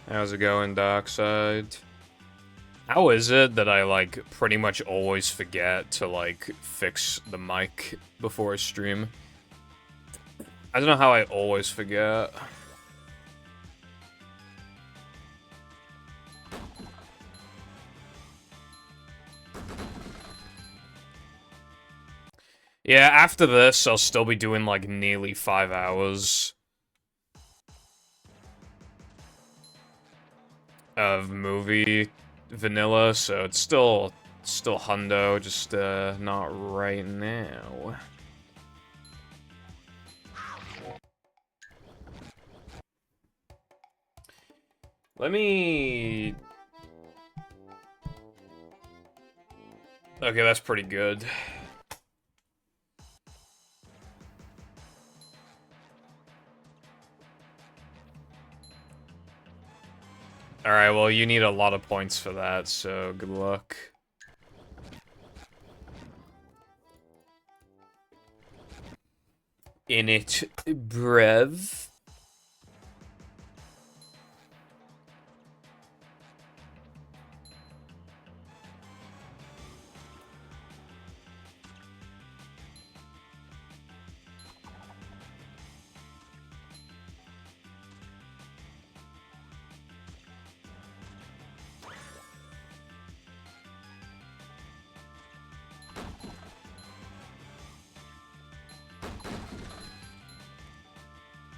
How's it going, Darkside? How is it that I, like, pretty much always forget to, like, fix the mic before I stream? I don't know how I always forget. Yeah, after this, I'll still be doing, like, nearly 5 hours of movie vanilla, so it's still Hundo, just, not right now. Let me... Okay, that's pretty good. Alright, well, you need a lot of points for that, so good luck. In it, brev.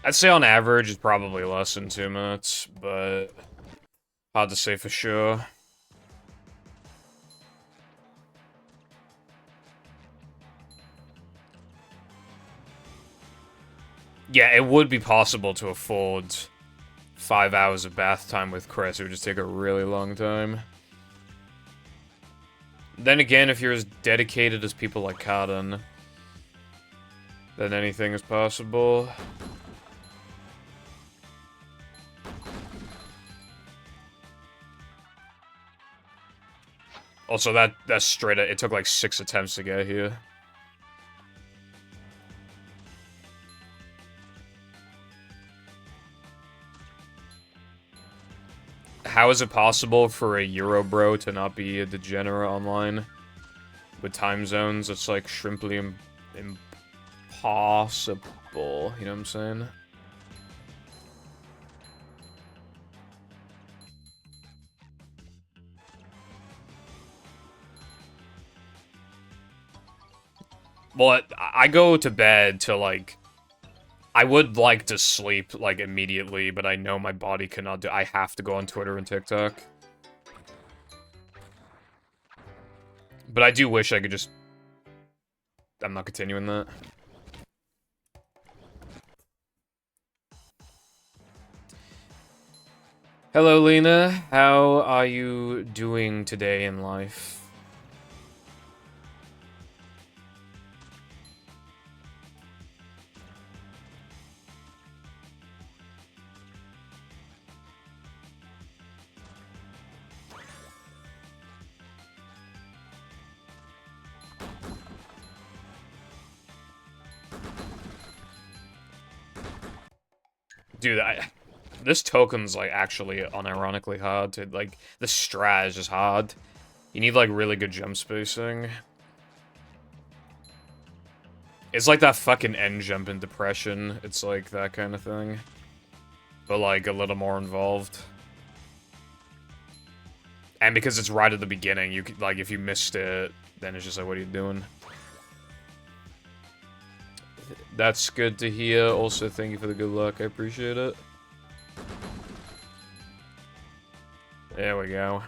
I'd say on average it's probably less than 2 minutes, but hard to say for sure. Yeah, it would be possible to afford 5 hours of bath time with Chris. It would just take a really long time. Then again, if you're as dedicated as people like Cardin, then anything is possible. Also, that's straight up, it took like 6 attempts to get here. How is it possible for a Eurobro to not be a degenerate online? With time zones, it's like shrimply impossible, you know what I'm saying? Well, I go to bed to, like... I would like to sleep, like, immediately, but I know my body cannot do... I have to go on Twitter and TikTok. But I do wish I could just... I'm not continuing that. Hello, Lena. How are you doing today in life? Dude, this token's, like, actually unironically hard to, like, the strat is just hard. You need, like, really good jump spacing. It's like that fucking end jump in Depression. It's like that kind of thing. But, like, a little more involved. And because it's right at the beginning, you could, like, if you missed it, then it's just like, what are you doing? That's good to hear. Also, thank you for the good luck. I appreciate it. There we go.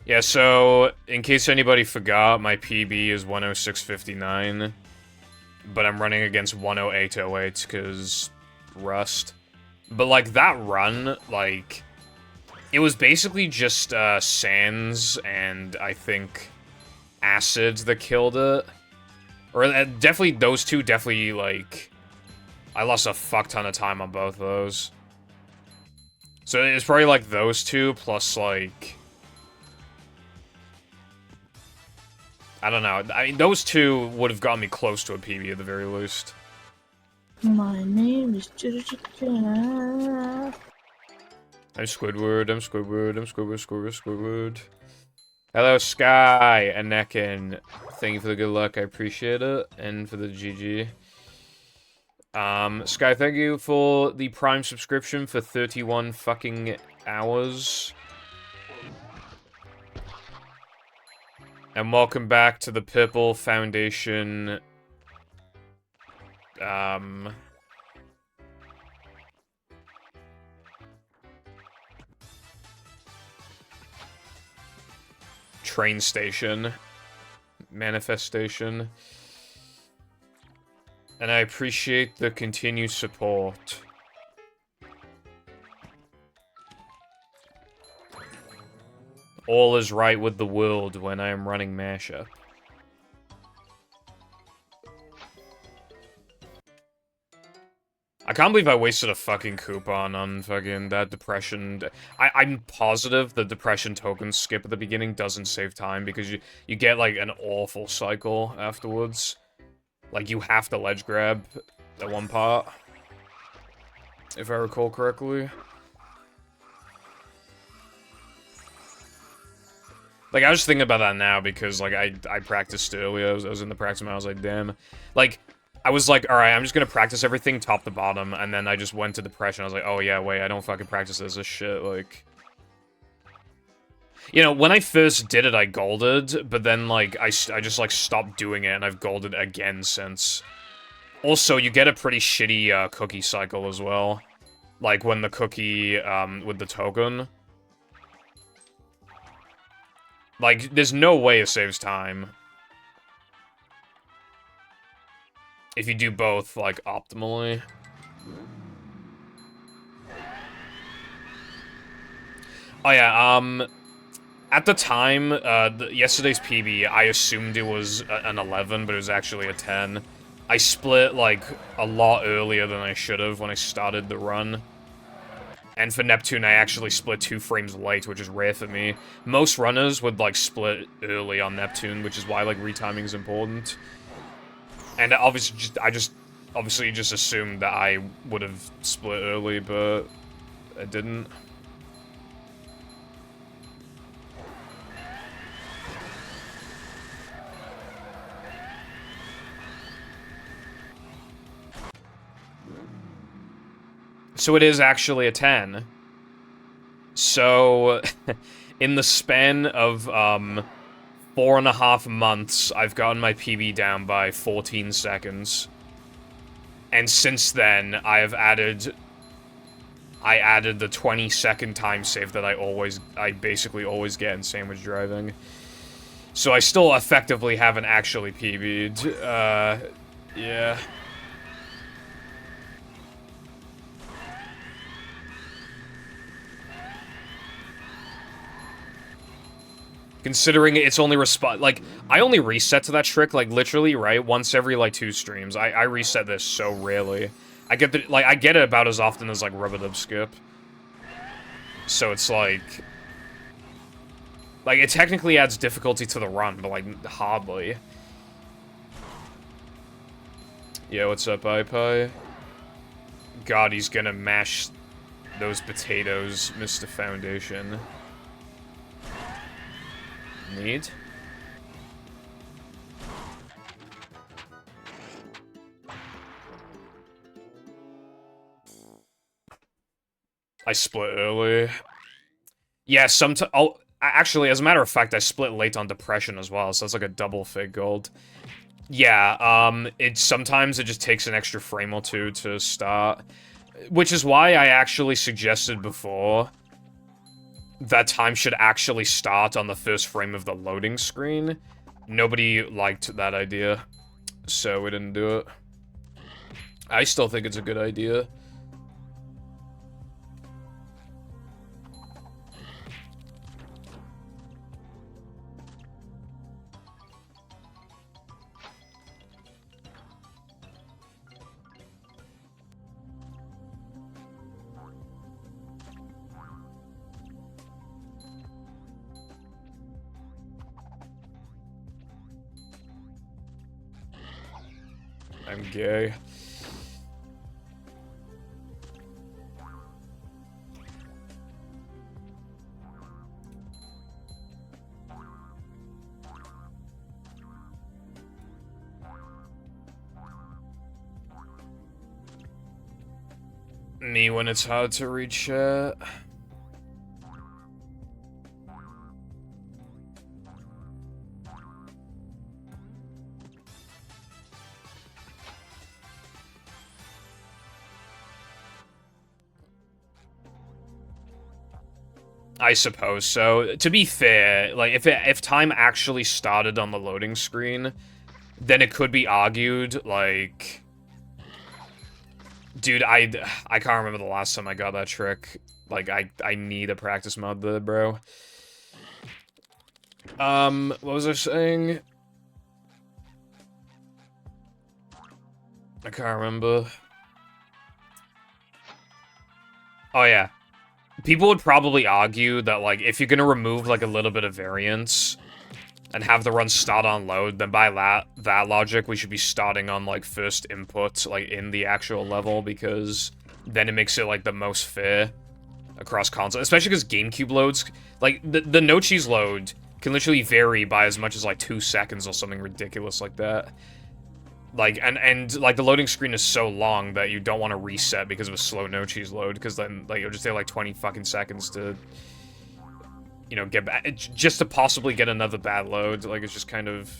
Yeah, so, in case anybody forgot, my PB is 106.59. But I'm running against 108.08, because Rust. But, like, that run, like... It was basically just, Sands and, I think, Acid that killed it. Or, definitely, those two definitely, like... I lost a fuck ton of time on both of those. So it's probably, like, those two, plus, like... I don't know. I mean, those two would have gotten me close to a PB at the very least. My name is... I'm Squidward, I'm Squidward, I'm Squidward, Squidward, Squidward. Hello, Sky and Nekin. Thank you for the good luck, I appreciate it. And for the GG. Sky, thank you for the Prime subscription for 31 fucking hours. And welcome back to the Purple Foundation, train station manifestation. And I appreciate the continued support. All is right with the world when I am running mashup. I can't believe I wasted a fucking coupon on fucking that depression. I'm positive the depression token skip at the beginning doesn't save time because you get like an awful cycle afterwards. Like you have to ledge grab at one part, if I recall correctly. Like, I was thinking about that now because, like, I practiced earlier. I was in the practice and I was like, damn. Like, I was like, alright, I'm just gonna practice everything top to bottom, and then I just went to depression. I was like, oh yeah, wait, I don't fucking practice this shit, like... You know, when I first did it, I golded, but then, like, I just, like, stopped doing it, and I've golded again since. Also, you get a pretty shitty, cookie cycle as well. Like, when the cookie, with the token... Like, there's no way it saves time. If you do both, like, optimally. Oh yeah, at the time, yesterday's PB, I assumed it was an 11, but it was actually a 10. I split, like, a lot earlier than I should have when I started the run. And for Neptune, I actually split 2 frames late, which is rare for me. Most runners would, like, split early on Neptune, which is why, like, retiming is important. And obviously, obviously just assumed that I would have split early, but I didn't. So it is actually a 10. So, in the span of, 4.5 months, I've gotten my PB down by 14 seconds. And since then, I added the 20-second time save that I basically always get in sandwich driving. So I still effectively haven't actually PB'd, yeah. Considering it's only like, I only reset to that trick, like, literally, right, once every, like, 2 streams. I reset this so rarely. I get it about as often as, like, Rub-a-Dub Skip. So it's, like, it technically adds difficulty to the run, but, like, hardly. Yeah, what's up, iPie? God, he's gonna mash those potatoes, Mr. Foundation. Need. I split early. Yeah, sometimes. Actually, as a matter of fact, I split late on depression as well, so it's like a double fig gold. Yeah, sometimes it just takes an extra frame or two to start. Which is why I actually suggested before that time should actually start on the first frame of the loading screen. Nobody liked that idea, so we didn't do it. I still think it's a good idea. I'm gay. Me when it's hard to read chat. I suppose so. To be fair, like, if time actually started on the loading screen, then it could be argued, like... Dude, I can't remember the last time I got that trick. Like, I need a practice mod there, bro. What was I saying? I can't remember. Oh, yeah. People would probably argue that, like, if you're gonna remove, like, a little bit of variance and have the run start on load, then by that logic, we should be starting on, like, first input, like, in the actual level, because then it makes it, like, the most fair across console. Especially because GameCube loads, like, the no cheese load can literally vary by as much as, like, 2 seconds or something ridiculous like that. Like, and like, the loading screen is so long that you don't want to reset because of a slow no-cheese load, because then, like, it'll just take, like, 20 fucking seconds to, you know, get back, just to possibly get another bad load. Like, it's just kind of...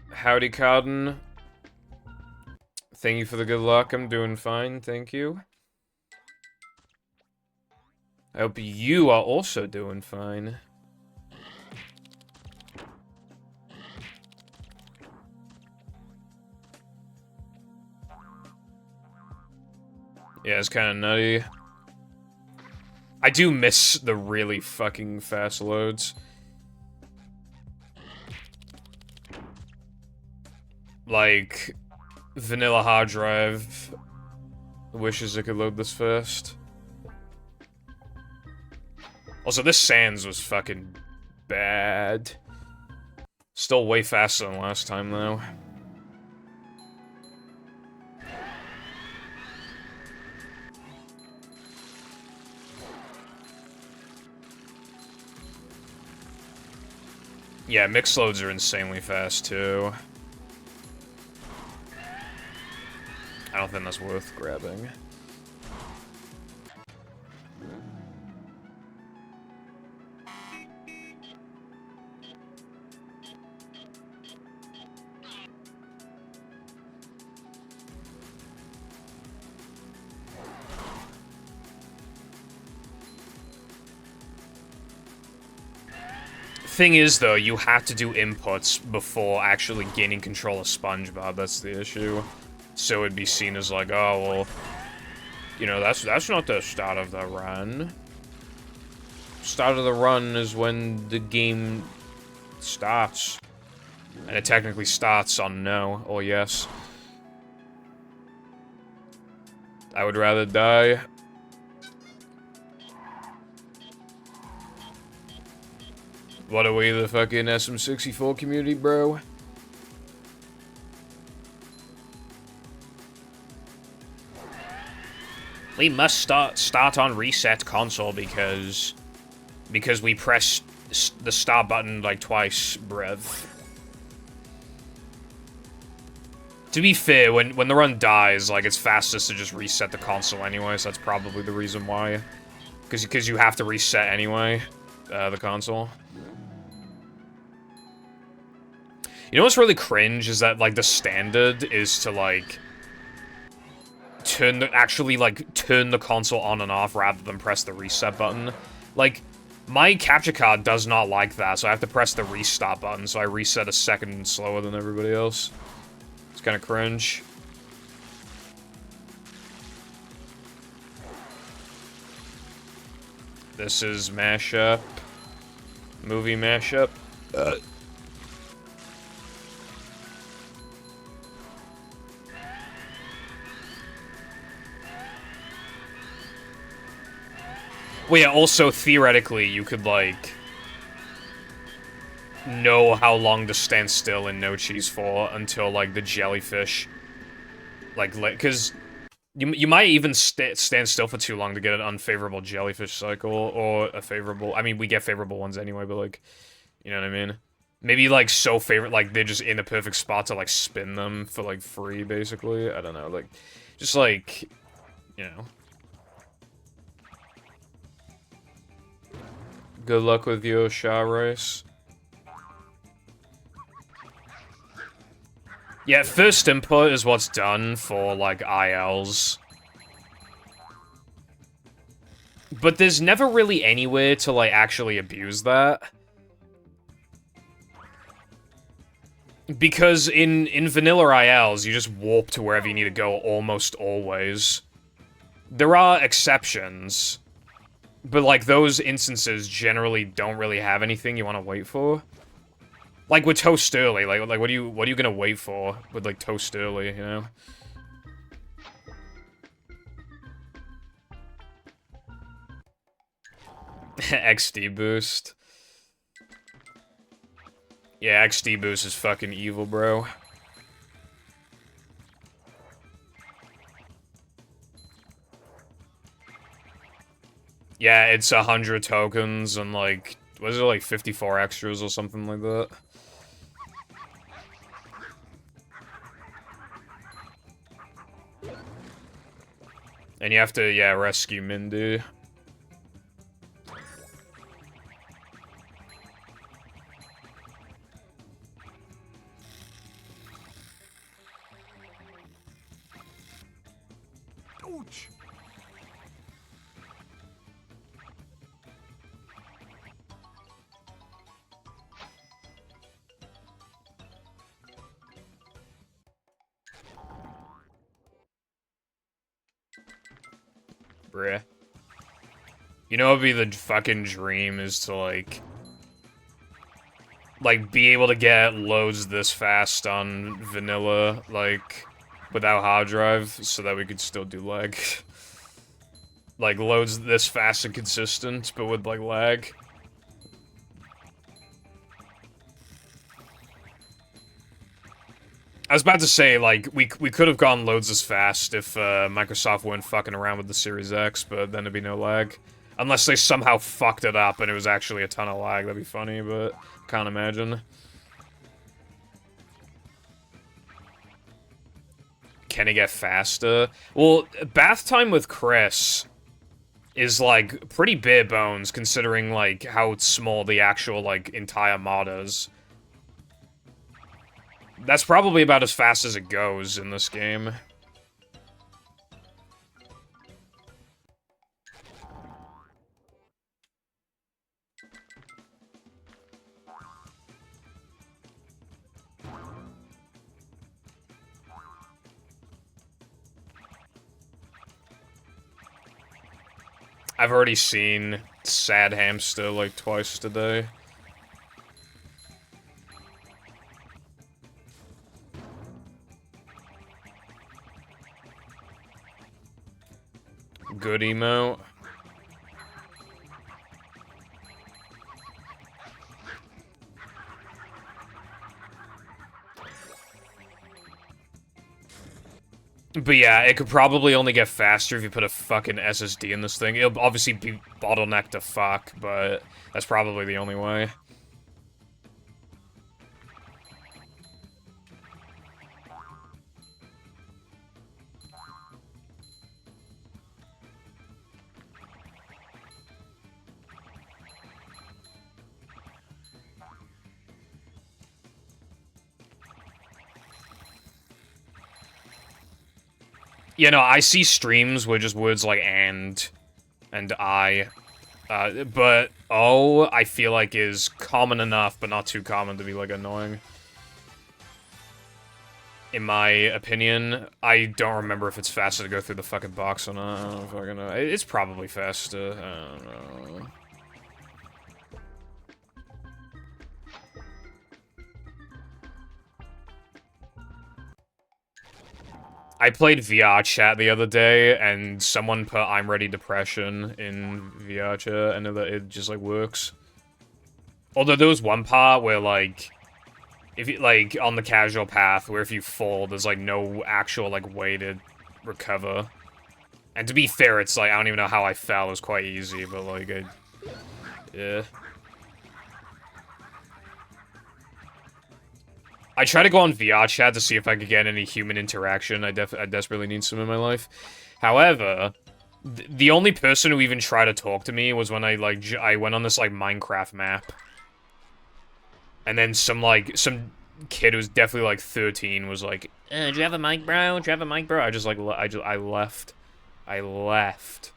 Howdy, Carden. Thank you for the good luck. I'm doing fine, thank you. I hope you are also doing fine. Yeah, it's kind of nutty. I do miss the really fucking fast loads. Like... Vanilla hard drive wishes it could load this fast. Also, this Sans was fucking bad. Still way faster than last time, though. Yeah, mix loads are insanely fast, too. I don't think that's worth grabbing. Thing is, though, you have to do inputs before actually gaining control of SpongeBob. That's the issue. So it'd be seen as like, oh, well, you know, that's not the start of the run. Start of the run is when the game starts. And it technically starts on no or yes. I would rather die. What are we, the fucking SM64 community, bro? We must start on reset console because we pressed the start button like twice, bruv. To be fair, when the run dies, like, it's fastest to just reset the console anyway, so that's probably the reason why. Because you have to reset anyway, the console. You know what's really cringe is that, like, the standard is to, like, actually turn the console on and off rather than press the reset button. Like, my capture card does not like that, so I have to press the restart button, so I reset a second slower than everybody else. It's kind of cringe. This is mashup. Movie mashup. Well, yeah, also, theoretically, you could, like, know how long to stand still in no cheese for until, like, the jellyfish, like, because You might even stand still for too long to get an unfavorable jellyfish cycle, or a favorable... I mean, we get favorable ones anyway, but, like, you know what I mean? Maybe, like, so favorite, like, they're just in a perfect spot to, like, spin them for, like, free, basically. I don't know, like, just, like, you know. Good luck with your Sha race. Yeah, first input is what's done for, like, ILs. But there's never really anywhere to, like, actually abuse that. Because in vanilla ILs, you just warp to wherever you need to go almost always. There are exceptions, but, like, those instances generally don't really have anything you want to wait for. Like, with Toast Early, like what are you gonna wait for with, like, Toast Early, you know? XD boost. Yeah, XD boost is fucking evil, bro. Yeah, it's 100 tokens and, like, what is it, like 54 extras or something like that? And you have to, yeah, rescue Mindy. Ouch. Bruh. You know what would be the fucking dream is to, like, be able to get loads this fast on vanilla, like, without hard drive, so that we could still do lag. Like, loads this fast and consistent, but with, like, lag. I was about to say, like, we could have gone loads as fast if Microsoft weren't fucking around with the Series X, but then there'd be no lag. Unless they somehow fucked it up and it was actually a ton of lag, that'd be funny, but can't imagine. Can it get faster? Well, bath time with Chris is, like, pretty bare bones, considering, like, how small the actual, like, entire mod is. That's probably about as fast as it goes in this game. I've already seen Sad Hamster, like, twice today. Good emote. But yeah, it could probably only get faster if you put a fucking SSD in this thing. It'll obviously be bottlenecked to fuck, but that's probably the only way. You know, I see streams where just words like and I, but oh, I feel like is common enough, but not too common to be, like, annoying. In my opinion, I don't remember if it's faster to go through the fucking box or not. I don't know if I can know. It's probably faster. I don't know. I played VR chat the other day, and someone put "I'm ready depression" in VR chat, and it just, like, works. Although there was one part where, like, if you, on the casual path, where if you fall, there's, like, no actual, like, way to recover. And to be fair, it's like, I don't even know how I fell. It was quite easy, but like, yeah. I try to go on VR chat to see if I could get any human interaction. I desperately need some in my life. However, the only person who even tried to talk to me was when I went on this, like, Minecraft map. And then some kid who's definitely, like, 13 was like, do you have a mic, bro? Do you have a mic, bro? I just, like, I left. I left.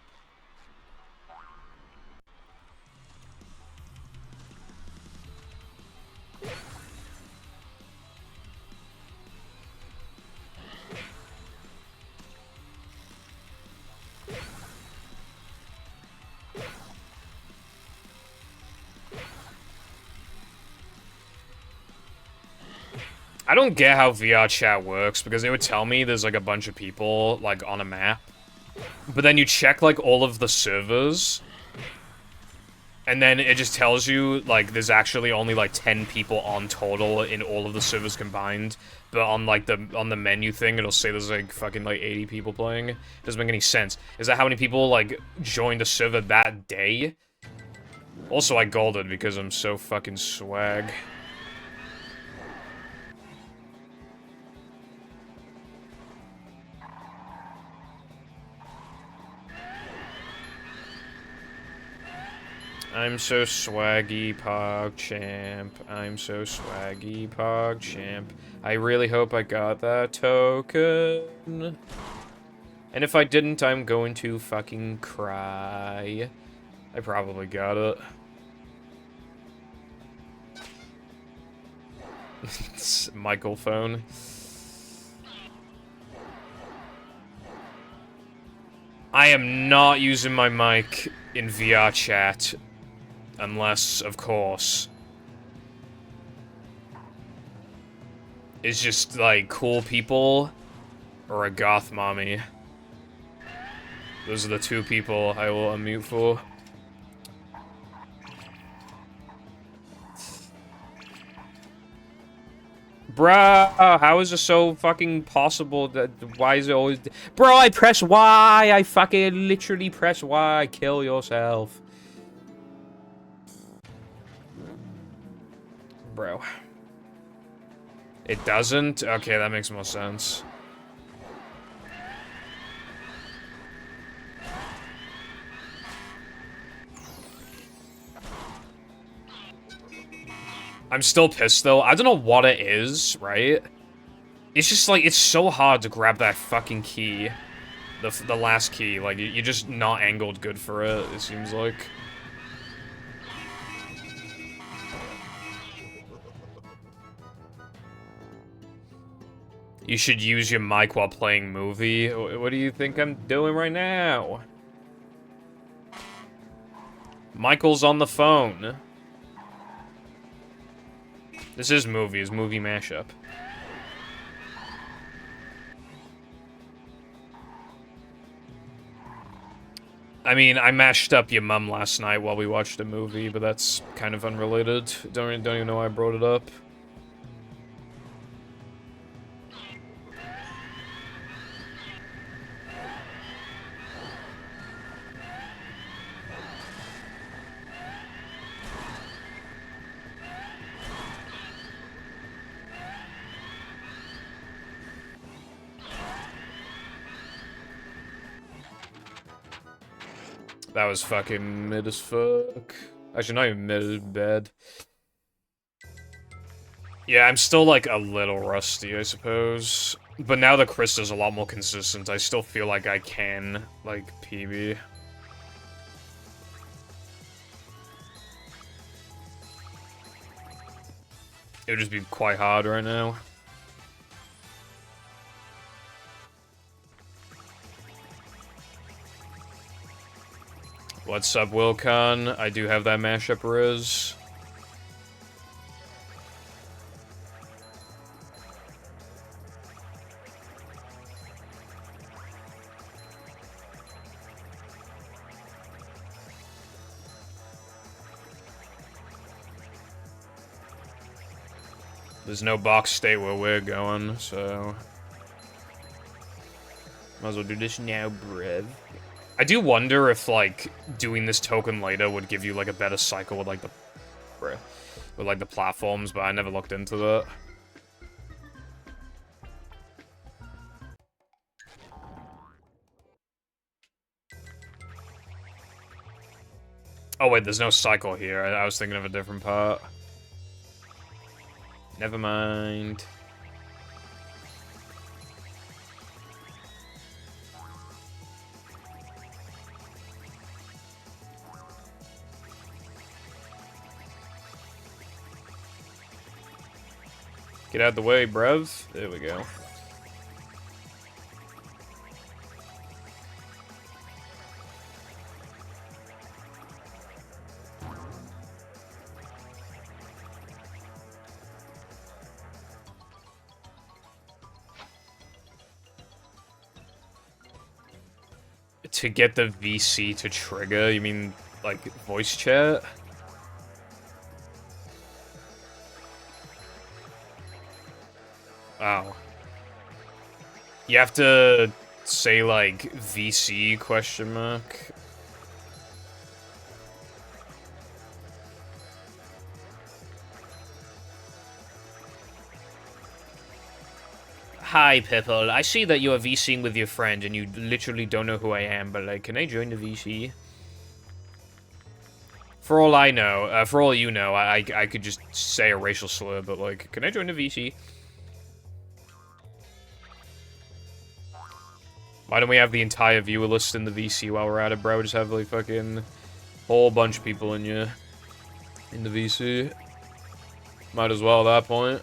I don't get how VR chat works, because it would tell me there's, like, a bunch of people, like, on a map. But then you check, like, all of the servers, and then it just tells you, like, there's actually only, like, 10 people on total in all of the servers combined. But on, like, on the menu thing, it'll say there's, like, fucking, like, 80 people playing. It doesn't make any sense. Is that how many people, like, joined the server that day? Also, I golded because I'm so fucking swag. I'm so swaggy, PogChamp. I'm so swaggy, PogChamp. I really hope I got that token. And if I didn't, I'm going to fucking cry. I probably got it. It's Michael phone. I am not using my mic in VR chat. Unless, of course, it's just, like, cool people or a goth mommy. Those are the two people I will unmute for. Bruh, how is it so fucking possible that, why is it always... Bro, I press Y! I fucking literally press Y! Kill yourself. Bro. It doesn't? Okay, that makes more sense. I'm still pissed, though. I don't know what it is, right? It's just, like, it's so hard to grab that fucking key. The last key. Like, you're just not angled good for it, it seems like. You should use your mic while playing movie. What do you think I'm doing right now? Michael's on the phone. This is movie mashup. I mean, I mashed up your mum last night while we watched a movie, but that's kind of unrelated. Don't even know why I brought it up. That was fucking mid as fuck. Actually, not even mid, bad. Yeah, I'm still, like, a little rusty, I suppose. But now the Krista's a lot more consistent, I still feel like I can, like, PB. It would just be quite hard right now. What's up, Wilcon? I do have that mashup Riz. There's no box state where we're going, so... Might as well do this now, bruv. I do wonder if, like, doing this token later would give you, like, a better cycle with, like, the platforms, but I never looked into that. Oh, wait, there's no cycle here. I was thinking of a different part. Never mind. Get out the way, bruv. There we go. To get the VC to trigger, you mean, like, voice chat? Oh. You have to say, like, VC question mark? Hi, Pipple. I see that you are VCing with your friend, and you literally don't know who I am, but, like, can I join the VC? For all I know, for all you know, I could just say a racial slur, but, like, can I join the VC? Why don't we have the entire viewer list in the VC while we're at it, bro? Just have, like, fucking whole bunch of people in the VC. Might as well at that point.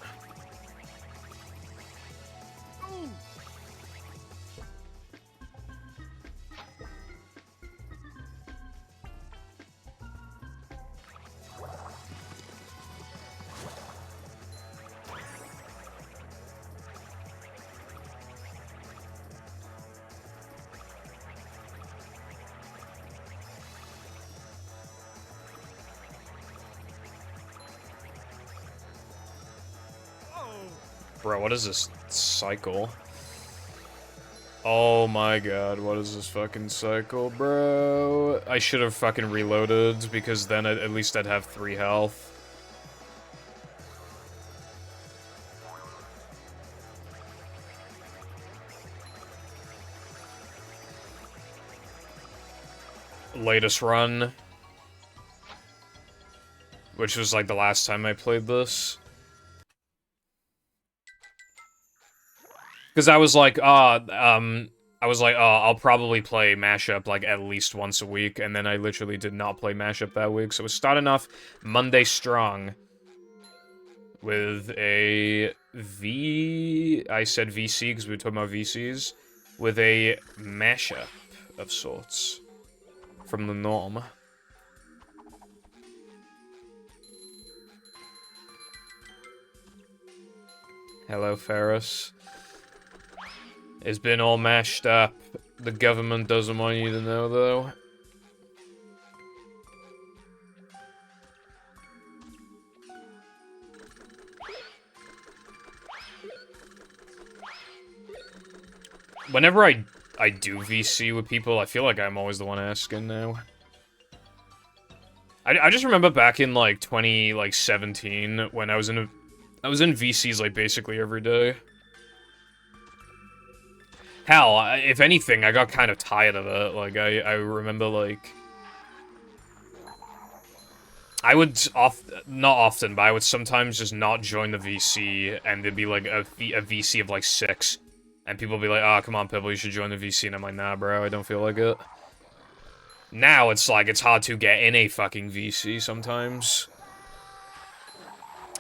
Bro, what is this cycle? Oh my god, what is this fucking cycle, bro? I should have fucking reloaded, because then at least I'd have 3 health. Latest run. Which was like the last time I played this. Because I was like, I'll probably play Mashup, like, at least once a week, and then I literally did not play Mashup that week, so we're starting off Monday strong with a I said VC because we were talking about VCs, with a Mashup of sorts from the norm. Hello, Ferris. It's been all mashed up. The government doesn't want you to know, though. Whenever I do VC with people, I feel like I'm always the one asking now. I just remember back in, like, 2017, when I was in VCs, like, basically every day. Hell, if anything, I got kind of tired of it. Like, I remember, like... I would not often, but I would sometimes just not join the VC, and there'd be, like, a VC of, like, 6. And people would be like, oh, come on, Pibble, you should join the VC. And I'm like, nah, bro, I don't feel like it. Now, it's like, it's hard to get in a fucking VC sometimes.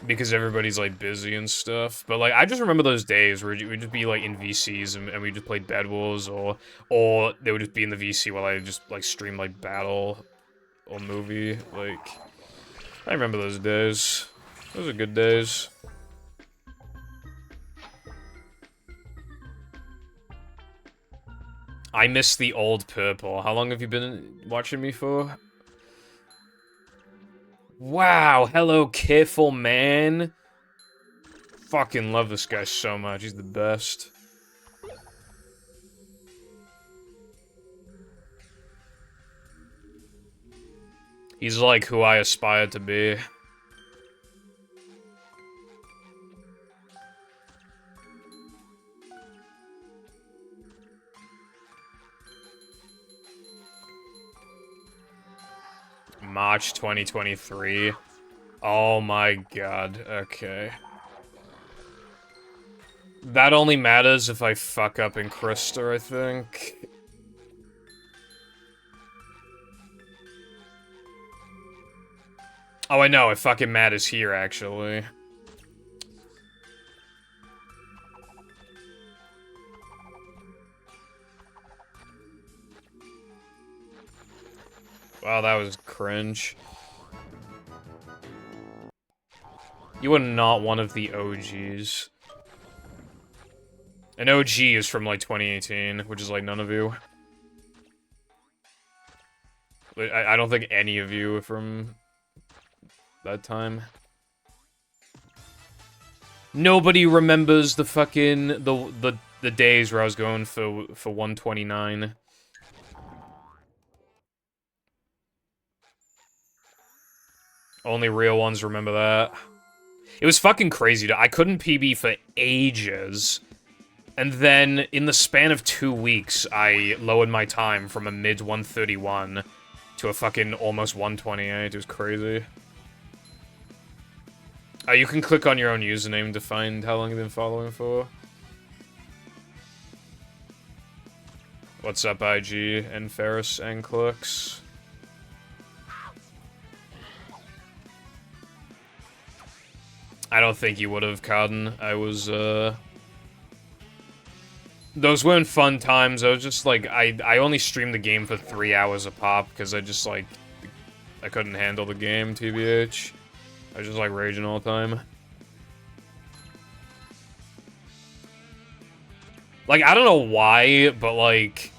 Because everybody's, like, busy and stuff. But, like, I just remember those days where we'd just be, like, in VCs and we just played Bed Wars, or they would just be in the VC while I just, like, stream, like, battle or movie. Like, I remember those days. Those are good days. I miss the old Purple. How long have you been watching me for? Wow, hello, careful man. Fucking love this guy so much. He's the best. He's like who I aspire to be. March 2023. Oh my god, okay. That only matters if I fuck up in Krista, I think. Oh, I know, it fucking matters here, actually. Wow, that was cringe. You are not one of the OGs. An OG is from, like, 2018, which is, like, none of you. I don't think any of you are from that time. Nobody remembers the fucking, the days where I was going for 129. Only real ones remember that. It was fucking crazy. I couldn't PB for ages. And then, in the span of 2 weeks, I lowered my time from a mid-131 to a fucking almost 128. It was crazy. You can click on your own username to find how long you've been following for. What's up, IG and Ferris and Clicks? I don't think you would have, Carden. I was, those weren't fun times. I was just, like, I only streamed the game for 3 hours a pop, because I just, like, I couldn't handle the game, TBH. I was just, like, raging all the time. Like, I don't know why, but, like,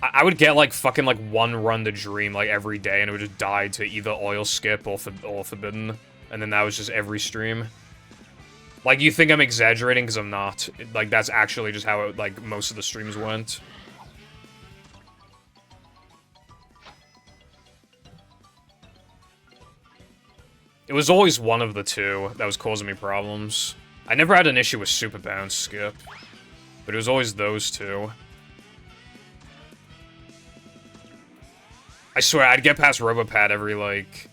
I would get, like, fucking, like, one run to Dream, like, every day, and it would just die to either Oil Skip or Forbidden. And then that was just every stream. Like, you think I'm exaggerating, because I'm not. Like, that's actually just how, like, most of the streams went. It was always one of the two that was causing me problems. I never had an issue with Super Bounce Skip. But it was always those two. I swear, I'd get past Robopad every, like...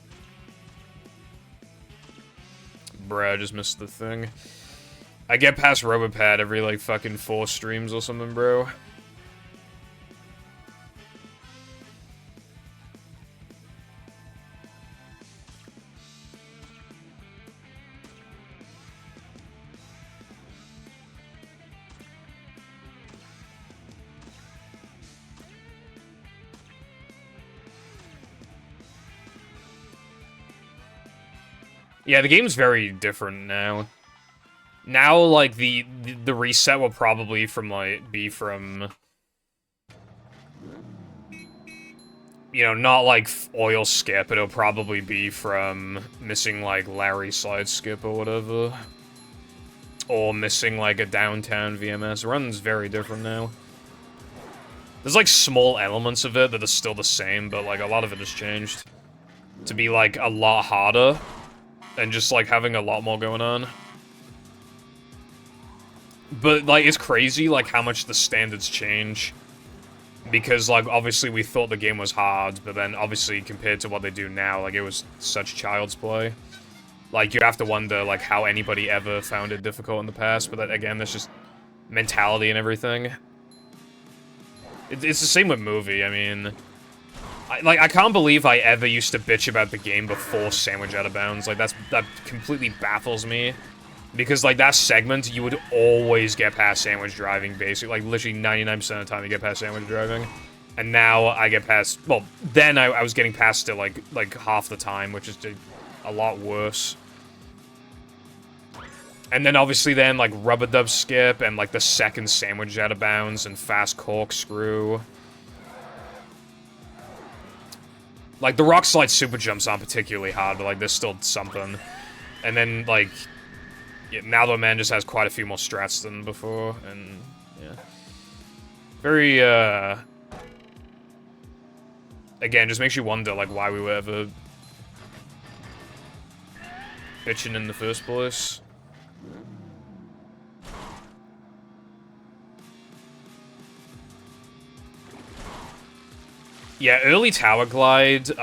Bruh, I just missed the thing. I get past Robopad every, like, fucking 4 streams or something, bro. Yeah, the game's very different now. Now, like, the reset will probably be from... You know, not, like, Oil Skip, it'll probably be from missing, like, Larry Slide Skip or whatever. Or missing, like, a downtown VMS. Run's very different now. There's, like, small elements of it that are still the same, but, like, a lot of it has changed. To be, like, a lot harder. And just, like, having a lot more going on. But, like, it's crazy, like, how much the standards change. Because, like, obviously we thought the game was hard, but then, obviously, compared to what they do now, like, it was such child's play. Like, you have to wonder, like, how anybody ever found it difficult in the past, but, that, again, that's just mentality and everything. It's the same with movie, I mean... I can't believe I ever used to bitch about the game before Sandwich Out of Bounds. Like, that completely baffles me. Because, like, that segment, you would always get past sandwich driving, basically. Like, literally 99% of the time you get past sandwich driving. And now I get past... Well, then I was getting past it, like half the time, which is a lot worse. And then, obviously, then, like, Rubber Dub Skip and, like, the second Sandwich Out of Bounds and Fast Corkscrew. Like, the Rock Slide Super Jumps aren't particularly hard, but, like, there's still something. And then, like... Yeah, now the man just has quite a few more strats than before, and... Yeah. Very, again, just makes you wonder, like, why we were ever bitching in the first place. Yeah, early Tower Glide,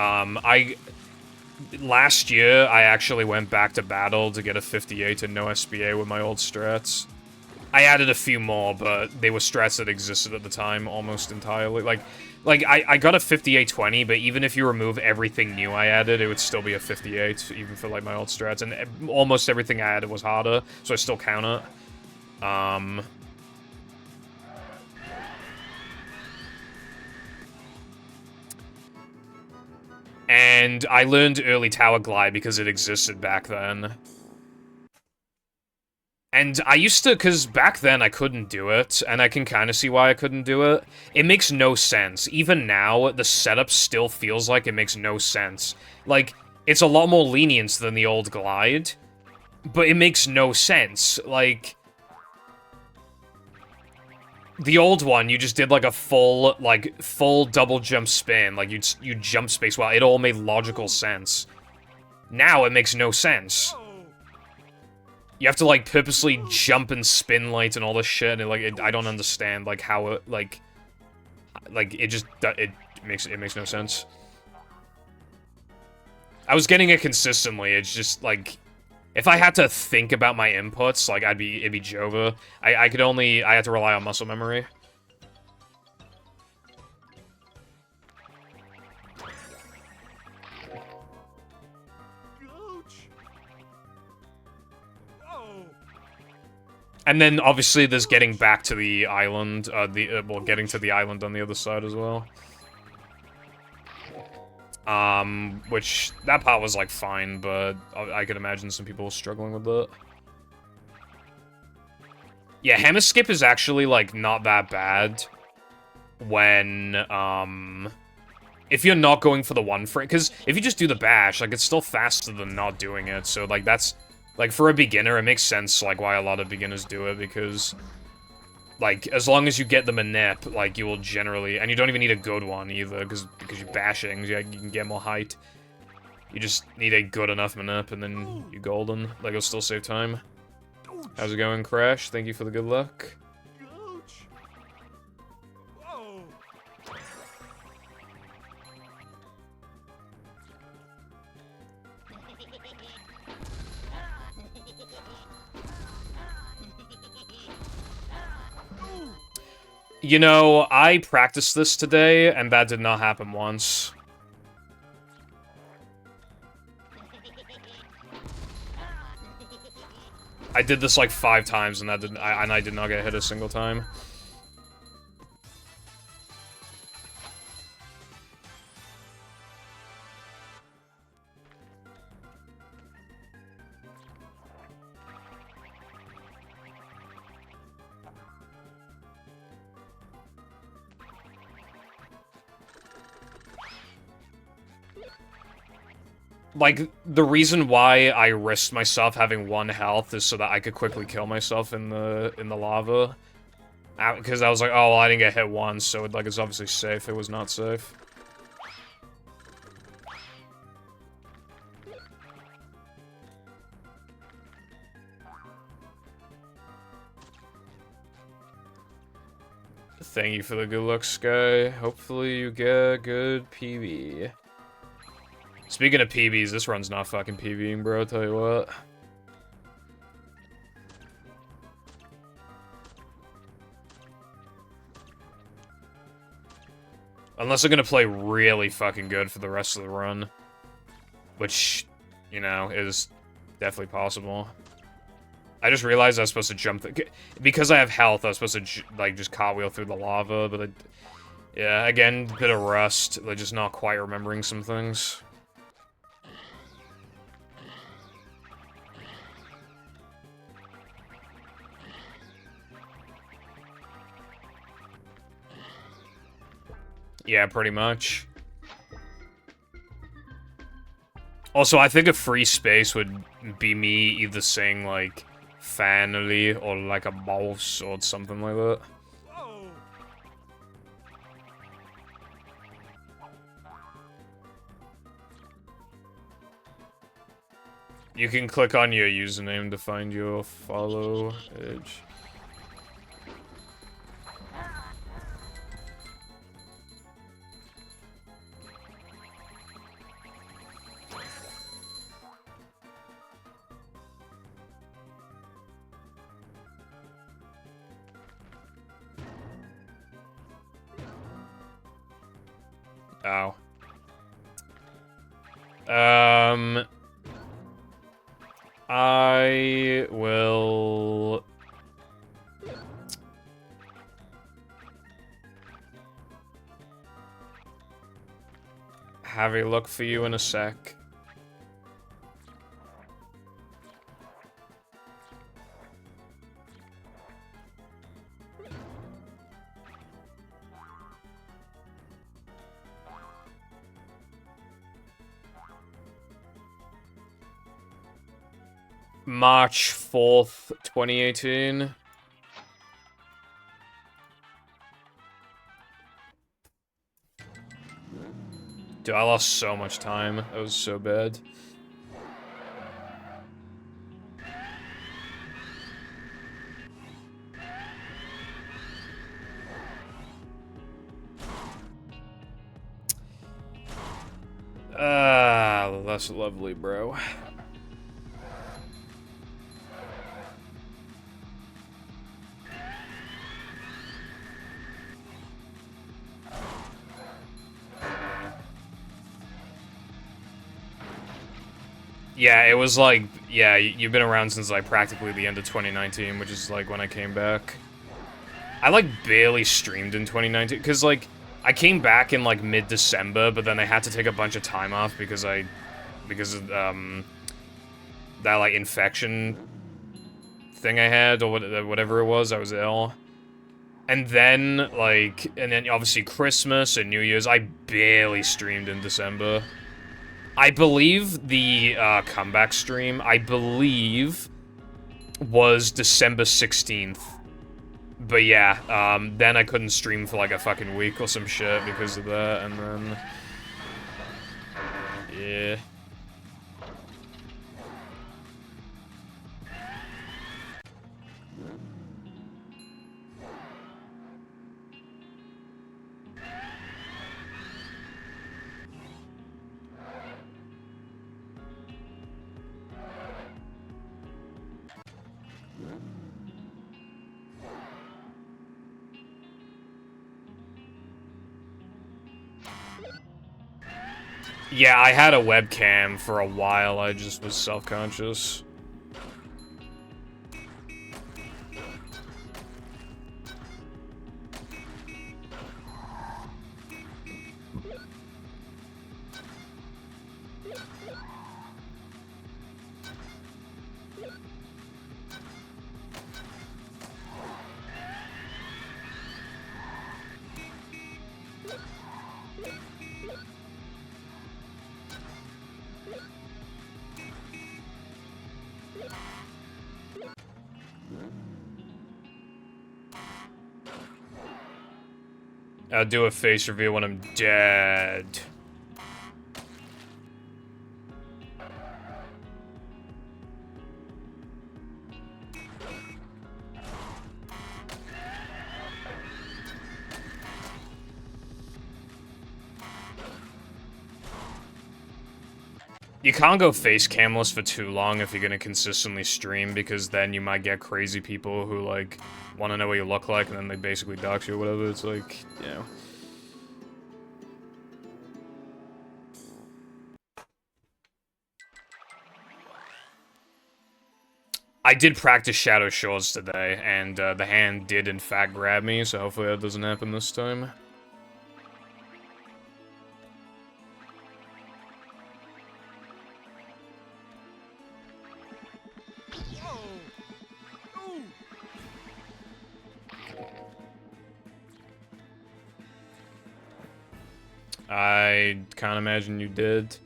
last year, I actually went back to battle to get a 58 and no SBA with my old strats. I added a few more, but they were strats that existed at the time almost entirely. I got a 58-20, but even if you remove everything new I added, it would still be a 58, even for, like, my old strats. And almost everything I added was harder, so I still count it. And I learned early Tower Glide because it existed back then. And I used to, because back then I couldn't do it, and I can kind of see why I couldn't do it. It makes no sense. Even now, the setup still feels like it makes no sense. Like, it's a lot more lenient than the old Glide, but it makes no sense. Like, the old one, you just did, like, a full double jump spin. Like, you'd jump space while it all made logical sense. Now, it makes no sense. You have to, like, purposely jump and spin light and all this shit, and, like, I don't understand, like, how it, like, it makes no sense. I was getting it consistently, it's just, like, if I had to think about my inputs, like, it'd be Jova. I had to rely on muscle memory. And then, obviously, there's getting back to the island, well, getting to the island on the other side as well. Which, that part was, like, fine, but I could imagine some people struggling with it. Yeah, hammer skip is actually, like, not that bad when, if you're not going for the one frame, because if you just do the bash, like, it's still faster than not doing it, so, like, that's... Like, for a beginner, it makes sense, like, why a lot of beginners do it, because, like, as long as you get them a nip, like, you will generally... And you don't even need a good one, either, because you're bashing, you can get more height. You just need a good enough manip, and then you're golden. Like, it'll still save time. How's it going, Crash? Thank you for the good luck. You know, I practiced this today, and that did not happen once. I did this like 5 times, and I did not get hit a single time. Like, the reason why I risked myself having 1 health is so that I could quickly kill myself in the lava. Because I was like, oh, well, I didn't get hit once, so like, it's obviously safe. It was not safe. Thank you for the good luck, Sky. Hopefully you get good PB. Speaking of PBs, this run's not fucking PBing, bro, I'll tell you what. Unless I'm gonna play really fucking good for the rest of the run. Which, you know, is definitely possible. I just realized I was supposed to jump... Because I have health, I was supposed to, like, just cartwheel through the lava, but... yeah, again, bit of rust. Like, just not quite remembering some things. Yeah, pretty much. Also, I think a free space would be me either saying, like, family or, like, a boss or something like that. You can click on your username to find your follow edge. Ow. I will... have a look for you in a sec. March 4th, 2018. Dude, I lost so much time. That was so bad. That's lovely, bro. Yeah, it was like, yeah, you've been around since like practically the end of 2019, which is like when I came back. I like barely streamed in 2019, because like, I came back in like mid-December, but then I had to take a bunch of time off because of, that like infection thing I had, or whatever it was, I was ill. And then, like, and then obviously Christmas and New Year's, I barely streamed in December. I believe the comeback stream, I believe, was December 16th. But yeah, then I couldn't stream for like a fucking week or some shit because of that, and then... yeah. Yeah, I had a webcam for a while, I just was self-conscious. I'll do a face reveal when I'm dead. You can't go face camless for too long if you're gonna consistently stream, because then you might get crazy people who, like, want to know what you look like, and then they basically dox you or whatever. It's like, you know. I did practice Shadow Shores today, and the hand did in fact grab me, so hopefully that doesn't happen this time. I can't imagine you did.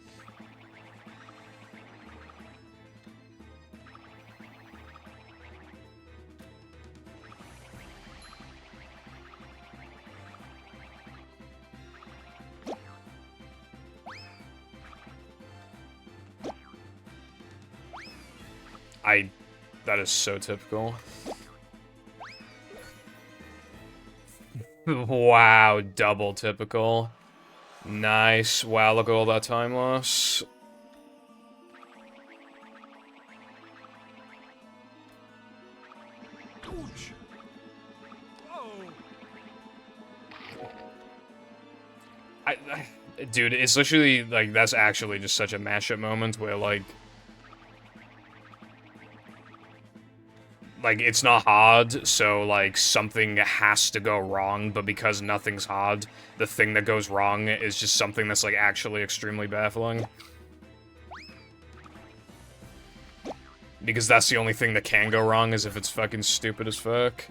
That is so typical. Wow, double typical. Nice. Wow, look at all that time loss. Dude, it's literally, like, that's actually just such a mashup moment where, like, it's not hard, so, like, something has to go wrong, but because nothing's hard, the thing that goes wrong is just something that's, like, actually extremely baffling. Because that's the only thing that can go wrong, is if it's fucking stupid as fuck.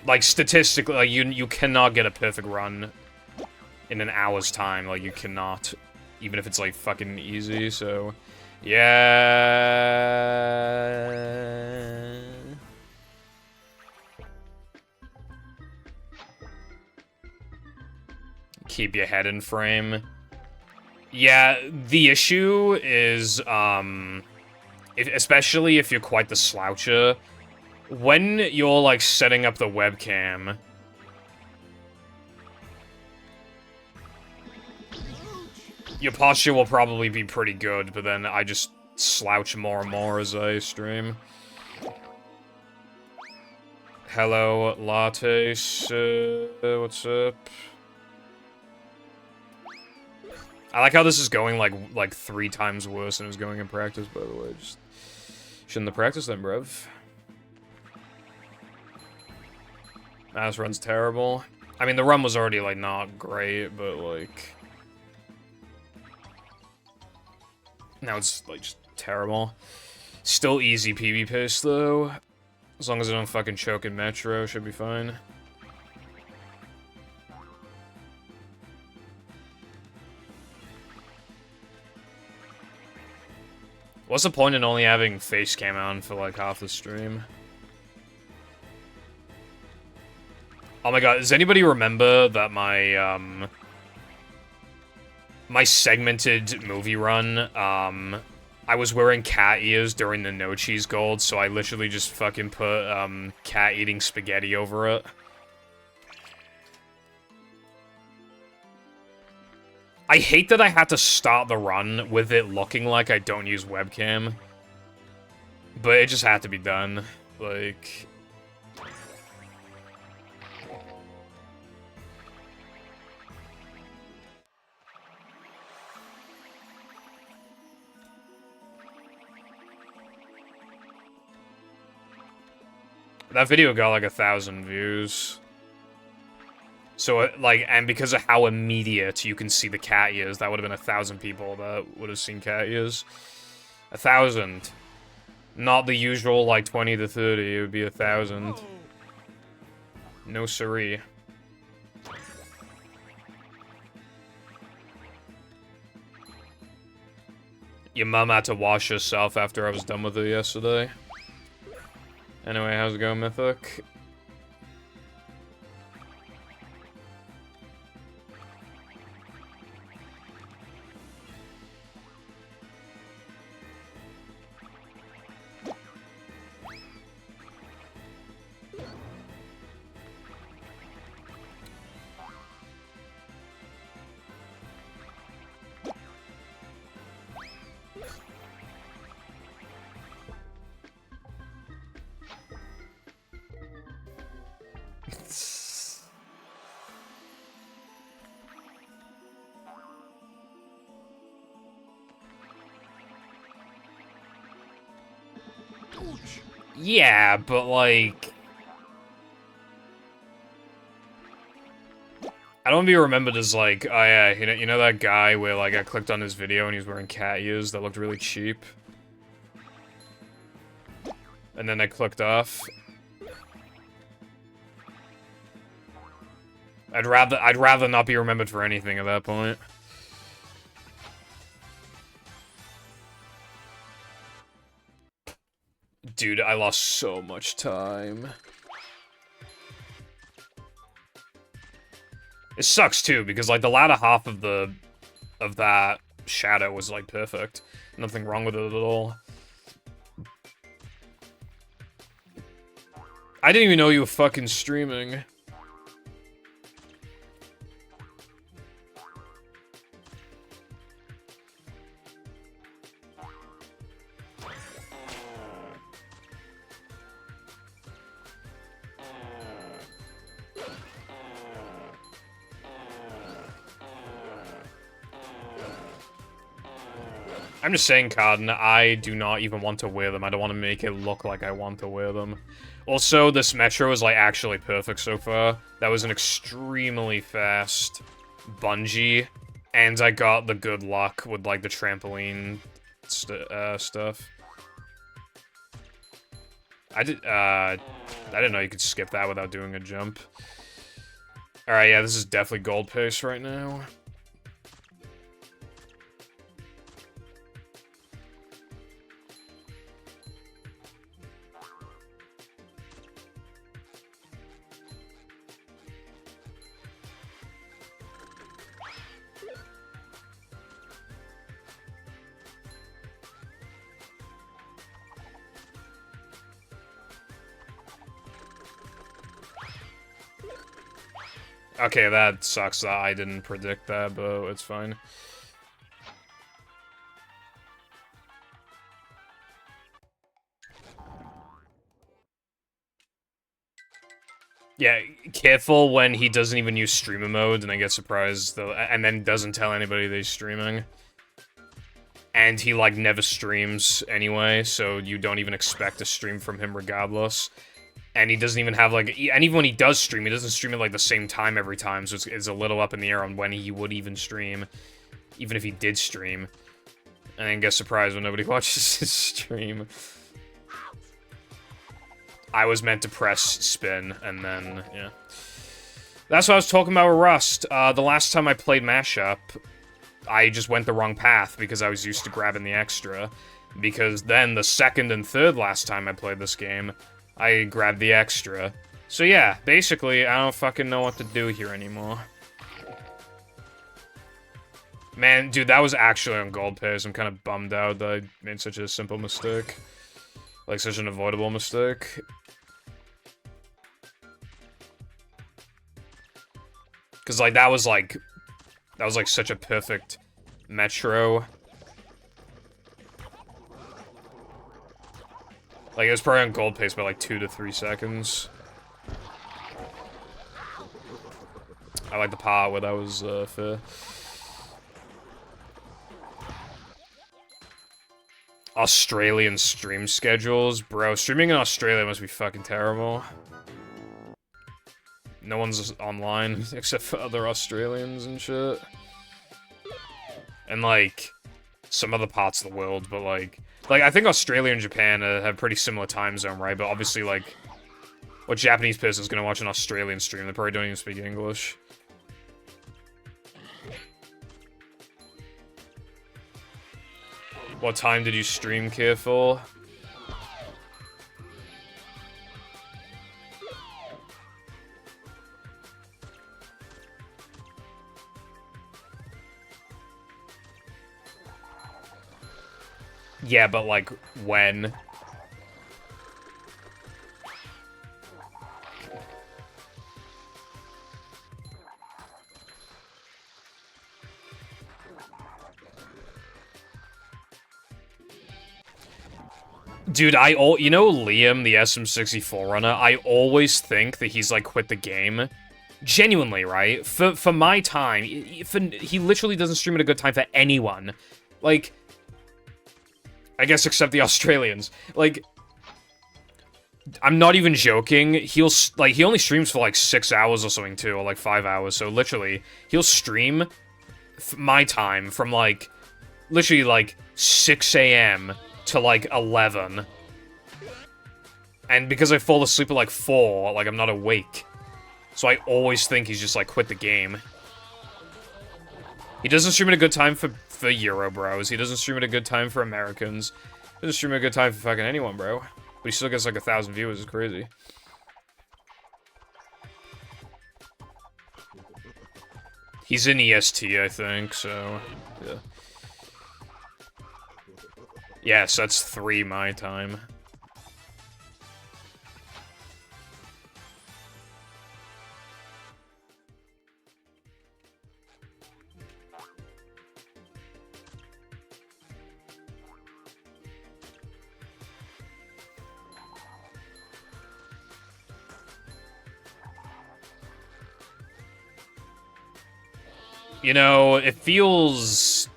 Like, statistically, like, you cannot get a perfect run in an hour's time. Like, you cannot. Even if it's, like, fucking easy, so... Yeah... Keep your head in frame. Yeah, the issue is, especially if you're quite the sloucher, when you're, like, setting up the webcam... Your posture will probably be pretty good, but then I just slouch more and more as I stream. Hello, Latte, what's up? I like how this is going, like 3 times worse than it was going in practice, by the way. Just shouldn't have practiced then, bruv. This run's terrible. I mean, the run was already, like, not great, but, like... Now it's, like, just terrible. Still easy PB pace, though. As long as I don't fucking choke in Metro, should be fine. What's the point in only having face cam on for, like, half the stream? Oh my god, does anybody remember that my, my segmented movie run, I was wearing cat ears during the no cheese gold, so I literally just fucking put, cat eating spaghetti over it. I hate that I had to start the run with it looking like I don't use webcam. But it just had to be done. Like... That video got like 1,000 views. So, like, and because of how immediate you can see the cat ears, that would have been 1,000 people that would have seen cat ears. 1,000. Not the usual, like, 20 to 30, it would be 1,000. No siree. Your mum had to wash herself after I was done with her yesterday. Anyway, how's it going, Mythic? Yeah, but like... I don't want to be remembered as like, oh yeah, you know that guy where like I clicked on his video and he was wearing cat ears that looked really cheap? And then I clicked off. I'd rather not be remembered for anything at that point. Dude, I lost so much time. It sucks too, because like the latter half of that shadow was like perfect. Nothing wrong with it at all. I didn't even know you were fucking streaming. I'm just saying, Carden, I do not even want to wear them. I don't want to make it look like I want to wear them. Also, this Metro is, like, actually perfect so far. That was an extremely fast bungee, and I got the good luck with, like, the trampoline stuff. I didn't know you could skip that without doing a jump. Alright, yeah, this is definitely gold pace right now. Okay, that sucks that I didn't predict that, but it's fine. Yeah, careful when he doesn't even use streamer mode and then gets surprised, though, and then doesn't tell anybody that he's streaming. And he, like, never streams anyway, so you don't even expect a stream from him regardless. And he doesn't even have, like... And even when he does stream, he doesn't stream at, like, the same time every time, so it's a little up in the air on when he would even stream. Even if he did stream. And then gets surprised when nobody watches his stream. I was meant to press spin, and then, yeah. That's what I was talking about with Rust. The last time I played Mashup, I just went the wrong path because I was used to grabbing the extra. Because then the second and third last time I played this game, I grabbed the extra. So yeah, basically, I don't fucking know what to do here anymore. Man, dude, that was actually on gold pace. I'm kind of bummed out that I made such a simple mistake. Like, such an avoidable mistake. Because, like, that was, like, such a perfect Metro. Like, it was probably on gold pace by, like, 2 to 3 seconds. I like the part where that was, fair. Australian stream schedules? Bro, streaming in Australia must be fucking terrible. No one's online, except for other Australians and shit. And, like, some other parts of the world, but, like, I think Australia and Japan have pretty similar time zone, right? But obviously, like, what Japanese person's gonna watch an Australian stream? They probably don't even speak English. What time did you stream, Careful? Yeah, but, like, when? Dude, you know Liam, the SM64 runner? I always think that he's, like, quit the game. Genuinely, right? For my time, he literally doesn't stream at a good time for anyone. Like, I guess except the Australians. Like, I'm not even joking. He only streams for, like, 6 hours or something, too, or, like, 5 hours. So, literally, he'll stream my time from, like, literally, like, 6 a.m. to, like, 11. And because I fall asleep at, like, 4, like, I'm not awake. So I always think he's just, like, quit the game. He doesn't stream at a good time for Euro bros. He doesn't stream at a good time for Americans. He doesn't stream at a good time for fucking anyone, bro. But he still gets like 1,000 viewers. It's crazy. He's in EST, I think, so... Yeah. Yes, that's 3 my time. You know, it feels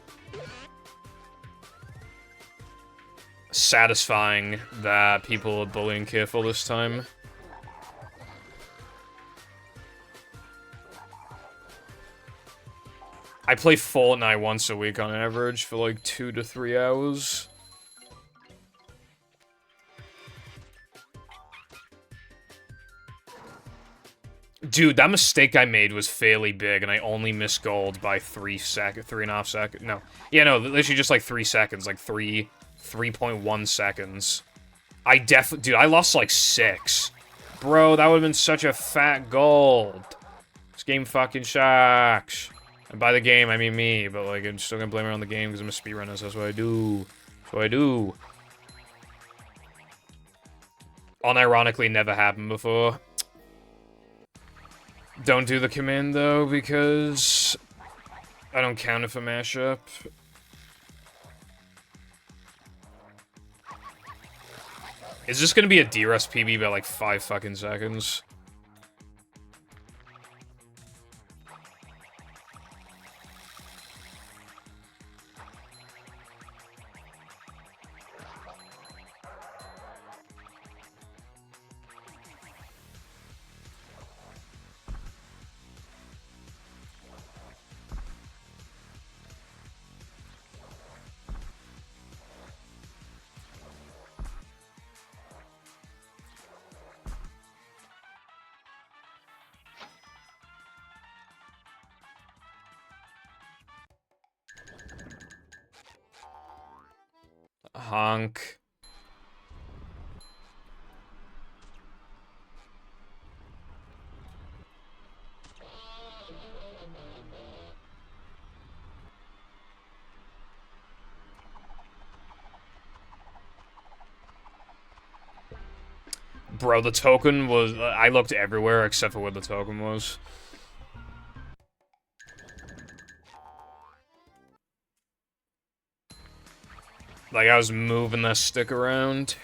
satisfying that people are bullying Careful this time. I play Fortnite once a week on average for like 2 to 3 hours. Dude, that mistake I made was fairly big, and I only missed gold by 3.5 seconds. No. Yeah, no, literally just like 3 seconds, like 3.1 seconds. Dude, I lost like 6. Bro, that would've been such a fat gold. This game fucking sucks. And by the game, I mean me, but like, I'm still gonna blame it on the game because I'm a speedrunner, so that's what I do. That's what I do. Unironically, never happened before. Don't do the command, though, because I don't count it for mashup. Is this gonna be a D-Rust PB by, like, 5 fucking seconds? Honk. Bro, the token was... I looked everywhere except for where the token was. Like, I was moving that stick around.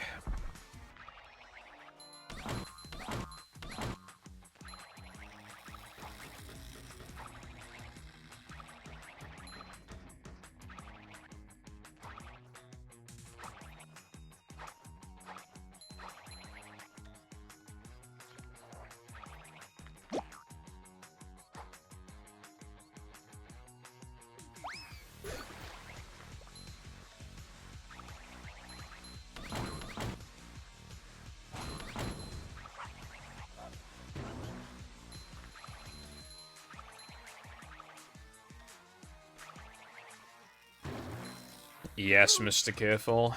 Yes, Mr. Careful.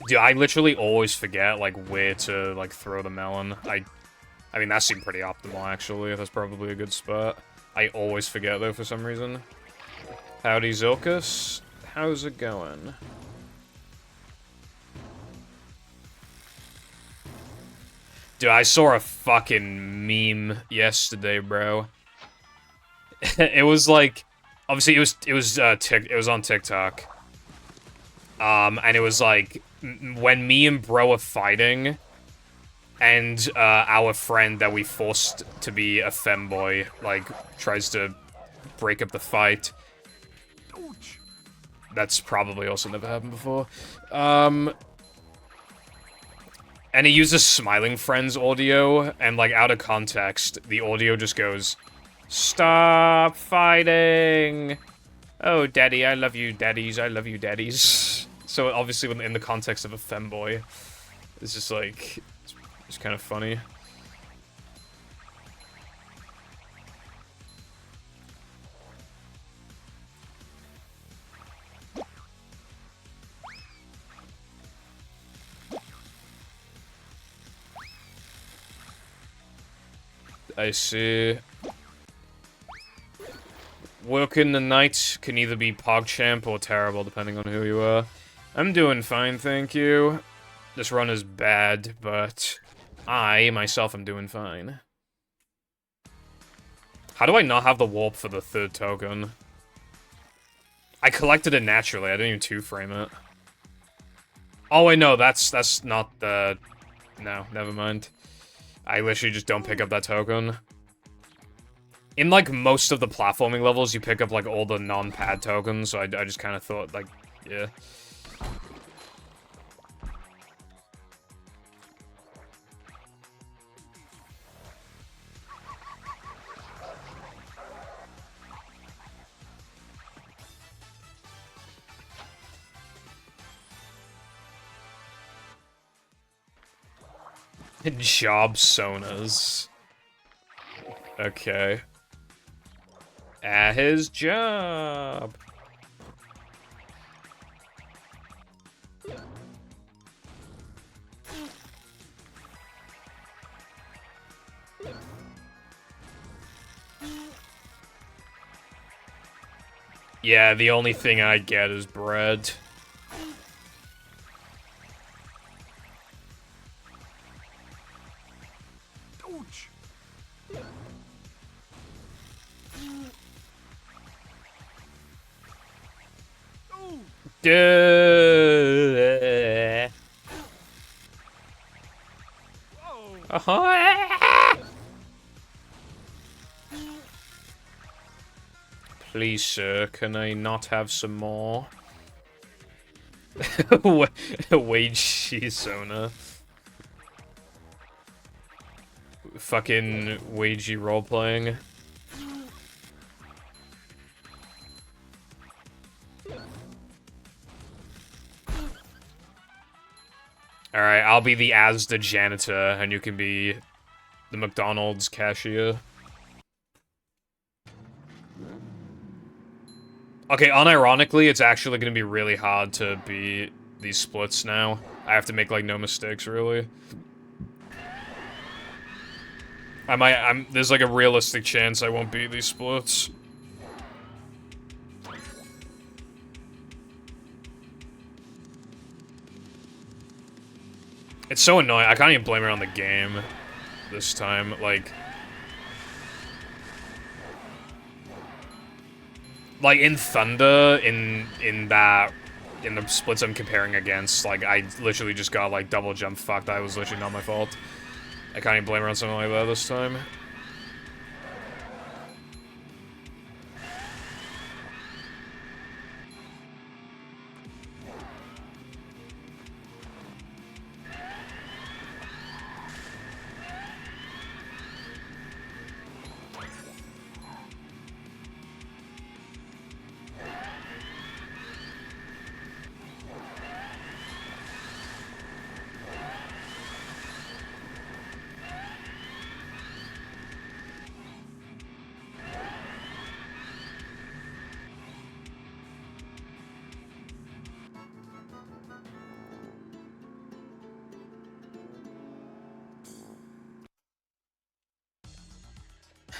Dude, I literally always forget, like, where to, like, throw the melon. I mean, that seemed pretty optimal, actually. That's probably a good spot. I always forget, though, for some reason. Howdy, Zilkus. How's it going? Dude, I saw a fucking meme yesterday, bro. It was like, obviously it was on TikTok. And it was like when me and bro are fighting, and our friend that we forced to be a femboy like tries to break up the fight. That's probably also never happened before. And he uses Smiling Friends audio, and, like, out of context, the audio just goes, "Stop fighting! Oh, daddy, I love you, daddies, I love you, daddies." So, obviously, in the context of a femboy, it's just, like, it's kind of funny. I see. Working the night can either be PogChamp or terrible, depending on who you are. I'm doing fine, thank you. This run is bad, but I, myself, am doing fine. How do I not have the warp for the third token? I collected it naturally, I didn't even two-frame it. Oh wait, no, that's not the... No, never mind. I literally just don't pick up that token. In, like, most of the platforming levels, you pick up, like, all the non-pad tokens, so I just kind of thought, like, yeah. Job sonas. Okay. At his job. Yeah, the only thing I get is bread. Please, sir, can I not have some more? Wage Shizona. Fucking wagey role-playing. Alright, I'll be the Asda janitor, and you can be the McDonald's cashier. Okay, unironically, it's actually gonna be really hard to beat these splits now. I have to make, like, no mistakes, really. There's, like, a realistic chance I won't beat these splits. It's so annoying. I can't even blame it on the game this time. Like in Thunder, in the splits I'm comparing against, like, I literally just got, like, double jump fucked. That was literally not my fault. I can't even blame it on something like that this time.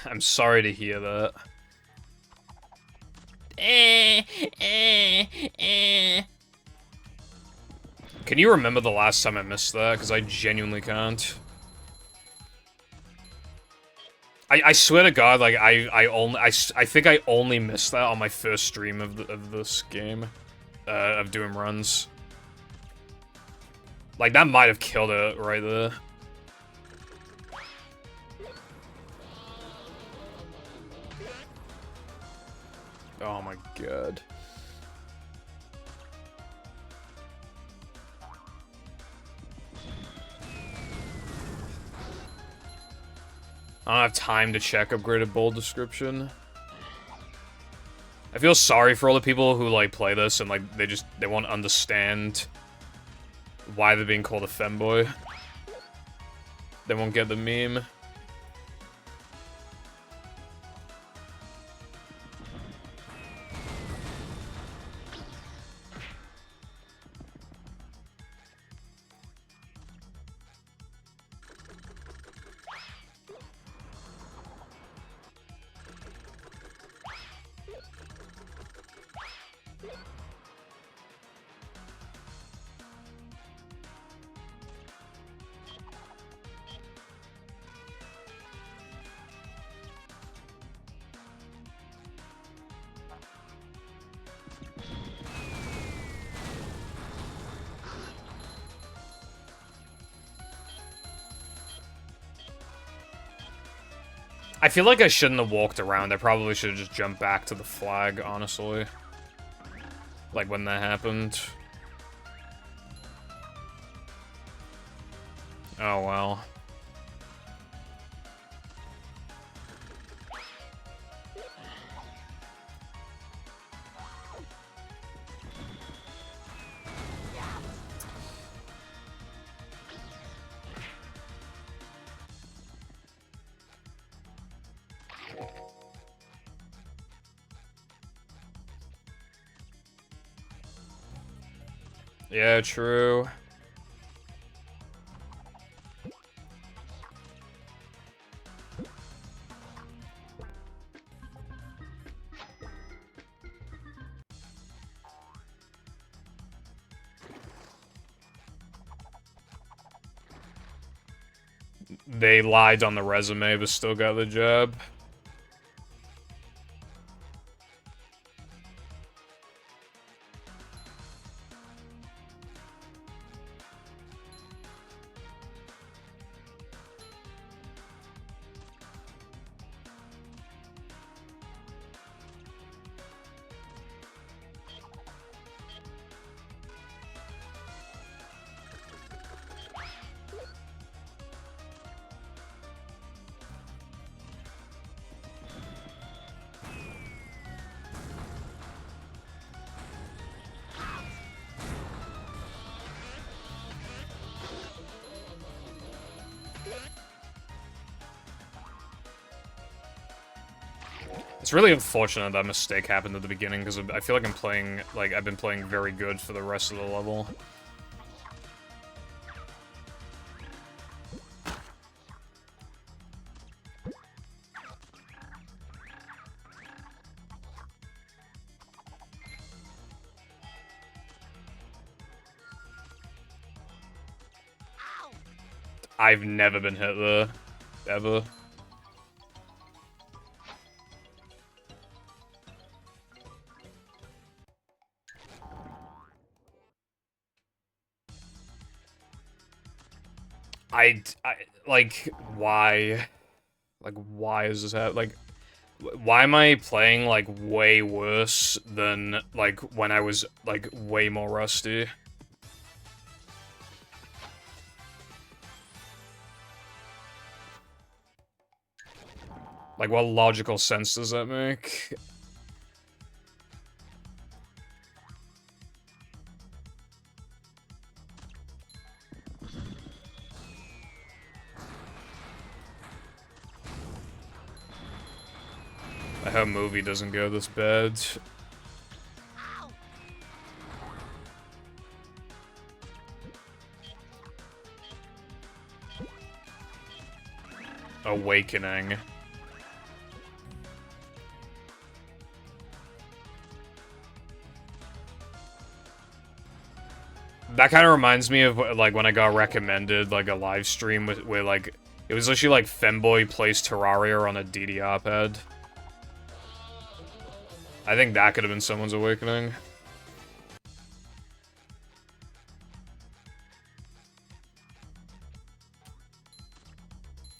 I'm sorry to hear that. Can you remember the last time I missed that? Because I genuinely can't. I swear to God, like, I think I only missed that on my first stream of this game, of doing runs. Like, that might have killed it right there. Oh my God. I don't have time to check upgraded bold description. I feel sorry for all the people who, like, play this and, like, they won't understand why they're being called a femboy. They won't get the meme. I feel like I shouldn't have walked around. I probably should have just jumped back to the flag, honestly. Like, when that happened. Oh, well. Yeah, true. They lied on the resume, but still got the job. It's really unfortunate that mistake happened at the beginning, because I feel like I've been playing very good for the rest of the level. I've never been hit there. Ever. Like, why? Like, why is this happening? Like, why am I playing, like, way worse than, like, when I was, like, way more rusty? Like, what logical sense does that make? I hope movie doesn't go this bad. Awakening. That kind of reminds me of, like, when I got recommended, like, a live stream where, like, it was literally, like, Femboy plays Terraria on a DDR pad. I think that could have been someone's awakening.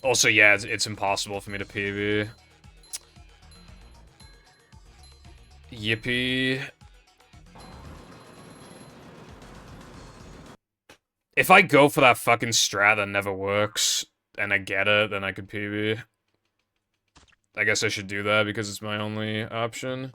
Also, yeah, it's impossible for me to PB. Yippee. If I go for that fucking strat that never works, and I get it, then I could PB. I guess I should do that because it's my only option.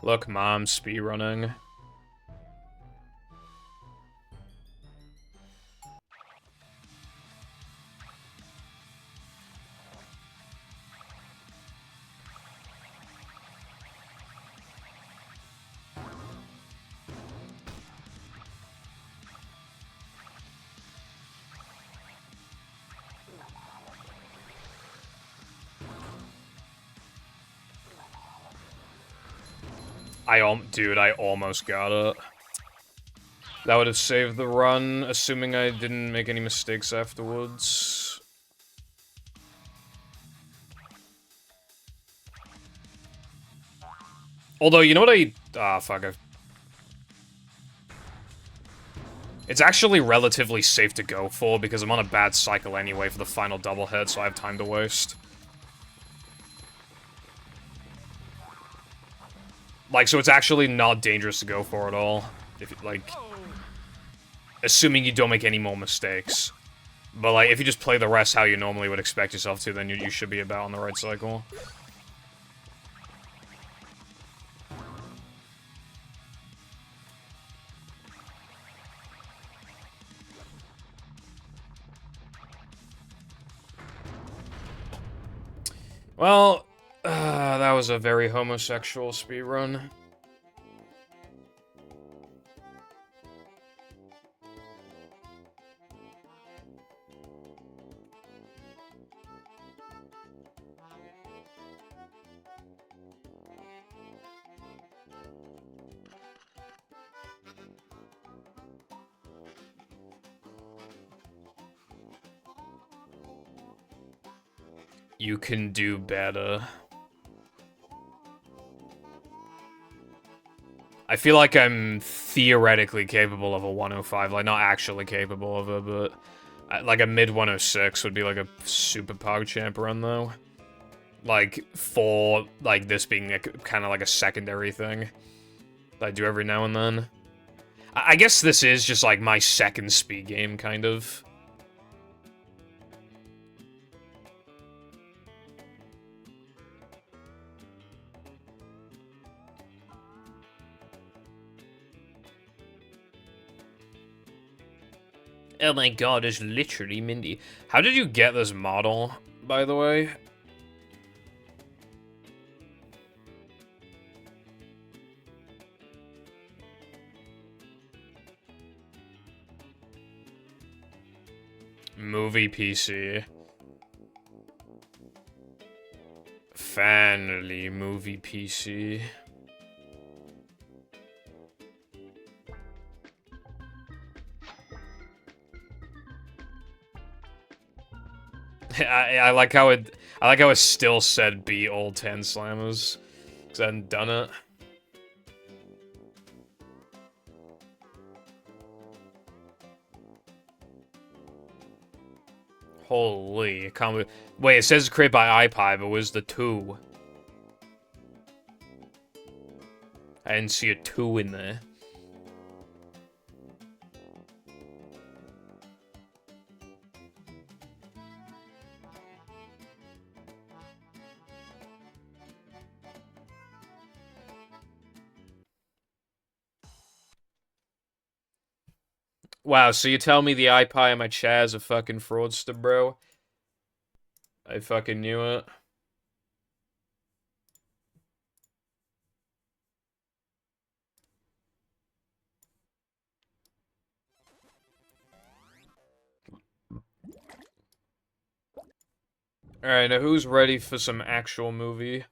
Look, Mom, speedrunning. Dude, I almost got it. That would have saved the run, assuming I didn't make any mistakes afterwards. Although, you know what fuck. It's actually relatively safe to go for, because I'm on a bad cycle anyway for the final double hit, so I have time to waste. Like, so it's actually not dangerous to go for at all. If, like, assuming you don't make any more mistakes. But, like, if you just play the rest how you normally would expect yourself to, then you should be about on the right cycle. Well, that was a very homosexual speedrun. You can do better. I feel like I'm theoretically capable of a 105, like not actually capable of it, but like a mid 106 would be like a super PogChamp run though. Like for like this being kind of like a secondary thing that I do every now and then. I guess this is just like my second speed game, kind of. Oh my god, it's literally Mindy. How did you get this model, by the way? Movie PC. Finally, movie PC. I like how it still said be old 10 slammers. Cause I hadn't done it. Holy, I can't believe. Wait, it says created by iPie, but where's the 2? I didn't see a 2 in there. Wow, so you tell me the iPie in my chat is a fucking fraudster, bro? I fucking knew it. Alright, now who's ready for some actual movie?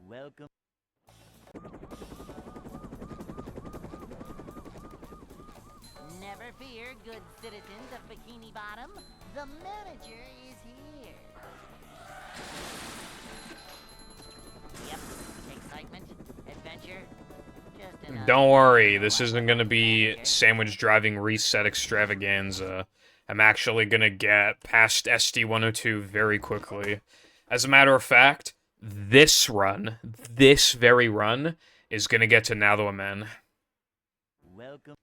Welcome. Never fear, good citizens of Bikini Bottom. The manager is here. Yep, excitement, adventure. Don't worry, this isn't gonna be sandwich driving reset extravaganza. I'm actually gonna get past SD-102 very quickly. As a matter of fact, this very run, is gonna get to Now the Men. Welcome.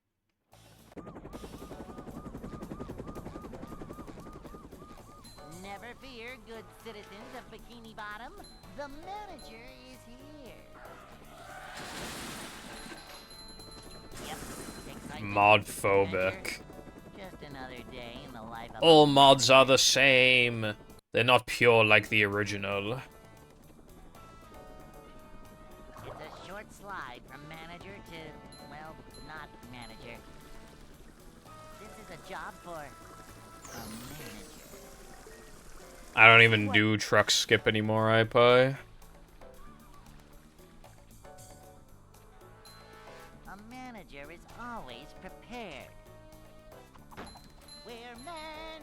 Never fear, good citizens of Bikini Bottom. The manager is here. Yep, excitement, Modphobic. just another day in the life of All mods are the same. They're not pure like the original. It's a short slide from manager to, well, I don't even do truck skip anymore, iPie. A manager is always prepared. We're men.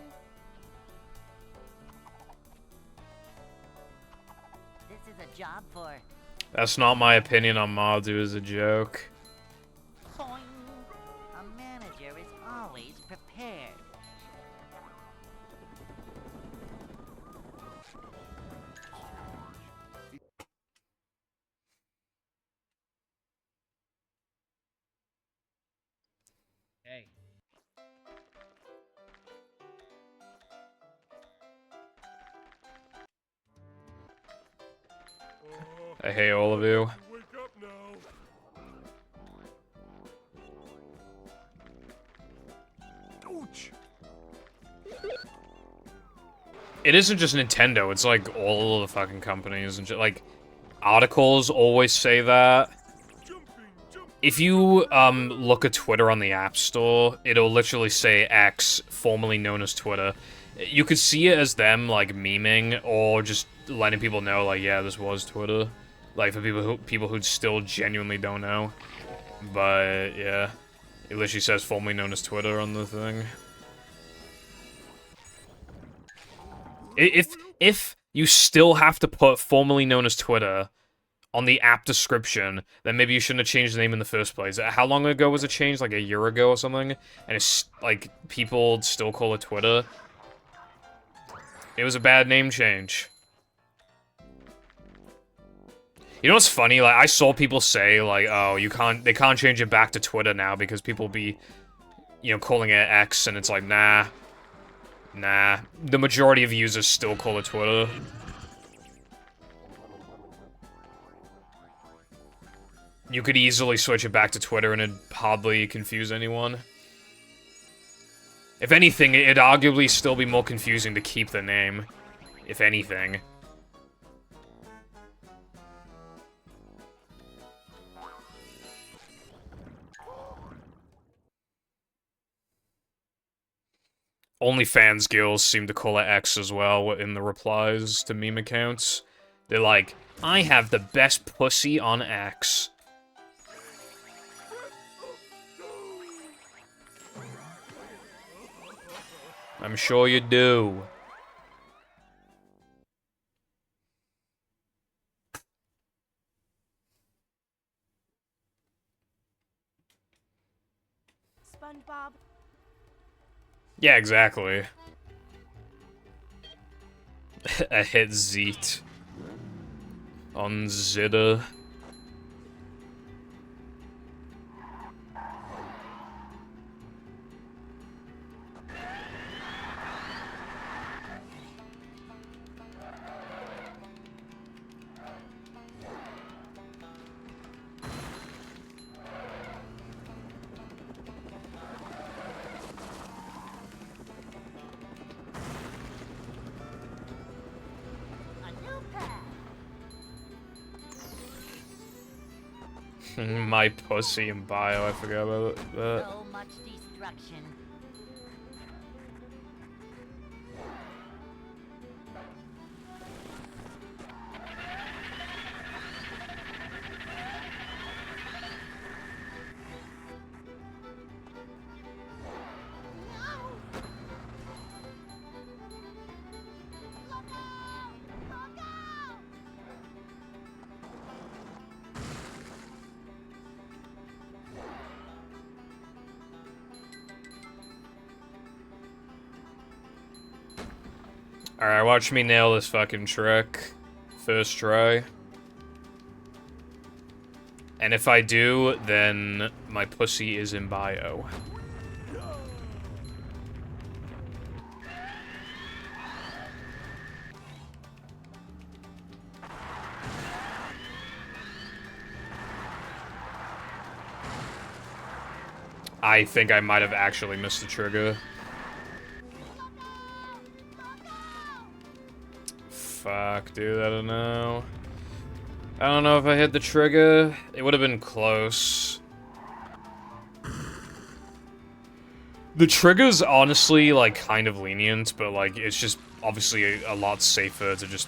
This is a job for That's not my opinion on Madu as a joke. Soing. A manager is always prepared. Hey. I hate all of you. Wake up now. Ouch. It isn't just Nintendo, it's like all of the fucking companies and like articles always say that. If you look at Twitter on the App Store, it'll literally say X, formerly known as Twitter. You could see it as them like memeing or just letting people know like, yeah, this was Twitter. Like for people who still genuinely don't know. But yeah, it literally says formerly known as Twitter on the thing. If you still have to put formerly known as Twitter on the app description, then maybe you shouldn't have changed the name in the first place. How long ago was it changed? Like a year ago or something? And it's like people still call it Twitter. It was a bad name change. You know what's funny? Like I saw people say like, "Oh, they can't change it back to Twitter now because people be, you know, calling it X," and it's like, nah. Nah. The majority of users still call it Twitter. You could easily switch it back to Twitter and it'd hardly confuse anyone. If anything, it'd arguably still be more confusing to keep the name. If anything. OnlyFans girls seem to call it X as well in the replies to meme accounts. They're like, I have the best pussy on X. I'm sure you do. SpongeBob. Yeah, exactly. I hit Zeet. On Zita. a new path. My pussy in bio, I forgot about that. So much destruction. Alright, watch me nail this fucking trick. First try. And if I do, then my pussy is in bio. I think I might have actually missed the trigger. Fuck, dude, I don't know. I don't know if I hit the trigger. It would have been close. The trigger's honestly, like, kind of lenient, but, like, it's just obviously a lot safer to just...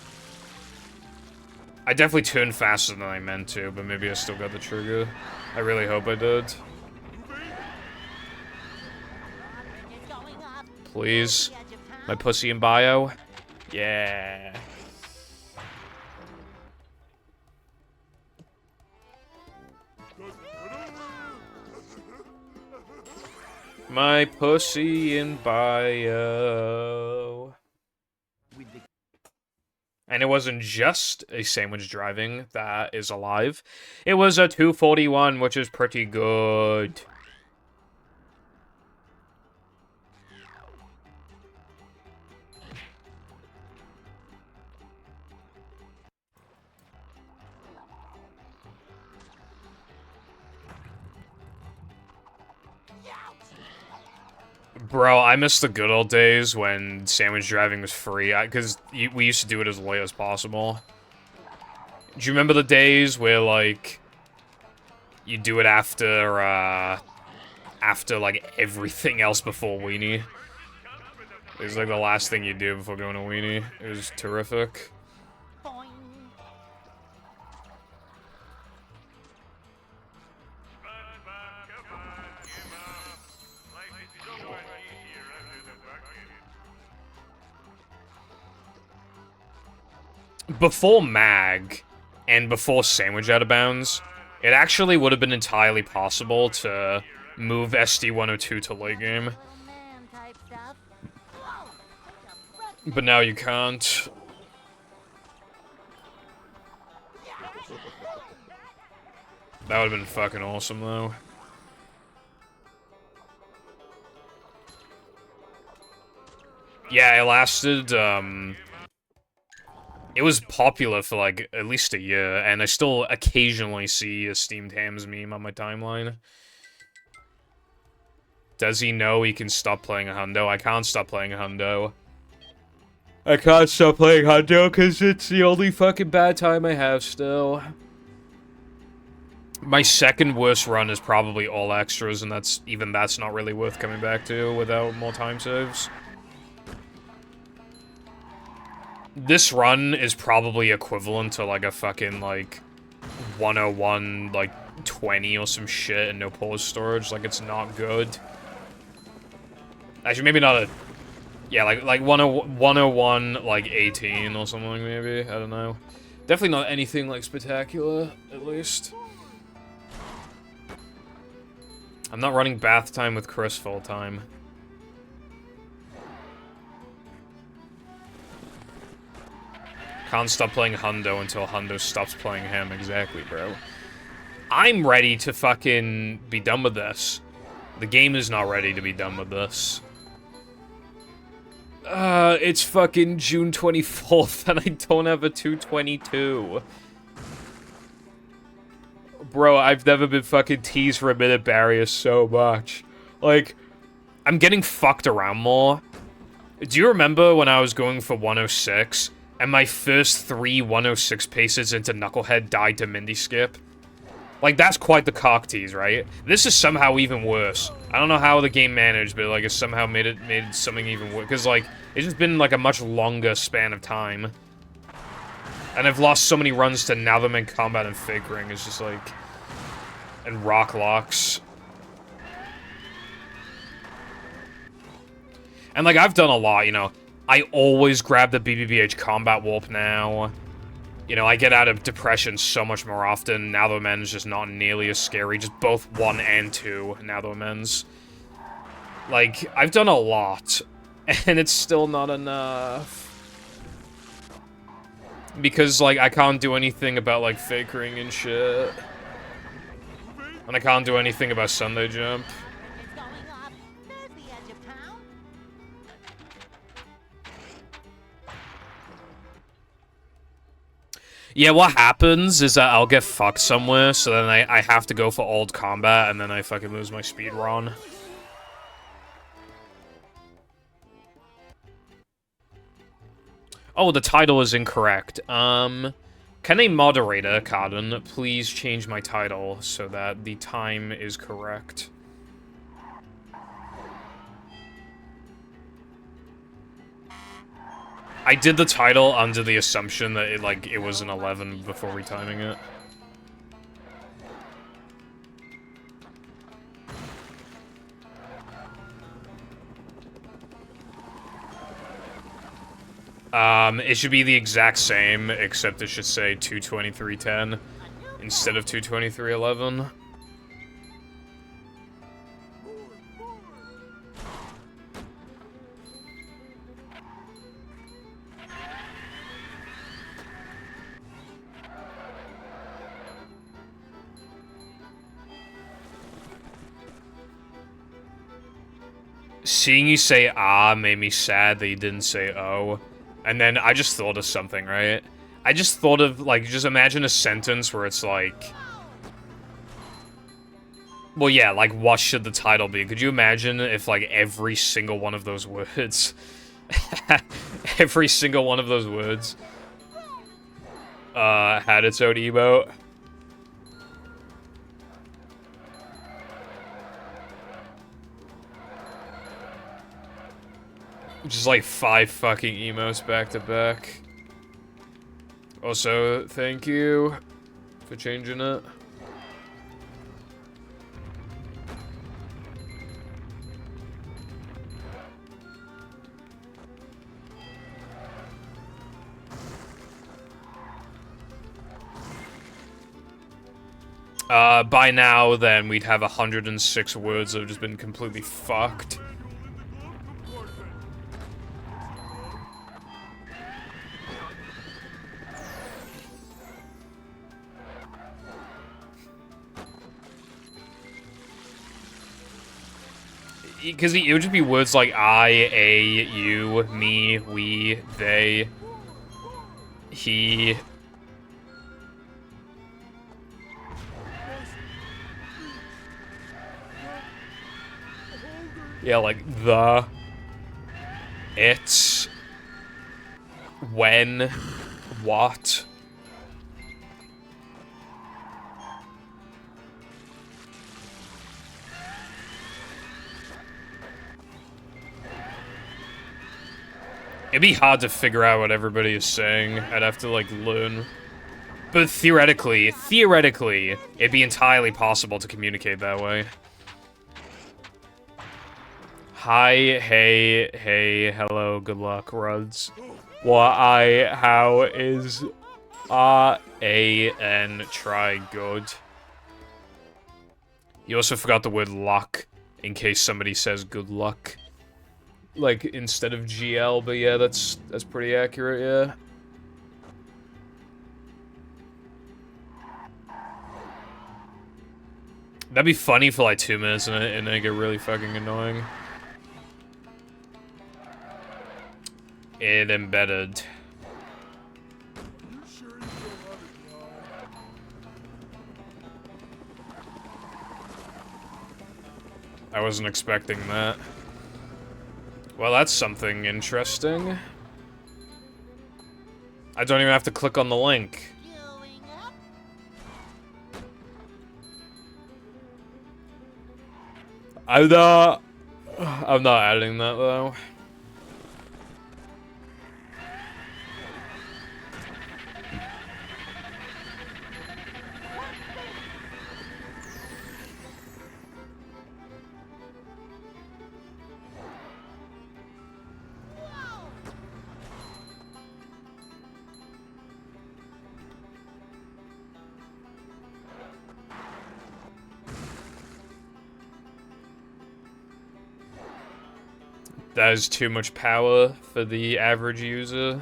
I definitely turned faster than I meant to, but maybe I still got the trigger. I really hope I did. Please. My pussy in bio. Yeah. My pussy in bio. And it wasn't just a sandwich driving that is alive. It was a 241, which is pretty good. Bro, I miss the good old days when sandwich driving was free, because we used to do it as late as possible. Do you remember the days where, like, you do it after, like, everything else before Weenie? It was, like, the last thing you do before going to Weenie. It was terrific. Before Mag, and before Sandwich Out of Bounds, it actually would have been entirely possible to move SD-102 to late game. But now you can't. That would have been fucking awesome, though. Yeah, it lasted, it was popular for, like, at least a year, and I still occasionally see a Steamed Hams meme on my timeline. Does he know he can stop playing a Hundo? I can't stop playing a Hundo. I can't stop playing Hundo, because it's the only fucking bad time I have still. My second worst run is probably all extras, and that's not really worth coming back to without more time saves. This run is probably equivalent to, like, a fucking, like, 101, like, 20 or some shit and no pause storage. Like, it's not good. Actually, maybe not a... Yeah, like 101, like, 18 or something, maybe. I don't know. Definitely not anything, like, spectacular, at least. I'm not running bath time with Chris full time. Can't stop playing Hundo until Hundo stops playing him. Exactly, bro. I'm ready to fucking be done with this. The game is not ready to be done with this. It's fucking June 24th and I don't have a 222. Bro, I've never been fucking teased for a minute barrier so much. Like, I'm getting fucked around more. Do you remember when I was going for 106? And my first 3 106 paces into Knucklehead died to Mindy Skip. Like, that's quite the cock tease, right? This is somehow even worse. I don't know how the game managed, but, like, it somehow made something even worse. Because, like, it's just been, like, a much longer span of time. And I've lost so many runs to Now Them in Combat and Fake Ring. It's just, like... And Rock Locks. And, like, I've done a lot, you know. I always grab the BBBH Combat Warp now. You know, I get out of Depression so much more often. Now the Men's just not nearly as scary. Just both 1 and 2 Now the Men's. Like, I've done a lot. And it's still not enough. Because, like, I can't do anything about, like, Fake Ring and shit. And I can't do anything about Sunday Jump. Yeah, what happens is that I'll get fucked somewhere, so then I have to go for old combat, and then I fucking lose my speed run. Oh, the title is incorrect. Can a moderator, Cardin, please change my title so that the time is correct? I did the title under the assumption that it was an 11 before retiming it. It should be the exact same, except it should say 223.10 instead of 223.11. Seeing you say ah made me sad that you didn't say oh. And then I just thought of something, right? I just thought of, like, just imagine a sentence where it's like... Well, yeah, like, what should the title be? Could you imagine if, like, every single one of those words... every single one of those words... had its own emote? Just like 5 fucking emotes back to back. Also, thank you for changing it. By now, then, we'd have 106 words that have just been completely fucked. Because it would just be words like I, a, you, me, we, they, he. Yeah, like the, it, when, what. It'd be hard to figure out what everybody is saying. I'd have to, like, learn. But theoretically, it'd be entirely possible to communicate that way. Hi, hey, hello, good luck, Ruds. How is, A-N, try good. You also forgot the word luck, in case somebody says good luck. Like, instead of GL, but yeah, that's pretty accurate, yeah. That'd be funny for like 2 minutes and then it get really fucking annoying. It embedded. I wasn't expecting that. Well, that's something interesting. I don't even have to click on the link. I'm not adding that though. That is too much power for the average user.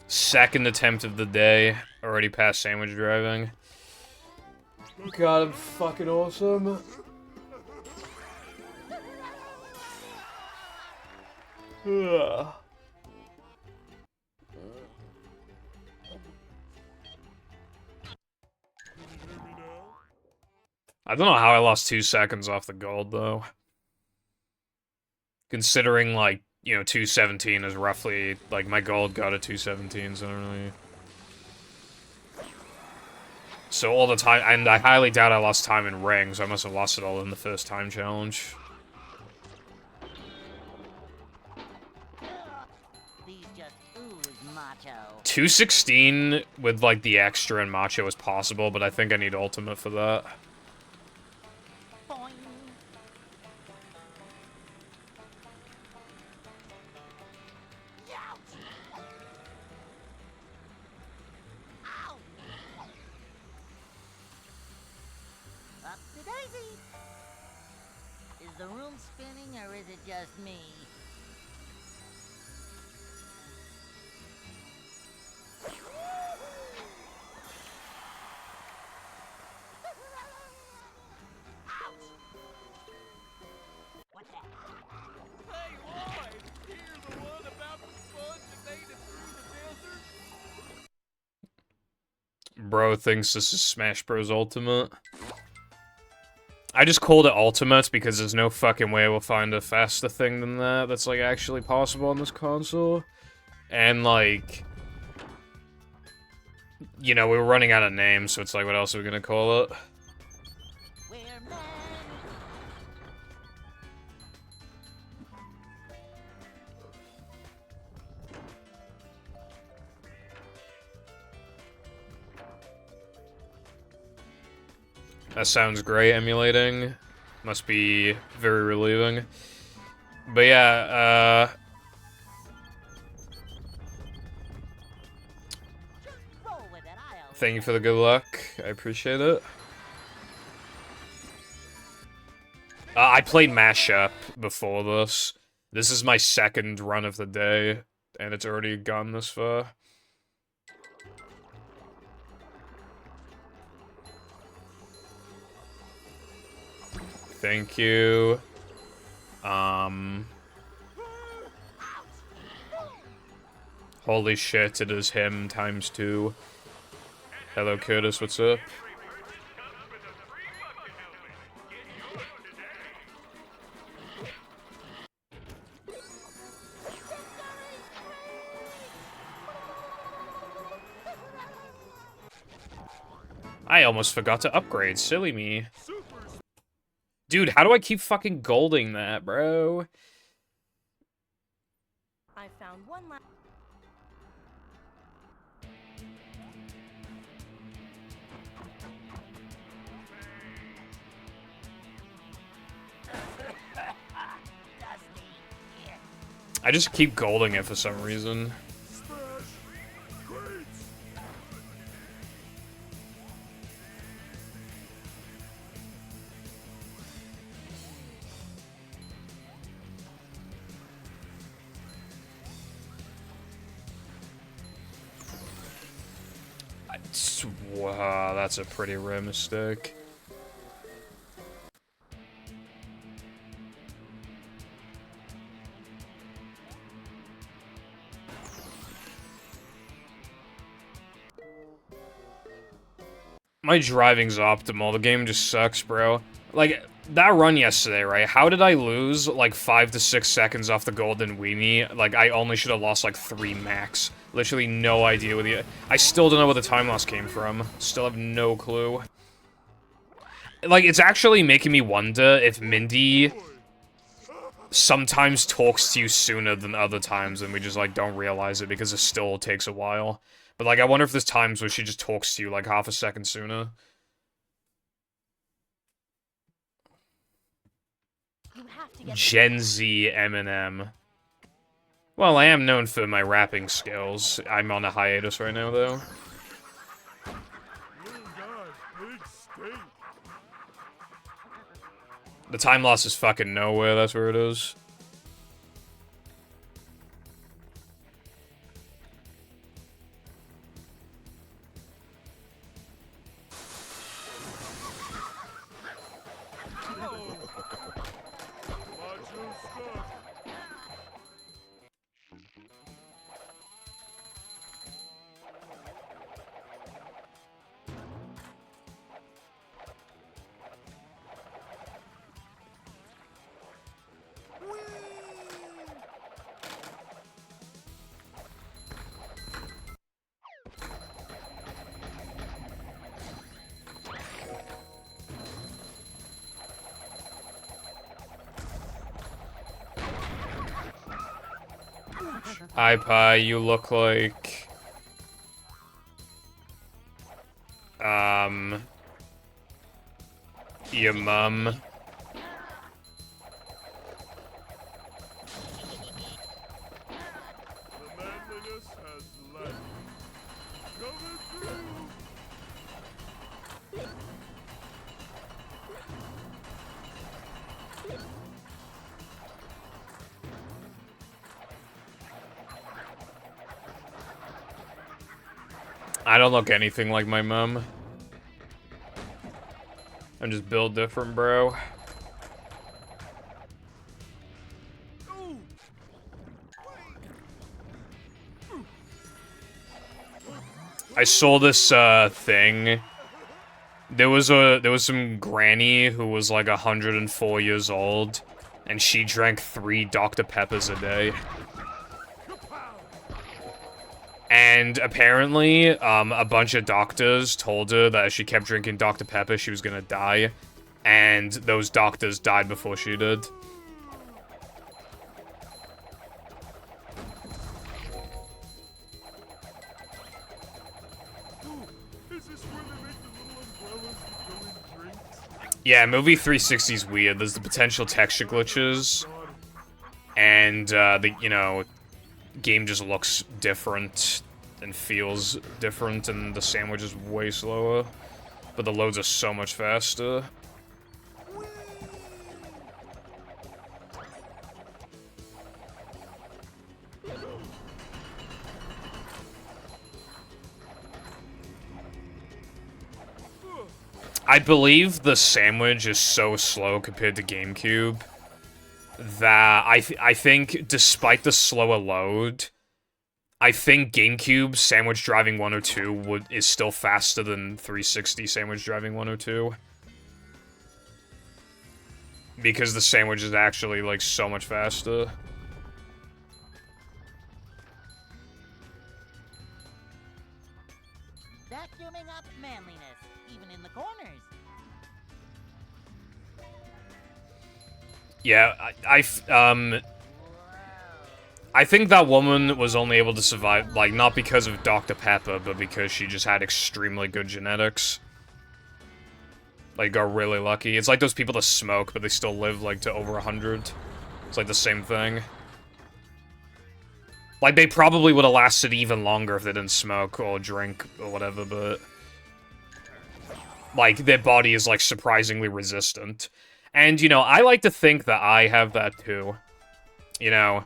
Second attempt of the day. Already past sandwich driving. God, I'm fucking awesome. Ugh. I don't know how I lost 2 seconds off the gold, though. Considering, like, you know, 217 is roughly, like, my gold got a 217, so I don't really... So all the time, and I highly doubt I lost time in rings, so I must have lost it all in the first time challenge. These just ooze macho. 216 with, like, the extra and macho is possible, but I think I need ultimate for that. Boing. Ouch. Ow. Up to Daisy. Is the room spinning or is it just me? What's that? Hey, Lloyd! Here's the one about the sponge that made it through the desert. Bro thinks this is Smash Bros. Ultimate. I just called it Ultimate because there's no fucking way we'll find a faster thing than that that's, like, actually possible on this console. And, like... You know, we were running out of names, so it's like, what else are we gonna call it? We're men. That sounds great, emulating. Must be very relieving. But yeah, Roll with it, I always thank you for the good luck. I appreciate it. I played Mashup before this. This is my second run of the day, and it's already gone this far. Thank you. Holy shit, it is him times 2. Hello, Curtis, what's up? I almost forgot to upgrade, silly me. Dude, how do I keep fucking golding that, bro? I found one last. I just keep golding it for some reason. Wow, that's a pretty rare mistake. My driving's optimal. The game just sucks, bro. Like, that run yesterday, right? How did I lose, like, 5 to 6 seconds off the golden weenie? Like, I only should have lost, like, 3 max. Literally no idea where the... I still don't know where the time loss came from. Still have no clue. Like, it's actually making me wonder if Mindy sometimes talks to you sooner than other times, and we just, like, don't realize it because it still takes a while. But, like, I wonder if there's times where she just talks to you, like, half a second sooner. You have to get Gen Z Eminem. Well, I am known for my rapping skills. I'm on a hiatus right now, though. Little guy, big steak. The time loss is fucking nowhere, that's where it is. iPie, you look like... Your mum. The manliness has left. Coming through. I don't look anything like my mum. I'm just built different, bro. I saw this thing. There was some granny who was like 104 years old, and she drank 3 Dr. Peppers a day. And apparently, a bunch of doctors told her that if she kept drinking Dr. Pepper, she was gonna die. And those doctors died before she did. Is this where they make the little umbrellas that go in drinks? Yeah, movie 360's weird. There's the potential texture glitches. And, game just looks different and feels different, and the sandwich is way slower. But the loads are so much faster. I believe the sandwich is so slow compared to GameCube that I think, despite the slower load, I think GameCube Sandwich Driving 102 is still faster than 360 Sandwich Driving 102. Because the sandwich is actually, like, so much faster. Vacuuming up manliness, even in the corners. Yeah, I think that woman was only able to survive, like, not because of Dr. Pepper, but because she just had extremely good genetics. Like, got really lucky. It's like those people that smoke, but they still live, like, to over 100. It's like the same thing. Like, they probably would have lasted even longer if they didn't smoke or drink or whatever, but... like, their body is, like, surprisingly resistant. And, you know, I like to think that I have that too. You know...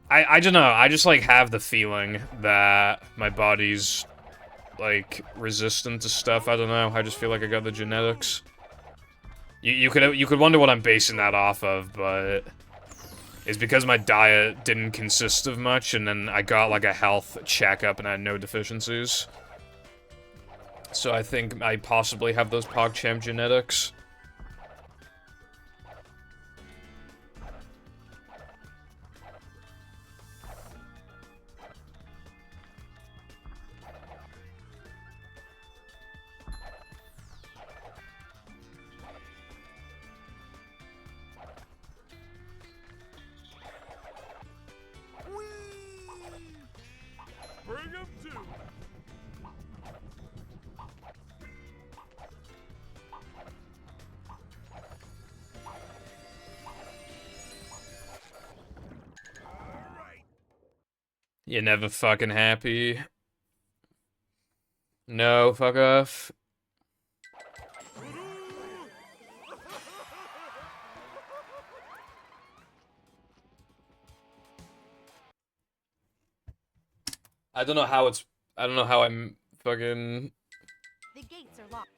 I don't know, I just, like, have the feeling that my body's, like, resistant to stuff. I don't know, I just feel like I got the genetics. You could wonder what I'm basing that off of, but... it's because my diet didn't consist of much, and then I got, like, a health checkup and I had no deficiencies. So I think I possibly have those PogChamp genetics. Bring him to. You're never fucking happy. No, fuck off. I don't know how it's... I don't know how I'm fucking... The gates are locked.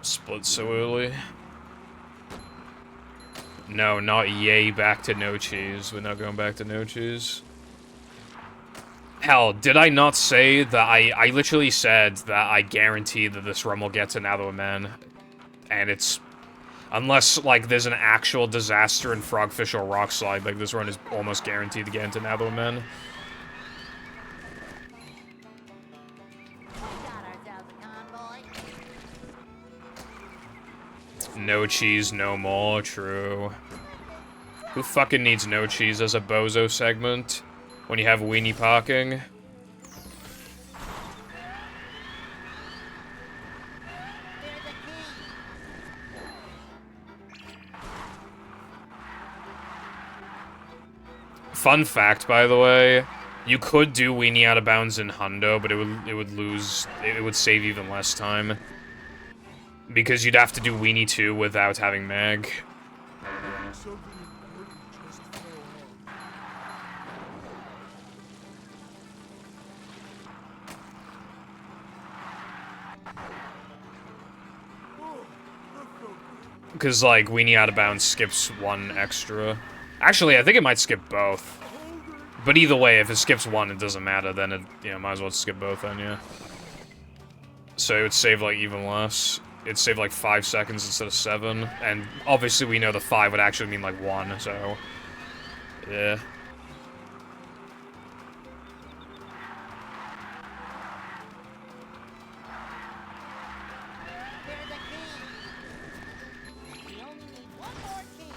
split so early. No, not yay back to no cheese. We're not going back to no cheese. Hell, did I not say that I literally said that I guarantee that this run will get to Nether Man. And it's... unless, like, there's an actual disaster in Frogfish or Rock Slide, like, this run is almost guaranteed to get into Nether Man. We got ourselves a convoy. No cheese, no more, true. Who fucking needs no cheese as a bozo segment when you have weenie parking? Fun fact, by the way, you could do weenie out of bounds in Hundo, but it would save even less time. Because you'd have to do weenie 2 without having mag. Something important just fell off. Oh, that felt good. Because, like, weenie out of bounds skips 1 extra. Actually, I think it might skip both. But either way, if it skips 1, it doesn't matter, then it, you know, might as well skip both then, yeah. So it would save, like, even less. It'd save, like, 5 seconds instead of 7. And obviously we know the 5 would actually mean, like, 1, so... yeah. They're the king. We only need one more king.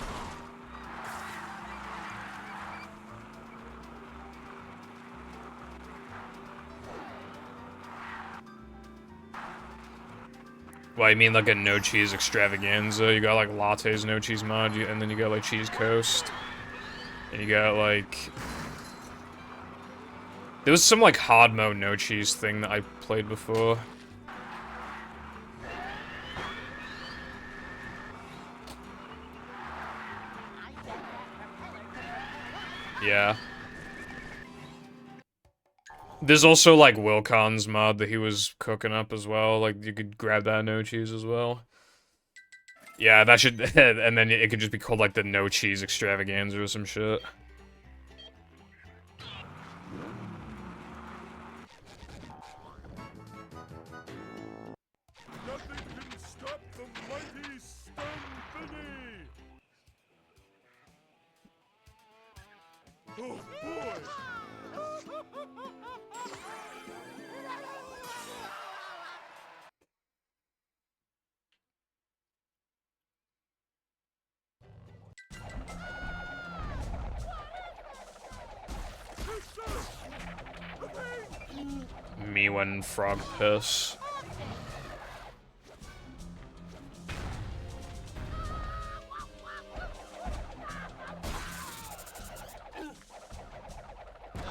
Well, you mean like a no cheese extravaganza? You got like lattes no cheese mod, and then you got like cheese coast, and you got like there was some like hard mode no cheese thing that I played before. I bet that propeller could propel us. Yeah. There's also like Wilcon's mod that he was cooking up as well. Like you could grab that no cheese as well. Yeah, that should, and then it could just be called like the no cheese extravaganza or some shit. Nothing can stop the mighty stun thingy! Oh boy! Me when frog piss.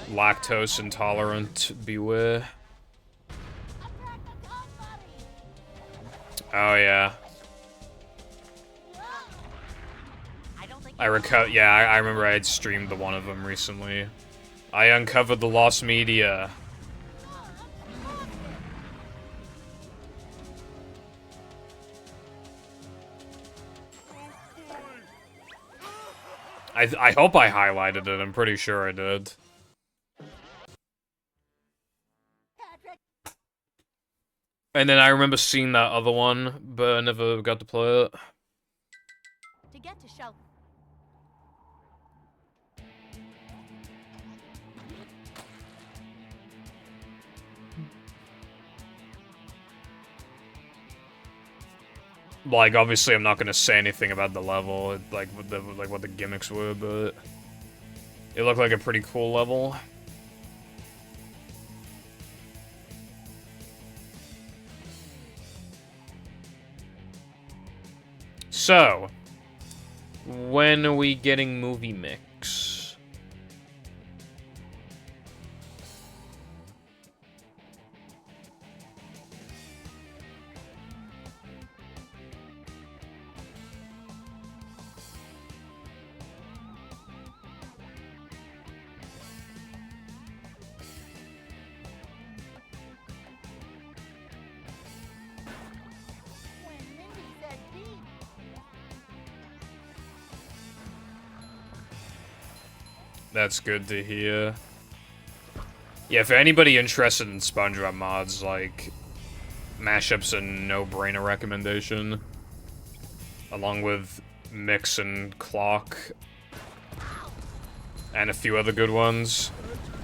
Lactose intolerant, beware. Oh yeah. I don't think I remember I had streamed the one of them recently. I uncovered the lost media. I hope I highlighted it, I'm pretty sure I did. Patrick. And then I remember seeing that other one, but I never got to play it. To get to shelter. Like, obviously I'm not gonna say anything about the level, like what the gimmicks were, but it looked like a pretty cool level. So, when are we getting movie mix? When Mindy said beep. That's good to hear. Yeah, for anybody interested in SpongeBob mods, like, Mashup's a no-brainer recommendation. Along with Mix and Clock. And a few other good ones.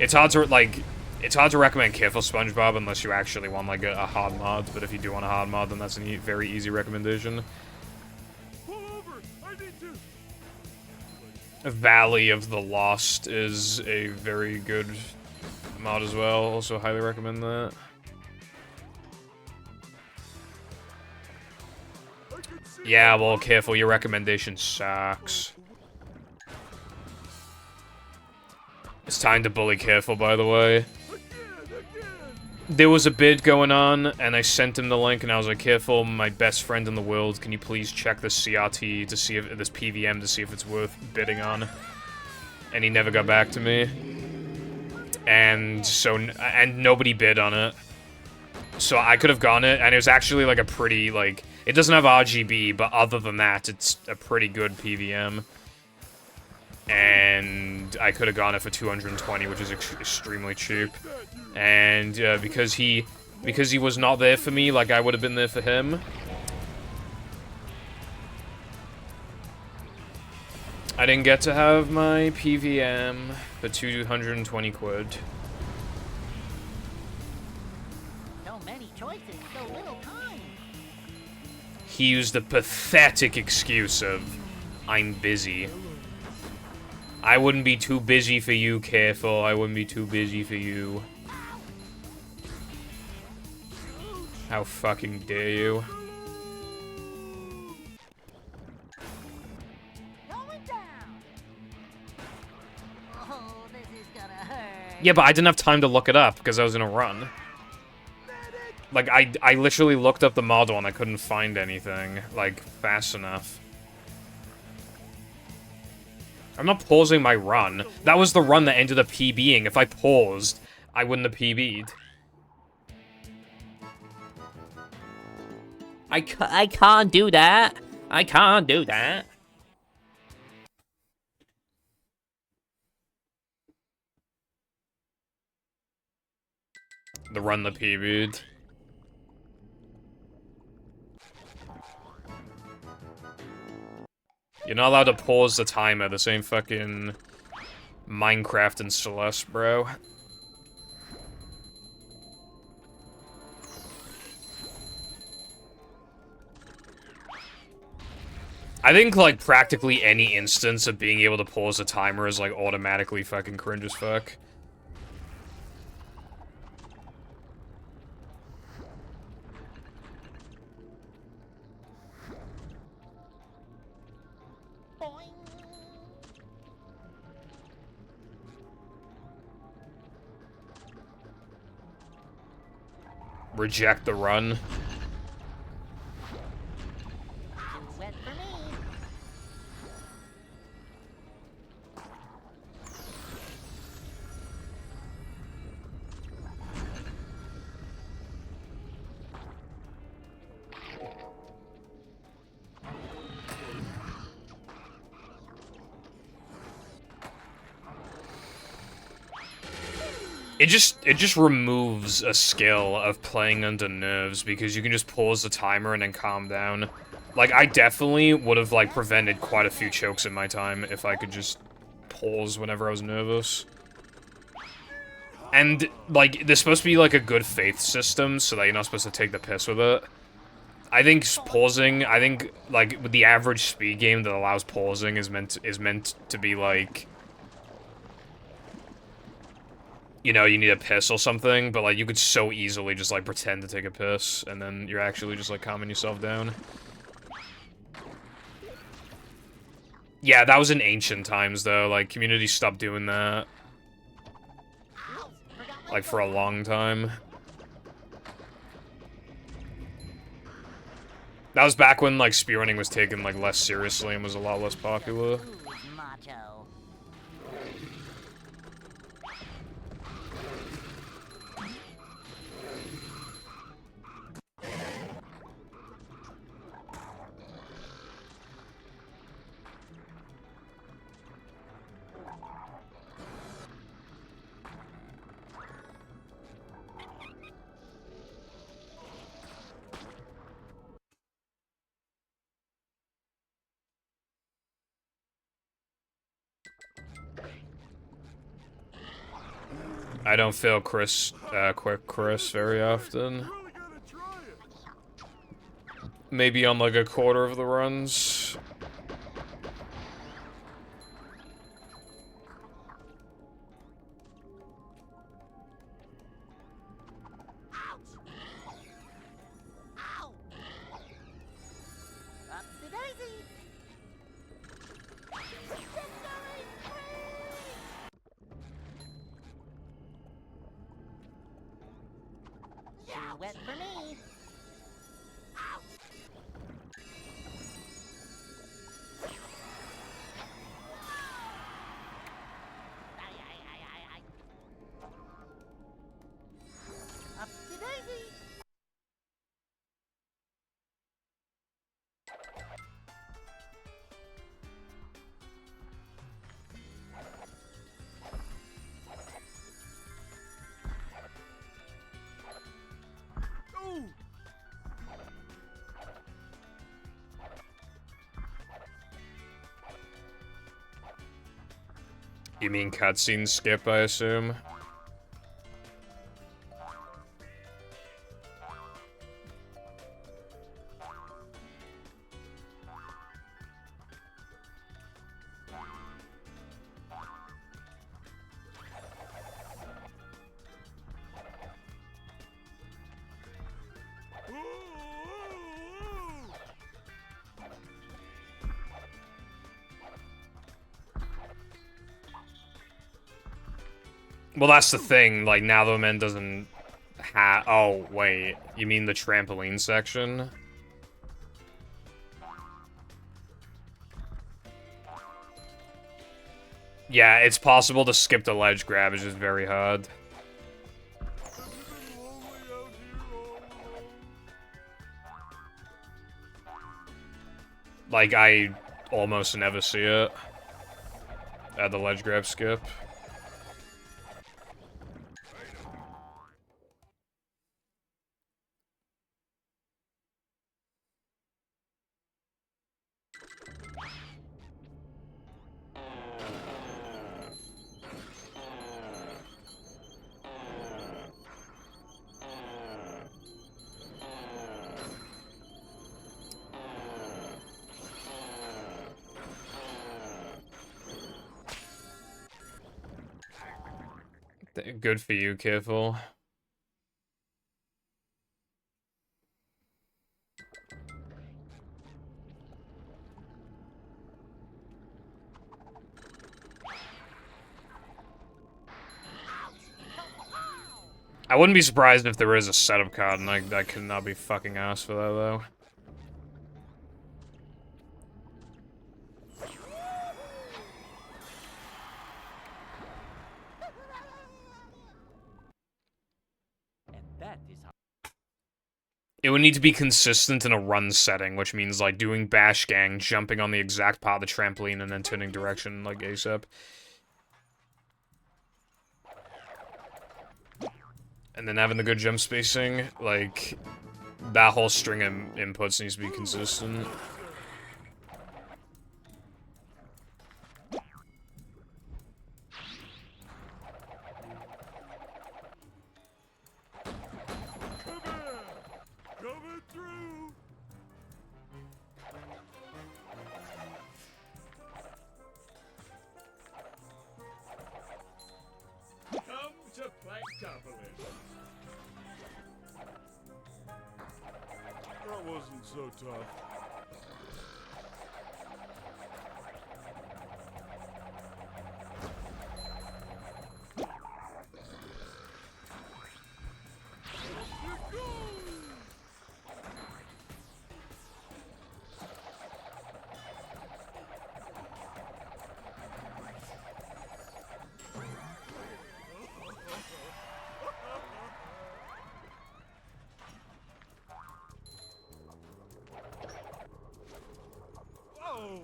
It's hard to, like, it's hard to recommend Careful SpongeBob unless you actually want, like, a hard mod. But if you do want a hard mod, then that's a very easy recommendation. Valley of the Lost is a very good mod as well. Also highly recommend that. Yeah, well, careful. Your recommendation sucks. It's time to bully Careful, by the way. There was a bid going on, and I sent him the link, and I was like, Careful, my best friend in the world, can you please check this CRT to see if this PVM to see if it's worth bidding on? And he never got back to me. And so, and nobody bid on it. So I could have gone it, and it was actually like a pretty, like, it doesn't have RGB, but other than that, it's a pretty good PVM. And I could have gone it for 220, which is extremely cheap. And because he was not there for me, like I would have been there for him. I didn't get to have my PVM for 220 quid. So many choices, so little time. He used the pathetic excuse of, I'm busy. I wouldn't be too busy for you, Careful. I wouldn't be too busy for you. How fucking dare you? Going down. Oh, this is gonna hurt. Yeah, but I didn't have time to look it up because I was in a run. Like, I literally looked up the model and I couldn't find anything, like, fast enough. I'm not pausing my run. That was the run that ended up PBing. If I paused, I wouldn't have PB'd. I can't do that. I can't do that. The run the PB'd. You're not allowed to pause the timer. This ain't fucking Minecraft and Celeste, bro. I think, like, practically any instance of being able to pause a timer is, like, automatically fucking cringe as fuck. Reject the run. Too wet for me. It just removes a skill of playing under nerves because you can just pause the timer and then calm down. Like, I definitely would have, like, prevented quite a few chokes in my time if I could just pause whenever I was nervous. And, like, there's supposed to be, like, a good faith system so that you're not supposed to take the piss with it. I think pausing, like, with the average speed game that allows pausing is meant to be, like, you know, you need a piss or something, but, like, you could so easily just, like, pretend to take a piss, and then you're actually just, like, calming yourself down. Yeah, that was in ancient times, though. Like, community stopped doing that. Like, for a long time. That was back when, like, speedrunning was taken, like, less seriously and was a lot less popular. Who's macho? I don't feel quick Chris very often. Really gotta try it. Maybe on, like, a quarter of the runs. Too wet for me. Up to daisy. Oh! You mean cutscene skip, I assume? Well, that's the thing, like, now the man doesn't have... Oh, wait. You mean the trampoline section? Yeah, it's possible to skip the ledge grab, it's just very hard. Has it been lonely out here all alone? Like, I almost never see it. At the ledge grab skip. Good for you, Careful. I wouldn't be surprised if there is a setup card, and I could not be fucking asked for that, though. And that is how. It would need to be consistent in a run setting, which means, like, doing bash gang, jumping on the exact part of the trampoline, and then turning direction, like, ASAP. And then having the good jump spacing, like, that whole string of inputs needs to be consistent. Come here! Coming through! Come to Planktopolis. That wasn't so tough. Oh!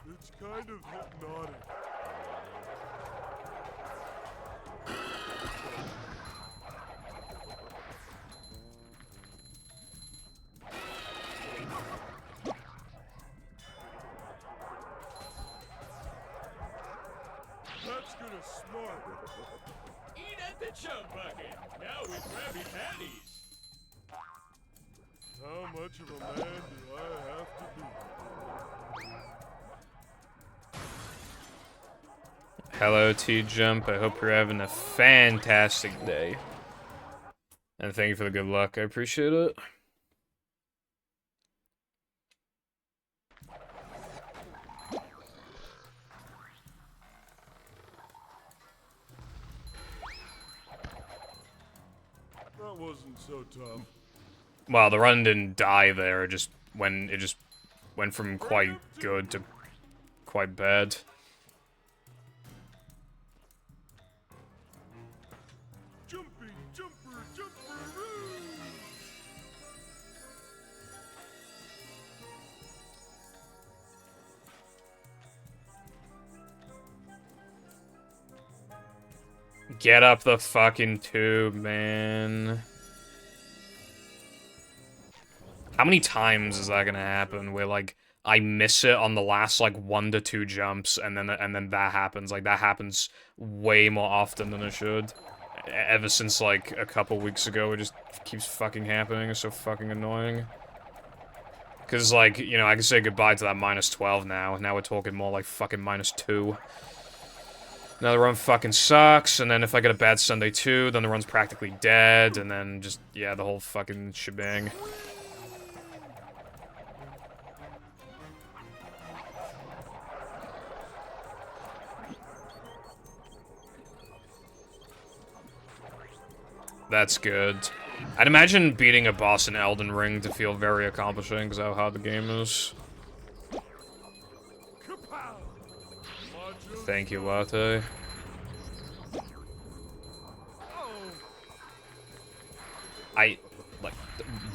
It's kind of hypnotic. That's gonna smart. Eat at the chug bucket. Now with Krabby Patties. How much of a man do I have to be? Hello, T-Jump. I hope you're having a fantastic day. And thank you for the good luck. I appreciate it. That wasn't so tough. Well, the run didn't die there, it just went from quite good to quite bad. Jumping, jumper, jumperoo! Get up the fucking tube, man. How many times is that gonna happen where, like, I miss it on the last, like, 1 to 2 jumps, and then that happens? Like, that happens way more often than it should. Ever since, like, a couple weeks ago, it just keeps fucking happening. It's so fucking annoying. Because, like, you know, I can say goodbye to that -12 now. Now we're talking more like fucking -2. Now the run fucking sucks, and then if I get a bad Sunday too, then the run's practically dead, and then just, yeah, the whole fucking shebang. That's good. I'd imagine beating a boss in Elden Ring to feel very accomplishing, because how hard the game is. Thank you, Latte. Like,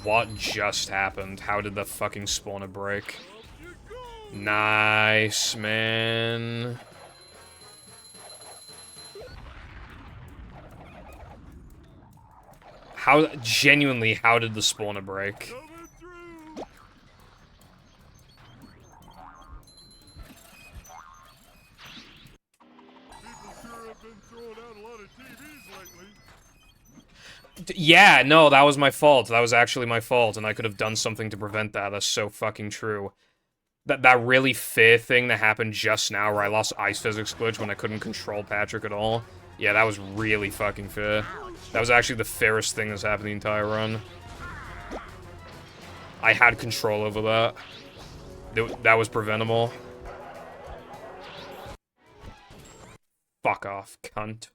what just happened? How did the fucking spawner break? Nice, man. Genuinely, how did the spawner break? Yeah, no, that was my fault. That was actually my fault, and I could have done something to prevent that. That's so fucking true. That really fair thing that happened just now where I lost ice physics glitch when I couldn't control Patrick at all. Yeah, that was really fucking fair. That was actually the fairest thing that's happened the entire run. I had control over that. That was preventable. Fuck off, cunt.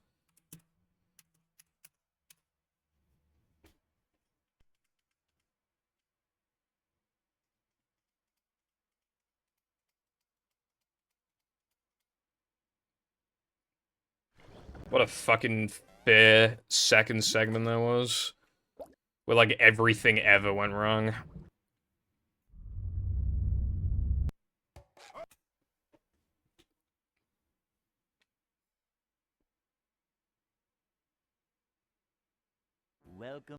What a fucking fair second segment that was. Where, like, everything ever went wrong. Welcome.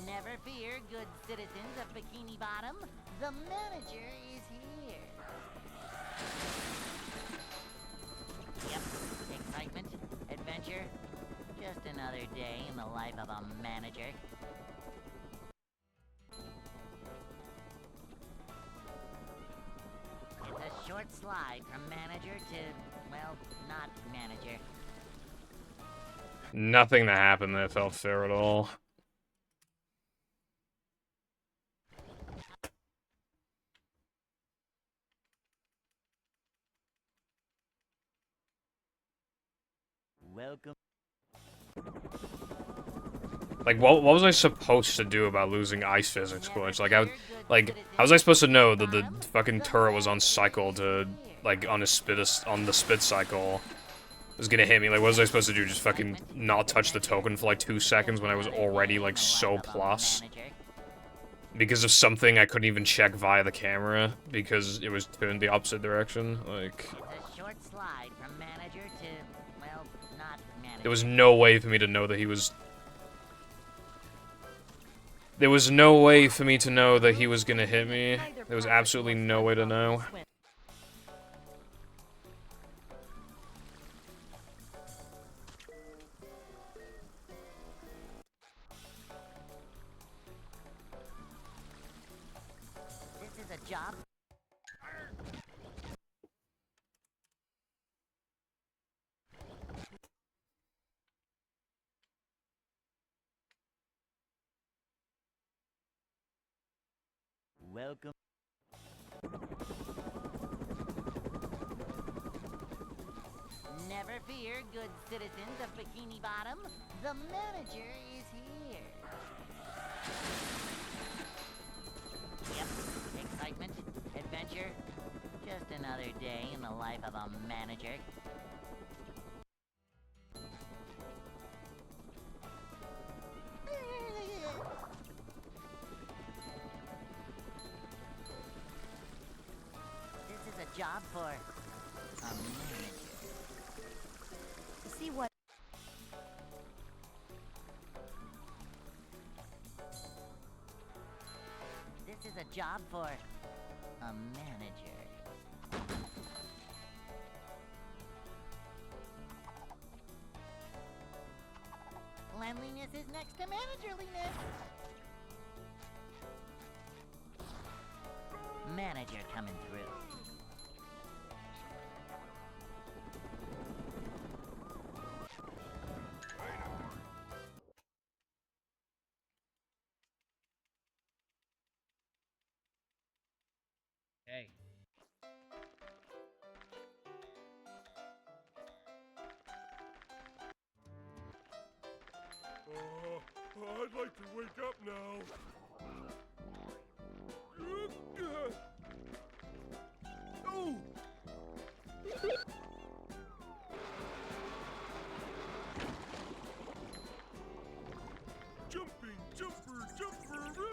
Never fear, good citizens of Bikini Bottom. The manager is here. Yep, excitement, adventure. Just another day in the life of a manager. It's a short slide from manager to, well, not manager. Nothing that happened there felt fair at all. Welcome. Like, what was I supposed to do about losing ice physics glitch? Like, how was I supposed to know that the fucking turret was on cycle to, like, on the spit cycle was gonna hit me? Like, what was I supposed to do? Just fucking not touch the token for, like, 2 seconds when I was already, like, so plus? Because of something I couldn't even check via the camera, because it was turned the opposite direction? Like... It's a short slide from manager to, well, not manager. There was no way for me to know that he was... There was no way for me to know that he was gonna hit me. There was absolutely no way to know. This is a job. Welcome. Never fear, good citizens of Bikini Bottom. The manager is here. Yep, excitement, adventure. Just another day in the life of a manager. This is a job for a manager. To see what. This is a job for a manager. Cleanliness is next to managerliness. Manager coming through. Hey. I'd like to wake up now. Oh! Jumping, jumper, jumperoo!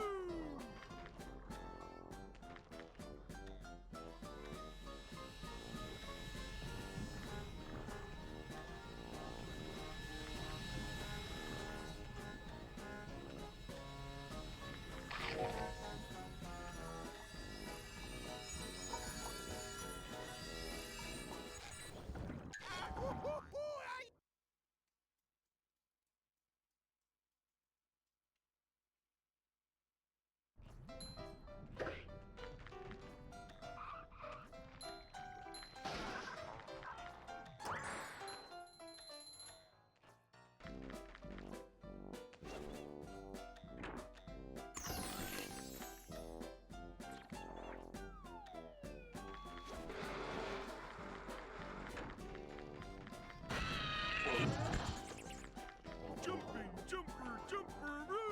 Jumping, jumper, jumperoo!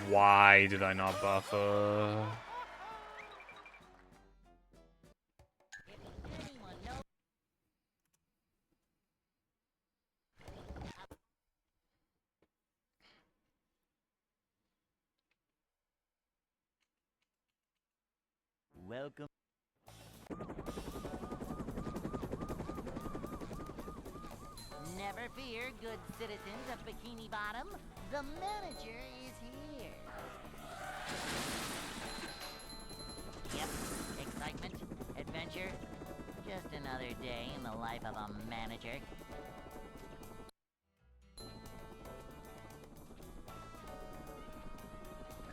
Why did I not buffer? Anyone know? Welcome. Never fear, good citizens of Bikini Bottom. The manager is here. Yep, excitement, adventure. Just another day in the life of a manager.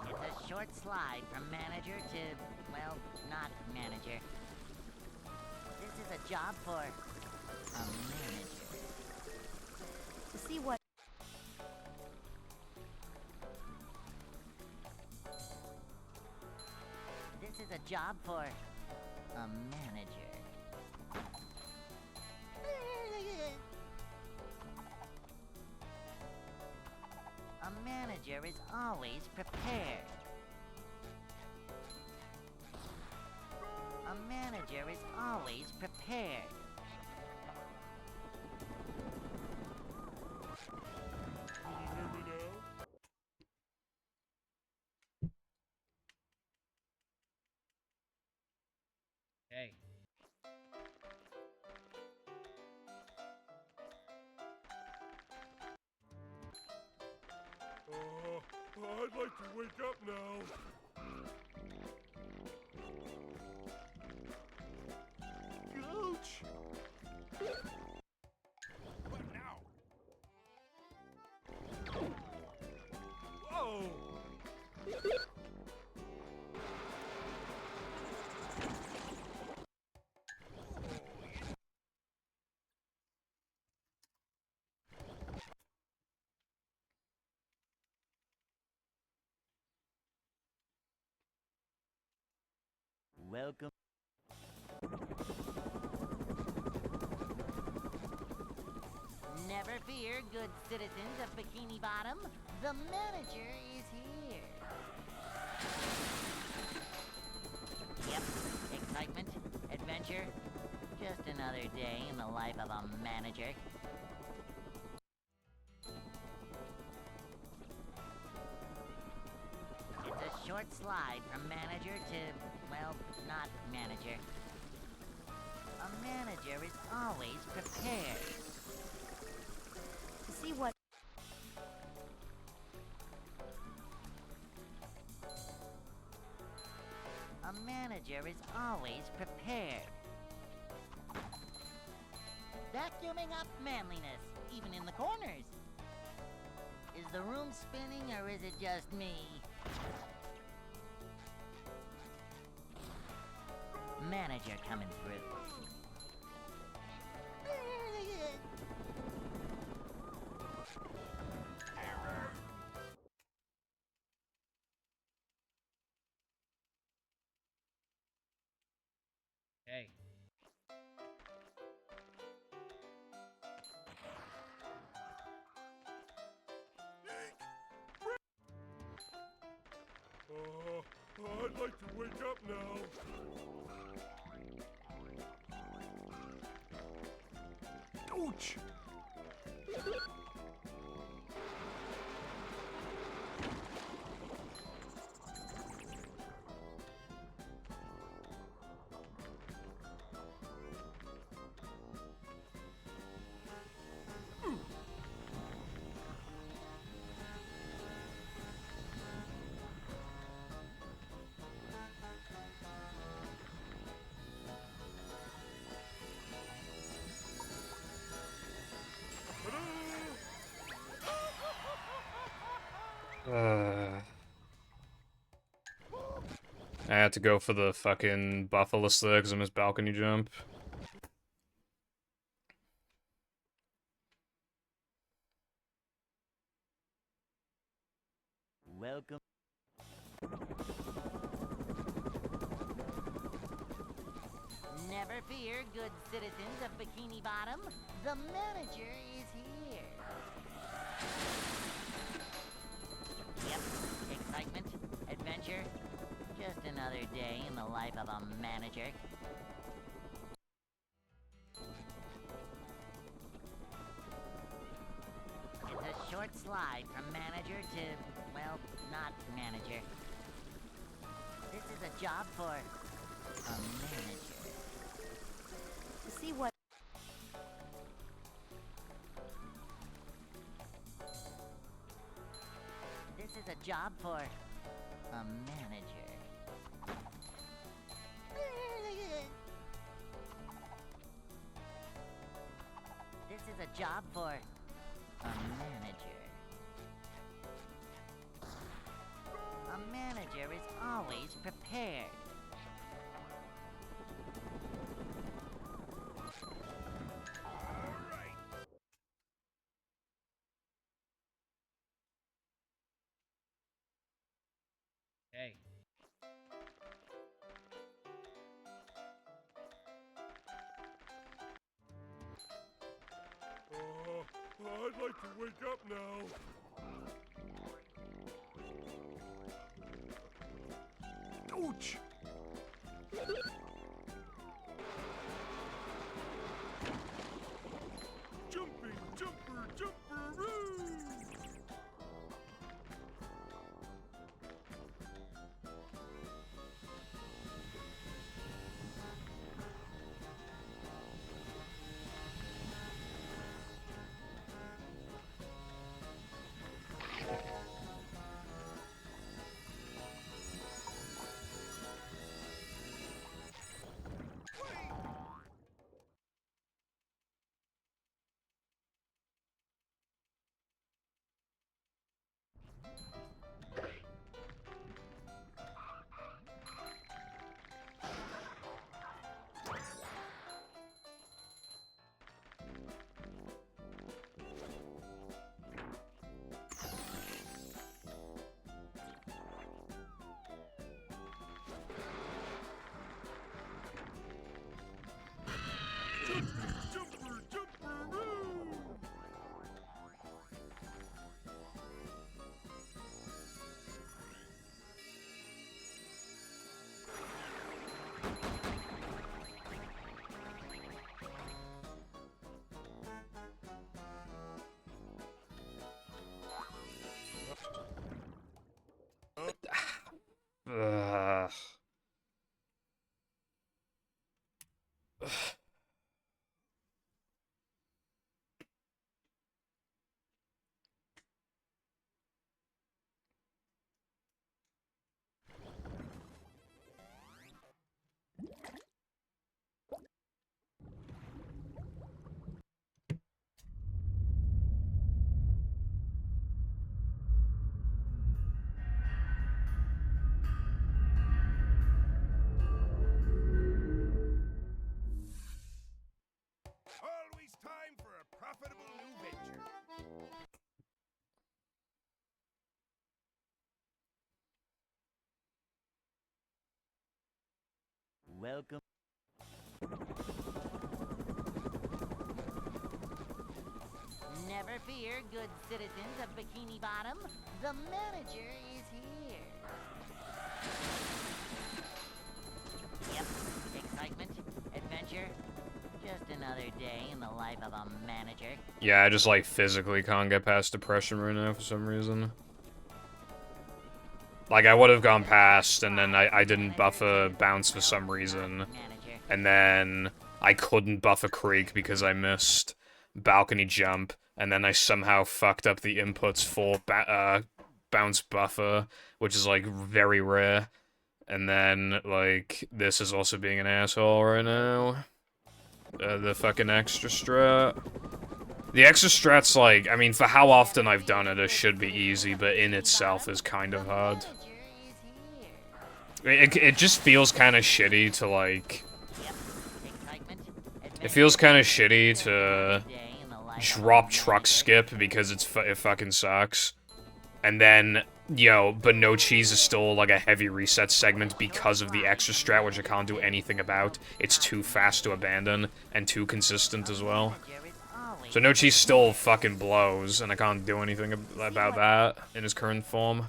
It's a short slide from manager to, well, not manager. This is a job for a manager. To see what. This is a job for a manager. A manager is always prepared. A manager is always prepared. Can you hear me now? Hey. I'd like to wake up now. Coach! What now? Whoa! Welcome. Never fear, good citizens of Bikini Bottom. The manager is here. Yep, excitement, adventure. Just another day in the life of a manager. It's a short slide from manager to, well, not manager. A manager is always prepared. To see what A manager is always prepared. Vacuuming up manliness, even in the corners. Is the room spinning or is it just me? Manager coming through. Hey. I'd like to wake up now. Ouch! I had to go for the fucking buffalo there because I missed balcony jump. Welcome. Never fear, good citizens of Bikini Bottom. The manager is here. Yep, excitement, adventure. Just another day in the life of a manager. It's a short slide from manager to, well, not manager. This is a job for a manager. to see what This is a job for a manager. This is a job for a manager. A manager is always prepared. Hey. I'd like to wake up now. Ouch! Jumping, jumper, jumperoo! Welcome. Never fear, good citizens of Bikini Bottom. The manager is here. Yep, excitement, adventure. Just another day in the life of a manager. Yeah, I just, like, physically can't get past depression right now for some reason. Like, I would have gone past, and then I didn't buff a bounce for some reason. And then I couldn't buff a creek because I missed balcony jump. And then I somehow fucked up the inputs for bounce buffer, which is, like, very rare. And then, like, this is also being an asshole right now. The fucking extra strat. The extra strat's like, I mean, for how often I've done it, it should be easy, but in itself is kind of hard. It just feels kind of shitty to, like... It feels kind of shitty to drop truck skip because it fucking sucks. And then, yo, but no cheese is still, like, a heavy reset segment because of the extra strat, which I can't do anything about. It's too fast to abandon, and too consistent as well. So no cheese still fucking blows, and I can't do anything about that in his current form.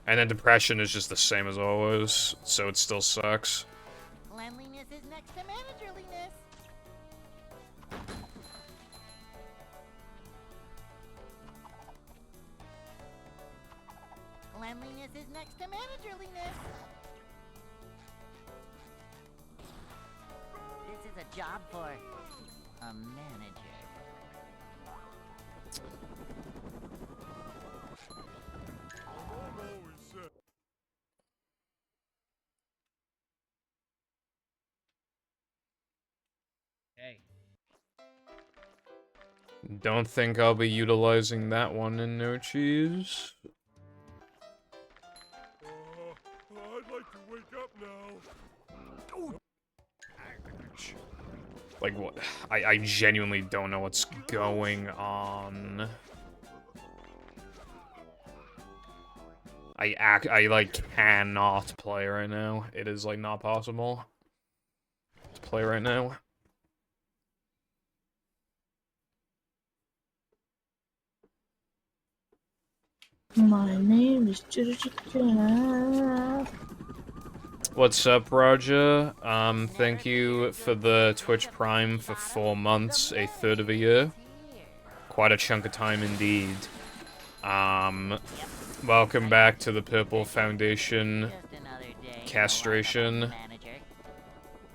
And then depression is just the same as always, so it still sucks. Cleanliness is next to managerliness. Cleanliness is next to managerliness. This is a job for a manager. Mom always said. Hey. Don't think I'll be utilizing that one in no cheese. I'd like to wake up now. Like, what? I genuinely don't know what's going on. I like, cannot play right now. It is, like, not possible to play right now. My name is Chicken. What's up, Roger? Thank you for the Twitch Prime for 4 months, a third of a year. Quite a chunk of time indeed. Welcome back to the Purple Foundation castration.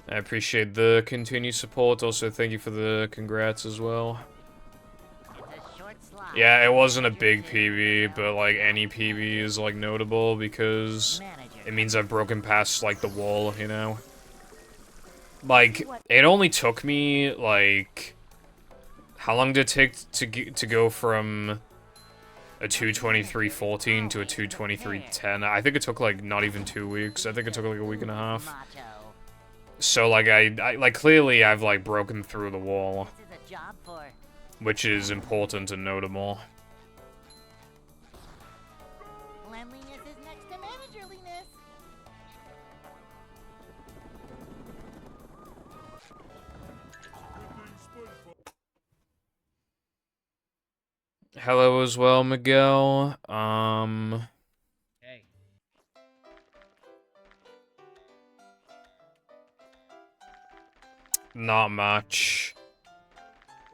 I appreciate the continued support. Also, thank you for the congrats as well. Yeah, it wasn't a big PB, but, like, any PB is, like, notable because it means I've broken past, like, the wall, you know? Like, it only took me, like... How long did it take to go from a 223.14 to a 223.10? I think it took, like, not even 2 weeks. I think it took, like, a week and a half. So, like, I like, clearly I've, like, broken through the wall. Which is important and notable. Cleanliness is next to managerliness. Hello as well, Miguel. Hey. Not much.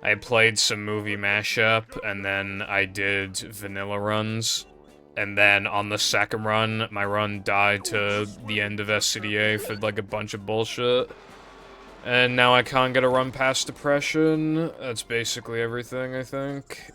I played some movie mashup, and then I did vanilla runs. And then on the second run, my run died to the end of SCDA for, like, a bunch of bullshit. And now I can't get a run past depression. That's basically everything, I think.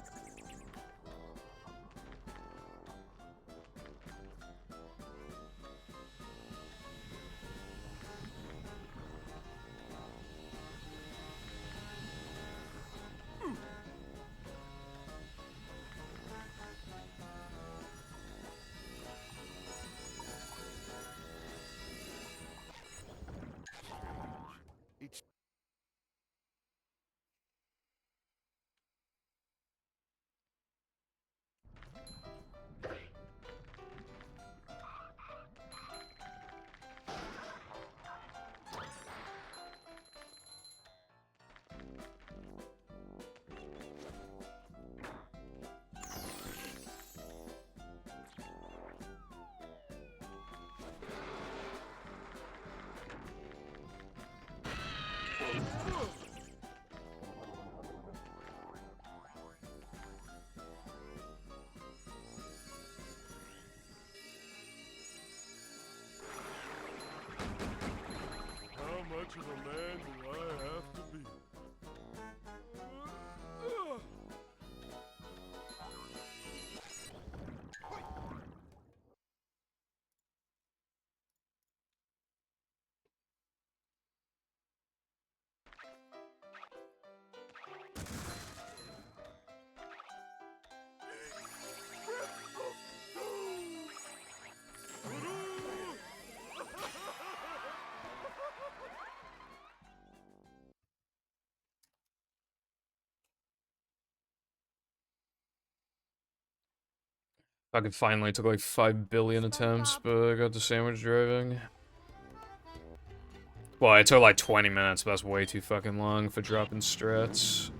Fucking finally took like 5 billion attempts, but I got the sandwich driving. Well, it took like 20 minutes, but that's way too fucking long for dropping strats.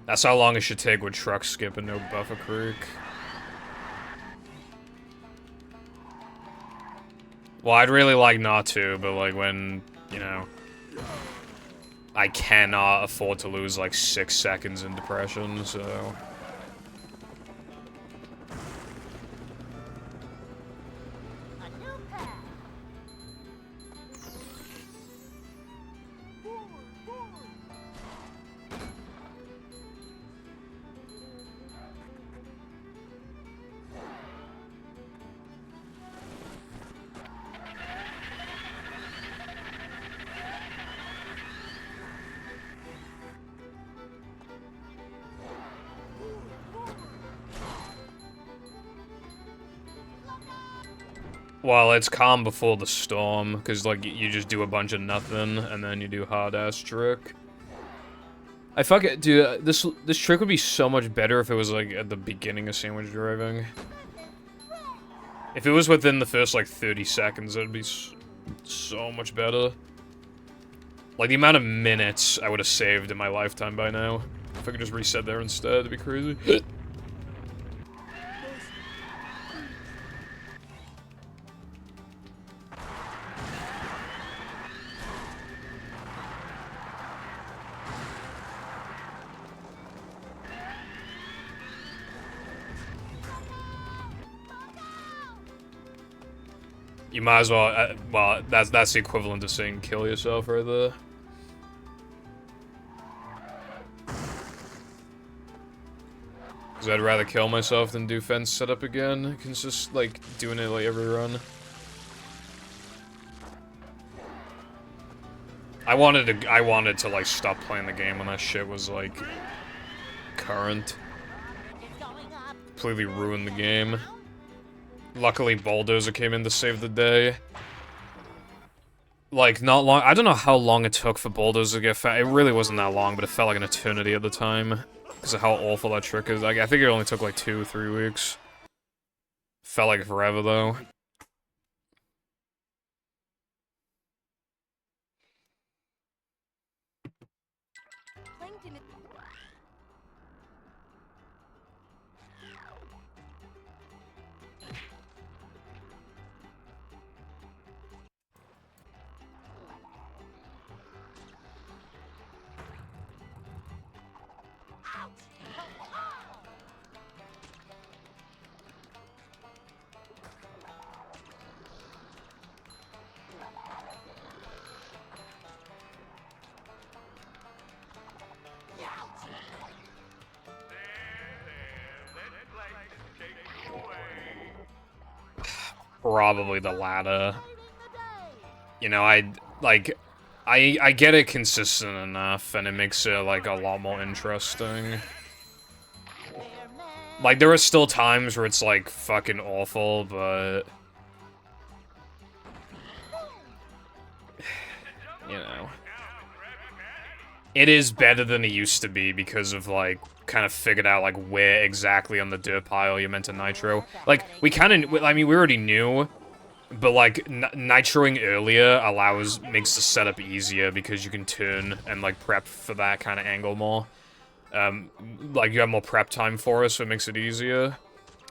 That's how long it should take with truck skip and no buffer creek. Well, I'd really like not to, but like when, you know, I cannot afford to lose like 6 seconds in depression, so... Well, it's calm before the storm, because, like, you just do a bunch of nothing, and then you do hard-ass trick. I fuck it, dude, this trick would be so much better if it was, like, at the beginning of sandwich driving. If it was within the first, like, 30 seconds, it'd be so much better. Like, the amount of minutes I would have saved in my lifetime by now. If I could just reset there instead, it'd be crazy. You might as well, well, that's the equivalent to saying kill yourself right there. Because I'd rather kill myself than do fence setup again. It's just, like, doing it, like, every run. I wanted to, like, stop playing the game when that shit was, like, current. Completely ruined the game. Luckily, Bulldozer came in to save the day. Like, not long- I don't know how long it took for Bulldozer to get fat. It really wasn't that long, but it felt like an eternity at the time. Because of how awful that trick is. Like, I think it only took like 2 or 3 weeks. Felt like forever, though. Probably the latter. You know, I get it consistent enough, and it makes it, like, a lot more interesting. Like, there are still times where it's, like, fucking awful, but... You know. It is better than it used to be because of, like, kind of figured out, like, where exactly on the dirt pile you're meant to nitro. Like, we kind of, I mean, we already knew, but, like, nitroing earlier makes the setup easier because you can turn and, like, prep for that kind of angle more. Like, you have more prep time for it, so it makes it easier.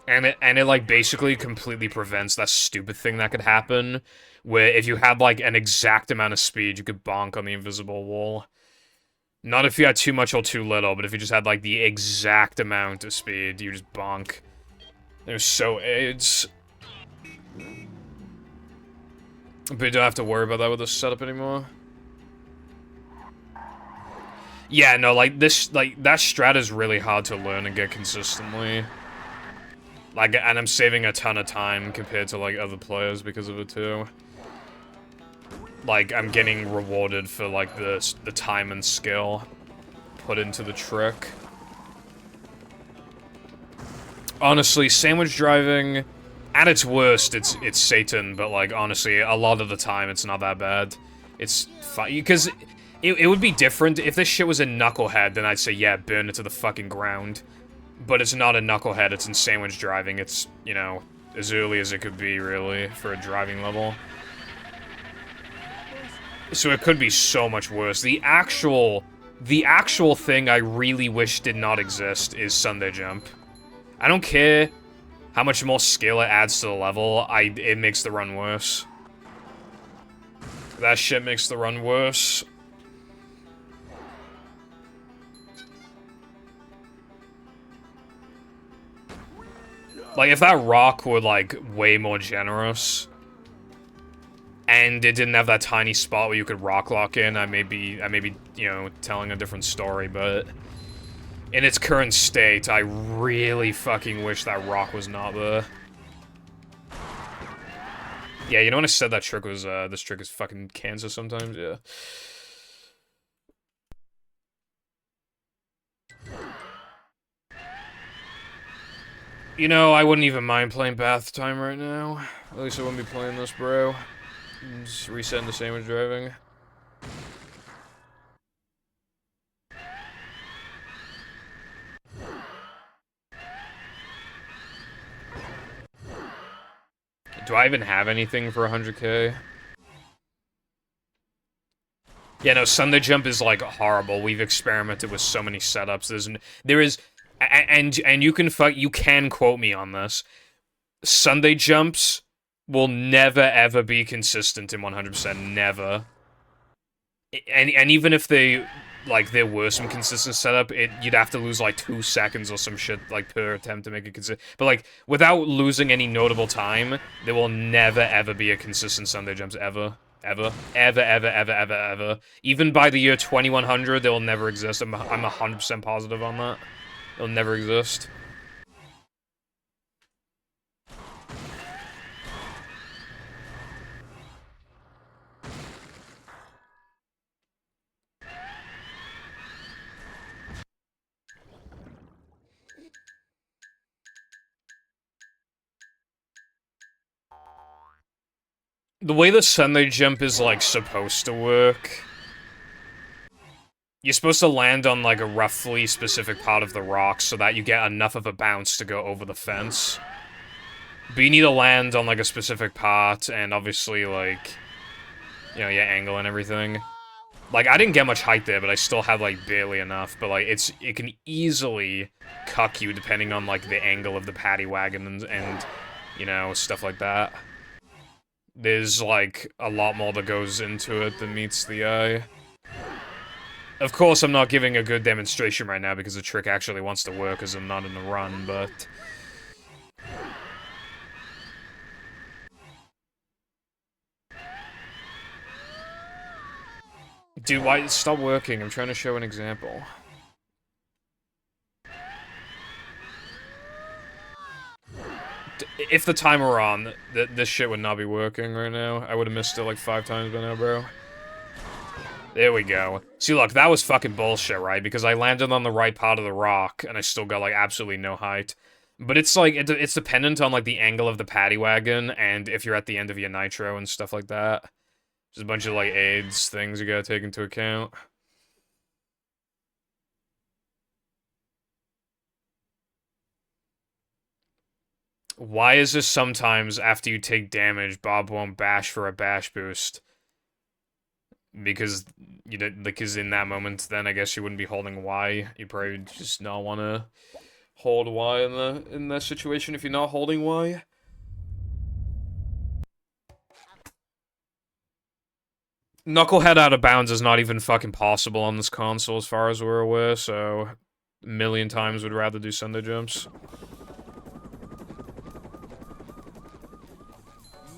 And it, like, basically completely prevents that stupid thing that could happen, where if you had, like, an exact amount of speed, you could bonk on the invisible wall. Not if you had too much or too little, but if you just had, like, the exact amount of speed, you just bonk. They're so AIDS. But you don't have to worry about that with this setup anymore. Yeah, no, like, that strat is really hard to learn and get consistently. Like, and I'm saving a ton of time compared to, like, other players because of it, too. Like, I'm getting rewarded for, like, the time and skill put into the trick. Honestly, sandwich driving, at its worst, it's Satan, but, like, honestly, a lot of the time, it's not that bad. It's fine, because It would be different. If this shit was a knucklehead, then I'd say, yeah, burn it to the fucking ground. But it's not a knucklehead, it's in sandwich driving. It's, you know, as early as it could be, really, for a driving level. So it could be so much worse. The actual thing I really wish did not exist is Sunday Jump. I don't care how much more skill it adds to the level, it makes the run worse. That shit makes the run worse. Like, if that rock were, like, way more generous, and it didn't have that tiny spot where you could rock lock in, I may be, you know, telling a different story, but in its current state, I really fucking wish that rock was not there. Yeah, you know when I said that trick was, this trick is fucking cancer sometimes? Yeah. You know, I wouldn't even mind playing bath time right now. At least I wouldn't be playing this, bro. Just resetting the sandwich driving. Do I even have anything for 100k? Yeah, no, Sunday Jump is, like, horrible. We've experimented with so many setups. And you can quote me on this. Sunday Jumps will never, ever be consistent in 100%. Never. And even if they, like, there were some consistent setup, you'd have to lose, like, 2 seconds or some shit, like, per attempt to make it consistent. But, like, without losing any notable time, there will never, ever be a consistent Sunday Jumps, ever. Ever. Ever, ever, ever, ever, ever. Even by the year 2100, they will never exist. I'm 100% positive on that. They'll never exist. The way the Sunday Jump is, like, supposed to work... You're supposed to land on, like, a roughly specific part of the rock so that you get enough of a bounce to go over the fence. But you need to land on, like, a specific part, and obviously, like, you know, your angle and everything. Like, I didn't get much height there, but I still had, like, barely enough. But, like, it can easily cuck you depending on, like, the angle of the paddy wagon and you know, stuff like that. There's, like, a lot more that goes into it than meets the eye. Of course, I'm not giving a good demonstration right now because the trick actually wants to work as I'm not in the run, but... Dude, why? Stop working. I'm trying to show an example. If the timer were on, this shit would not be working right now. I would have missed it like 5 times by now, bro. There we go. See, look, that was fucking bullshit, right? Because I landed on the right part of the rock, and I still got, like, absolutely no height. But it's, like, it's dependent on, like, the angle of the paddy wagon, and if you're at the end of your nitro and stuff like that. There's a bunch of, like, AIDS things you gotta take into account. Why is this sometimes, after you take damage, Bob won't bash for a bash boost? Because, you know, because in that moment, then I guess you wouldn't be holding Y. You probably just not want to hold Y in that situation if you're not holding Y. Knucklehead out of bounds is not even fucking possible on this console as far as we're aware, so a million times would rather do Sunday Jumps.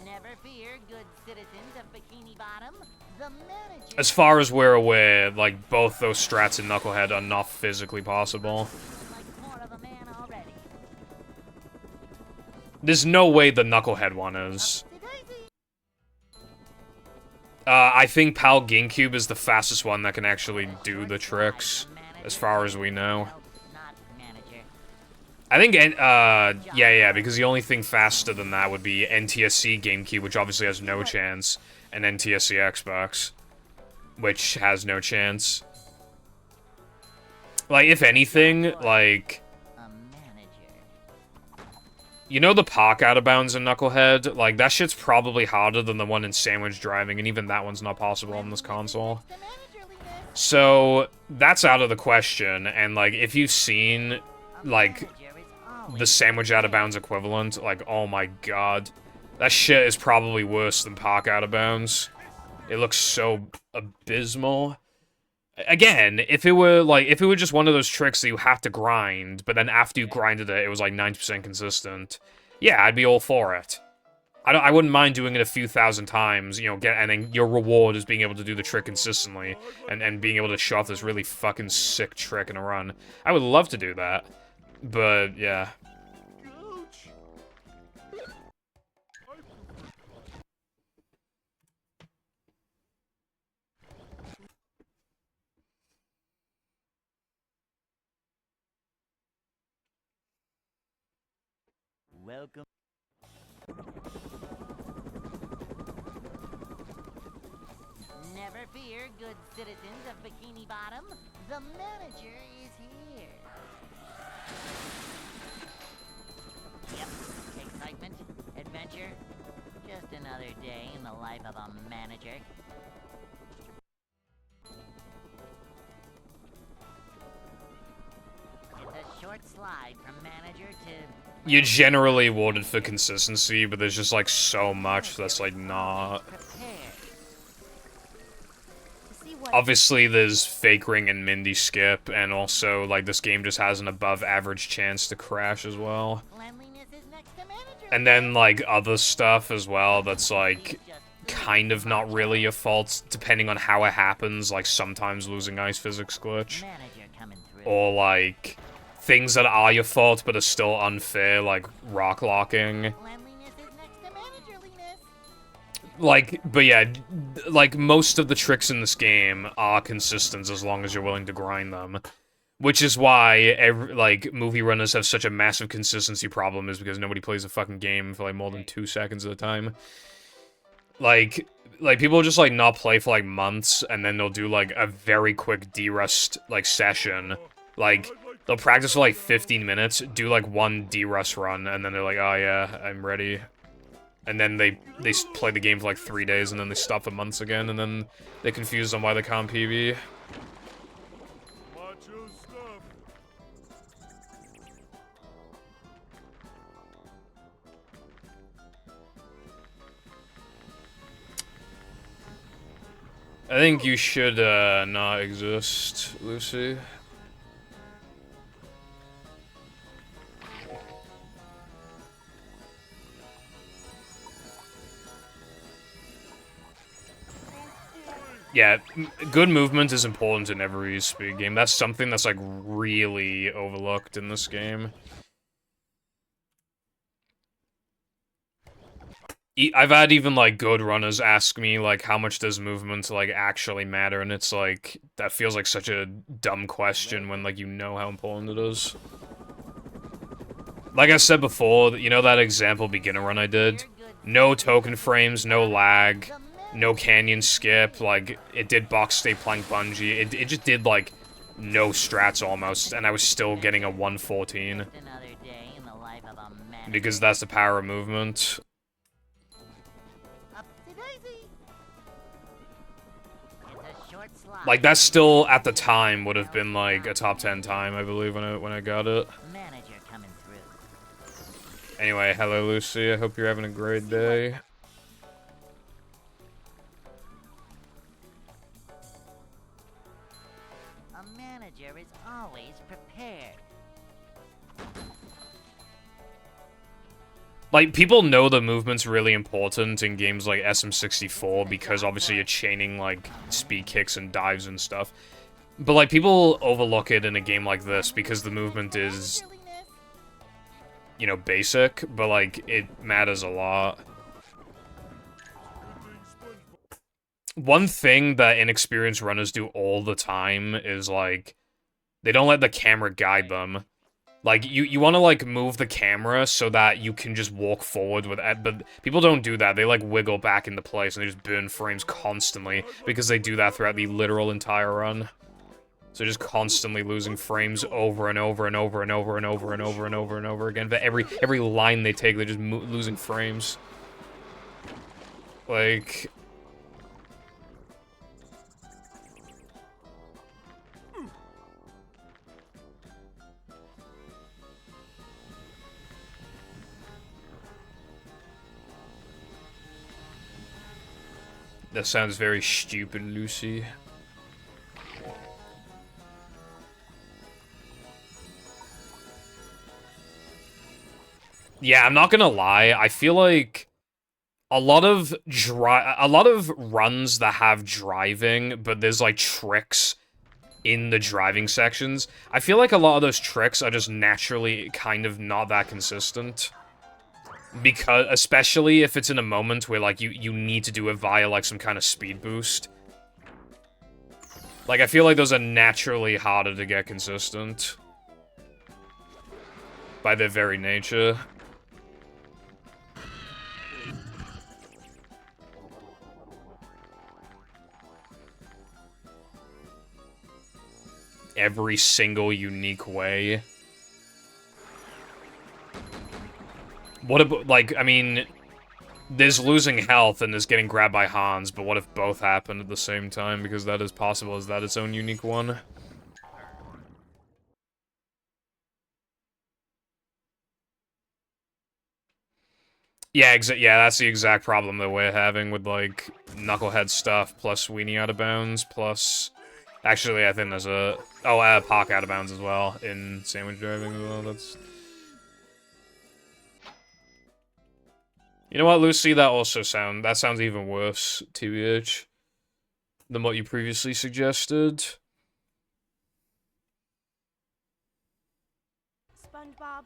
Never fear, good citizens of Bikini Bottom. The manager... As far as we're aware, like, both those strats in Knucklehead are not physically possible. like more of a man already. There's no way the Knucklehead one is. I think Pal GameCube is the fastest one that can actually do the tricks, as far as we know. I think, yeah, because the only thing faster than that would be NTSC GameCube, which obviously has no chance, and NTSC Xbox. which has no chance. Like, if anything, like, A manager. you know the park out of bounds in Knucklehead? Like, that shit's probably harder than the one in Sandwich Driving, and even that one's not possible on this console. The managerliness. So, that's out of the question, and, like, if you've seen, A like, manager is always the Sandwich out of bounds equivalent, like, oh my god. That shit is probably worse than park out of bounds. It looks so abysmal. Again, if it were just one of those tricks that you have to grind, but then after you grinded it, it was like 90% consistent, yeah, I'd be all for it. I wouldn't mind doing it a few thousand times, you know, and then your reward is being able to do the trick consistently, and being able to show off this really fucking sick trick in a run. I would love to do that, but, yeah. Coach! welcome. Never fear, good citizens of Bikini Bottom. The manager is here. Yep, excitement, adventure. Just another day in the life of a manager. It's a short slide from manager to... You're generally awarded for consistency, but there's just, like, so much that's, like, not... Prepare. To see what Obviously, there's Fake Ring and Mindy Skip, and also, like, this game just has an above-average chance to crash as well. Cleanliness is next to manager. And then, like, other stuff as well that's, like, kind of not really your fault, depending on how it happens, like, sometimes losing ice physics glitch. Manager coming through. Or, like, things that are your fault but are still unfair, like rock locking. Cleanliness is next to managerliness. Like, but yeah, like, most of the tricks in this game are consistent as long as you're willing to grind them. Which is why, like, movie runners have such a massive consistency problem, is because nobody plays a fucking game for, like, more than 2 seconds at a time. Like, people just, like, not play for, like, months, and then they'll do, like, a very quick D-Rust, like, session. Like, they'll practice for, like, 15 minutes, do, like, one D-Rust run, and then they're like, oh, yeah, I'm ready. And then they play the game for, like, 3 days, and then they stop for months again, and then they're confused on why they can't PB. Macho stuff. I think you should, not exist, Lucy. Yeah, good movement is important in every speed game. That's something that's, like, really overlooked in this game. I've had even, like, good runners ask me, like, how much does movement, like, actually matter, and it's, like, that feels like such a dumb question when, like, you know how important it is. Like I said before, you know that example beginner run I did? No token frames, no lag, no canyon skip, like, it did box stay plank bungee, it just did, like, no strats almost, and I was still getting a 114. Just another day in the life of a manager. Because that's the power of movement. Upsy-daisy. It's a short slide. Like, that still, at the time, would have been, like, a top 10 time, I believe, when I got it. Manager coming through. Anyway, hello, Lucy, I hope you're having a great day. A manager is always prepared. Like, people know the movement's really important in games like SM64 because obviously you're chaining, like, speed kicks and dives and stuff. But, like, people overlook it in a game like this because the movement is, you know, basic, but, like, it matters a lot. One thing that inexperienced runners do all the time is, like, they don't let the camera guide them. Like, you want to, like, move the camera so that you can just walk forward with it, but people don't do that. They, like, wiggle back into place, and they just burn frames constantly, because they do that throughout the literal entire run. So just constantly losing frames over and over and over and over and over and over and over and over again. But every line they take, they're just losing frames. Like... That sounds very stupid, Lucy. Yeah, I'm not gonna lie. I feel like a lot of runs that have driving, but there's like tricks in the driving sections. I feel like a lot of those tricks are just naturally kind of not that consistent. Because, especially if it's in a moment where, like, you need to do it via, like, some kind of speed boost. Like, I feel like those are naturally harder to get consistent. By their very nature. Every single unique way. What about, like, I mean, there's losing health and there's getting grabbed by Hans, but what if both happen at the same time? Because that is possible. Is that its own unique one? Yeah, yeah, that's the exact problem that we're having with, like, Knucklehead stuff, plus Weenie out of bounds, plus... Actually, I think there's a... Oh, Park out of bounds as well, in sandwich driving as well, that's... You know what, Lucy? That sounds even worse, TBH, than what you previously suggested. SpongeBob.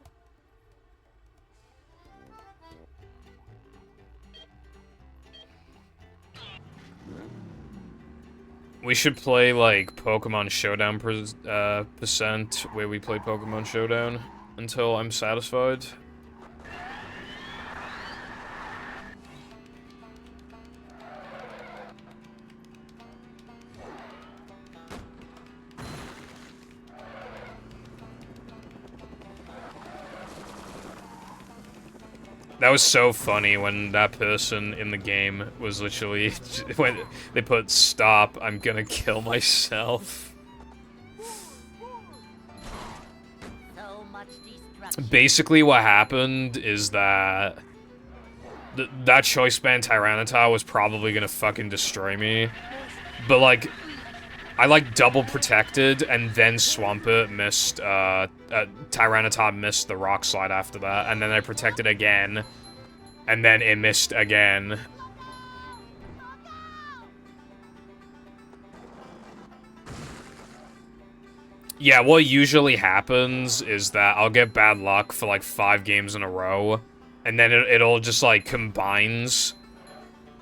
We should play, like, Pokemon Showdown percent, where we play Pokemon Showdown until I'm satisfied. That was so funny when that person in the game was literally, when they put stop, I'm gonna kill myself. So much destruction. Basically what happened is that that choice band Tyranitar was probably gonna fucking destroy me. But like, I like double protected and then Swampert missed, Tyranitar missed the rock slide after that, and then I protected again, and then it missed again. Yeah, what usually happens is that I'll get bad luck for like 5 games in a row, and then it'll just like combines.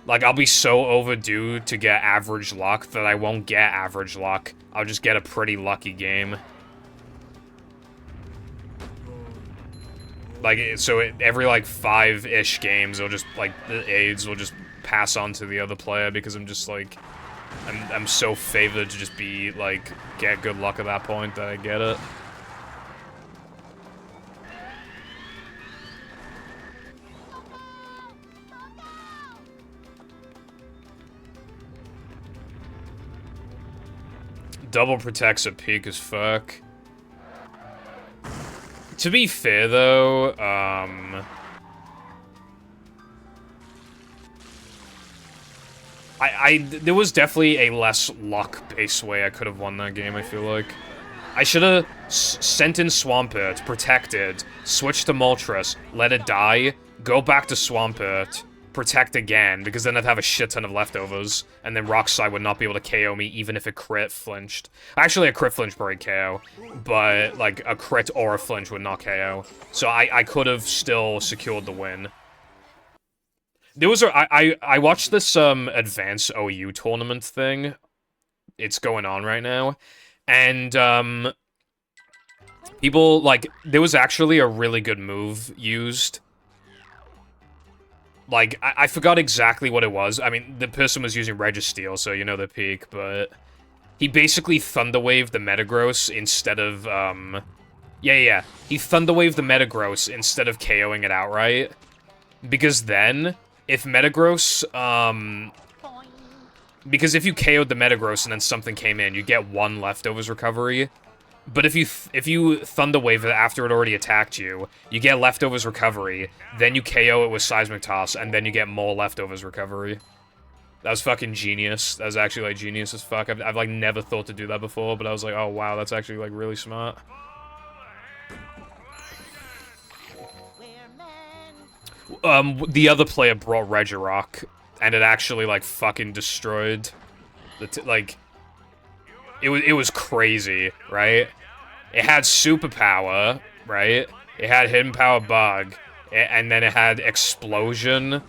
Like, I'll be so overdue to get average luck that I won't get average luck. I'll just get a pretty lucky game. Like, so every, like, 5-ish games, it'll just, like, the AIDS will just pass on to the other player because I'm just, like... I'm so favored to just be, like, get good luck at that point that I get it. Double protects at peak as fuck. To be fair, though, there was definitely a less luck-based way I could have won that game, I feel like. I should have sent in Swampert, protected, switched to Moltres, let it die, go back to Swampert, protect again, because then I'd have a shit ton of leftovers, and then Rockslide would not be able to KO me even if a crit flinched. Actually, a crit flinch probably KO, but, like, a crit or a flinch would not KO. So I could have still secured the win. There was I watched this, advanced OU tournament thing. It's going on right now. And, People, like, there was actually a really good move used. Like, I forgot exactly what it was. I mean, the person was using Registeel, so you know the peak, but... He basically Thunderwaved the Metagross instead of, Yeah. He Thunderwaved the Metagross instead of KOing it outright. Because then, if Metagross, Because if you KO'd the Metagross and then something came in, you get 1 Leftovers recovery. But if you Thunder Wave it after it already attacked you, you get Leftovers recovery, then you KO it with Seismic Toss, and then you get more Leftovers recovery. That was fucking genius. That was actually, like, genius as fuck. I've like, never thought to do that before, but I was like, oh, wow, that's actually, like, really smart. The other player brought Regirock, and it actually, like, fucking destroyed the like... It was crazy, right? It had Superpower, right? It had Hidden Power Bug, and then it had Explosion,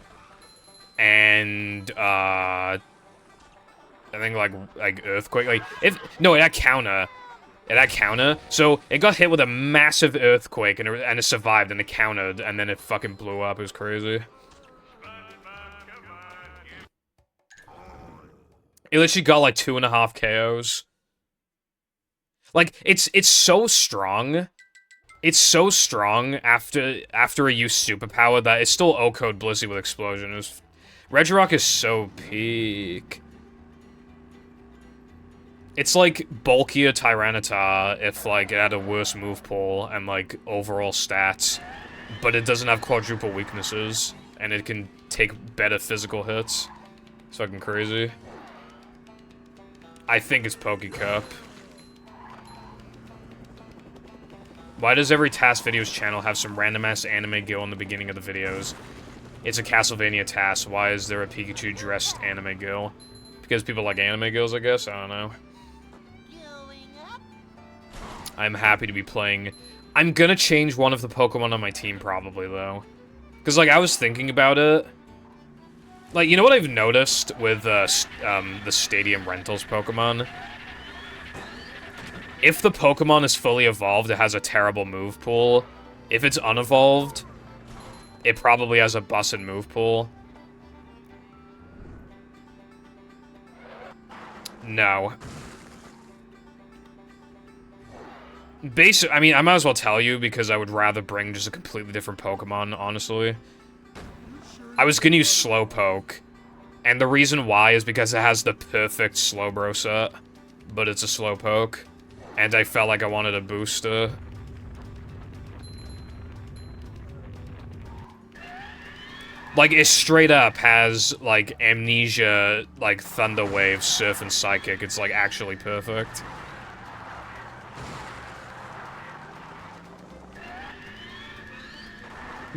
and, I think, like Earthquake, like, no, it had Counter. It had Counter, so it got hit with a massive Earthquake, and it survived, and it countered, and then it fucking blew up. It was crazy. It literally got, like, 2.5 KOs. Like, it's so strong. It's so strong after it used Superpower that it's still O-Code Blissey with Explosion. Regirock is so peak. It's like bulkier Tyranitar if, like, it had a worse move pool and, like, overall stats, but it doesn't have quadruple weaknesses, and it can take better physical hits. It's fucking crazy. I think it's Pokecup. Why does every TAS Videos channel have some random-ass anime girl in the beginning of the videos? It's a Castlevania TAS. Why is there a Pikachu-dressed anime girl? Because people like anime girls, I guess? I don't know. I'm happy to be playing... I'm gonna change one of the Pokemon on my team, probably, though. Because, like, I was thinking about it. Like, you know what I've noticed with the Stadium Rentals Pokemon? If the Pokemon is fully evolved, it has a terrible move pool. If it's unevolved, it probably has a busted move pool. No. I mean, I might as well tell you, because I would rather bring just a completely different Pokemon, honestly. I was gonna use Slowpoke, and the reason why is because it has the perfect Slowbro set, but it's a Slowpoke, and I felt like I wanted a booster. Like, it straight up has, like, Amnesia, like, Thunder Wave, Surf, and Psychic. It's, like, actually perfect.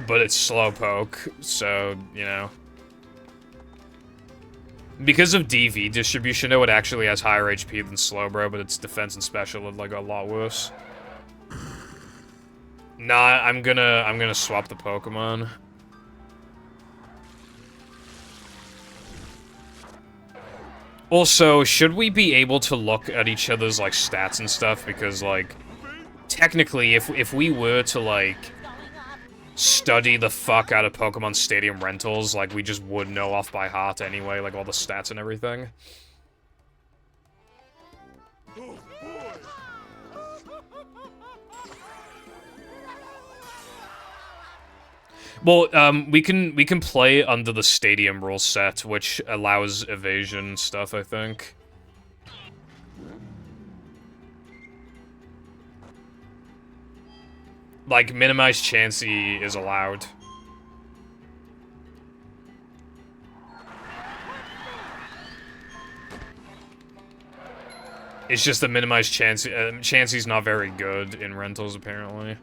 But it's Slowpoke, so, you know. Because of DV distribution, though, it actually has higher HP than Slowbro, but its defense and special are, like, a lot worse. Nah, I'm gonna swap the Pokemon. Also, should we be able to look at each other's, like, stats and stuff? Because, like, technically, if we were to, like, study the fuck out of Pokemon Stadium Rentals, like, we just would know off by heart anyway, like, all the stats and everything. Well, we can play under the Stadium rule set, which allows evasion stuff, I think. Like, minimize Chansey is allowed. It's just the minimized Chansey. Chansey's not very good in Rentals, apparently.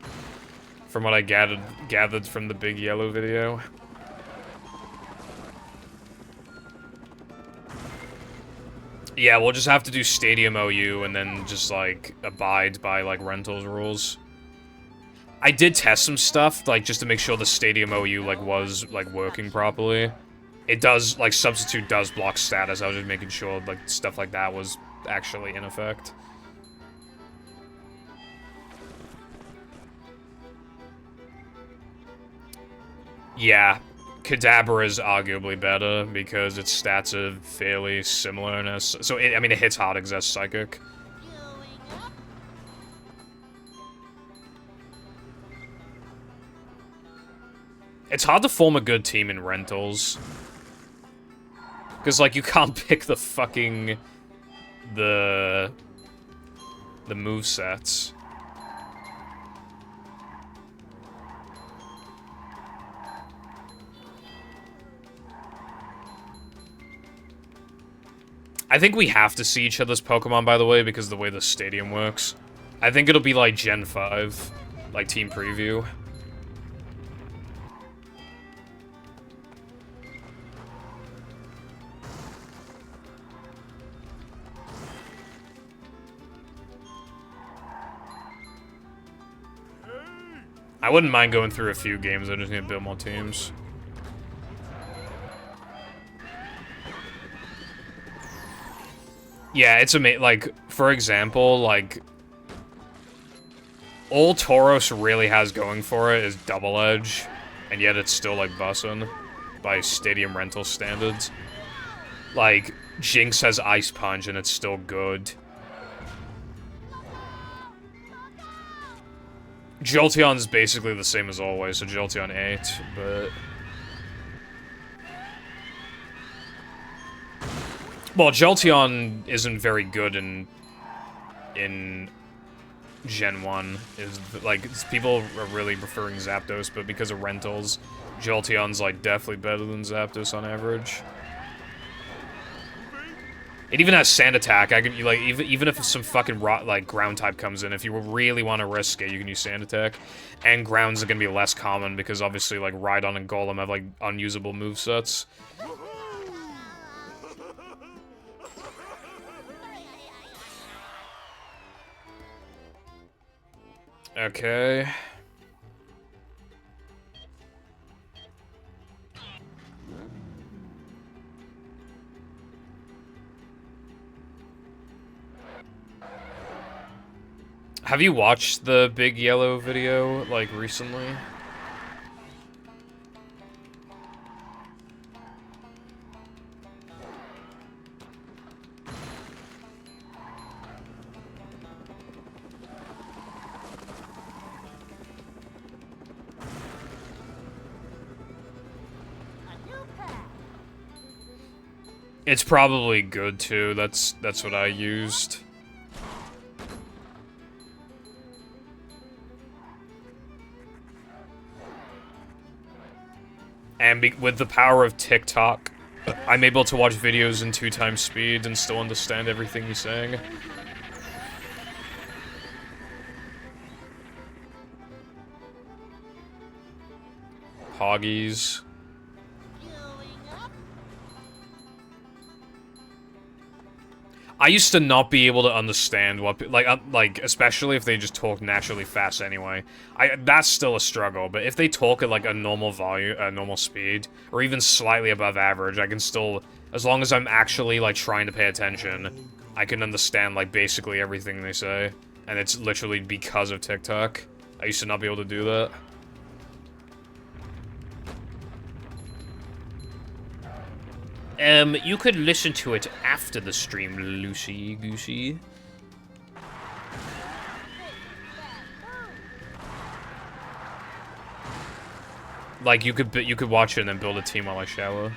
From what I gathered from the Big Yellow video. Yeah, we'll just have to do Stadium OU and then just, like, abide by, like, Rentals rules. I did test some stuff, like, just to make sure the Stadium OU, like, was, like, working properly. It does, like, Substitute does block status. I was just making sure, like, stuff like that was actually in effect. Yeah, Kadabra is arguably better because its stats are fairly similar. So, I mean, it hits hard because that's Psychic. It's hard to form a good team in Rentals. Because, like, you can't pick the fucking... The movesets. I think we have to see each other's Pokemon, by the way, because of the way the stadium works. I think it'll be like Gen 5, like Team Preview. I wouldn't mind going through a few games, I just need to build more teams. Yeah, it's amazing. Like, for example, like... all Tauros really has going for it is Double Edge, and yet it's still, like, bussin' by Stadium Rental standards. Like, Jinx has Ice Punch, and it's still good. Jolteon's basically the same as always, so Jolteon 8, but... well, Jolteon isn't very good in Gen 1. People are really preferring Zapdos, but because of Rentals, Jolteon's, like, definitely better than Zapdos on average. It even has Sand Attack. I can, like, even if some fucking ground type comes in, if you really want to risk it, you can use Sand Attack. And grounds are gonna be less common because obviously, like, Rhydon and Golem have, like, unusable movesets. Okay. Have you watched the Big Yellow video, like, recently? It's probably good, too. That's what I used. And with the power of TikTok, I'm able to watch videos in 2x speed and still understand everything he's saying. Hoggies. I used to not be able to understand what, like, especially if they just talk naturally fast anyway. That's still a struggle, but if they talk at, like, a normal volume, normal speed, or even slightly above average, I can still, as long as I'm actually, like, trying to pay attention, I can understand, like, basically everything they say. And it's literally because of TikTok. I used to not be able to do that. You could listen to it after the stream, Lucy Goosey. Like, you could watch it and then build a team while I shower.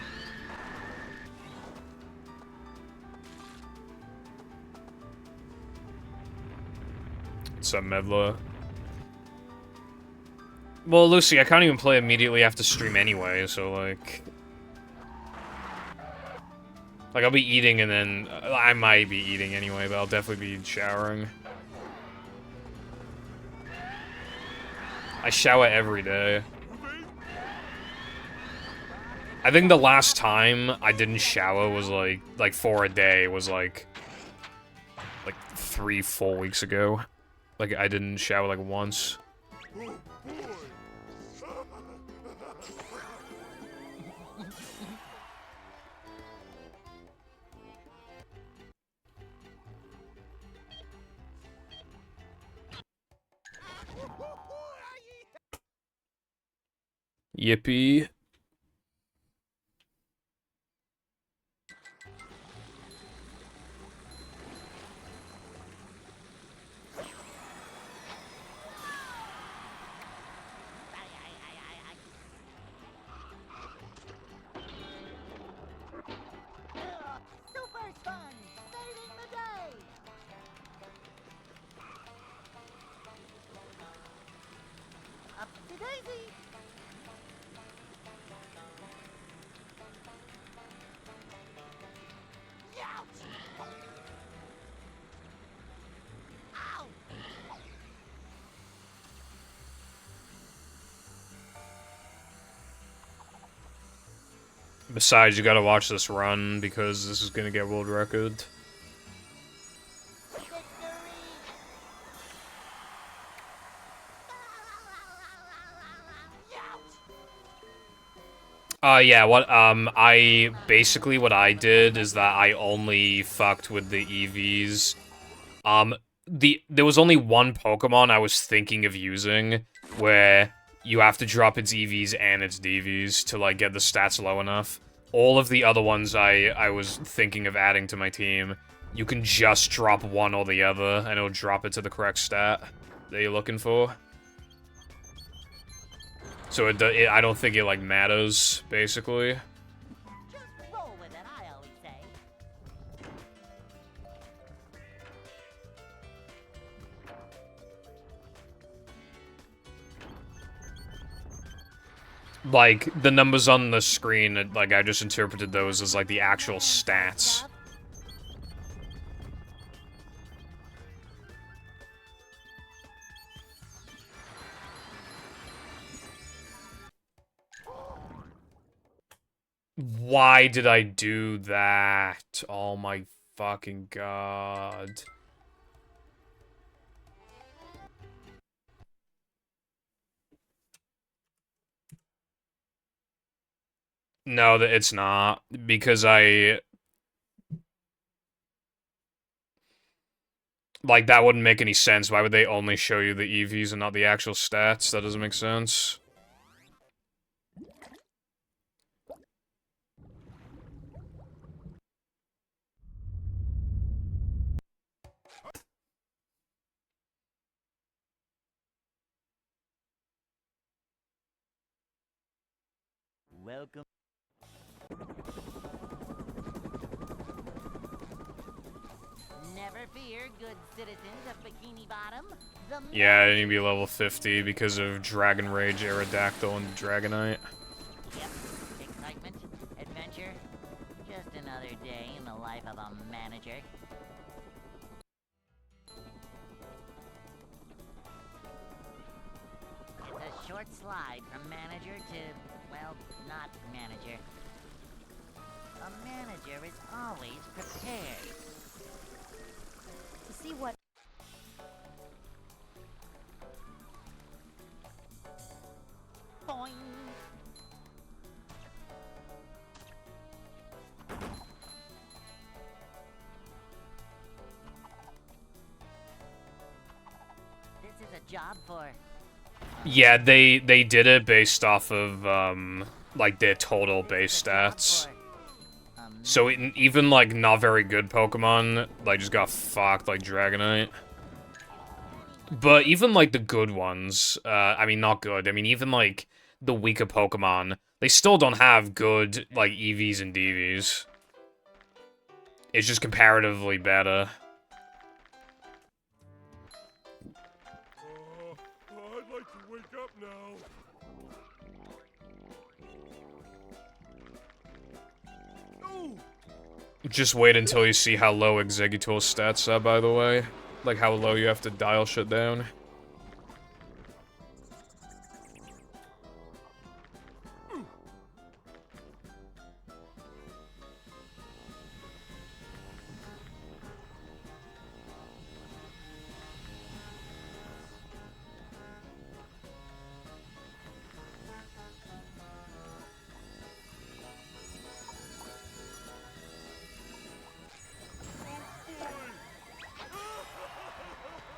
What's up, Medla? Well, Lucy, I can't even play immediately after stream anyway, so, like... Like, I'll be eating and then... I might be eating anyway, but I'll definitely be showering. I shower every day. I think the last time I didn't shower was, like for a day, was, like 3-4 weeks ago. Like, I didn't shower, like, once. Yippee. Super fun! Saving the day! Up to Daisy! Ouch! Ow! Besides, you gotta watch this run because this is gonna get world record. Victory! Ouch! Yeah, what I did is that I only fucked with the EVs. There was only one Pokemon I was thinking of using, where you have to drop its EVs and its DVs to, like, get the stats low enough. All of the other ones I was thinking of adding to my team, you can just drop one or the other, and it'll drop it to the correct stat that you're looking for. So I don't think it, like, matters, basically. Just roll with it, I always say. Like, the numbers on the screen, like, I just interpreted those as, like, the actual stats. Why did I do that? Oh my fucking god. No, it's not. Because like, that wouldn't make any sense. Why would they only show you the EVs and not the actual stats? That doesn't make sense. Welcome. Never fear, good citizens of Bikini Bottom. Yeah, I need to be level 50 because of Dragon Rage, Aerodactyl, and Dragonite. Yep. Excitement, adventure, just another day in the life of a manager. It's a short slide from manager to, well, not manager. A manager is always prepared. To see what Boing! This is a job for... Yeah, they did it based off of, like, their total base stats. So even, like, not very good Pokemon, like, just got fucked, like Dragonite. But even, like, the good ones, I mean, not good, I mean, even, like, the weaker Pokemon, they still don't have good, like, EVs and DVs. It's just comparatively better. I'd like to wake up now. No! Just wait until you see how low Exeggutor's stats are, by the way. Like, how low you have to dial shit down.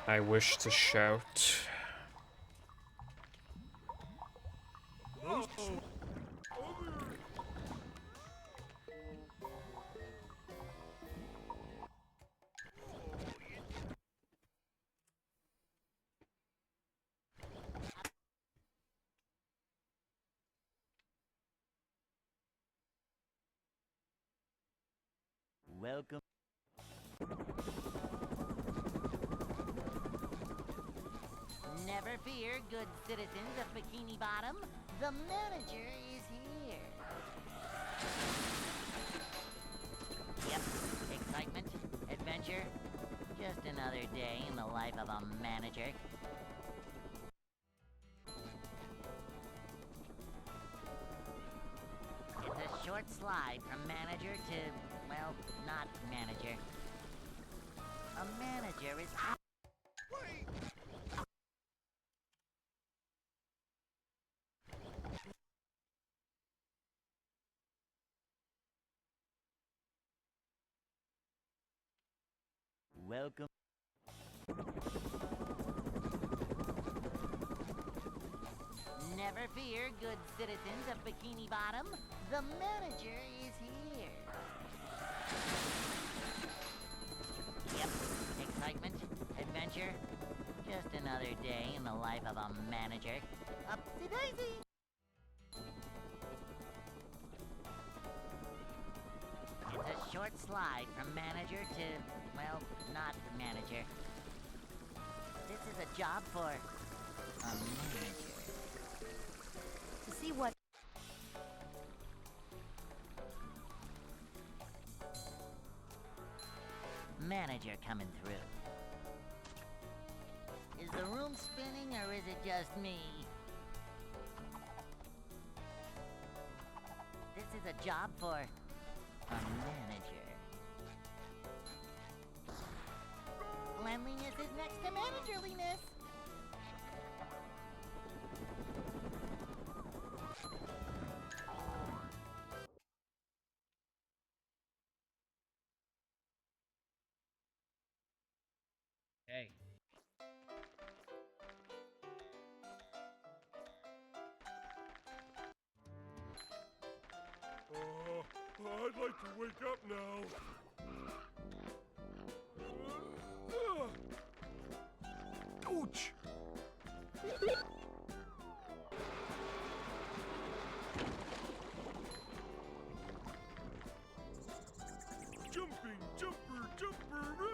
I wish to shout. Those Welcome. Never fear, good citizens of Bikini Bottom. The manager is here. Yep, excitement, adventure. Just another day in the life of a manager. It's a short slide from manager to, well, not manager. A manager is... Welcome. Never fear, good citizens of Bikini Bottom. The manager is here. Yep, excitement, adventure. Just another day in the life of a manager. Upsy daisy! It's a short slide from manager to, well, not manager. This is a job for a manager. To see what Manager coming through. Is the room spinning or is it just me? This is a job for a manager. Cleanliness is next to managerliness. Hey. I'd like to wake up now. Ouch! Jumping, jumper, jumperoo!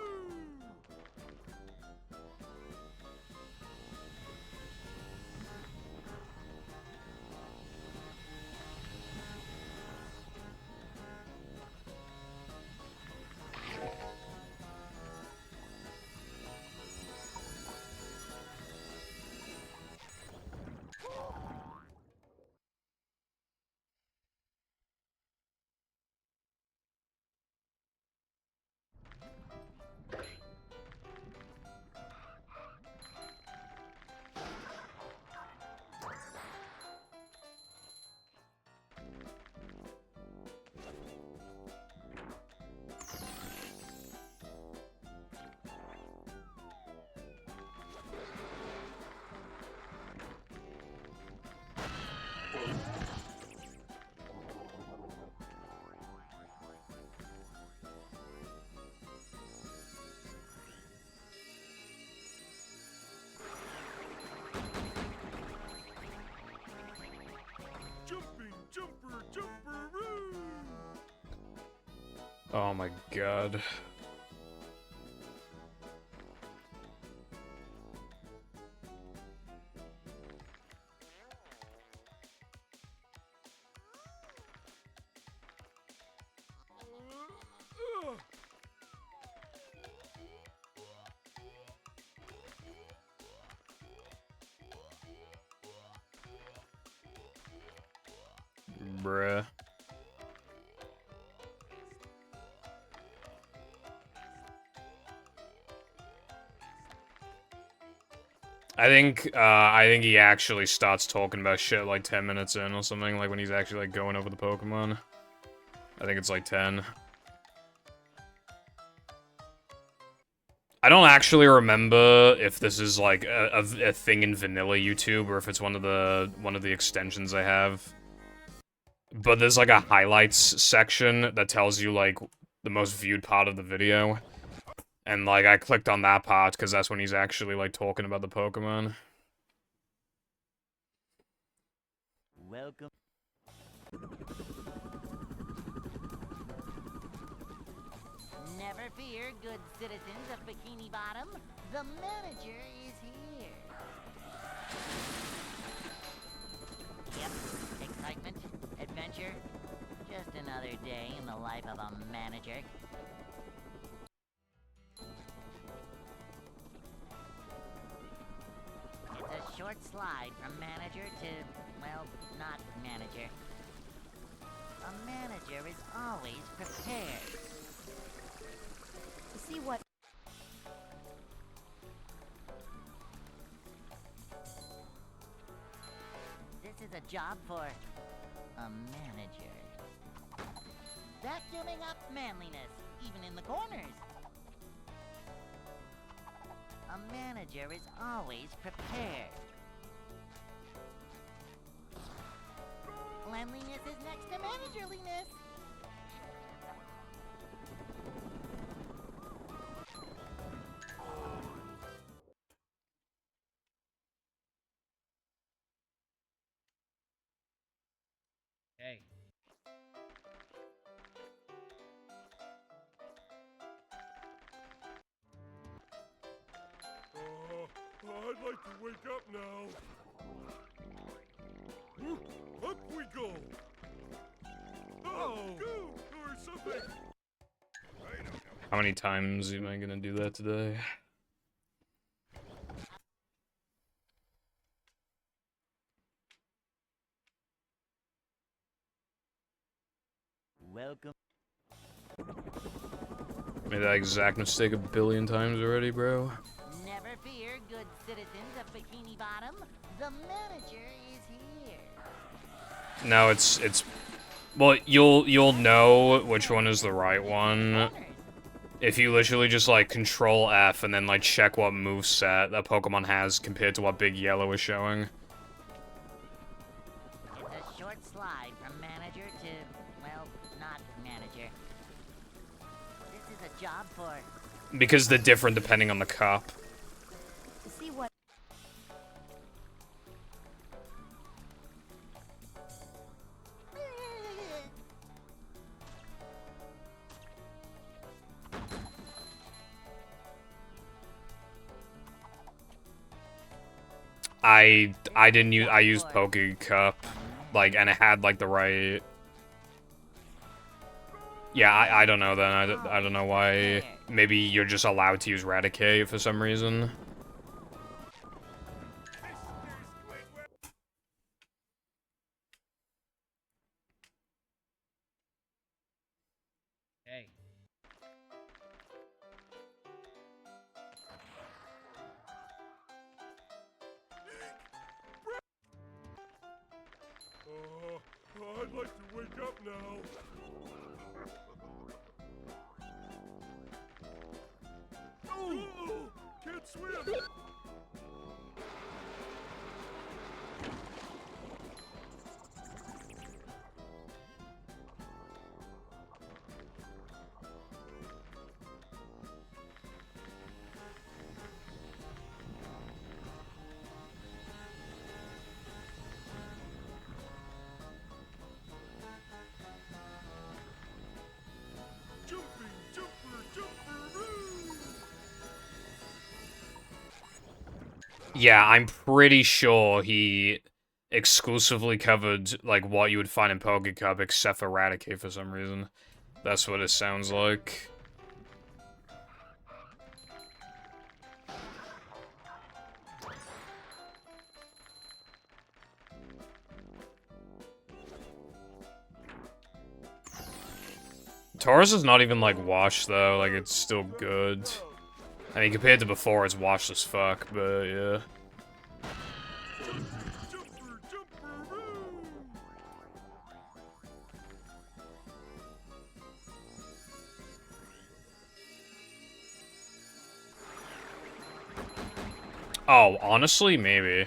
Jumping, jumper, jumperoo! Oh my god. Bruh. I think he actually starts talking about shit like 10 minutes in or something, like when he's actually like going over the Pokemon. I think it's like 10. I don't actually remember if this is like a thing in vanilla YouTube or if it's one of the extensions I have. But there's like a highlights section that tells you like the most viewed part of the video. And like I clicked on that part because that's when he's actually like talking about the Pokemon. Welcome. fear, good citizens of Bikini Bottom. The manager is here. Yep, excitement, adventure. Just another day in the life of a manager. It's a short slide from manager to, well, not manager. A manager is always prepared. To see what This is a job for a manager. Vacuuming up manliness, even in the corners. A manager is always prepared. Cleanliness is next to managerliness. Hey. I'd like to wake up now. Up we go. Oh, go or something. How many times am I gonna do that today? Welcome. Made that exact mistake a billion times already, bro. Never fear, good citizens of Bikini Bottom. The manager is here. No, it's well, you'll know which one is the right one if you literally just like Control F and then like check what moveset that Pokemon has compared to what Big Yellow is showing. It's a short slide from manager to, well, not manager. This is a job for Because they're different depending on the cup. to see what I didn't use I used Poke Cup, like, and it had like the right. Yeah, I don't know then. I don't know why. Maybe you're just allowed to use Raticate for some reason. Hey. I'd like to wake up now. Oh, can't swim. Jumping, jumper, jumperoo. Yeah, I'm pretty sure he exclusively covered like what you would find in Poke Cup except for Raticate for some reason. That's what it sounds like. Taurus is not even like washed though, like it's still good. I mean compared to before it's washed as fuck, but yeah. Jumper, jumperoo. Oh, honestly, maybe.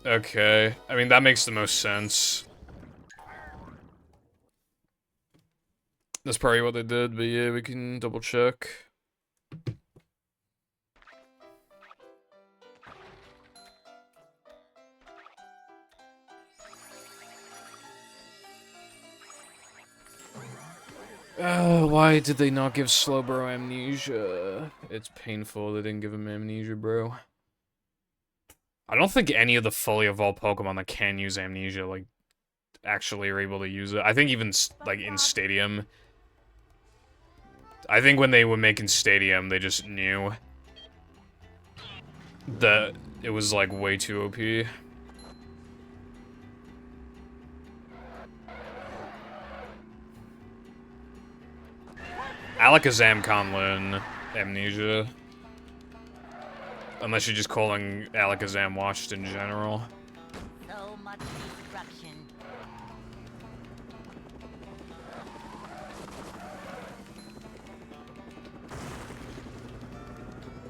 Okay, I mean that makes the most sense. That's probably what they did, but yeah, we can double check. Why did they not give Slowbro amnesia? It's painful they didn't give him amnesia, bro. I don't think any of the fully evolved Pokemon that can use amnesia, like, actually are able to use it. I think even, like, in Stadium. I think when they were making Stadium, they just knew that it was, like, way too OP. Alakazam can't learn amnesia. Unless you're just calling Alakazam washed in general. So much destruction.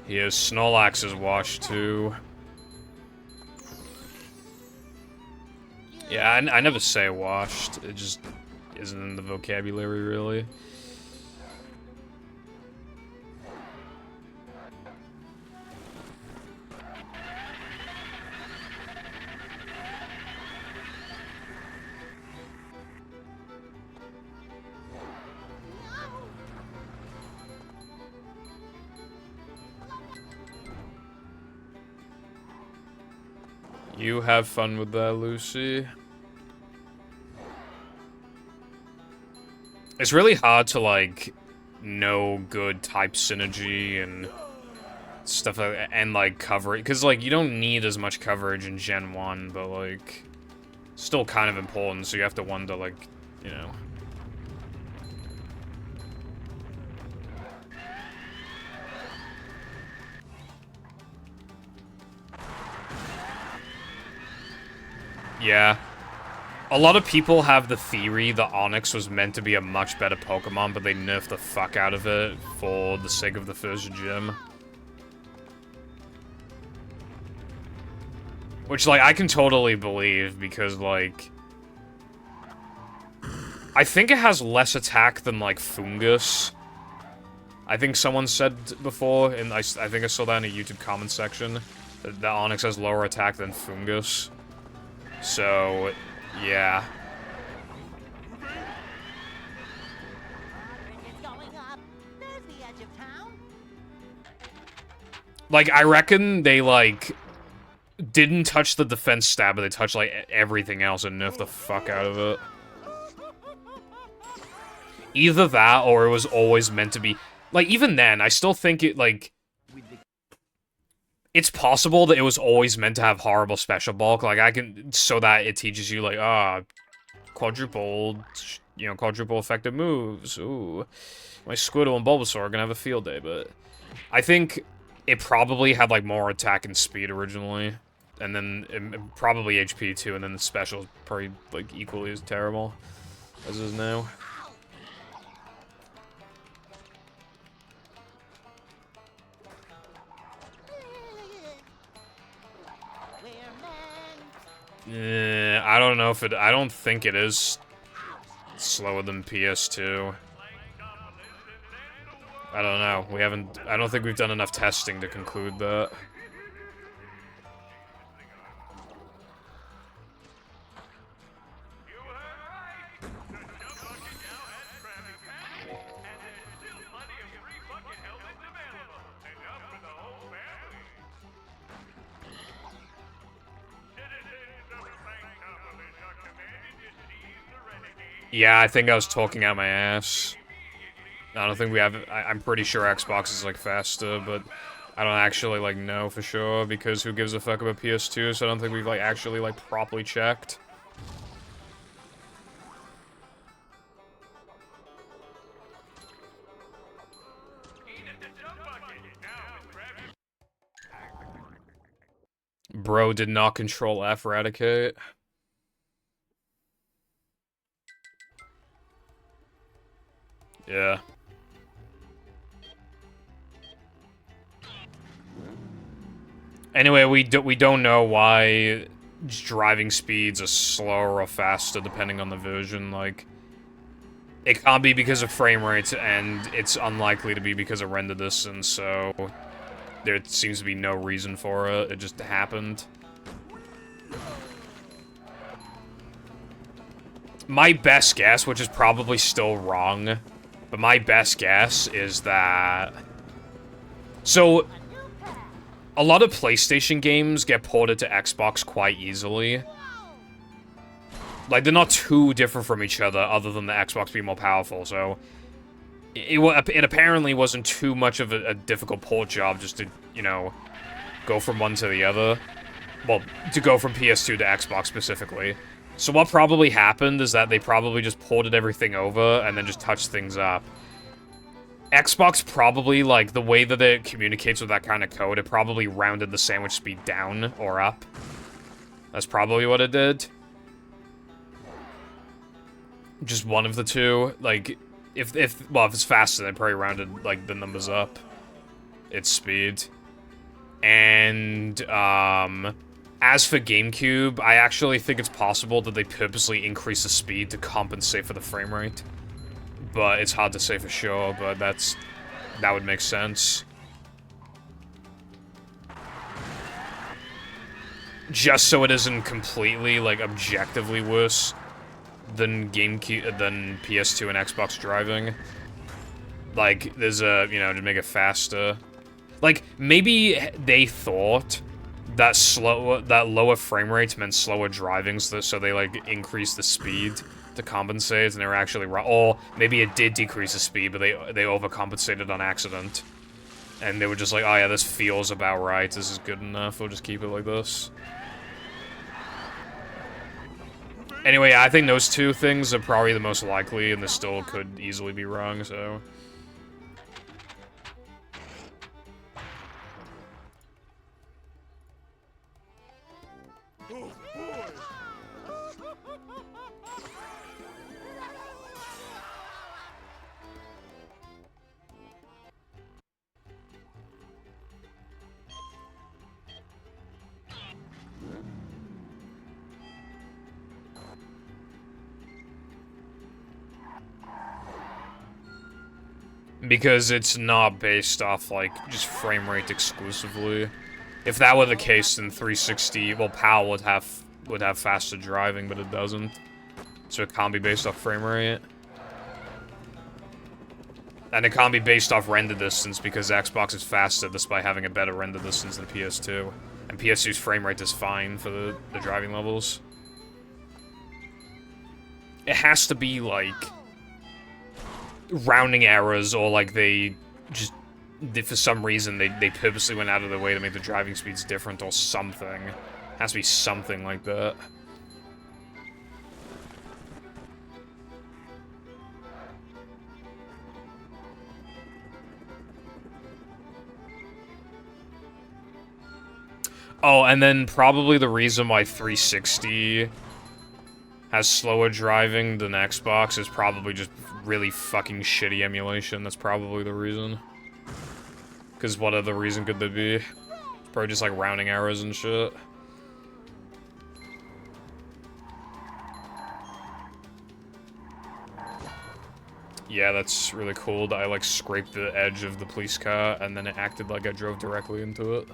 Yes, Snorlax is washed too. Yeah, I never say washed. It just isn't in the vocabulary, really. You have fun with that, Lucy. It's really hard to, like, know good type synergy and stuff like that, and, like, cover it. Because, like, you don't need as much coverage in Gen 1, but, like, still kind of important, so you have to wonder, like, you know. Yeah. A lot of people have the theory that Onyx was meant to be a much better Pokemon, but they nerfed the fuck out of it for the sake of the first gym. Which, like, I can totally believe, because, like... I think it has less attack than, like, Fungus. I think someone said before, and I think I saw that in a YouTube comment section, that Onyx has lower attack than Fungus. So, yeah. It's going up. There's the edge of town. Like, I reckon they, like, didn't touch the defense stab, but they touched, like, everything else and nerfed the fuck out of it. Either that, or it was always meant to be... Like, even then, I still think it, like... It's possible that it was always meant to have horrible special bulk, like, I can... So that it teaches you, like, quadruple, you know, quadruple effective moves. Ooh. My Squirtle and Bulbasaur are gonna have a field day, but... I think it probably had, like, more attack and speed originally. And then, probably HP too, and then the special is probably, like, equally as terrible as is now. I don't know if it... I don't think it is slower than PS2. I don't know. We haven't... I don't think we've done enough testing to conclude that. Yeah, I think I was talking out my ass. I don't think we have... I'm pretty sure Xbox is, like, faster, but I don't actually, like, know for sure, because who gives a fuck about PS2, so I don't think we've, like, actually, like, properly checked. Bro did not control Eradicate. Yeah. Anyway, we don't know why driving speeds are slower or faster depending on the version. Like, it can't be because of frame rates, and it's unlikely to be because of render distance. So there seems to be no reason for it. It just happened. My best guess, which is probably still wrong, But my best guess is that... So, a lot of PlayStation games get ported to Xbox quite easily. Like, they're not too different from each other than the Xbox being more powerful, so... It apparently wasn't too much of a difficult port job just to, you know, go from one to the other. Well, to go from PS2 to Xbox specifically. So what probably happened is that they probably just ported everything over and then just touched things up. Xbox probably, like, the way that it communicates with that kind of code, it probably rounded the sandwich speed down or up. That's probably what it did. Just one of the two. Like, if it's faster, they probably rounded, like, the numbers up. Its speed. And, as for GameCube, I actually think it's possible that they purposely increase the speed to compensate for the frame rate. But it's hard to say for sure, but that would make sense. Just so it isn't completely, like, objectively worse than PS2 and Xbox driving. Like, there's a, you know, to make it faster. Like, maybe they thought that lower frame rates meant slower driving, so they, like, increased the speed to compensate, and they were actually wrong. Or maybe it did decrease the speed, but they overcompensated on accident. And they were just like, oh yeah, this feels about right, this is good enough, we'll just keep it like this. Anyway, I think those two things are probably the most likely, and this still could easily be wrong, so... Oh boy! Because it's not based off, like, just frame rate exclusively. If that were the case, then 360, well, PAL would have faster driving, but it doesn't. So it can't be based off frame rate. And it can't be based off render distance, because Xbox is faster despite having a better render distance than PS2. And PS2's frame rate is fine for the driving levels. It has to be, like, rounding errors, or, like, for some reason, they purposely went out of their way to make the driving speeds different, or something. It has to be something like that. Oh, and then probably the reason why 360 has slower driving than Xbox is probably just really fucking shitty emulation. That's probably the reason. Because what other reason could there be? It's probably just like rounding errors and shit. Yeah, that's really cool that I, like, scraped the edge of the police car and then it acted like I drove directly into it.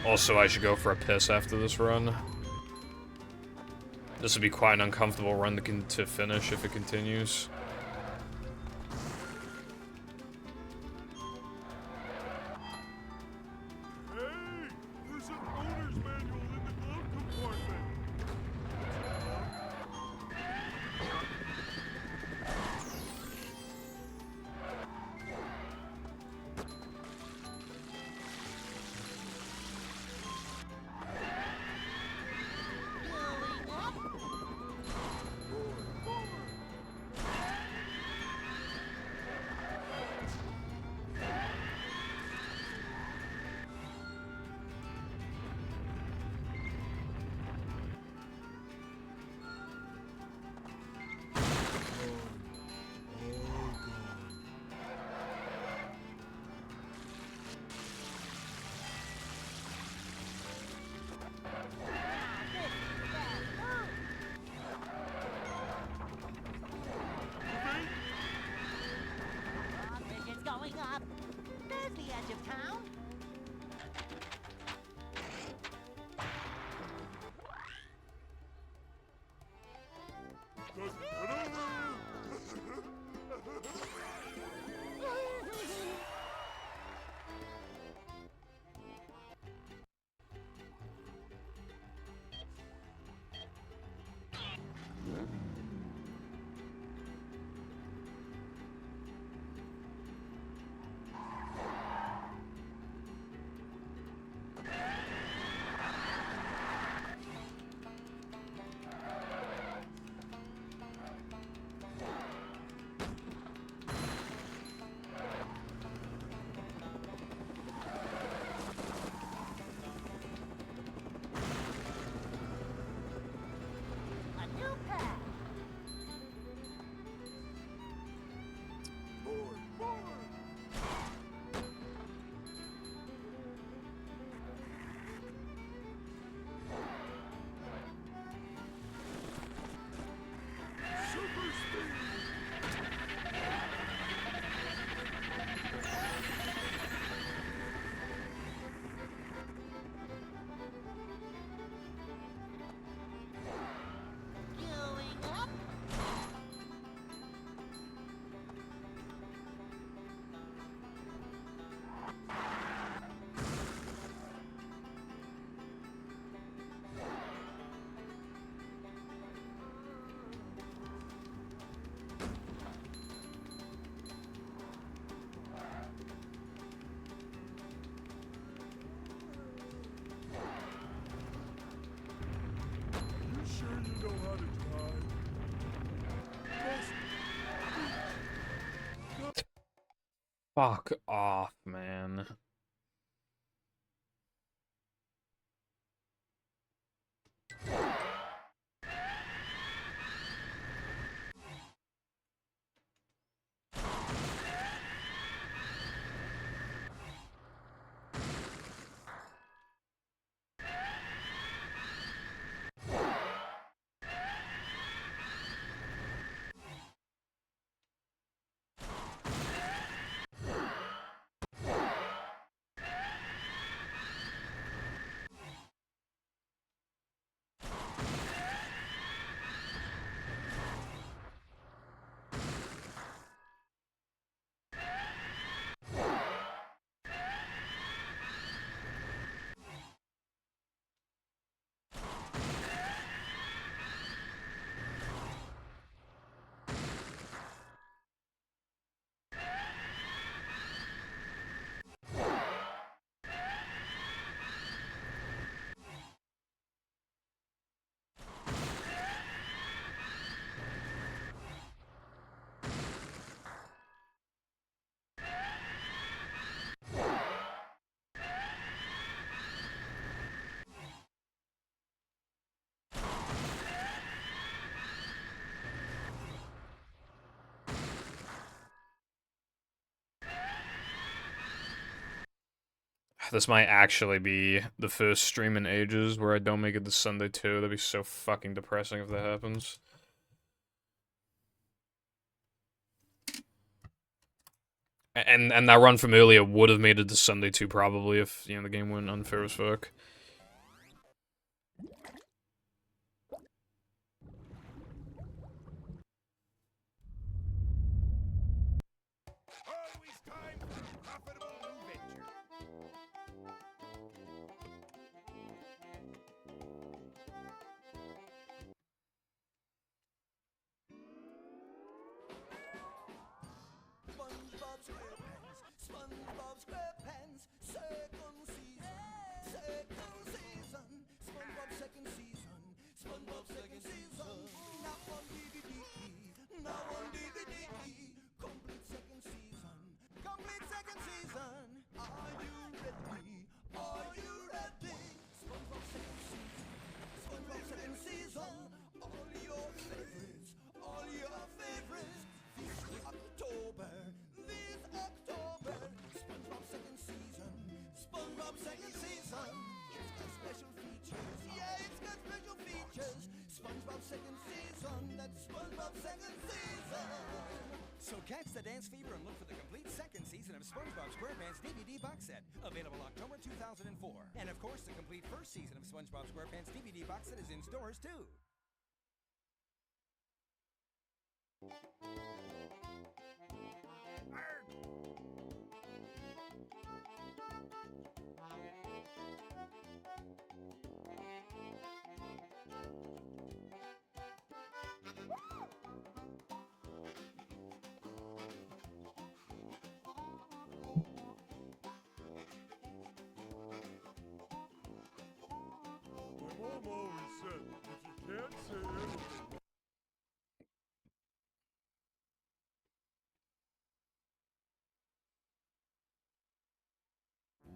Also, I should go for a piss after this run. This would be quite an uncomfortable run to finish if it continues. Hey! There's an owner's manual in the glove compartment! sure you know how to drive? Just Fuck off, man. This might actually be the first stream in ages where I don't make it to Sunday too. That'd be so fucking depressing if that happens. And that run from earlier would have made it to Sunday 2 probably if, you know, the game went unfair as fuck. Always time for a profitable new venture. SpongeBob SquarePants, SpongeBob SquarePants, second season, SpongeBob second season, SpongeBob second season, now on DVD, complete second season, are you ready, SpongeBob second season, all your favorites, this October, SpongeBob second season, it's got special features, SpongeBob second season, that's SpongeBob second season. So catch the dance fever and look for the complete second season of SpongeBob SquarePants DVD box set, available October 2004. And of course, the complete first season of SpongeBob SquarePants DVD box set is in stores too. My mom always said, if you can't say anything,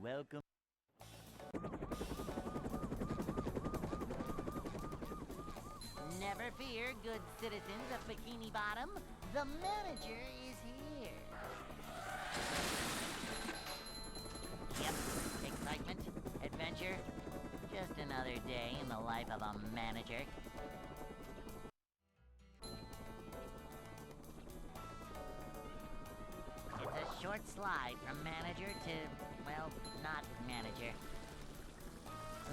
Welcome. Never fear, good citizens of Bikini Bottom. The manager is here. Yep, excitement, adventure. Just another day in the life of a manager. It's a short slide from manager to, well, not manager.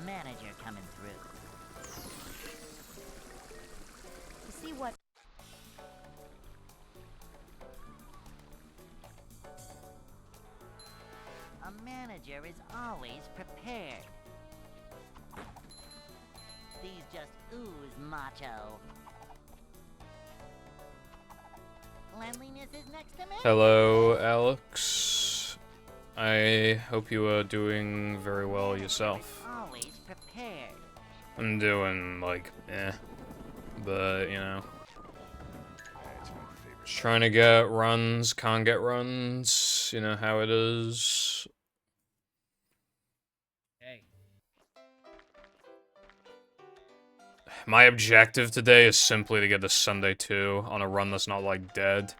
Manager coming through. To see what A manager is always prepared. These just ooze macho. Cleanliness is next to me. Hello, Alex. I hope you are doing very well yourself. Always prepared. I'm doing, like, eh. But, you know. Just trying to get runs, can't get runs. You know how it is. Hey. My objective today is simply to get the Sunday 2 on a run that's not, like, dead.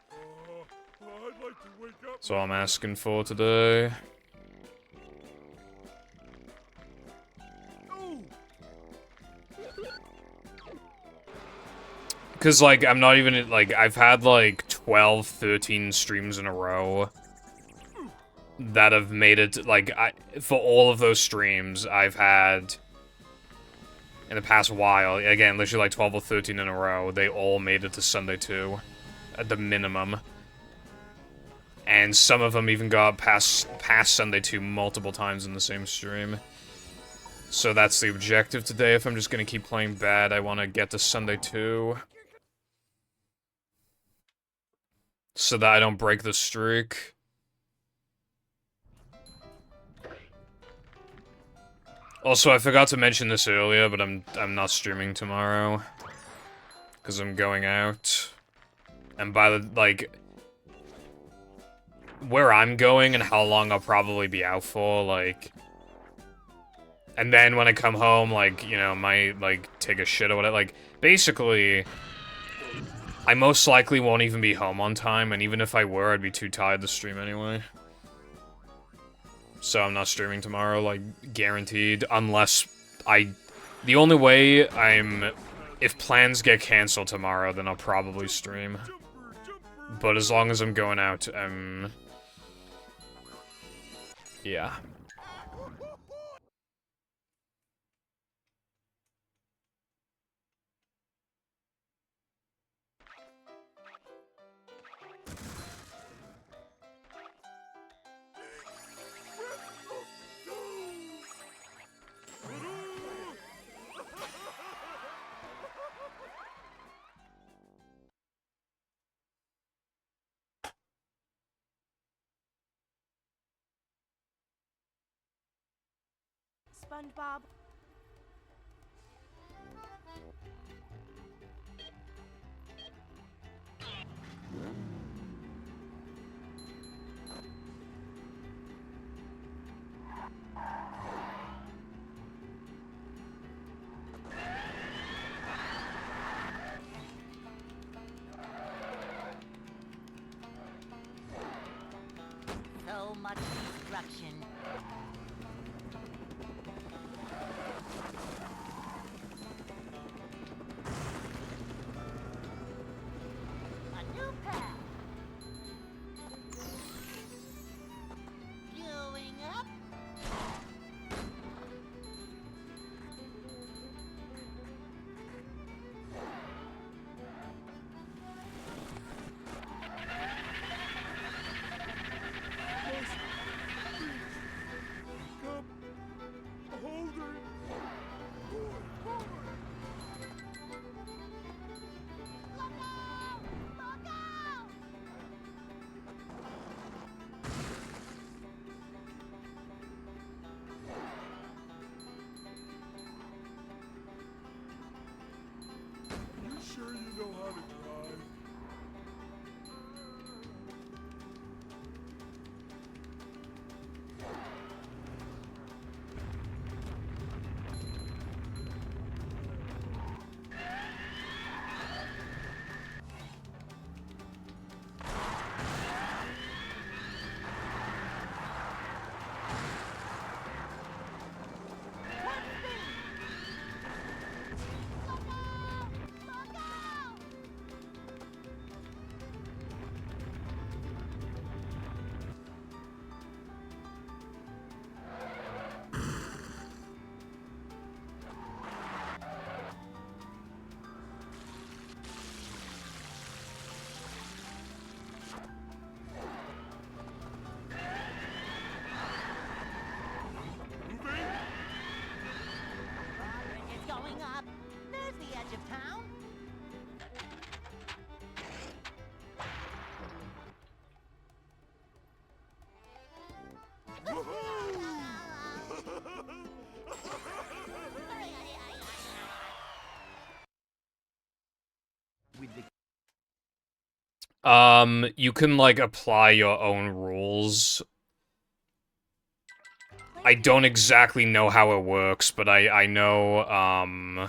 I'd like to wake up. That's all I'm asking for today. Because, like, I'm not even, like, I've had, like, 12, 13 streams in a row that have made it, like, for all of those streams, I've had, in the past while, again, literally, like, 12 or 13 in a row, they all made it to Sunday 2, at the minimum. And some of them even got past Sunday 2 multiple times in the same stream. So that's the objective today. If I'm just gonna keep playing bad, I want to get to Sunday 2. So that I don't break the streak. Also, I forgot to mention this earlier, but I'm not streaming tomorrow. Because I'm going out. And by the, like, where I'm going and how long I'll probably be out for, like... And then when I come home, like, you know, might, like, take a shit or whatever. Like, basically... I most likely won't even be home on time, and even if I were, I'd be too tired to stream anyway. So I'm not streaming tomorrow, like, guaranteed, unless the only way if plans get cancelled tomorrow, then I'll probably stream. But as long as I'm going out, yeah. SpongeBob. So much destruction. A new path. Going up. Come. Hold her. You sure you know how to drive? You can, like, apply your own rules. I don't exactly know how it works, but I know,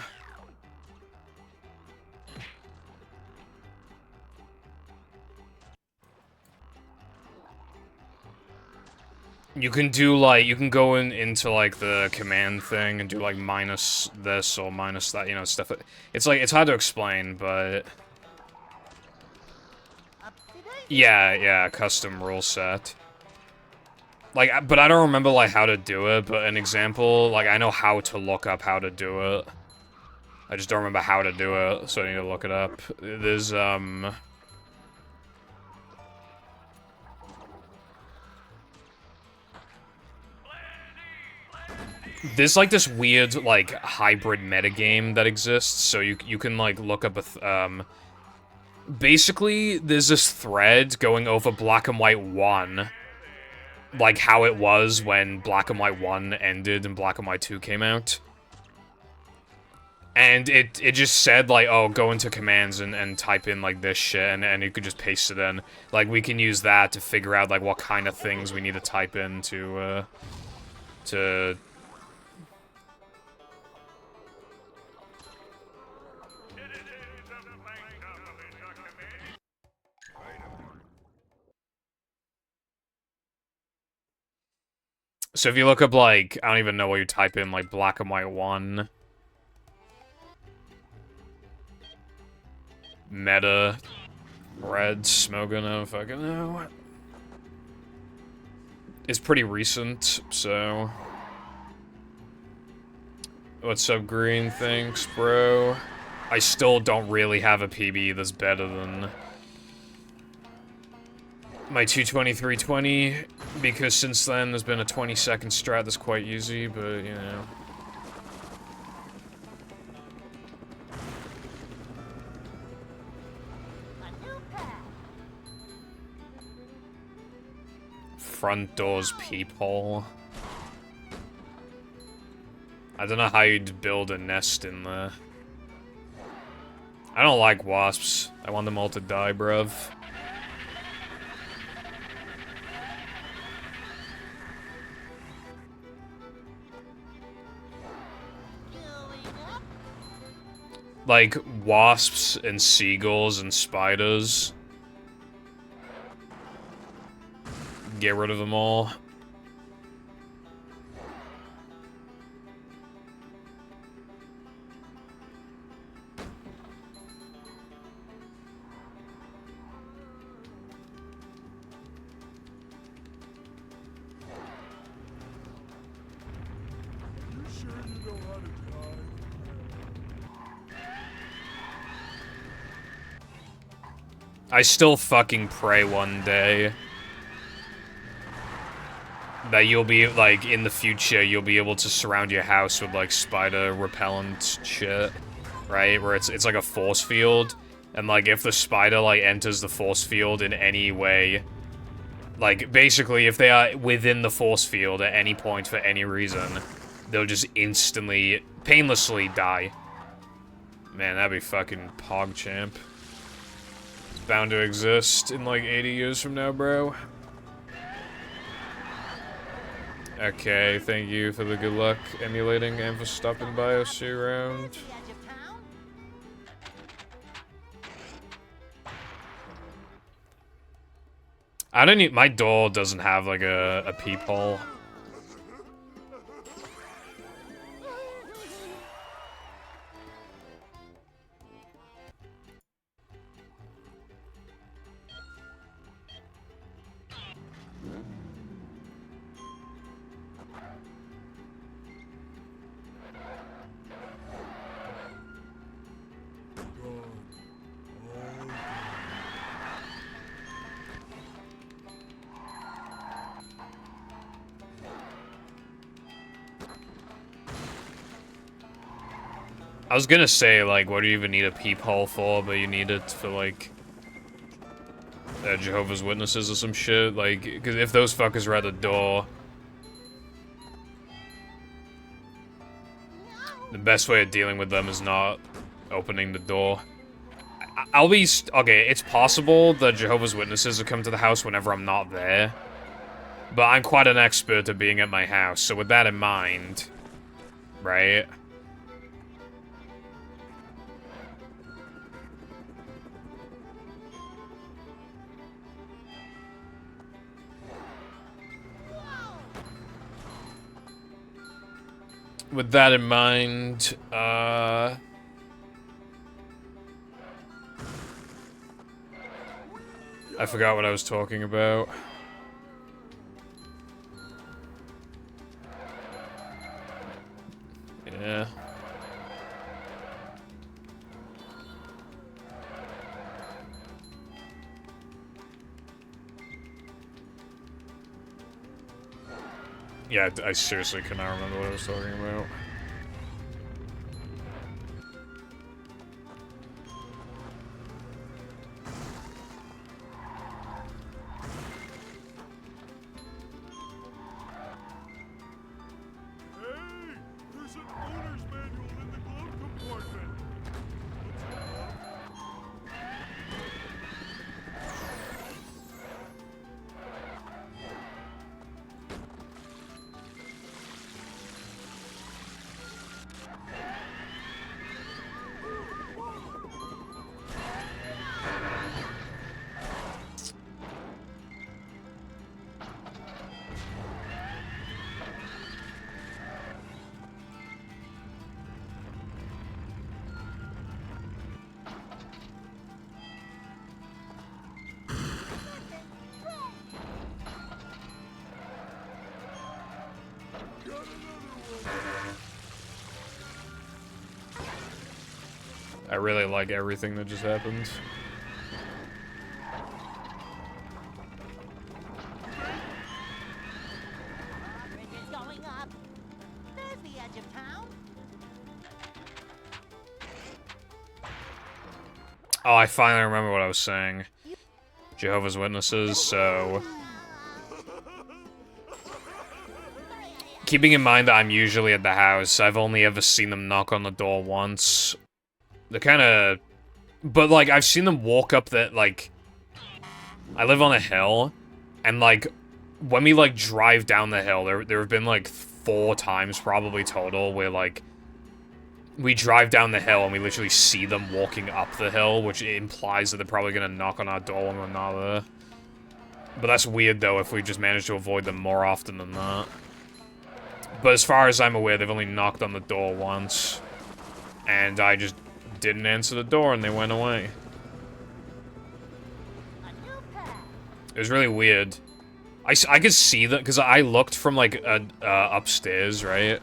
you can do, like, you can go into, like, the command thing and do, like, minus this or minus that, you know, stuff. It's, like, it's hard to explain, but... Yeah, custom rule set. Like, but I don't remember, like, how to do it, but an example, like, I know how to look up how to do it. I just don't remember how to do it, so I need to look it up. There's, there's, like, this weird, like, hybrid metagame that exists, so you can, like, look up a, basically, there's this thread going over Black and White 1, like, how it was when Black and White 1 ended and Black and White 2 came out. And it just said, like, oh, go into commands and type in, like, this shit, and you could just paste it in. Like, we can use that to figure out, like, what kind of things we need to type in to So if you look up, like, I don't even know what you type in, like, Black and White 1. Meta. Red. Smoking, I don't fucking know. It's pretty recent, so... What's up, Green? Thanks, bro. I still don't really have a PB that's better than... my 223.20, because since then there's been a 20-second strat that's quite easy, but, you know. Front door's peephole. I don't know how you'd build a nest in there. I don't like wasps. I want them all to die, bruv. Like, wasps and seagulls and spiders. Get rid of them all. You sure you know how to die? I still fucking pray one day that you'll be, like, in the future, you'll be able to surround your house with, like, spider repellent shit, right? Where it's like a force field, and, like, if the spider, like, enters the force field in any way, like, basically, if they are within the force field at any point for any reason, they'll just instantly, painlessly die. Man, that'd be fucking PogChamp. It's bound to exist in, like, 80 years from now, bro. Okay, thank you for the good luck emulating and for stopping by us here around. I don't need, my door doesn't have like a peephole. I was gonna say, like, what do you even need a peephole for, but you need it for, like, Jehovah's Witnesses or some shit, like, because if those fuckers are at the door, the best way of dealing with them is not opening the door. I'll be... Okay, it's possible that Jehovah's Witnesses will come to the house whenever I'm not there. But I'm quite an expert at being at my house, so with that in mind... Right? With that in mind, I forgot what I was talking about. Yeah. Yeah, I seriously cannot remember what I was talking about. Hey, there's an owner's manual in the glove compartment. Let's have a look. I really like everything that just happened. Bridge is going up. There's the edge of town. Oh, I finally remember what I was saying. Jehovah's Witnesses, so... Keeping in mind that I'm usually at the house, I've only ever seen them knock on the door once. They're kinda... But, like, I've seen them walk up that, like... I live on a hill, and, like, when we, like, drive down the hill, there have been, like, 4 times probably total where, like... We drive down the hill and we literally see them walking up the hill, which implies that they're probably gonna knock on our door when we're not there. But that's weird, though, if we just manage to avoid them more often than that. But as far as I'm aware, they've only knocked on the door once. And I just didn't answer the door and they went away. It was really weird. I could see that, because I looked from, like, upstairs, right?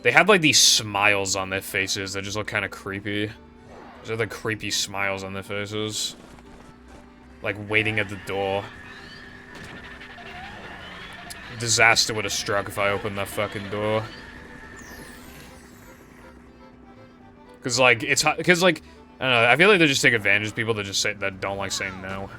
They had, like, these smiles on their faces that just look kind of creepy. Those are the creepy smiles on their faces. Like, waiting at the door. Disaster would have struck if I opened that fucking door. Cause, like, it's... Cause, like, I don't know, I feel like they just take advantage of people that just say... that don't like saying no.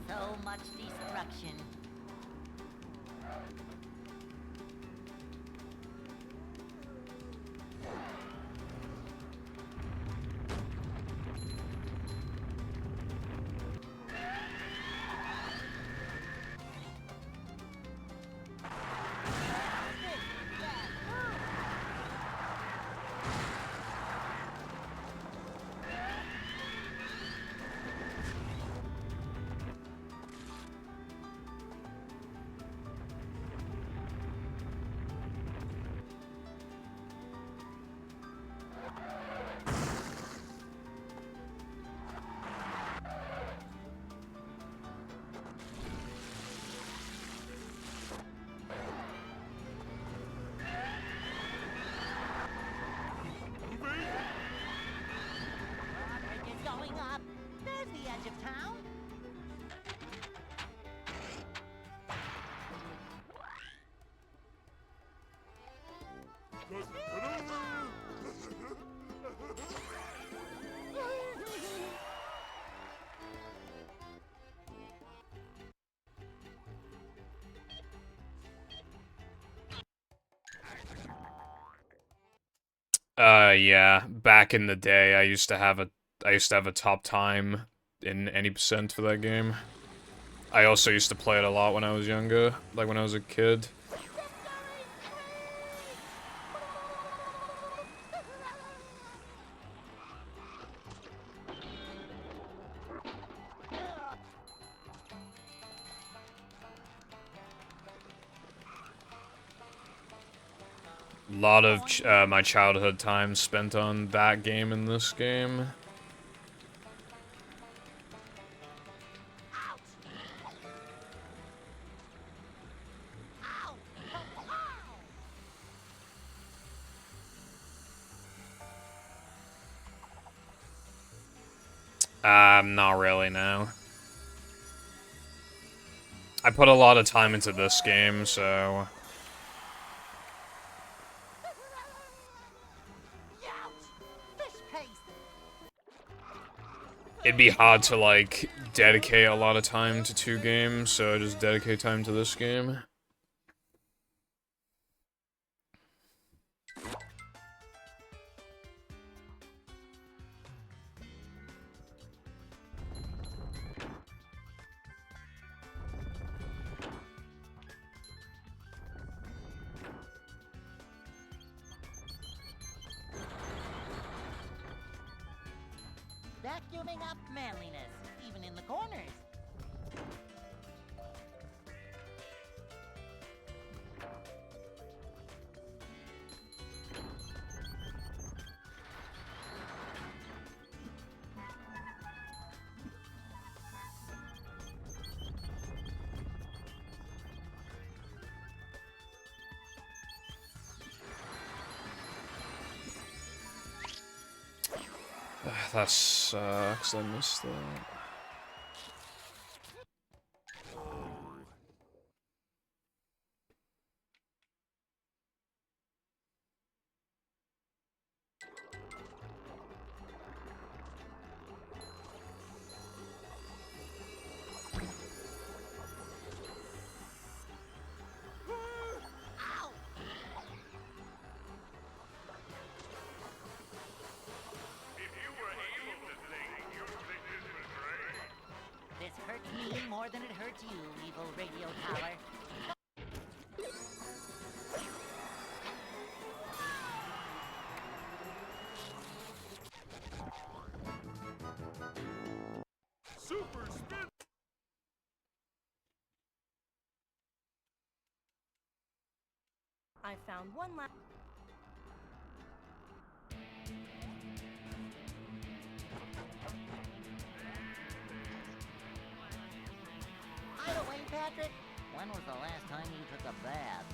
So much destruction. Bridge is going up. There's the edge of town. Ta-da! Yeah. Back in the day, I used to have a top time in any percent for that game. I also used to play it a lot when I was younger, like when I was a kid. A lot of my childhood time spent on that game and this game. Not really, no. I put a lot of time into this game, so... It'd be hard to, like, dedicate a lot of time to 2 games, so I just dedicate time to this game. Vacuuming up manliness, even in the corners. That sucks, I missed that. This hurts me more than it hurts you, evil radio tower. Super spin! I found one last. By the way, Patrick, when was the last time you took a bath?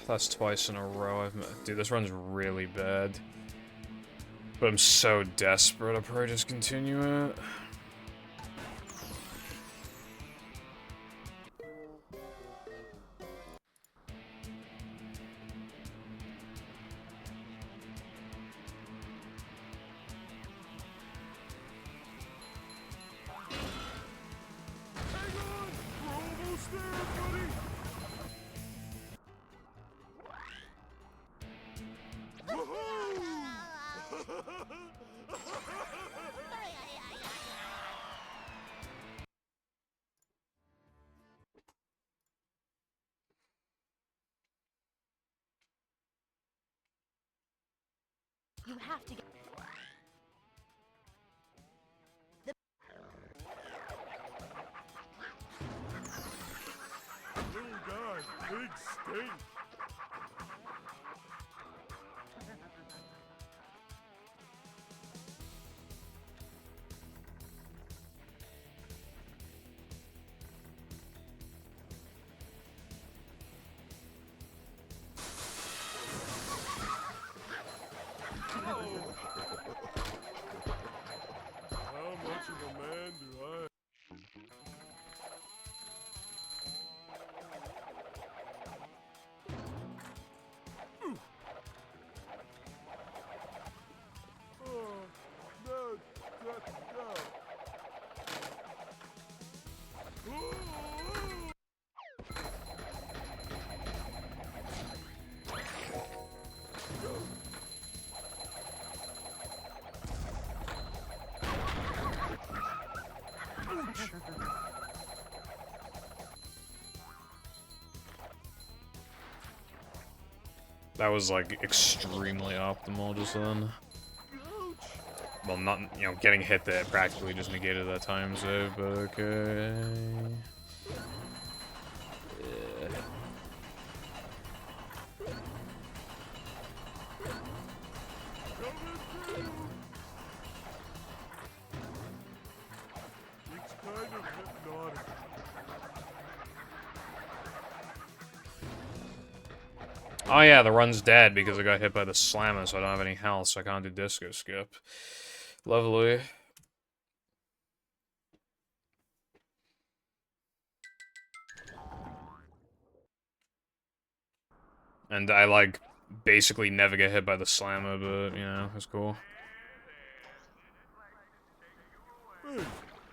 That's twice in a row. Dude, this run's really bad. But I'm so desperate, I'll probably just continue it. Hang on! We're almost there, buddy! You have to get. Little guy, big stink! How much of a man do I... That was, like, extremely optimal just then. Well, not, you know, getting hit there practically just negated that time save, but okay. Yeah. It's kind of hypnotic. Oh yeah, the run's dead because I got hit by the slammer, so I don't have any health, so I can't do disco skip. Lovely. And I, like, basically never get hit by the slammer, but, you know, it's cool.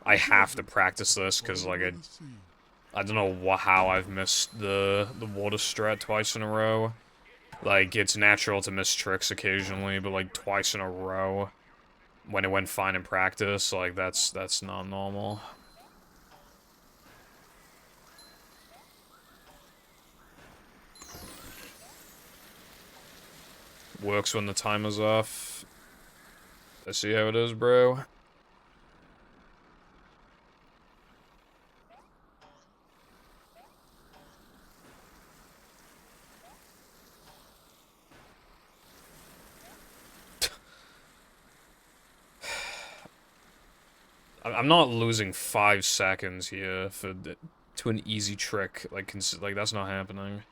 I have to practice this, because, like, I don't know how I've missed the water strat twice in a row. Like, it's natural to miss tricks occasionally, but, like, twice in a row, when it went fine in practice, like, that's not normal. Works when the timer's off. I see how it is, bro. I'm not losing 5 seconds here to an easy trick. Like that's not happening.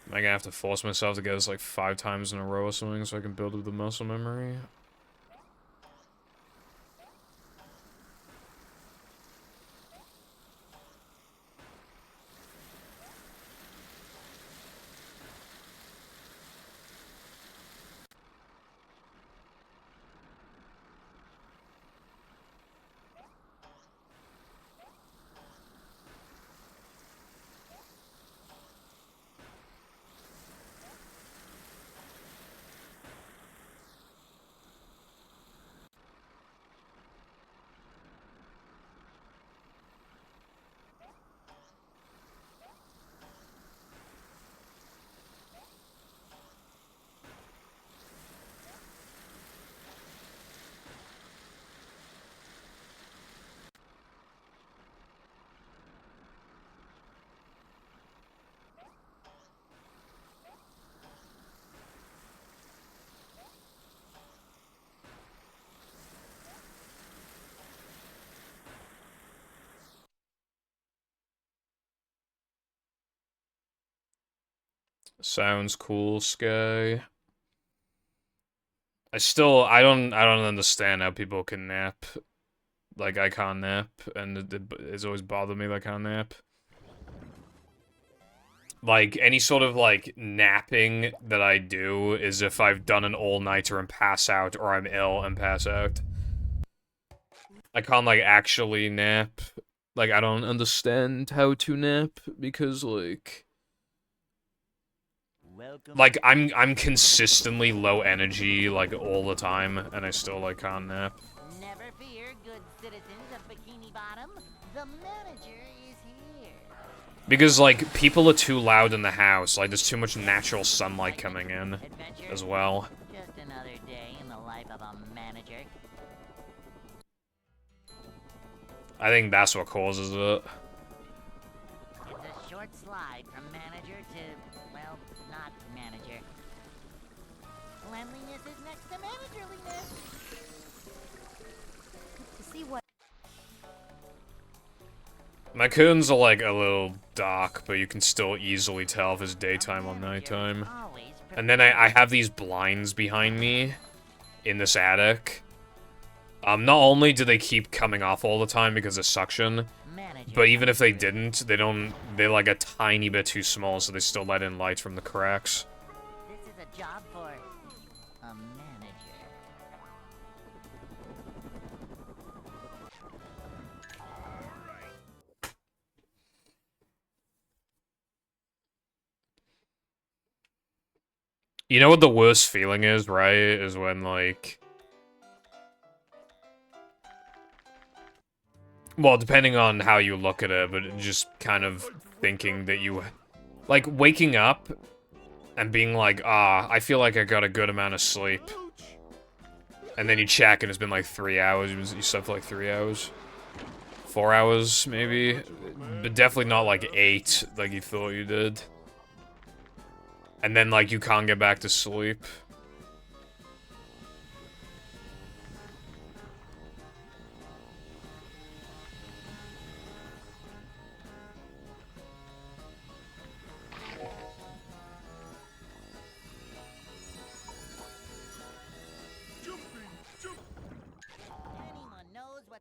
Am I gonna have to force myself to get this like 5 times in a row or something so I can build up the muscle memory? Sounds cool, Sky. I don't understand how people can nap. Like, I can't nap, and it's always bothered me that I can't nap. Like, any sort of, like, napping that I do is if I've done an all-nighter and pass out, or I'm ill and pass out. I can't, like, actually nap. Like, I don't understand how to nap, because, like... Like, I'm consistently low energy, like, all the time, and I still, like, can't nap. Never fear, good citizens of Bikini Bottom. The manager is here. Because, like, people are too loud in the house. Like, there's too much natural sunlight coming in Adventure? as well. Just another day in the life of a manager. I think that's what causes it. It's a short slide from manager to, well, not manager. Cleanliness is next to managerliness. To see what My curtains are, like, a little dark, but you can still easily tell if it's daytime or nighttime. And then I have these blinds behind me in this attic. Not only do they keep coming off all the time because of suction, manager. But even if they didn't, they're like a tiny bit too small, so they still let in light from the cracks. This is a job for a manager. You know what the worst feeling is, right? Is when, like... Well, depending on how you look at it, but just kind of thinking that you... Like, waking up and being like, I feel like I got a good amount of sleep. And then you check and it's been like 3 hours. You slept for like 3 hours. 4 hours, maybe? But definitely not like 8, like you thought you did. And then, like, you can't get back to sleep. Anyone knows what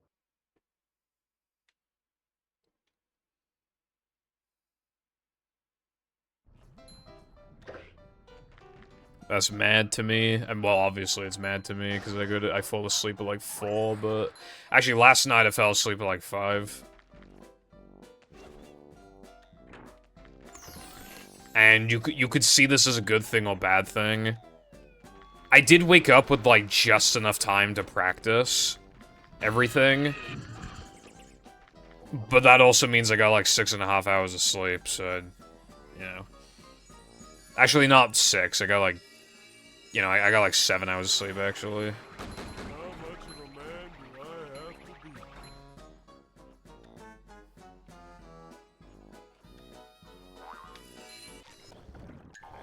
That's mad to me. And, well, obviously it's mad to me, because I fall asleep at like 4, but... Actually, last night I fell asleep at like 5. And you could see this as a good thing or bad thing. I did wake up with, like, just enough time to practice everything. But that also means I got, like, 6.5 hours of sleep, so... You know. Actually, not 6. I got, like... You know, I got, like, 7 hours of sleep, actually. How much of a man do I have to be?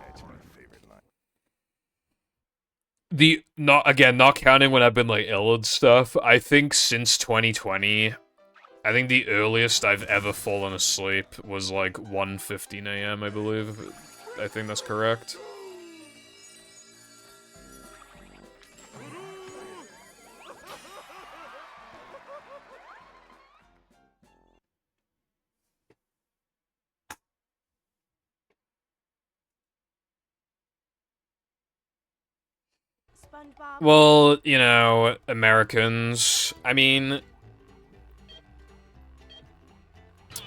That's my favorite line. Not counting when I've been, like, ill and stuff, I think since 2020... I think the earliest I've ever fallen asleep was, like, 1:15 a.m., I believe. I think that's correct. SpongeBob. Well, you know, Americans, I mean...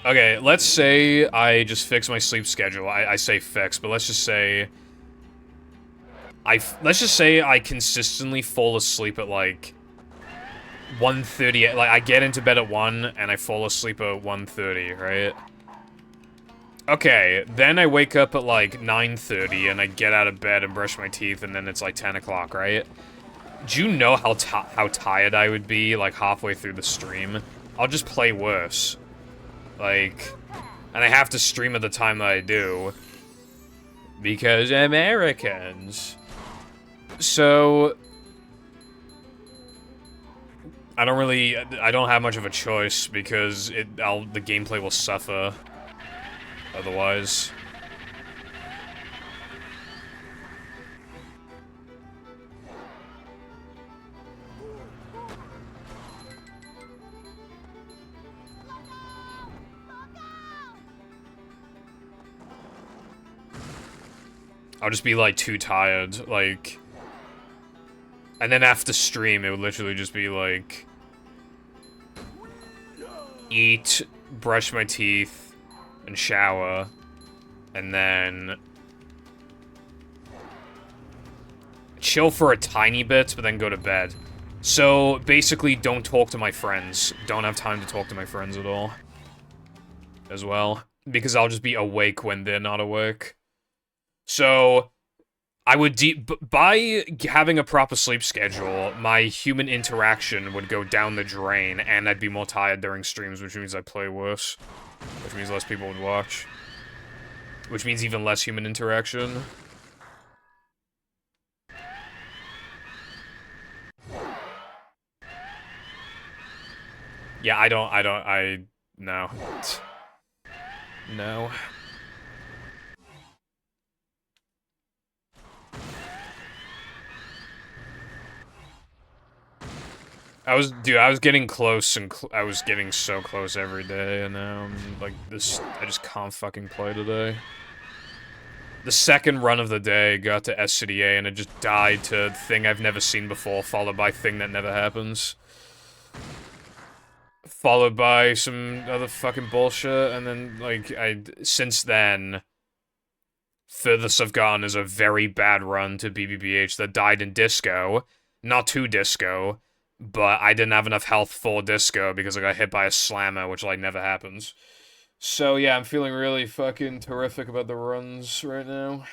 Okay, let's say I just fix my sleep schedule. I say fix, but let's just say... let's just say I consistently fall asleep at, like... 1:30, like, I get into bed at 1, and I fall asleep at 1:30, right? Okay, then I wake up at, like, 9:30, and I get out of bed and brush my teeth, and then it's, like, 10 o'clock, right? Do you know how tired I would be, like, halfway through the stream? I'll just play worse. Like, and I have to stream at the time that I do. Because Americans. So... I don't have much of a choice, because the gameplay will suffer. Otherwise. I'll just be, like, too tired, like... And then after stream, it would literally just be, like... Eat, brush my teeth, and shower, and then... Chill for a tiny bit, but then go to bed. So, basically, don't talk to my friends. Don't have time to talk to my friends at all. As well. Because I'll just be awake when they're not awake. So, I would by having a proper sleep schedule, my human interaction would go down the drain, and I'd be more tired during streams, which means I play worse. Which means less people would watch. Which means even less human interaction. Yeah, no. No. I was getting close, and I was getting so close every day, and now I'm like this. I just can't fucking play today. The second run of the day got to SCDA, and it just died to thing I've never seen before, followed by thing that never happens, followed by some other fucking bullshit, and then like since then, furthest I've gone is a very bad run to BBBH that died in disco, not to disco. But I didn't have enough health for disco because I got hit by a slammer, which, like, never happens. So, yeah, I'm feeling really fucking terrific about the runs right now.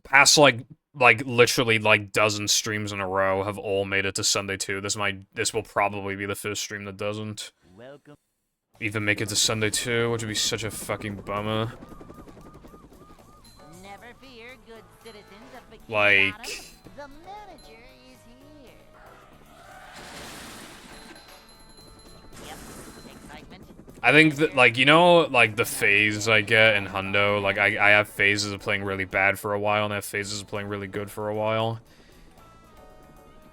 Past, like, literally, like, dozen streams in a row have all made it to Sunday 2. This will probably be the first stream that doesn't. Welcome. Even make it to Sunday 2, which would be such a fucking bummer. Never fear, good citizens of Bikini Like... Bottom. The manager is here. Yep, excitement. I think that, like, you know, like, the phase I get in Hundo, like, I have phases of playing really bad for a while, and I have phases of playing really good for a while.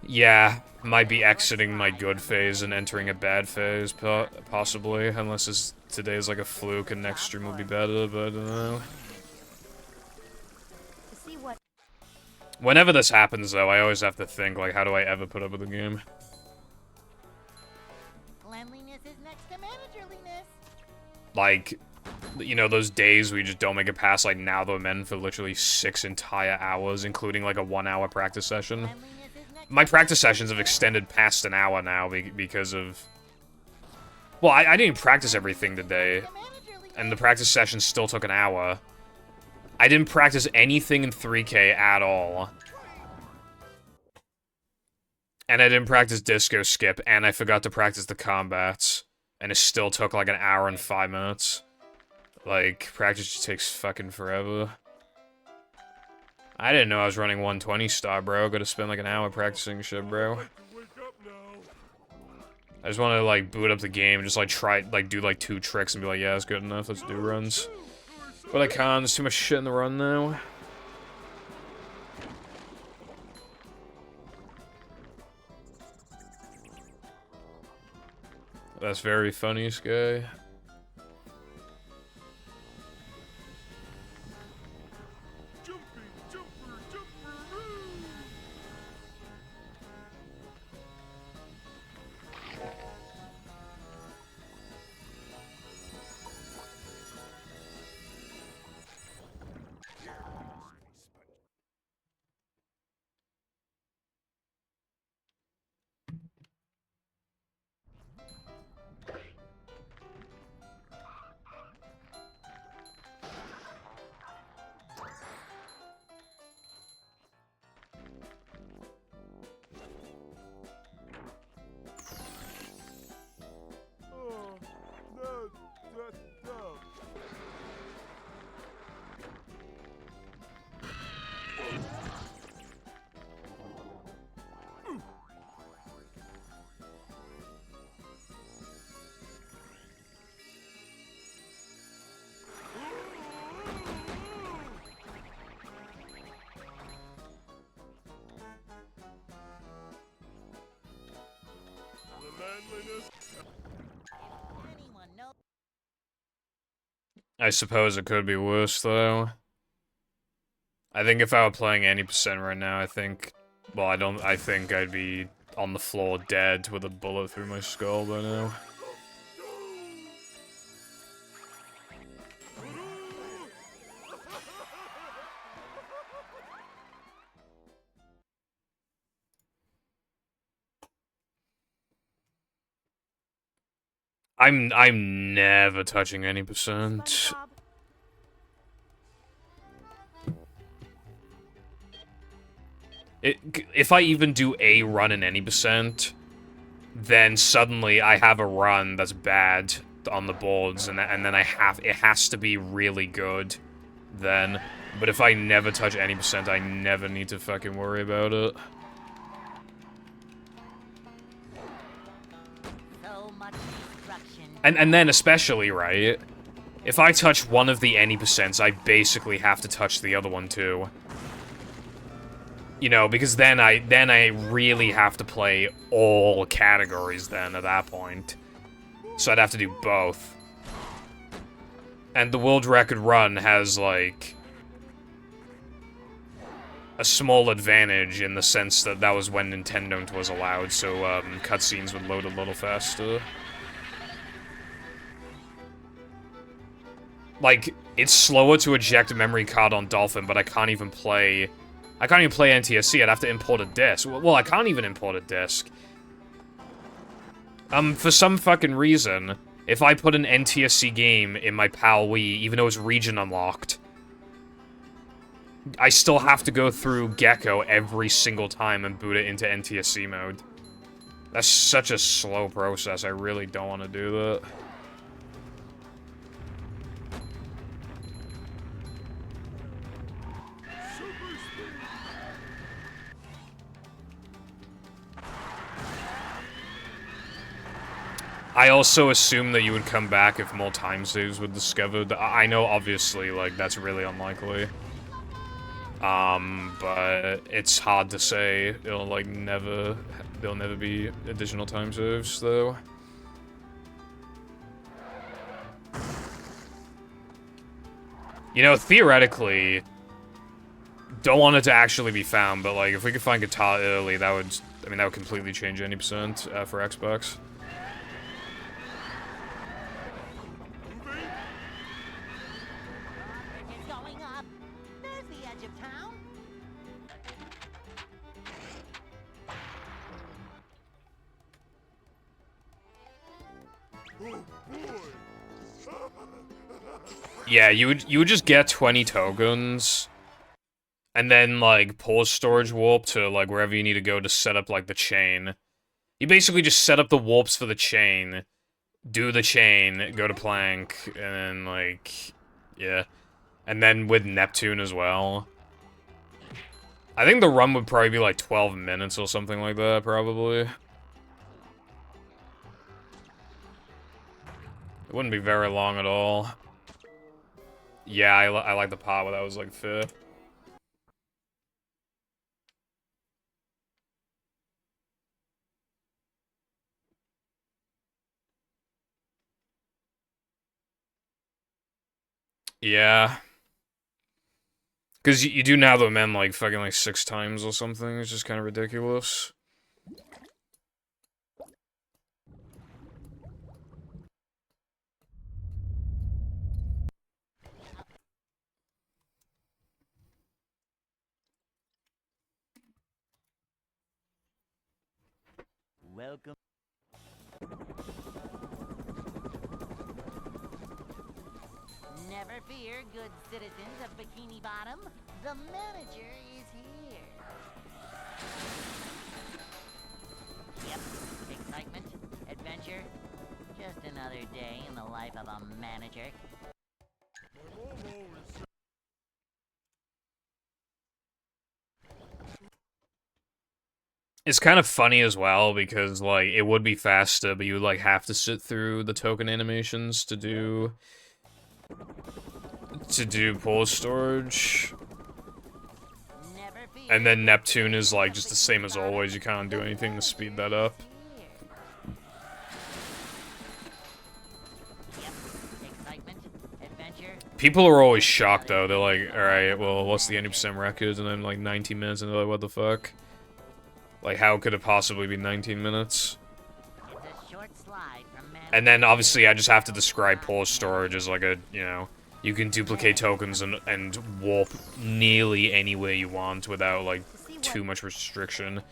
Yeah, might be exiting my good phase and entering a bad phase, possibly, unless today's like a fluke and next stream will be better, but I don't know. See what? Whenever this happens, though, I always have to think, like, how do I ever put up with the game? Cleanliness is next to managerliness. Like, you know, those days we just don't make it past, like, now the men for literally 6 entire hours, including, like, a 1-hour practice session. Cleanliness is next My practice sessions have extended past an hour now because of... Well, I didn't practice everything today, to managerliness. and the practice session still took an hour. I didn't practice anything in 3K at all. And I didn't practice disco skip, and I forgot to practice the combats. And it still took like an hour and 5 minutes. Like, practice just takes fucking forever. I didn't know I was running 120 star, bro. Gotta spend like an hour practicing shit, bro. Wake up now. I just want to like boot up the game and just like try, like do like 2 tricks and be like, yeah, it's good enough, let's do runs. But I can't, there's too much shit in the run now. That's very funny, Sky. Jumping, jumper, jumperoo. Oh, no, no. The manliness. Anyone know? I suppose it could be worse, though. I think if I were playing any percent right now, I think... Well, I think I'd be on the floor dead with a bullet through my skull by now. I'm never touching any percent. SpongeBob? If I even do a run in any percent, then suddenly I have a run that's bad on the boards, and then it has to be really good then. But if I never touch any percent, I never need to fucking worry about it. So much destruction. And then especially, right, If I touch one of the any percents, I basically have to touch the other one too. You know, because then I really have to play all categories then at that point. So I'd have to do both. And the world record run has, like, a small advantage in the sense that that was when Nintendo was allowed, so cutscenes would load a little faster. Like, it's slower to eject a memory card on Dolphin, but I can't even play NTSC. I'd have to import a disc. Well, I can't even import a disc. For some fucking reason, if I put an NTSC game in my PAL Wii, even though it's region unlocked, I still have to go through Gecko every single time and boot it into NTSC mode. That's such a slow process, I really don't want to do that. I also assume that you would come back if more time saves were discovered. I know, obviously, like, that's really unlikely. But it's hard to say. There'll never be additional time saves, though. You know, theoretically, don't want it to actually be found, but, like, if we could find guitar early, that would, I mean, that would completely change any percent, for Xbox. It's going up. There's the edge of town. Yeah, you would just get 20 tokens, and then, like, pause storage warp to, like, wherever you need to go to set up, like, the chain. You basically just set up the warps for the chain, do the chain, go to plank, and then, like, yeah. And then with Neptune as well. I think the run would probably be, like, 12 minutes or something like that, probably. It wouldn't be very long at all. Yeah, I like the part where that was, like, fair. Yeah. Because you do now the men, like, fucking, like, 6 times or something. It's just kind of ridiculous. Welcome. Never fear, good citizens of Bikini Bottom. The manager is here. Yep, excitement, adventure. Just another day in the life of a manager. It's kind of funny as well, because, like, it would be faster, but you would, like, have to sit through the token animations to do pause storage. And then Neptune is, like, just the same as always. You can't do anything to speed that up. People are always shocked, though. They're like, alright, well, what's the 90% record? And then, like, 19 minutes, and they're like, what the fuck? Like, how could it possibly be 19 minutes? And then, obviously, I just have to describe pause storage as, like, a, you know, you can duplicate tokens and warp nearly anywhere you want without, like, too much restriction.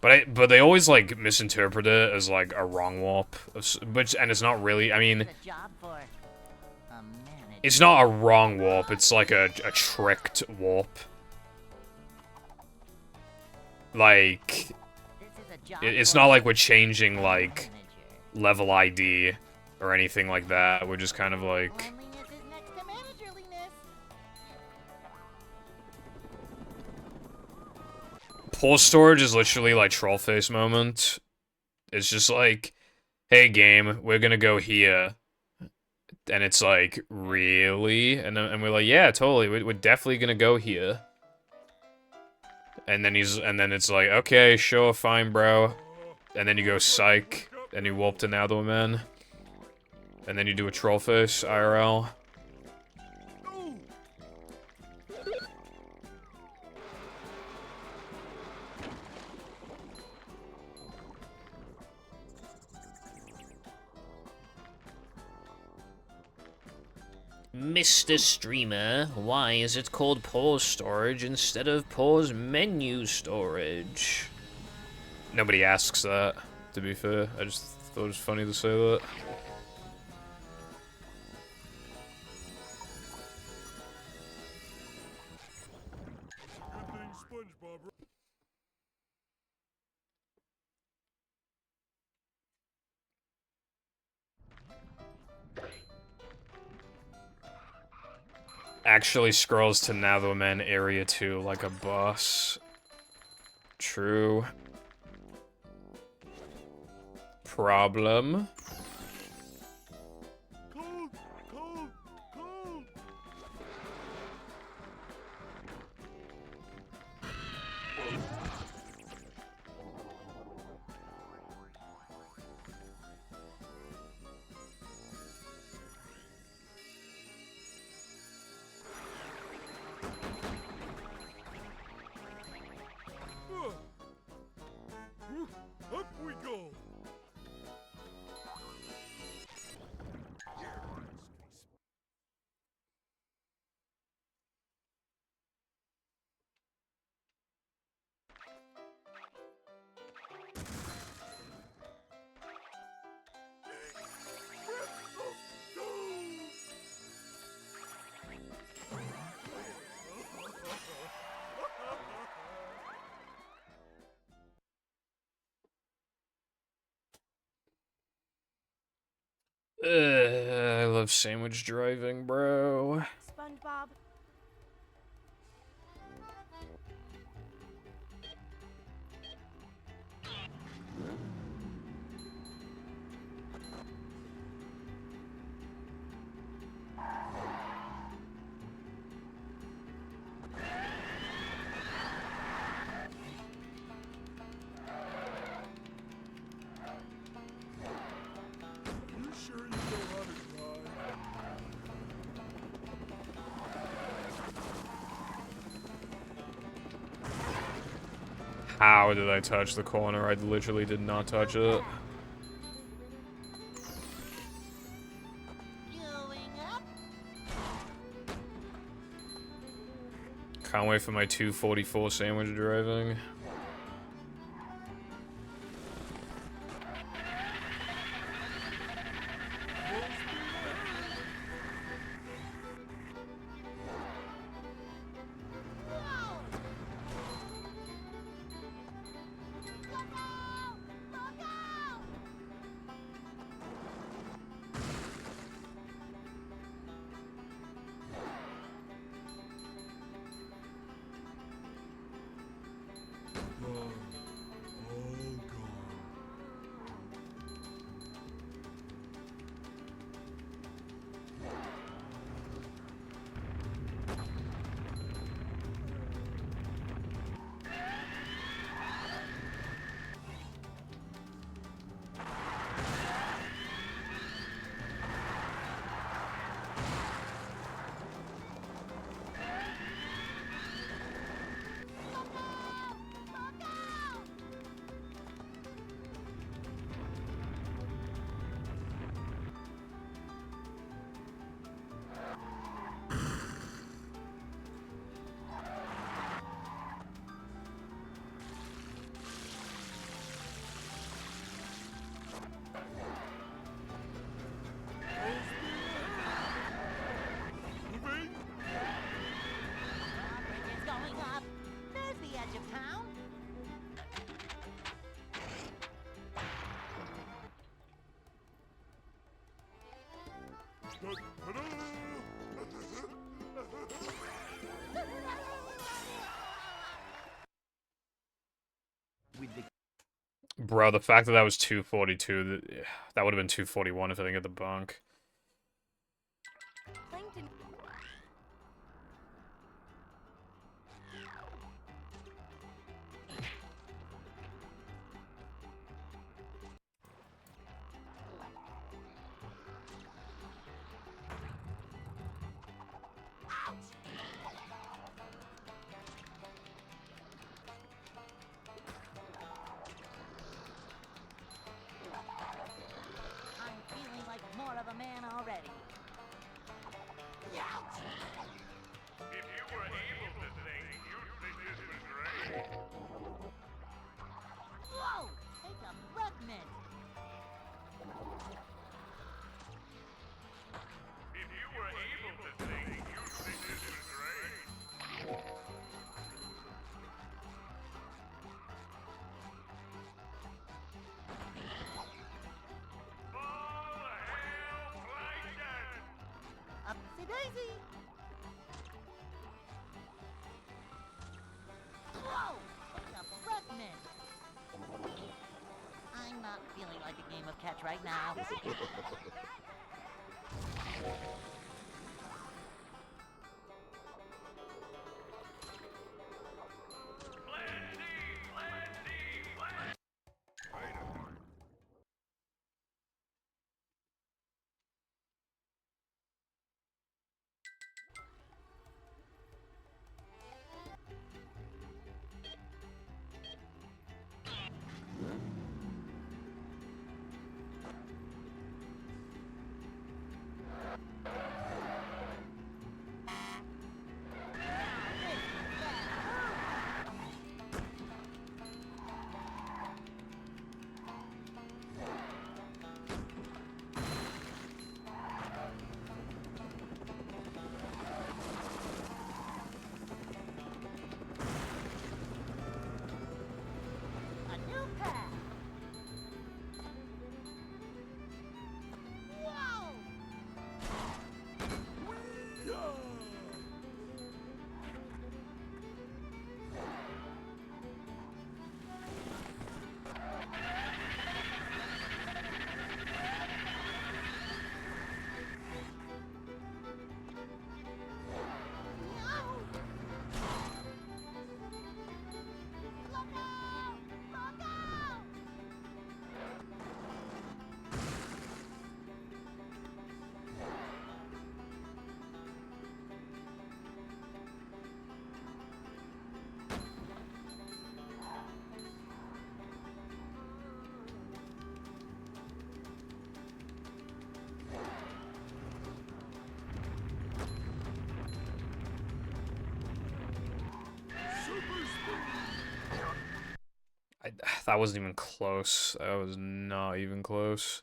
But they always, like, misinterpret it as, like, a wrong warp. And it's not really, I mean... It's not a wrong warp, it's like a tricked warp. Like... It's not like we're changing, like, level ID or anything like that. We're just kind of, like... Pause storage is literally like Trollface moment. It's just like, hey game, we're gonna go here. And it's like, really? And we're like, yeah, totally. We're definitely gonna go here. And then it's like, okay, sure, fine, bro. And then you go psych, and you warp to Nether man. And then you do a troll face, IRL. Mr. Streamer, why is it called pause storage instead of pause menu storage? Nobody asks that, to be fair. I just thought it was funny to say that. Good thing SpongeBob. Actually scrolls to Netherman area 2 like a boss. True. Problem. Cold, cold, cold. Up we go. I love sandwich driving, bro. SpongeBob. You sure you know how to drive? How did I touch the corner? I literally did not touch it. Going up. Can't wait for my 244 sandwich driving. Moving. Bridges going up. There's the edge of town. Ta-da! Bro, the fact that that was 242, that would have been 241 if I didn't get the bunk. I'm feeling like more of a man already. If you were able to think, you'd think this was great. Whoa! Take a breath mint. If you were able to think, you'd think this was great. Fall the hell Plankton! Upsy daisy. Whoa! Take a breath mint. I'm not feeling like a game of catch right now. A new path. Whoa! No! Look out! Look out! That wasn't even close. That was not even close.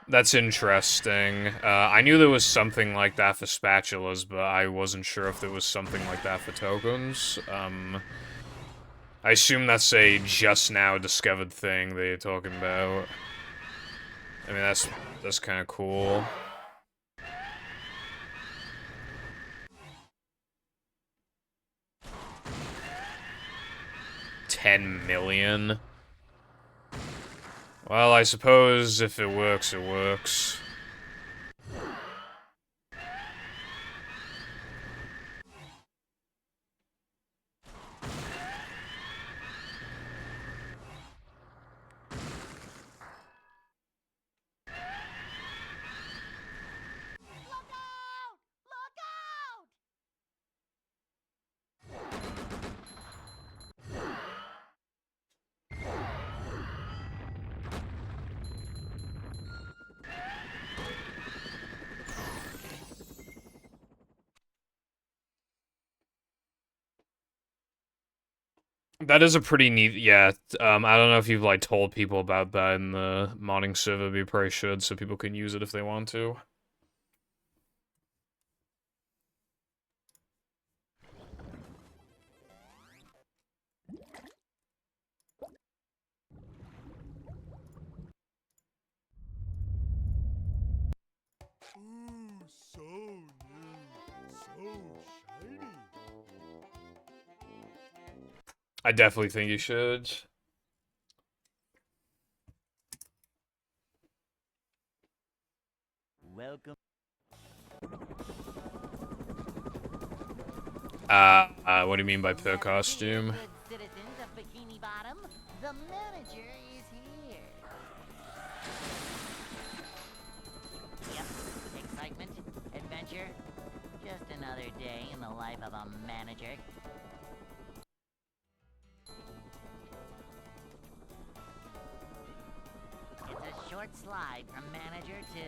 That's interesting. I knew there was something like that for spatulas, but I wasn't sure if there was something like that for tokens. I assume that's a just now discovered thing that you're talking about. I mean, that's kind of cool. $10 million? Well, I suppose if it works, it works. Look out! Look out! That is a pretty neat, yeah, I don't know if you've, like, told people about that in the modding server, but you probably should, so people can use it if they want to. Ooh, so new. So shiny. I definitely think you should. Welcome. What do you mean by per costume? Good citizens of Bikini Bottom, the manager is here. Yep, excitement, adventure, just another day in the life of a manager. It's a short slide from manager to,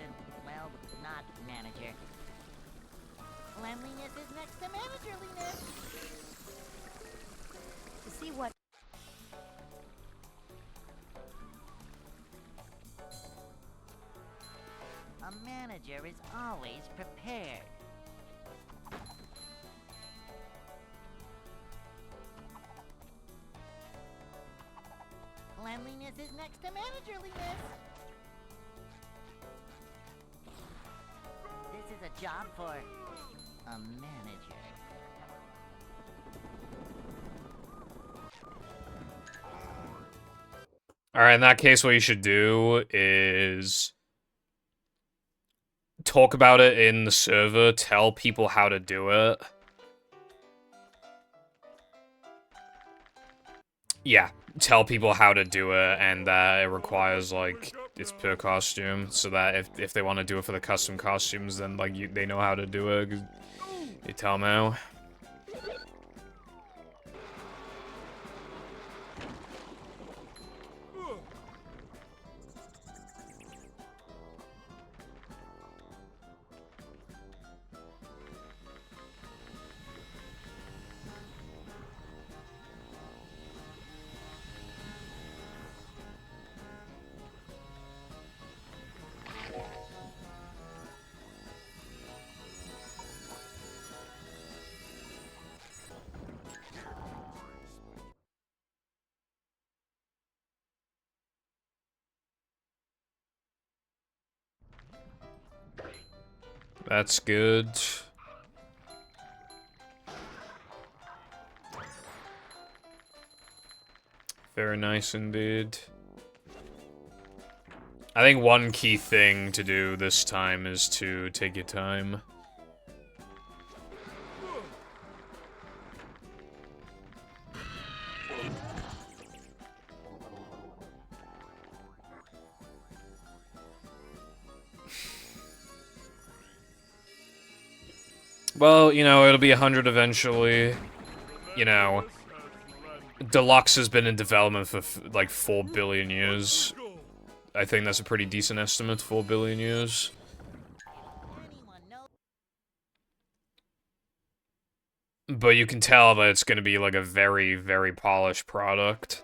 well, not manager. Cleanliness is next to managerliness. To see what A manager is always prepared. Cleanliness is next to managerliness. This is a job for a manager. Alright, in that case, what you should do is talk about it in the server, tell people how to do it. Yeah, tell people how to do it, and that it requires, like, it's per costume, so that if they want to do it for the custom costumes, then, like, they know how to do it. You tell them how. That's good. Very nice indeed. I think one key thing to do this time is to take your time. Well, you know, it'll be 100 eventually. You know, Deluxe has been in development for, like, 4 billion years. I think that's a pretty decent estimate, 4 billion years. Anyone know? But you can tell that it's gonna be, like, a very, very polished product.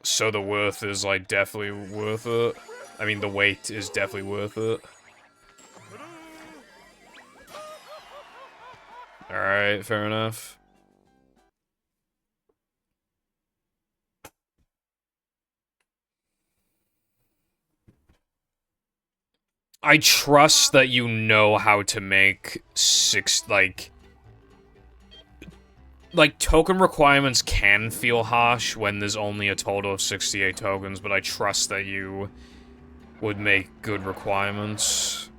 So the worth is, like, definitely worth it. I mean, the wait is definitely worth it. Alright, fair enough. I trust that you know how to make like, token requirements can feel harsh when there's only a total of 68 tokens, but I trust that you would make good requirements.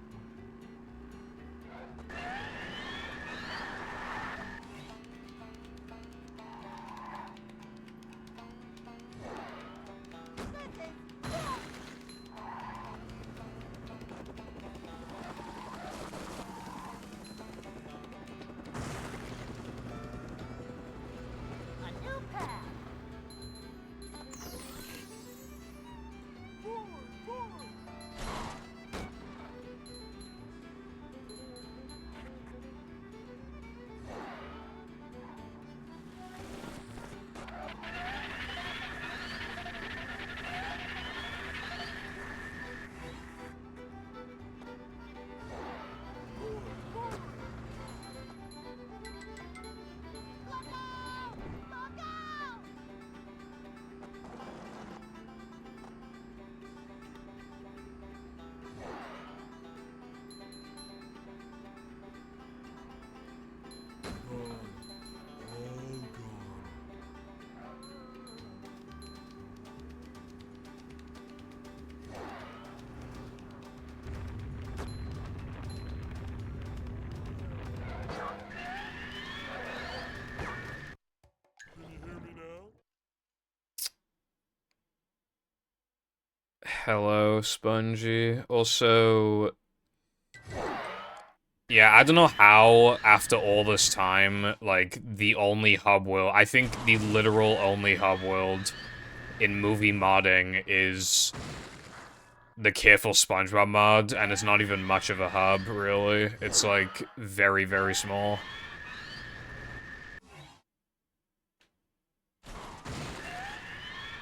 A new path. Hello, Spongy. Also, yeah, I don't know how, after all this time, like, the only hub world, I think the literal only hub world in movie modding is the Careful SpongeBob mod, and it's not even much of a hub, really. It's, like, very, very small.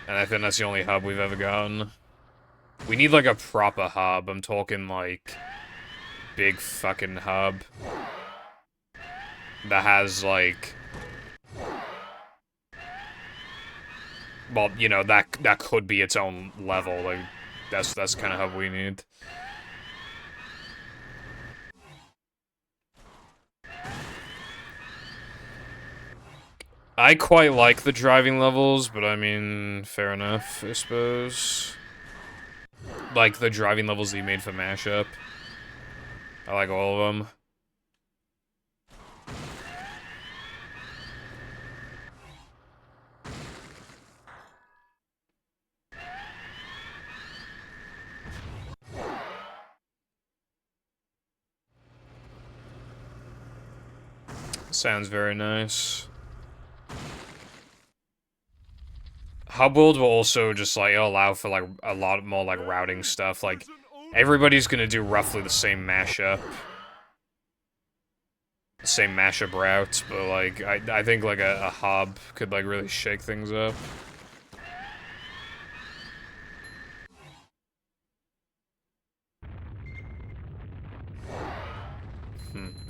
And I think that's the only hub we've ever gotten. We need, like, a proper hub. I'm talking, like, big fucking hub. That has, like... Well, you know, that could be its own level. Like, that's the kind of hub we need. I quite like the driving levels, but I mean, fair enough, I suppose. Like, the driving levels that you made for Mashup. I like all of them. Sounds very nice. Hub world will also just, like, allow for, like, a lot more, like, routing stuff. Like, everybody's gonna do roughly the same mashup. Same mashup routes, but, like, I think, like, a hub could, like, really shake things up.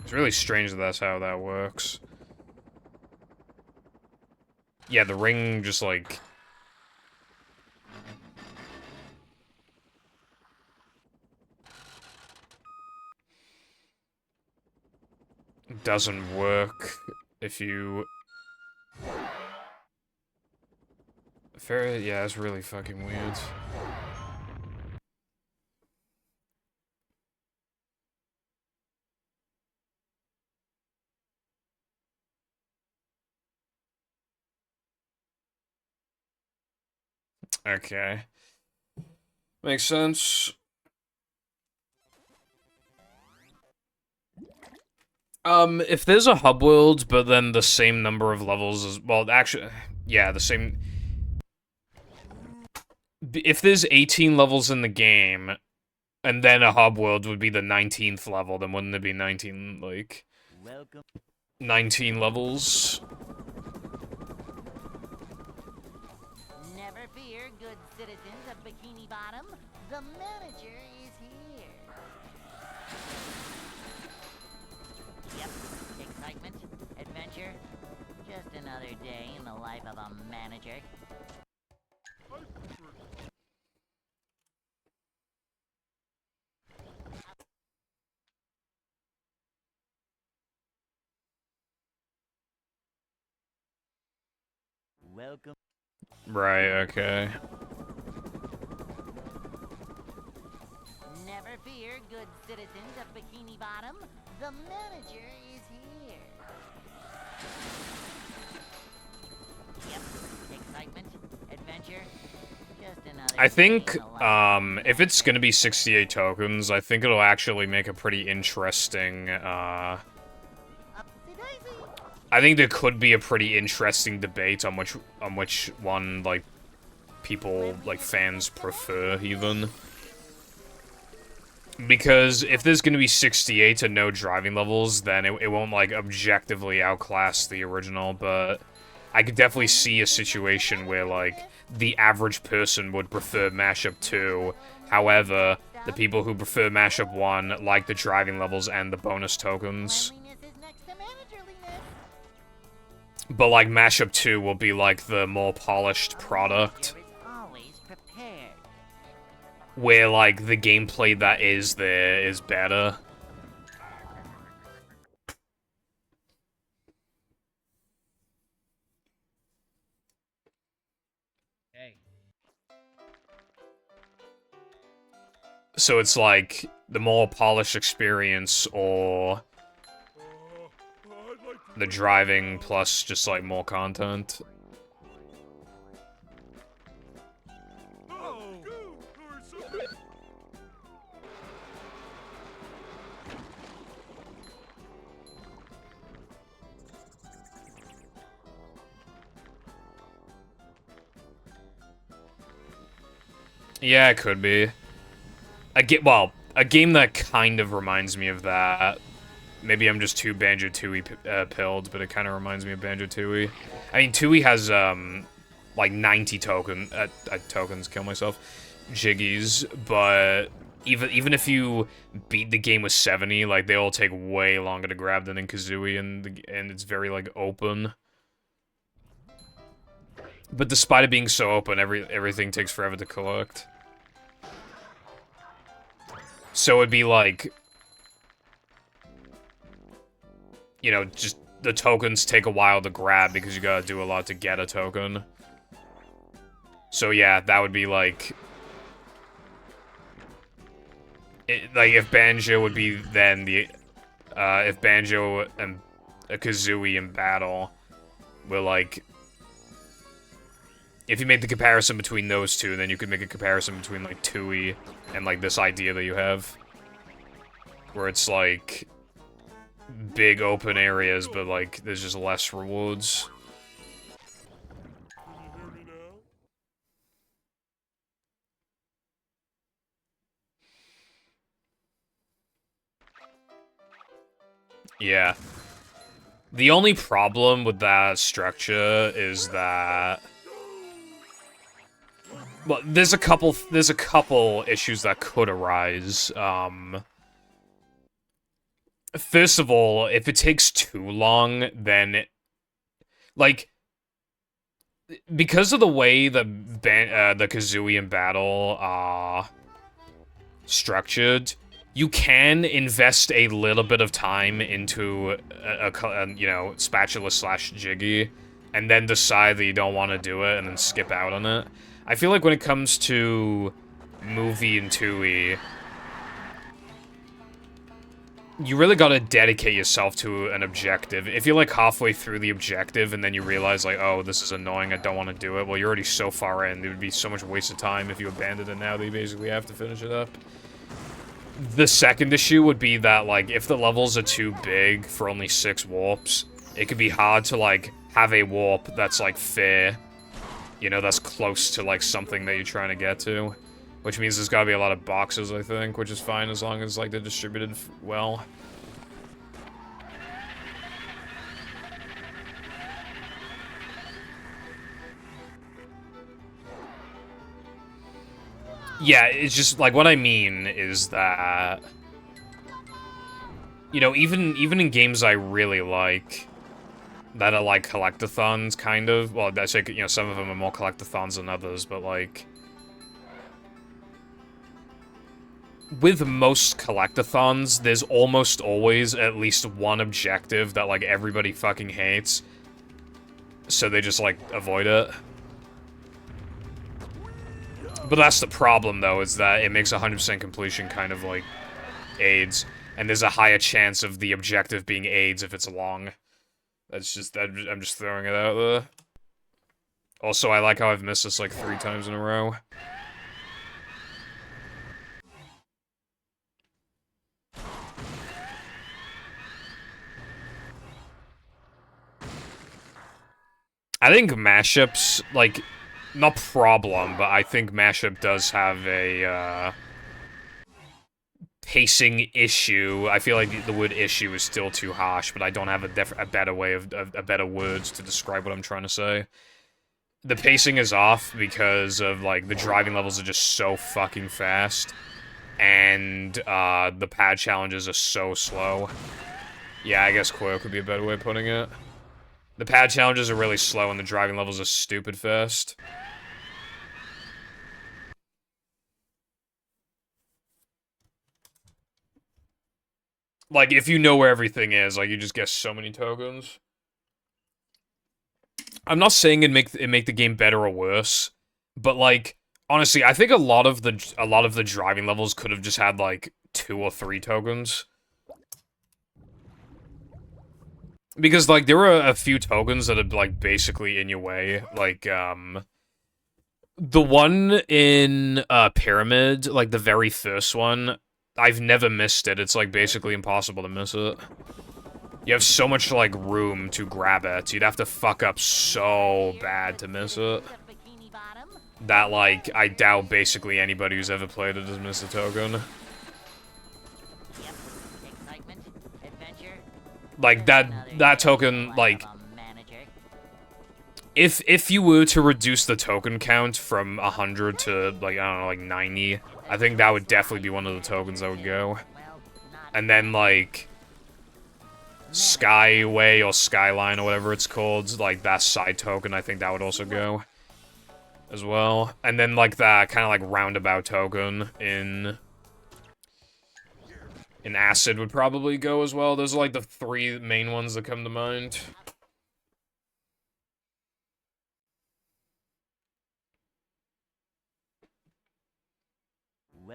It's really strange that that's how that works. Yeah, the ring just, like... doesn't work if you... Yeah, it's really fucking weird. Okay. Makes sense. If there's a hub world, but then the same number of levels as... Well, actually... Yeah, the same... If there's 18 levels in the game, and then a hub world would be the 19th level, then wouldn't it be 19, like... Welcome. 19 levels? Never fear, good citizens of Bikini Bottom. The manager is here. Yep, excitement, adventure. Just another day in the life of a manager. Welcome. Right, okay. Never fear, good citizens of Bikini Bottom. The manager is here. Yep, excitement, adventure. Just another I think, day in the life of a if it's manager. gonna be 68 tokens, I think it'll actually make a pretty interesting, Upsy daisy. I think there could be a pretty interesting debate on which one, like, people, like, fans prefer, even. Because if there's gonna be 68 and no driving levels, then it won't, like, objectively outclass the original, but I could definitely see a situation where, like, the average person would prefer Mashup 2, however, the people who prefer Mashup 1 like the driving levels and the bonus tokens. Cleanliness is next to managerliness. But, like, Mashup 2 will be, like, the more polished product, Manager is always prepared. where, like, the gameplay that is there is better. So it's, like, the more polished experience, or I'd like to the driving plus just, like, more content. Oh, or some Yeah, it could be. A game that kind of reminds me of that. Maybe I'm just too Banjo-Tooie pilled, but it kind of reminds me of Banjo-Tooie. I mean, Tooie has, like 90 tokens, kill myself, jiggies, but even if you beat the game with 70, like, they all take way longer to grab than in Kazooie, and it's very, like, open. But despite it being so open, everything takes forever to collect. So it'd be like, you know, just the tokens take a while to grab because you gotta do a lot to get a token. So yeah, that would be like... like, if Banjo would be then the... if Banjo and Kazooie in battle were like... If you made the comparison between those two, then you could make a comparison between, like, Tooie and, like, this idea that you have. Where it's, like, big open areas, but, like, there's just less rewards. Can you hear me now? Yeah. The only problem with that structure is that... Well, there's a couple issues that could arise. First of all, if it takes too long, then like, because of the way the Kazooie and battle are structured, you can invest a little bit of time into a you know, spatula / jiggy, and then decide that you don't want to do it, and then skip out on it. I feel like when it comes to Movie and Tooie, you really gotta dedicate yourself to an objective. If you're like halfway through the objective and then you realize like, oh, this is annoying, I don't want to do it, well, you're already so far in, there would be so much waste of time if you abandoned it now that you basically have to finish it up. The second issue would be that, like, if the levels are too big for only 6 warps, it could be hard to, like, have a warp that's, like, fair. You know, that's close to, like, something that you're trying to get to. Which means there's gotta be a lot of boxes, I think, which is fine as long as, like, they're distributed well. Yeah, it's just, like, what I mean is that... You know, even in games I really like... that are, like, collectathons, kind of. Well, that's like, you know, some of them are more collectathons than others, but, like... With most collectathons, there's almost always at least one objective that, like, everybody fucking hates. So they just, like, avoid it. But that's the problem, though, is that it makes 100% completion kind of, like, AIDS. And there's a higher chance of the objective being AIDS if it's long. That's just, I'm just throwing it out there. Also, I like how I've missed this like 3 times in a row. I think mashups, like, not problem, but I think mashup does have a, pacing issue. I feel like the word issue is still too harsh, but I don't have a better way of better words to describe what I'm trying to say. The pacing is off because of, like, the driving levels are just so fucking fast, and the pad challenges are so slow. Yeah, I guess Quail could be a better way of putting it. The pad challenges are really slow, and the driving levels are stupid fast. Like, if you know where everything is, like, you just get so many tokens. I'm not saying it make the game better or worse, but, like, honestly, I think a lot of the driving levels could have just had, like, 2 or 3 tokens. Because, like, there were a few tokens that are, like, basically in your way. Like, the one in, Pyramid, like, the very first one, I've never missed it. It's, like, basically impossible to miss it. You have so much, like, room to grab it. You'd have to fuck up so bad to miss it. that, like, I doubt basically anybody who's ever played it has missed a token. Yep. Excitement, adventure. Like, just another that day in the token, life like, of a manager. if you were to reduce the token count from 100 to, like, I don't know, like 90, I think that would definitely be one of the tokens that would go. Well, not And then, like, Skyway or Skyline or whatever it's called, like, that side token, I think that would also go as well. And then, like, that kind of, like, roundabout token in Acid would probably go as well. Those are, like, the 3 main ones that come to mind.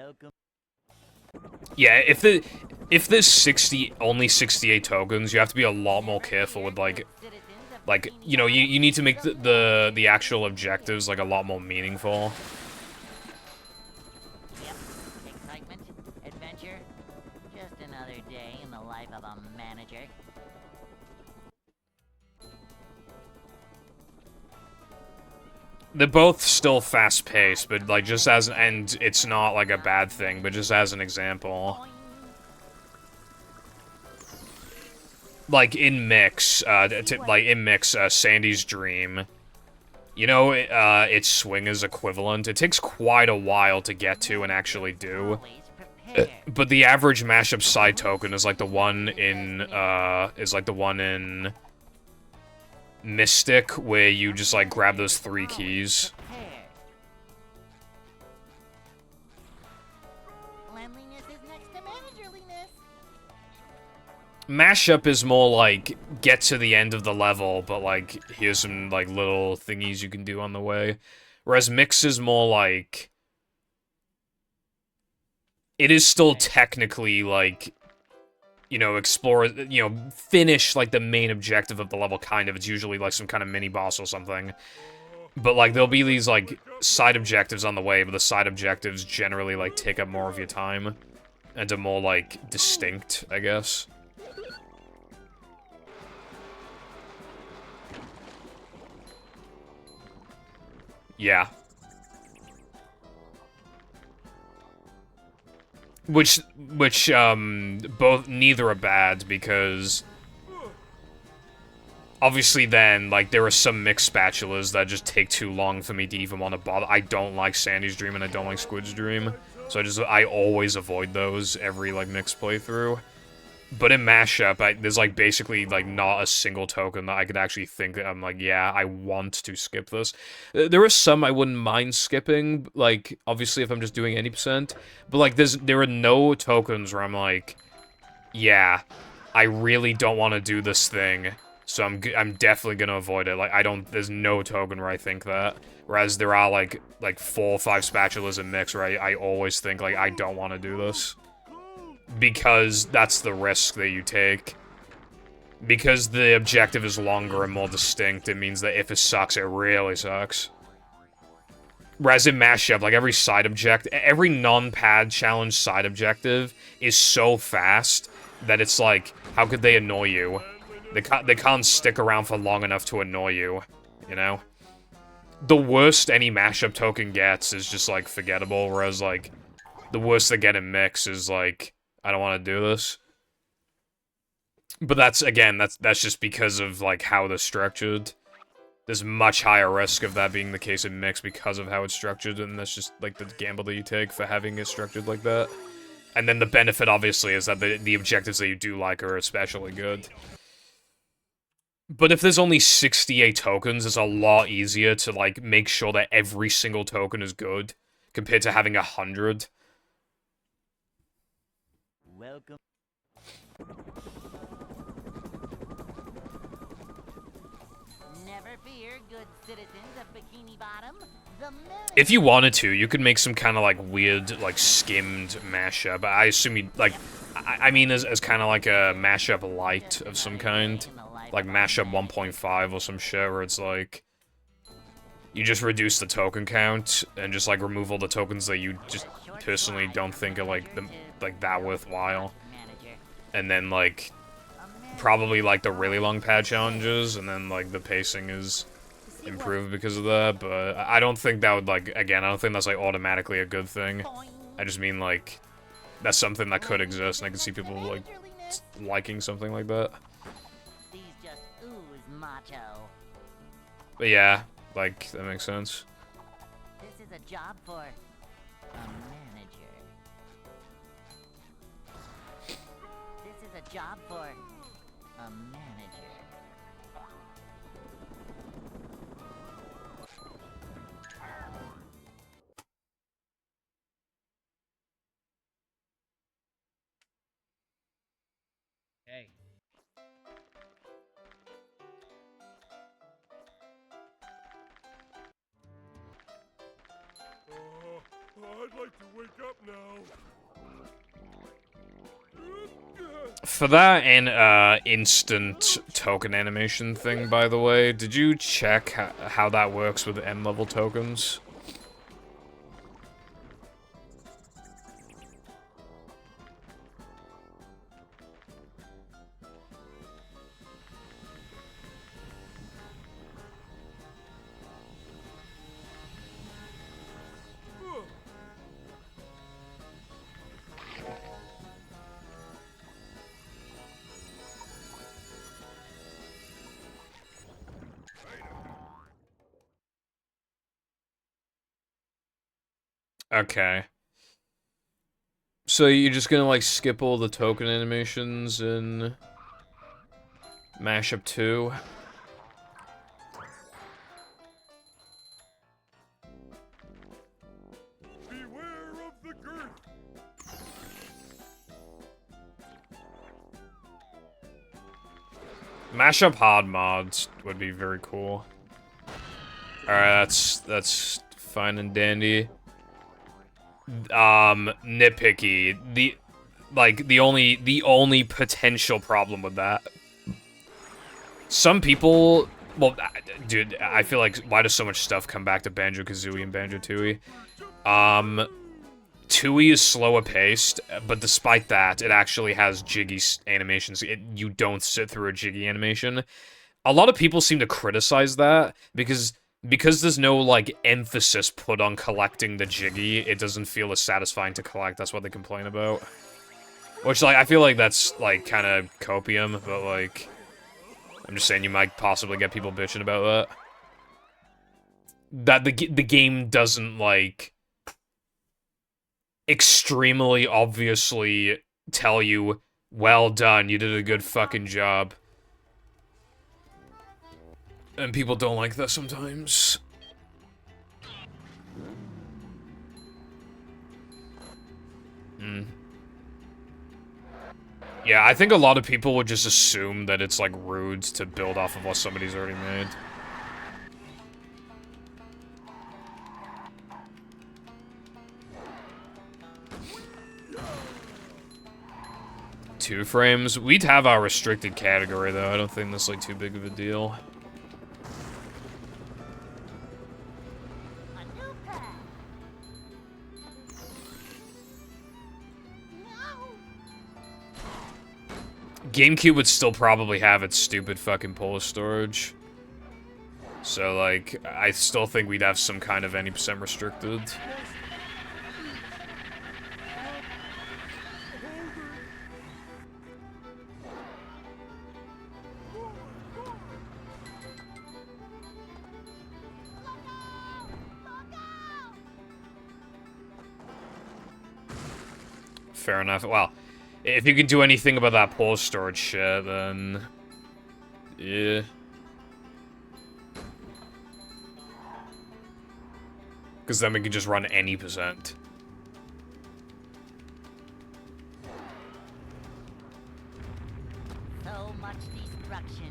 welcome. Yeah, if there's only 68 tokens, you have to be a lot more careful with, like, you know, you need to make the actual objectives, like, a lot more meaningful. Yep. Excitement, adventure. Just another day in the life of a manager. They're both still fast-paced, but, like, just as and it's not, like, a bad thing, but just as an example. Like, in Mix, Sandy's Dream, you know, its swinger's equivalent, it takes quite a while to get to and actually do. Always prepared. But the average mashup side token is like the one in Mystic, where you just, like, grab those 3 keys. Prepared. Cleanliness is next to managerliness. Mashup is more like, get to the end of the level, but, like, here's some, like, little thingies you can do on the way. Whereas Mix is more like, it is still technically, like, you know, explore, you know, finish, like, the main objective of the level, kind of. It's usually, like, some kind of mini-boss or something. But, like, there'll be these, like, side objectives on the way, but the side objectives generally, like, take up more of your time. And are more, like, distinct, I guess. Yeah. Which, neither are bad, because obviously then, like, there are some mixed spatulas that just take too long for me to even want to bother. I don't like Sandy's Dream and I don't like Squid's Dream, so I always avoid those every, like, mixed playthrough. But in Mashup, there's, like, basically, like, not a single token that I could actually think that I'm like, yeah, I want to skip this. There are some I wouldn't mind skipping, like, obviously if I'm just doing any percent, but, like, there are no tokens where I'm like, yeah, I really don't want to do this thing, so I'm definitely gonna avoid it. Like, there's no token where I think that. Whereas there are, like 4 or 5 spatulas in Mix where I always think, like, I don't want to do this. Because that's the risk that you take. Because the objective is longer and more distinct, it means that if it sucks, it really sucks. Whereas in Mashup, like, every non-pad challenge side objective is so fast that it's like, how could they annoy you? They can't stick around for long enough to annoy you, you know? The worst any Mashup token gets is just, like, forgettable, whereas, like, the worst they get in Mix is, like, I don't want to do this. But that's just because of, like, how they're structured. There's much higher risk of that being the case in Mix because of how it's structured, and that's just, like, the gamble that you take for having it structured like that. And then the benefit, obviously, is that the objectives that you do like are especially good. But if there's only 68 tokens, it's a lot easier to, like, make sure that every single token is good, compared to having 100. Welcome. Never fear, good citizens of Bikini Bottom. The If you wanted to, you could make some kind of, like, weird, like, skimmed mashup. I assume you'd, like, I mean as kind of like a mashup light of some kind. Like mashup 1.5 or some shit, where it's like, you just reduce the token count, and just, like, remove all the tokens that you just personally don't think are, like, that worthwhile. And then, like, probably, like, the really long pad challenges, and then, like, the pacing is improve because of that, but I don't think that would, like, again, I don't think that's, like, automatically a good thing. I just mean, like, that's something that could exist, and I can see people, like, liking something like that. These just ooze macho. But yeah, like, that makes sense. This is a job for a manager. This is a job for a manager. Hey. I'd like to wake up now. For that and, instant token animation thing, by the way, did you check how that works with end-level tokens? Okay. So you're just gonna, like, skip all the token animations in Mashup 2? Beware of the girth. Mashup hard mods would be very cool. Alright, that's fine and dandy. Nitpicky. The only potential problem with that. Some people, well, dude, I feel like, why does so much stuff come back to Banjo-Kazooie and Banjo-Tooie? Tooie is slower paced, but despite that, it actually has jiggy animations. You don't sit through a jiggy animation. A lot of people seem to criticize that, because there's no, like, emphasis put on collecting the jiggy, it doesn't feel as satisfying to collect. That's what they complain about. Which, like, I feel like that's, like, kind of copium, but, like, I'm just saying you might possibly get people bitching about that. That the game doesn't, like, extremely obviously tell you, well done, you did a good fucking job. And people don't like that sometimes. Yeah, I think a lot of people would just assume that it's, like, rude to build off of what somebody's already made. Two frames? We'd have our restricted category, though. I don't think that's, like, too big of a deal. A new pet. No. GameCube would still probably have its stupid fucking pull storage. So, like, I still think we'd have some kind of any percent restricted. Fair enough. Well, if you can do anything about that pull storage shit, then... yeah. Because then we can just run any percent. So much destruction.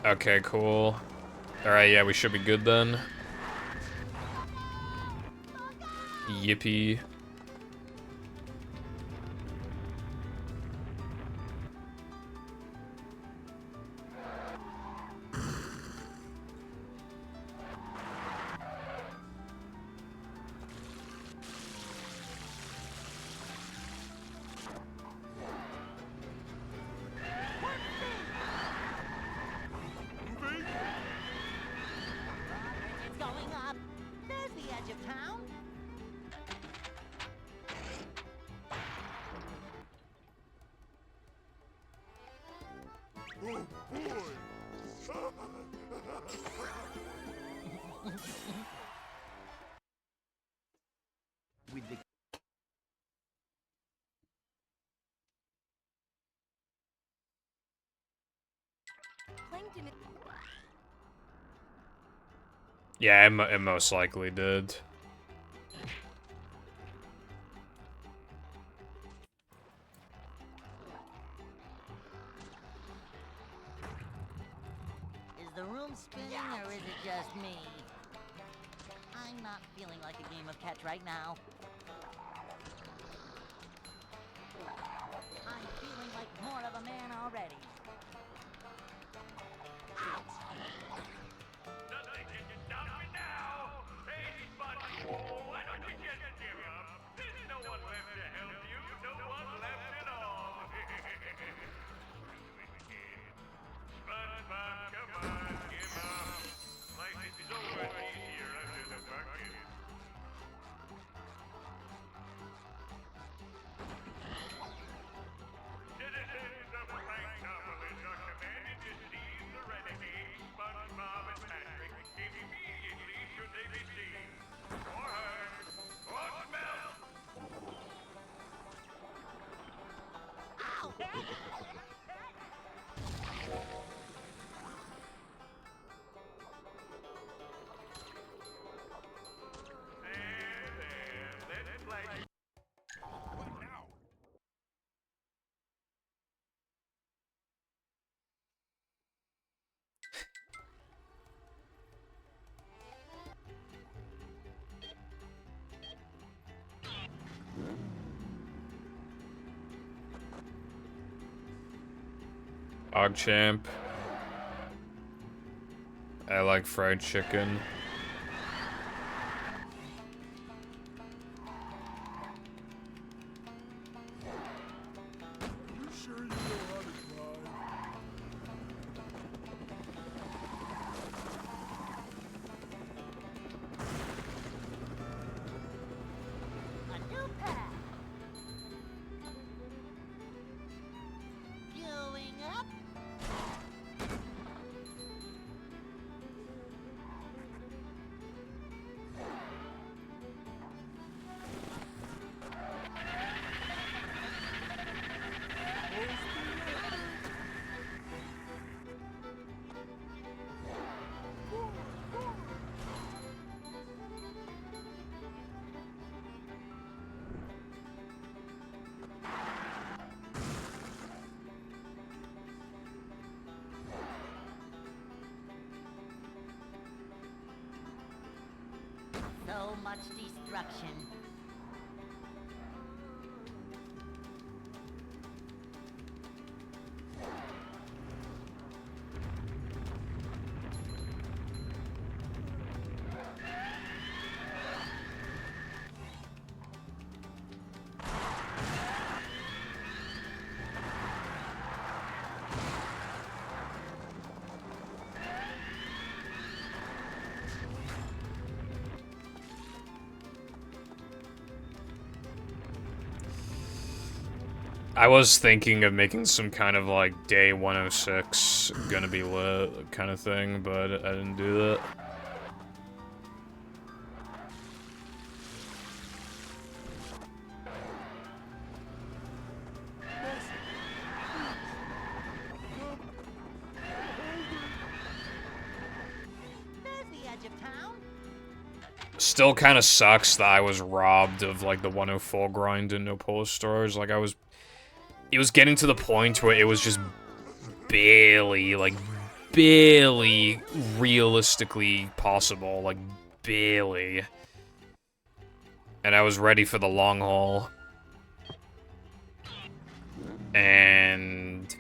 Okay, cool. Alright, yeah, we should be good then. Yippee. Oh boy! With the Plankton is Yeah, it most likely did. Is the room spinning or is it just me? I'm not feeling like a game of catch right now. I'm feeling like more of a man already. Nothing can stop me now! Hey, buddy, why don't you just give up? There's no one left to help you, no one left at all. SpongeBob, come on, give up. Life is so much easier under the bucket. Citizens of Planktopolis are commanded to seize the renegade, SpongeBob and Patrick, immediately should they be seen. Or heard, or smelled. There, let's play. What now? Champ. I like fried chicken. You sure you know how to drive? A new path. Going up. So much destruction. I was thinking of making some kind of like day 106 gonna be lit kind of thing, but I didn't do that. There's the edge of town. Still kind of sucks that I was robbed of like the 104 grind in no polar stars. Like it was getting to the point where it was just barely, like barely realistically possible, like barely. And I was ready for the long haul. And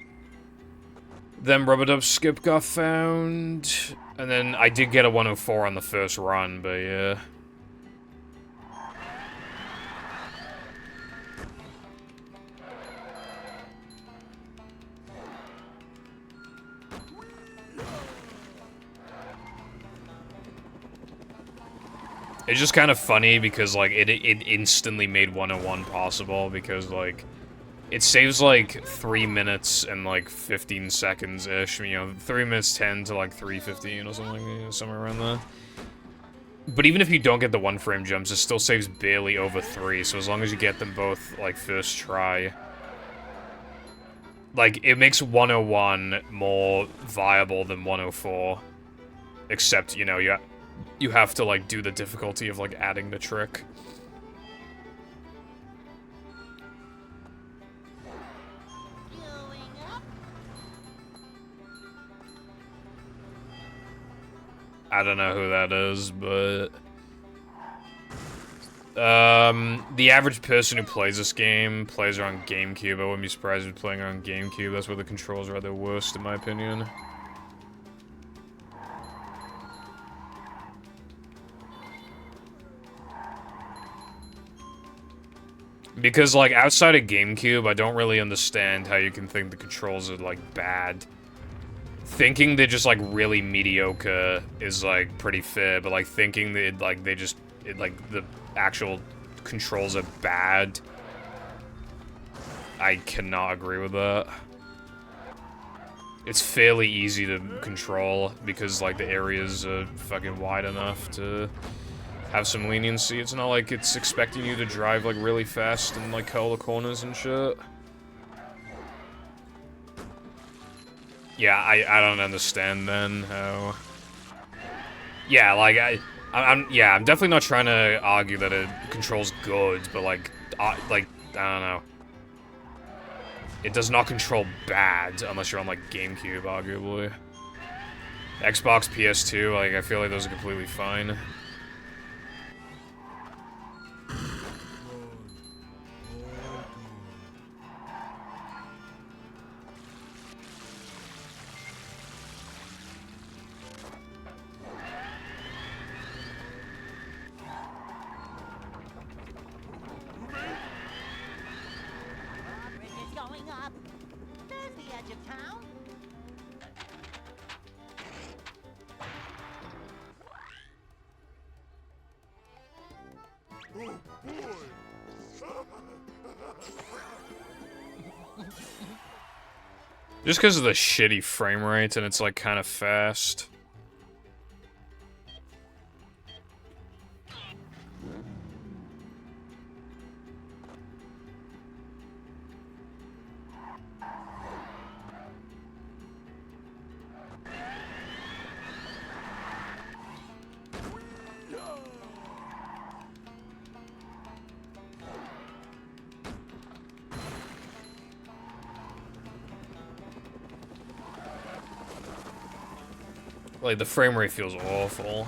then Rubber Dub Skip got found. And then I did get a 104 on the first run, but yeah. It's just kind of funny because, like, it instantly made 101 possible because, like, It saves like 3 minutes and like 15 seconds-ish, you know, 3 minutes 10 to like 3:15 or something, you know, somewhere around there. But even if you don't get the 1-frame jumps, it still saves barely over 3, so as long as you get them both, like, first try. Like, it makes 101 more viable than 104. Except, you know, you have to, like, do the difficulty of, like, adding the trick. I don't know who that is, but... the average person who plays this game plays it on GameCube. I wouldn't be surprised if playing it on GameCube. That's where the controls are at their worst, in my opinion. Because, like, outside of GameCube, I don't really understand how you can think the controls are, like, bad. Thinking they're just, like, really mediocre is, like, pretty fair, but, like, thinking that, like, the actual controls are bad, I cannot agree with that. It's fairly easy to control, because, like, the areas are fucking wide enough to have some leniency. It's not like it's expecting you to drive, like, really fast and, like, cut all the corners and shit. Yeah, I don't understand then how... Yeah, like, I'm definitely not trying to argue that it controls good, but, like, I don't know. It does not control bad, unless you're on, like, GameCube, arguably. Xbox, PS2, like, I feel like those are completely fine. Just because of the shitty frame rate and it's like kind of fast. Like, the frame rate feels awful.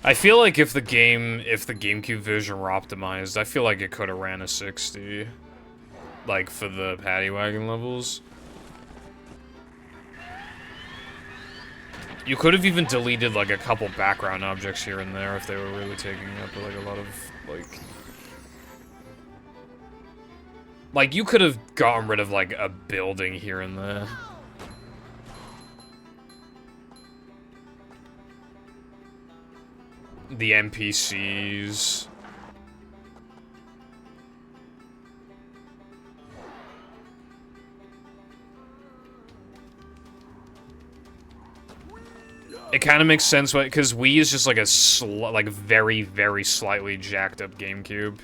I feel like if the GameCube version were optimized, I feel like it could have ran a 60. Like, for the paddy wagon levels. You could have even deleted, like, a couple background objects here and there if they were really taking up, like, a lot of, like... Like, you could have gotten rid of, like, a building here and there. The NPCs. It kind of makes sense, because Wii is just, like, a very, very slightly jacked up GameCube.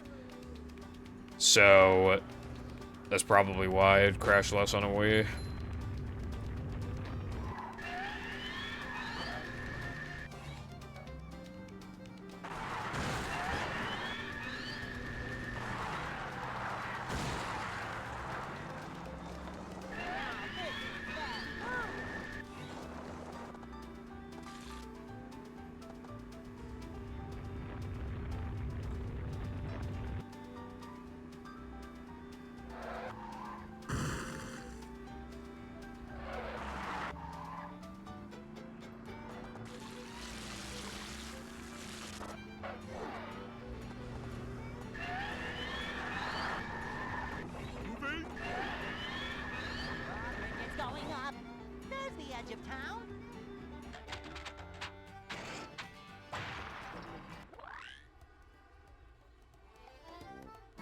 So... that's probably why it crashed less on a Wii.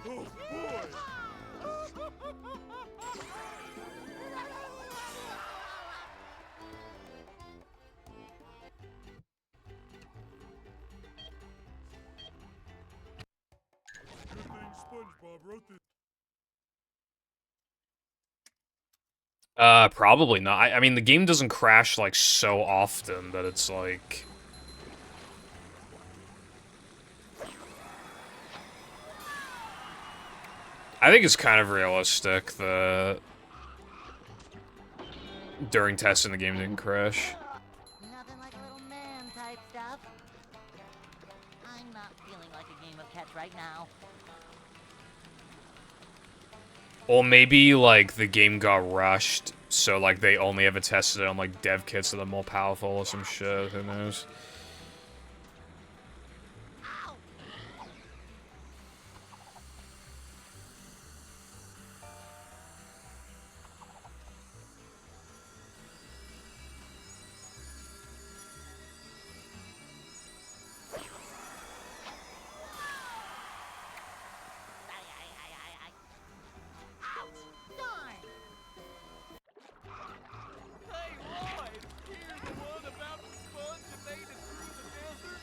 Oh boy! Good thing SpongeBob wrote this. Probably not. I mean, the game doesn't crash, like, so often that it's, like... I think it's kind of realistic that... during testing, the game didn't crash. Nothing like a little man type stuff. I'm not feeling like a game of catch right now. Or maybe, like, the game got rushed, so, like, they only ever tested it on, like, dev kits that are more powerful or some shit, who knows. Hey, Roy! Here's the one about the sponge that made it through the desert.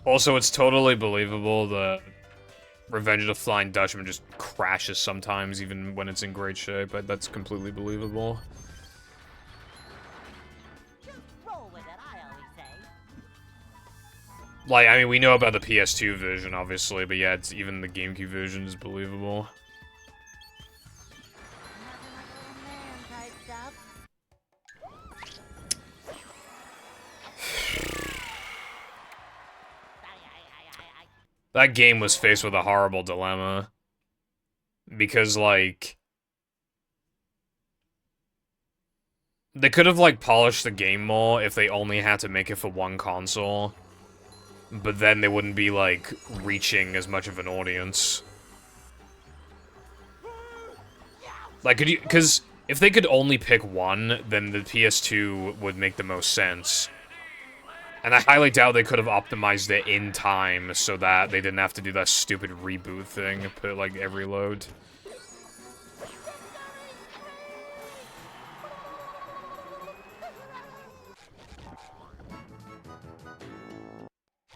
Also, it's totally believable that Revenge of the Flying Dutchman just crashes sometimes, even when it's in great shape. But that's completely believable. Just roll with it, I always say. Like, I mean, we know about the PS2 version, obviously, but yeah, it's even the GameCube version is believable. Nothing like a little man type stuff. That game was faced with a horrible dilemma. Because, like... they could have, like, polished the game more if they only had to make it for one console. But then they wouldn't be, like, reaching as much of an audience. Like, could you... because if they could only pick one, then the PS2 would make the most sense. And I highly doubt they could have optimized it in time so that they didn't have to do that stupid reboot thing, put, like, every load.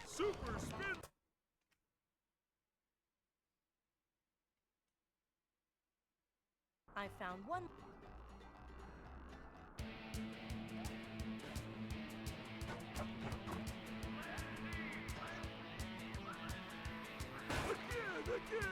Super spin! I found one. Again!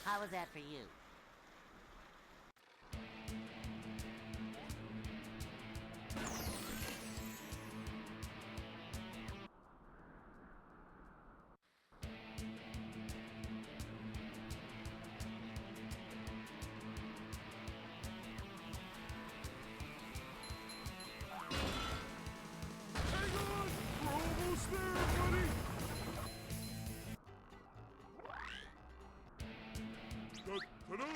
How was that for you? Hang on! We're almost there, buddy! Ta-da!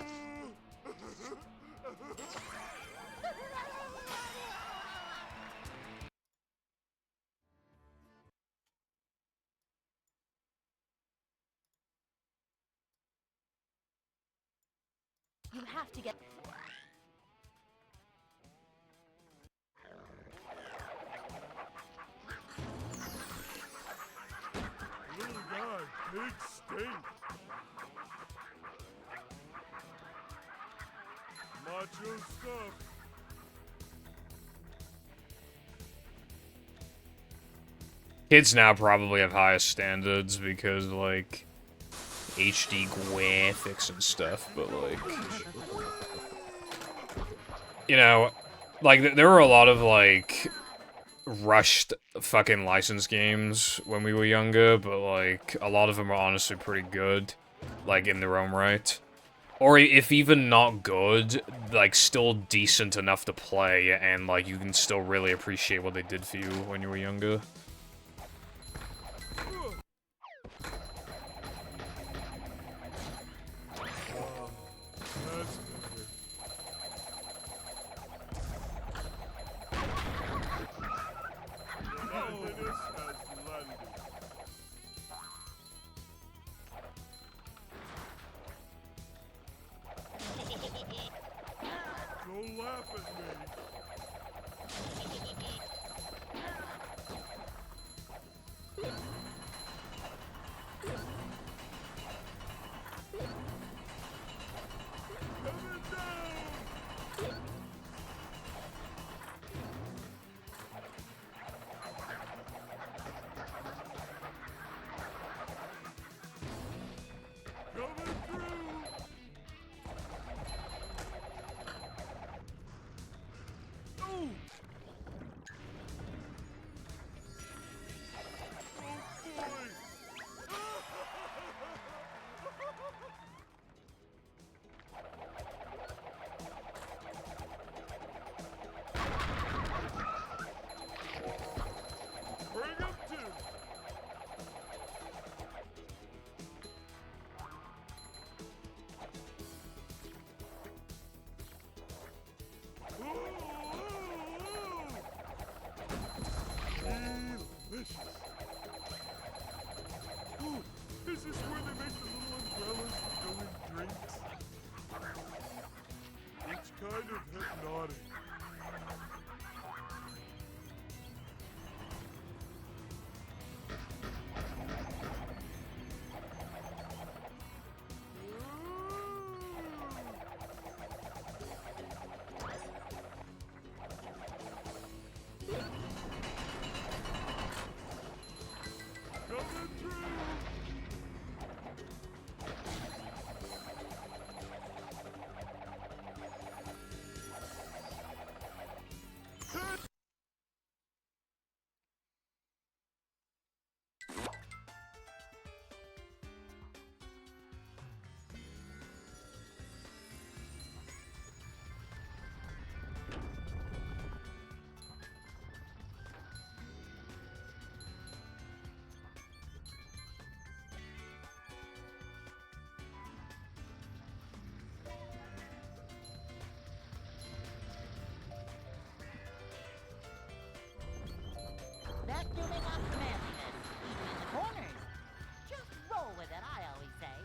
You have to get. Little guy, big stink. Macho stuff. Kids now probably have higher standards because, like, HD graphics and stuff, but, like... You know, like, there were a lot of, like, rushed fucking license games when we were younger, but, like, a lot of them are honestly pretty good, like, in their own right. Or if even not good, like, still decent enough to play, and, like, you can still really appreciate what they did for you when you were younger. That's better. Loneliness has landed. Don't laugh at me. Coming down! Coming through! Oh! Oh boy! Bring him to! Delicious. Ooh, is this where they make the little umbrellas that go in drinks? It's kind of hypnotic. Coming through! Vacuuming up the manliness, even in the corners. Just roll with it, I always say.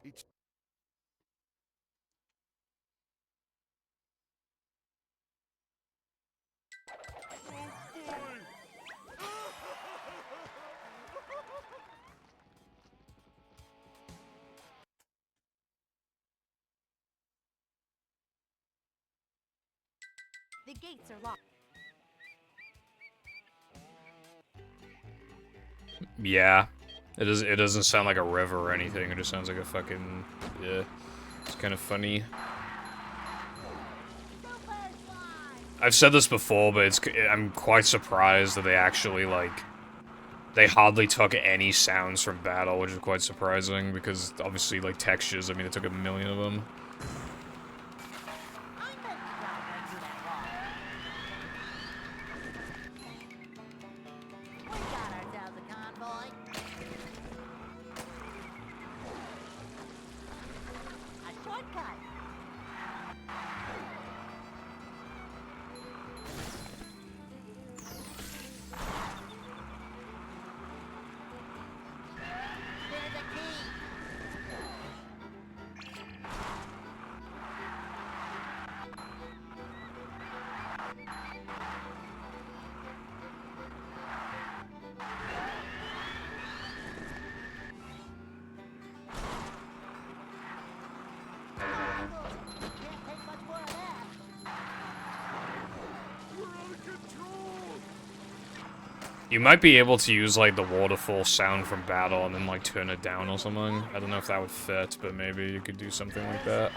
It's oh boy! The gates are locked. Yeah. It doesn't sound like a river or anything, it just sounds like a fucking... yeah. It's kind of funny. I've said this before, but I'm quite surprised that they actually, like... They hardly took any sounds from battle, which is quite surprising, because obviously, like, textures, I mean, it took a million of them. We got ourselves a convoy. A shortcut. There's a key. Can't take much more of that. We're out of control! You might be able to use, like, the waterfall sound from battle and then, like, turn it down or something. I don't know if that would fit, but maybe you could do something like that.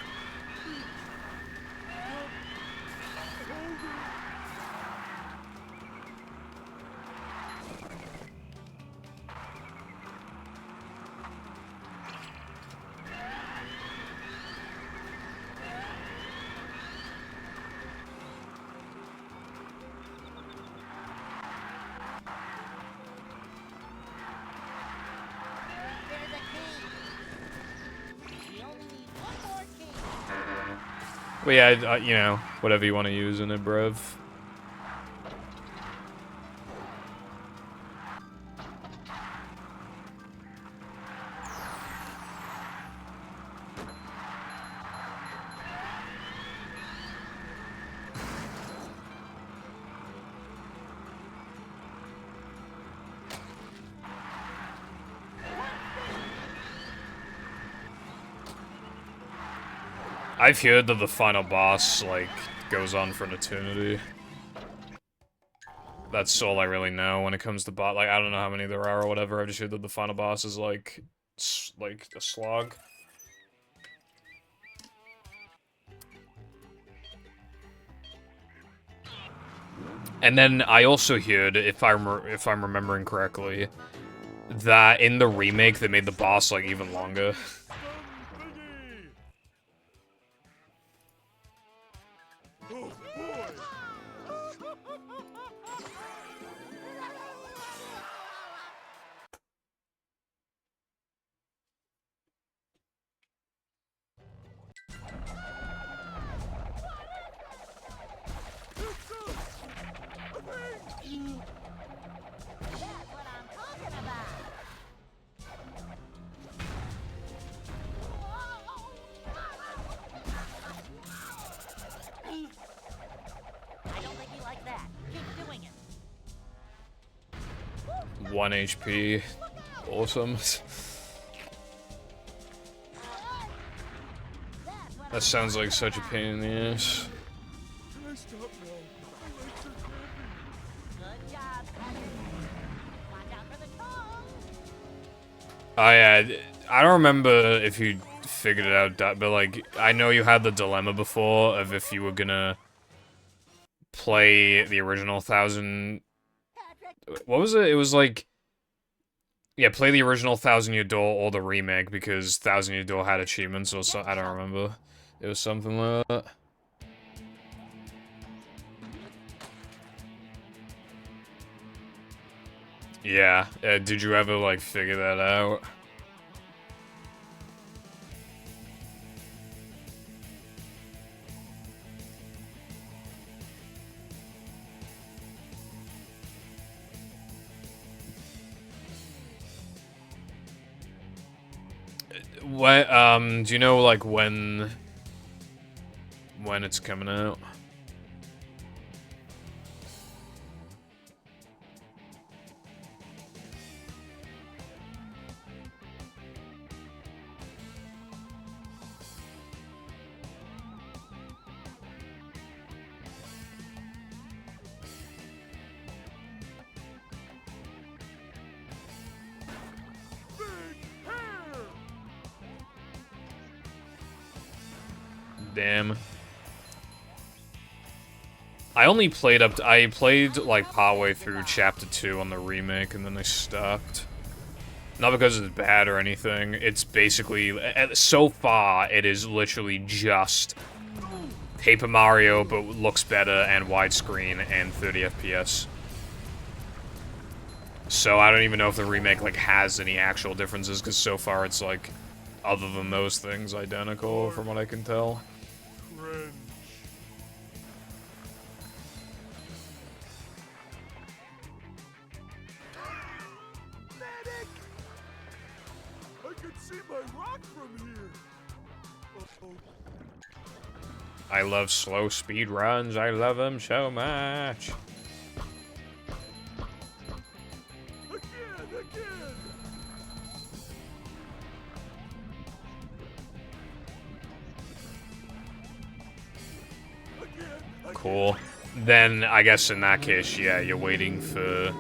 There's a key. We only need one more key. But yeah, you know, whatever you want to use in it, bruv. I've heard that the final boss, like, goes on for an eternity. That's all I really know when it comes to bot. Like, I don't know how many there are or whatever. I've just heard that the final boss is, like a slog. And then I also heard, if I'm remembering correctly, that in the remake they made the boss, like, even longer. Oh boy! That's what I'm talking about. I don't think you like that. Keep doing it. 1 HP. Awesome. That sounds like such a pain in the ass. Can I stop now? My legs are cramping. Good job, Patrick. Watch out for the tongue. Oh yeah, I don't remember if you figured it out, but like, I know you had the dilemma before of if you were gonna play the original 1000... Patrick, What was it? It was like... Yeah, play the original 1000 Year Door or the remake, because 1000 Year Door had achievements or so, I don't remember. It was something like that. Yeah, did you ever, like, figure that out? What, do you know, like, when it's coming out? Damn. I played like partway through chapter 2 on the remake and then I stopped. Not because it's bad or anything, it's basically, so far, it is literally just Paper Mario, but looks better and widescreen and 30 FPS. So I don't even know if the remake, like, has any actual differences, because so far it's, like, other than those things, identical, from what I can tell. Cringe. Medic! I can see my rock from here. Uh-oh. I love slow speed runs, I love them so much. Again! Cool. Then, I guess in that case, yeah, you're waiting for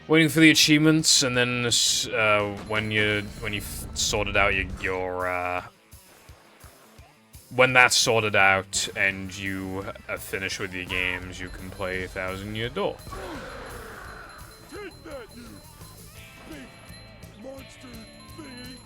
the achievements, and then when you've sorted out when that's sorted out and you are finished with your games, you can play 1,000 Year Door. Take that, you big monster thingy!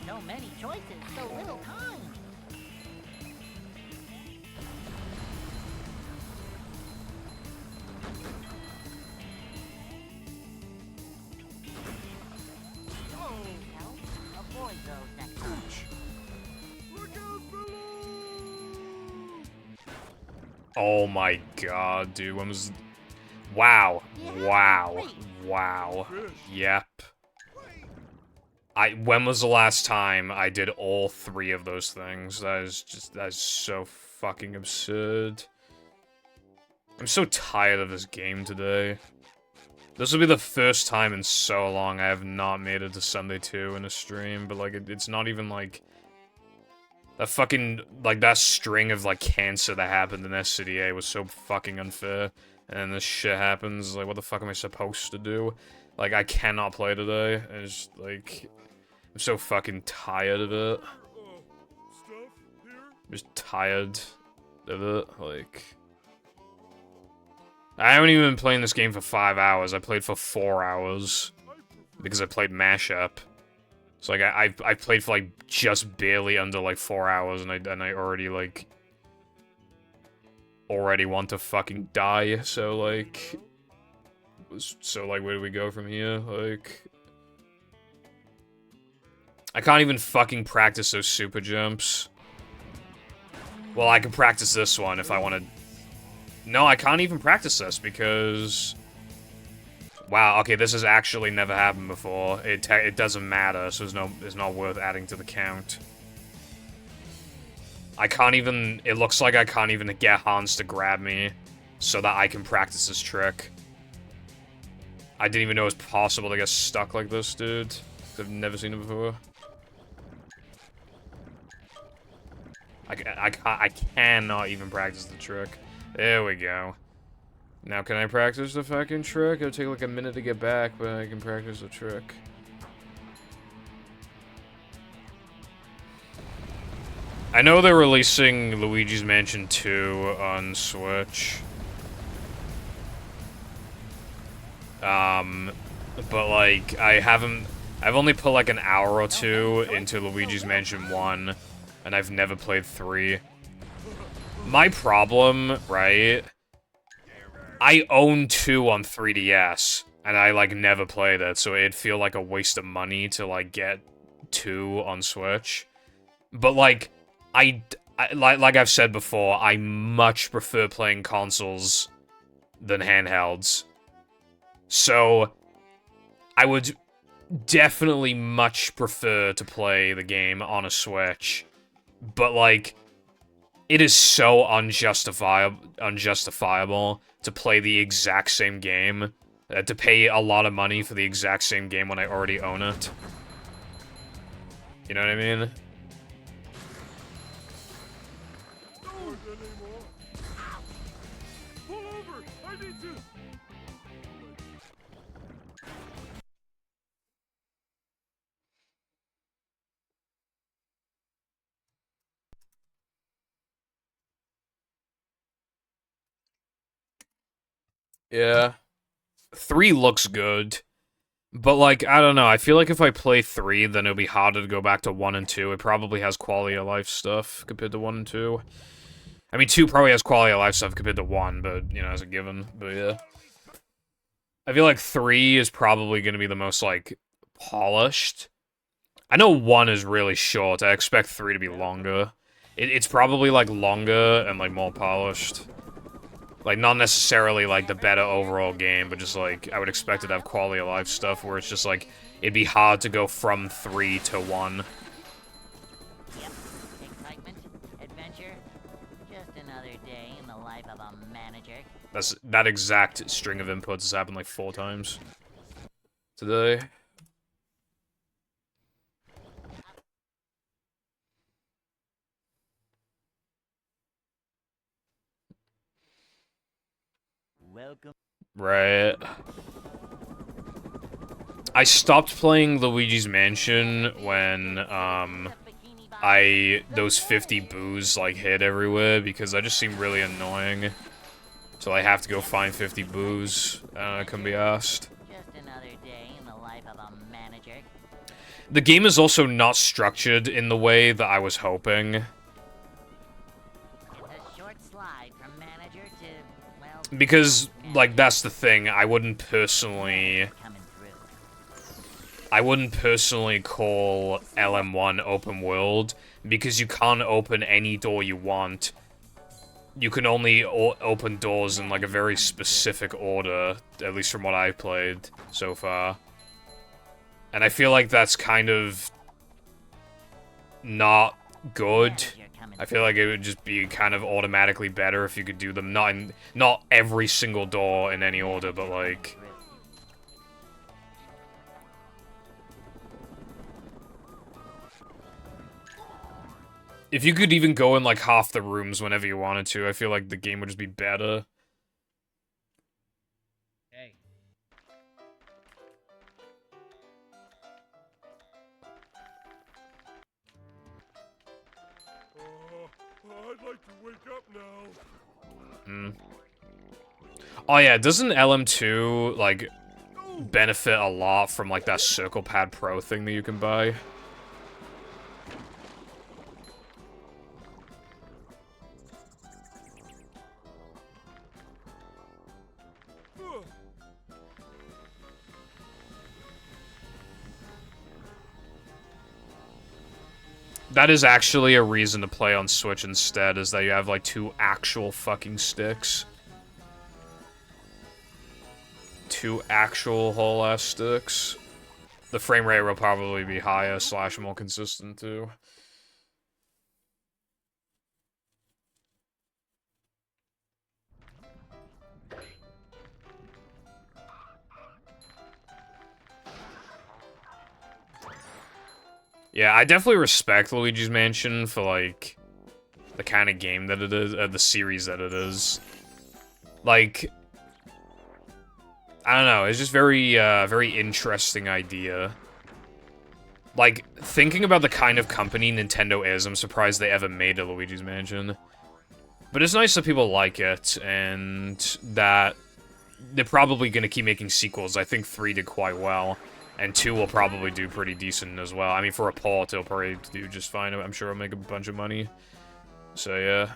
So many choices, so little time. Now, avoid those next time. Look out below! Oh my god, dude, when was... Wow. Wow. Wow. Yep. When was the last time I did all 3 of those things? That is so fucking absurd. I'm so tired of this game today. This will be the first time in so long I have not made it to Sunday 2 in a stream, but like, it's not even like... That fucking, like, that string of, like, cancer that happened in SCDA was so fucking unfair. And then this shit happens, like, what the fuck am I supposed to do? Like, I cannot play today. It's like... I'm so fucking tired of it. Stuff here? I'm just tired of it, like... I haven't even been playing this game for 5 hours. I played for 4 hours. Because I played Mashup. So, like, I played for, like, just barely under, like, 4 hours, and I already, like... already want to fucking die, so, like... So, like, where do we go from here? Like... I can't even fucking practice those super jumps. Well, I can practice this one if I want to... No, I can't even practice this because... Wow, okay, this has actually never happened before. It doesn't matter, so it's not worth adding to the count. I can't even... It looks like I can't even get Hans to grab me so that I can practice this trick. I didn't even know it was possible to get stuck like this, dude. I've never seen it before. I cannot even practice the trick. There we go. Now, can I practice the fucking trick? It'll take like a minute to get back, but I can practice the trick. I know they're releasing Luigi's Mansion 2 on Switch. But like, I've only put like an hour or 2 into Luigi's Mansion 1, and I've never played 3. My problem, right? I own 2 on 3DS, and I like never played it, so it'd feel like a waste of money to like get 2 on Switch. But like, like I've said before, I much prefer playing consoles than handhelds. So, I would definitely much prefer to play the game on a Switch. But, like, it is so unjustifiable to play the exact same game. To pay a lot of money for the exact same game when I already own it. You know what I mean? over! I need to... Yeah. 3 looks good. But, like, I don't know. I feel like if I play 3, then it'll be harder to go back to 1 and 2. It probably has quality of life stuff compared to 1 and 2. I mean, 2 probably has quality of life stuff compared to 1, but, you know, as a given. But, yeah. I feel like 3 is probably going to be the most, like, polished. I know 1 is really short. I expect 3 to be longer. It's probably, like, longer and, like, more polished. Like, not necessarily, like, the better overall game, but just, like, I would expect it to have quality of life stuff where it's just, like, it'd be hard to go from 3 to 1. Yep. Excitement, adventure, just another day in the life of a manager. That exact string of inputs has happened, like, 4 times today. Welcome. Right. I stopped playing Luigi's Mansion when, those 50 boos, like, hit everywhere, because that just seemed really annoying. So I have to go find 50 boos, I couldn't be asked. Just another day in the life of a manager. The game is also not structured in the way that I was hoping. It's a short slide from manager to, well... Because, like, that's the thing, I wouldn't personally call LM1 open world, because you can't open any door you want. You can only open doors in, like, a very specific order, at least from what I've played so far. And I feel like that's kind of not good. I feel like it would just be kind of automatically better if you could do them not every single door in any order, but, like... If you could even go in, like, half the rooms whenever you wanted to, I feel like the game would just be better. Hey. I'd like to wake up now. Oh yeah, doesn't LM2, like, benefit a lot from, like, that Circle Pad Pro thing that you can buy? That is actually a reason to play on Switch instead, is that you have, like, 2 actual fucking sticks. 2 actual whole-ass sticks. The frame rate will probably be higher / more consistent, too. Yeah, I definitely respect Luigi's Mansion for, like, the kind of game that it is, the series that it is. Like, I don't know, it's just very, very interesting idea. Like, thinking about the kind of company Nintendo is, I'm surprised they ever made a Luigi's Mansion. But it's nice that people like it, and that they're probably gonna keep making sequels. I think 3 did quite well. And 2 will probably do pretty decent as well. I mean, for a port, it'll probably do just fine. I'm sure it'll make a bunch of money. So, yeah.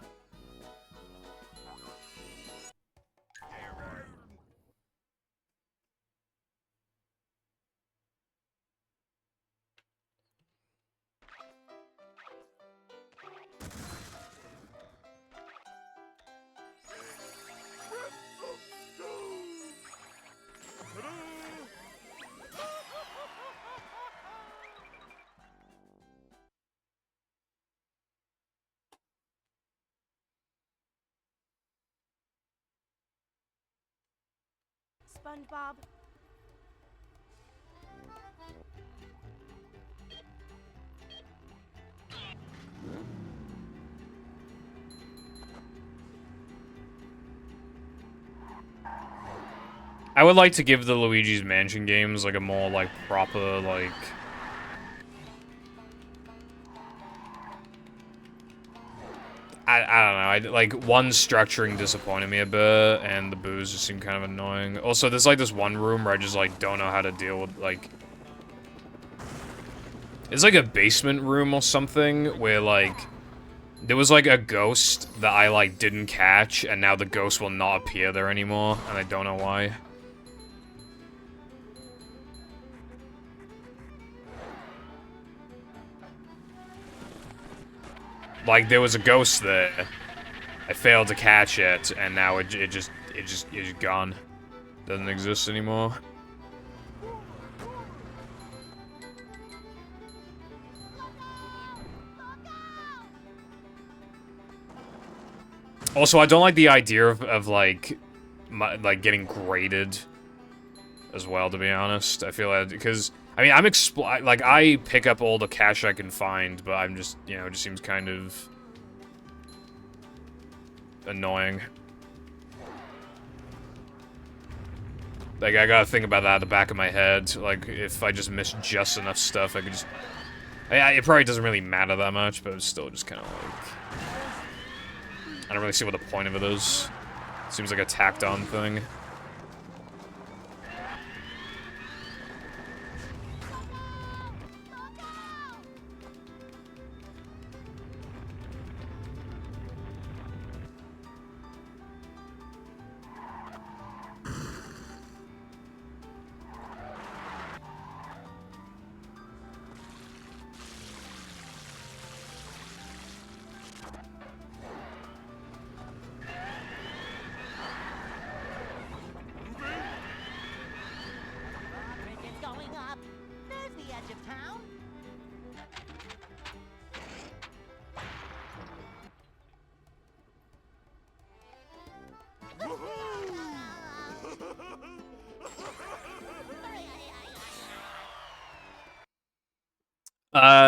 SpongeBob. I would like to give the Luigi's Mansion games, like, a more, like, proper, like... I don't know, like, one structuring disappointed me a bit, and the boos just seem kind of annoying. Also, there's, like, this one room where I just, like, don't know how to deal with, like... It's like a basement room or something, where, like... There was, like, a ghost that I, like, didn't catch, and now the ghost will not appear there anymore, and I don't know why. Like, there was a ghost there. I failed to catch it, and now it's just gone. Doesn't exist anymore. Also, I don't like the idea of like, like getting graded as well, to be honest. I feel like, because, I mean, like, I pick up all the cash I can find, but I'm just, you know, it just seems kind of annoying. Like, I gotta think about that at the back of my head. Like, if I just miss just enough stuff, I could just... it probably doesn't really matter that much, but it's still just kind of like... I don't really see what the point of it is. Seems like a tacked-on thing. Traffic is going up. There's the edge of town.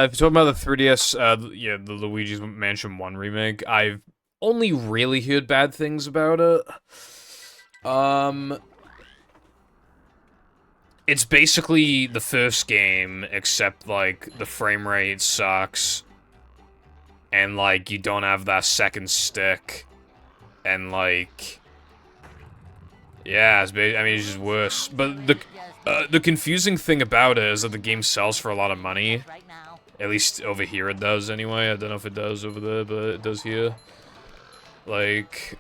If you're talking about the 3DS, yeah, the Luigi's Mansion 1 remake, I've only really heard bad things about it. It's basically the first game, except, like, the frame rate sucks, and, like, you don't have that second stick, and, like... Yeah, I mean, it's just worse. But the confusing thing about it is that the game sells for a lot of money. Right now. At least over here it does, anyway. I don't know if it does over there, but it does here. Like...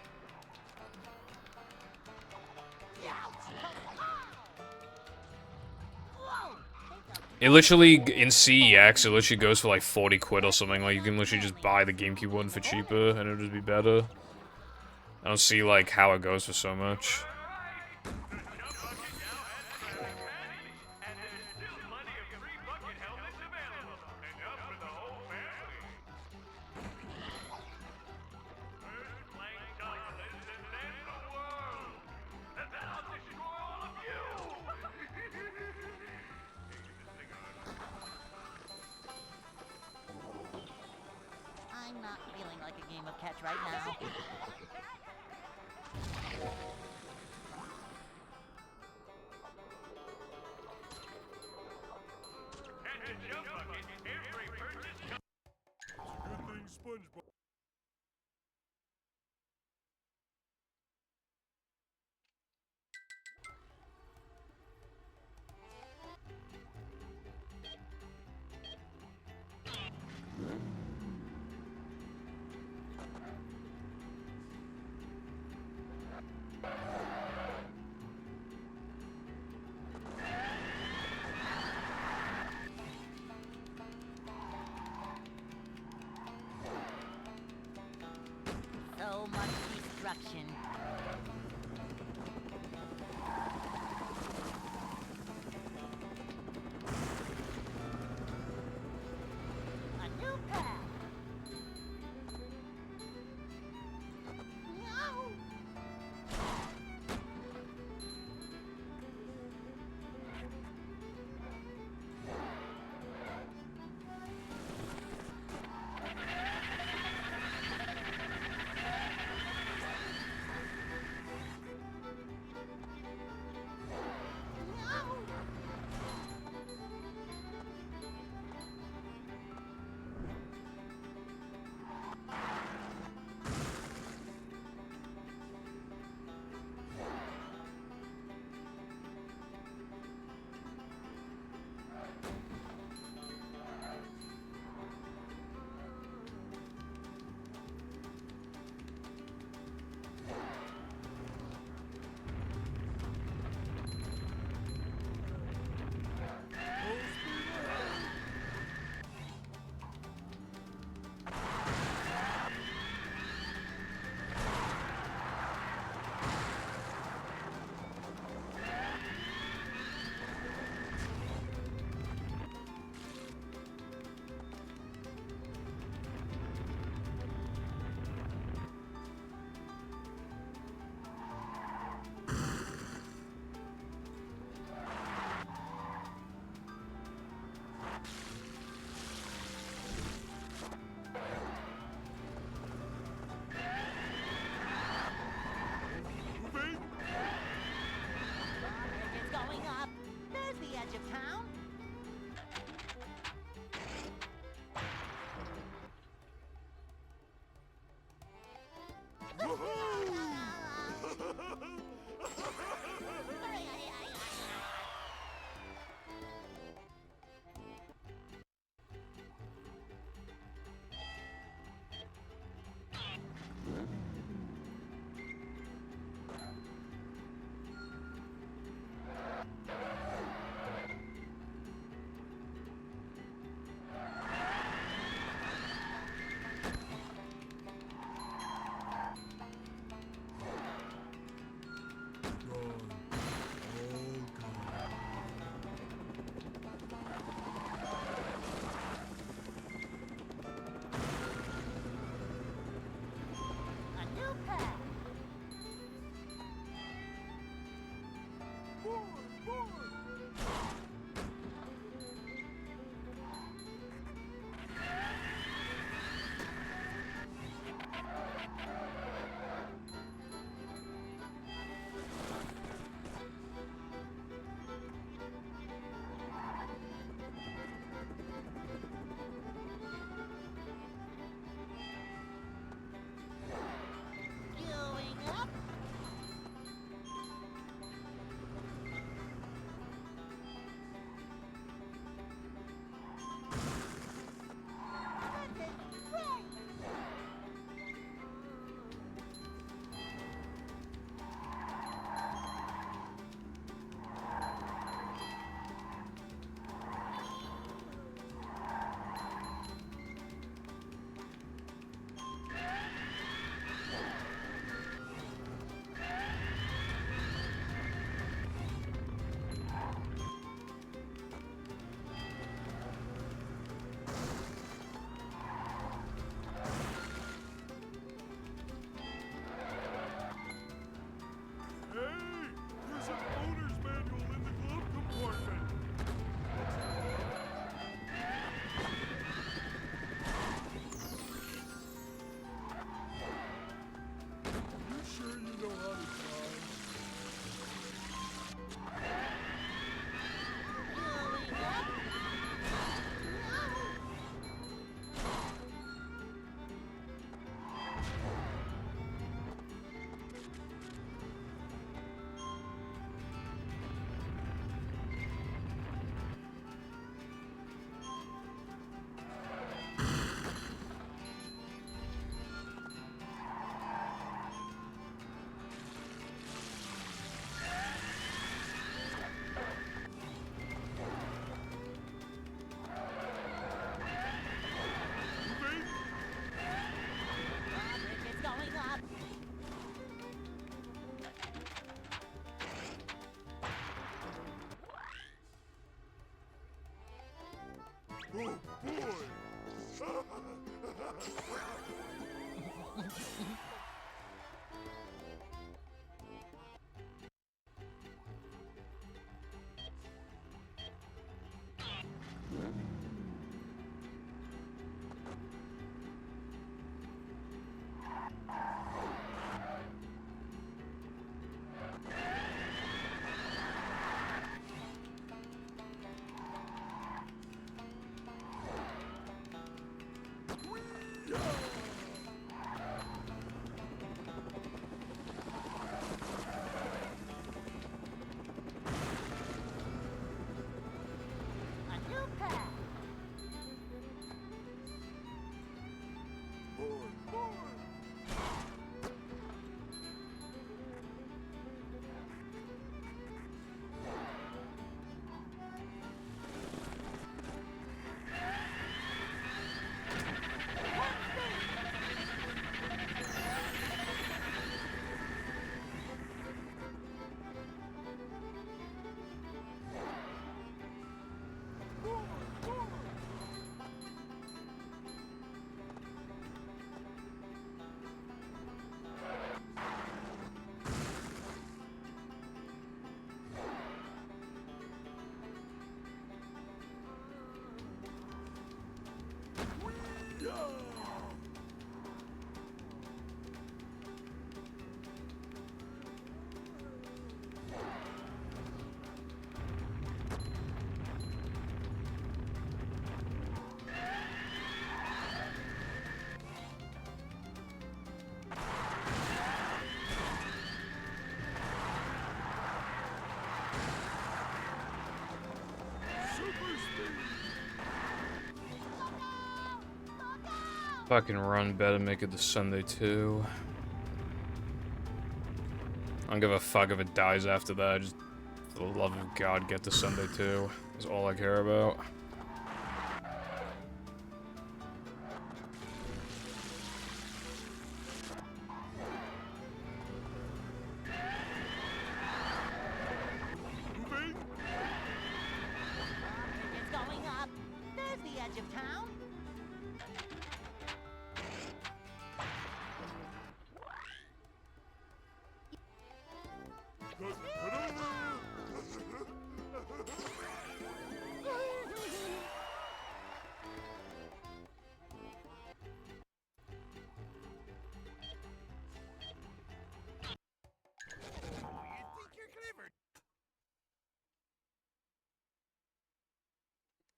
It literally, in CEX, it literally goes for like 40 quid or something. Like, you can literally just buy the GameCube one for cheaper, and it'll just be better. I don't see, like, how it goes for so much. I'm not feeling like a game of catch right now. Good thing SpongeBob. So much destruction. A new path. No! A new path. Fucking run, better make it to Sunday too. I don't give a fuck if it dies after that. Just for the love of God, get to Sunday too. That's all I care about. Moving. It's going up. There's the edge of town. Good. Maneuver.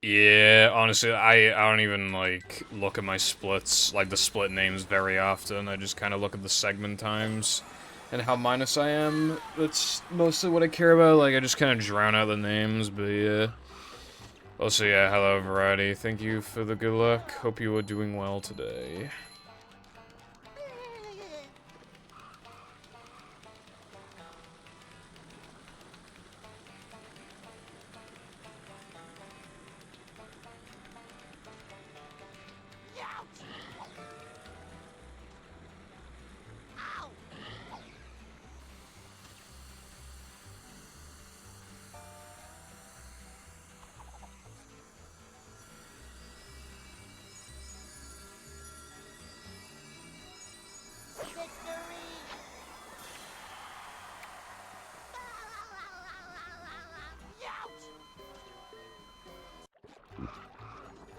Yeah, honestly, I don't even, like, look at my splits, like, the split names very often. I just kind of look at the segment times and how minus I am. That's mostly what I care about. Like, I just kind of drown out the names, but yeah. Also, yeah, hello, Variety. Thank you for the good luck. Hope you are doing well today.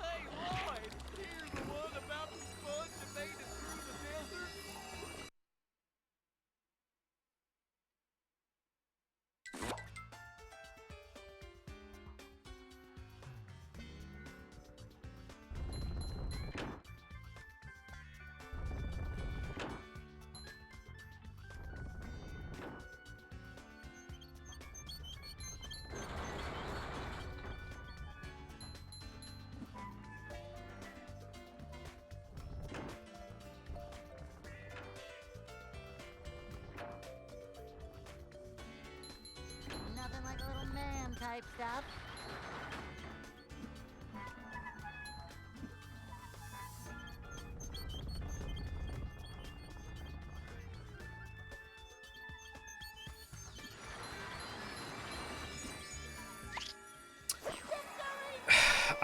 Hey, Lloyd! Here's the one about the sponge that made it through the desert. Nothing like a little man type stuff.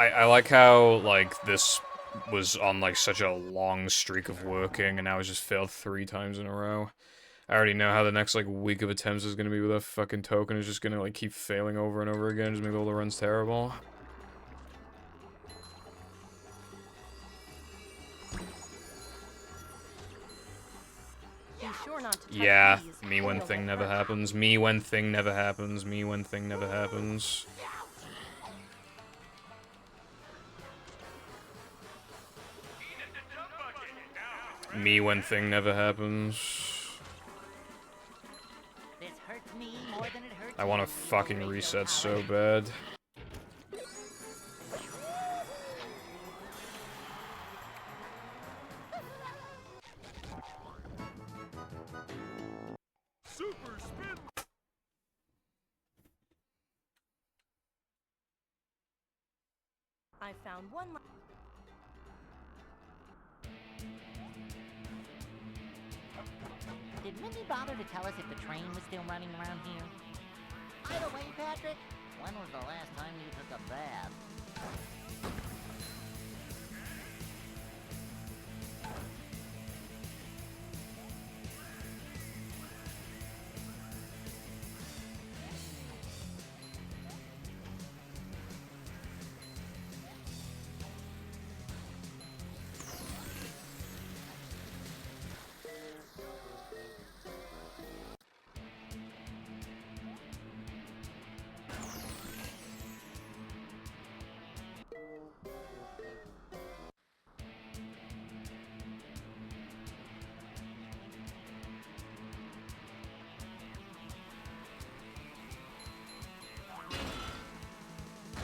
I like how, like, this was on like such a long streak of working, and now it's just failed 3 times in a row. I already know how the next like week of attempts is gonna be with a fucking token. It's just gonna like keep failing over and over again, just make all the runs terrible. Be sure not to touch Yeah, these, me or when you'll thing get never hurt. happens. Me when thing never happens. Me when thing never happens. Me when thing never happens. This hurts me more than it hurts I want you, to you fucking ratio reset so coward. bad. Super spin. I found one. Did Mindy bother to tell us if the train was still running around here? By the way, Patrick, when was the last time you took a bath?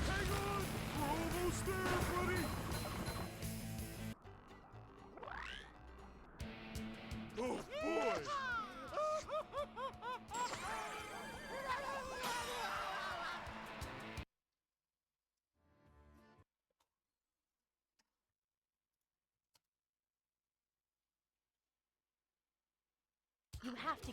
Hang on! We're almost there, buddy! Oh, boy! You have to.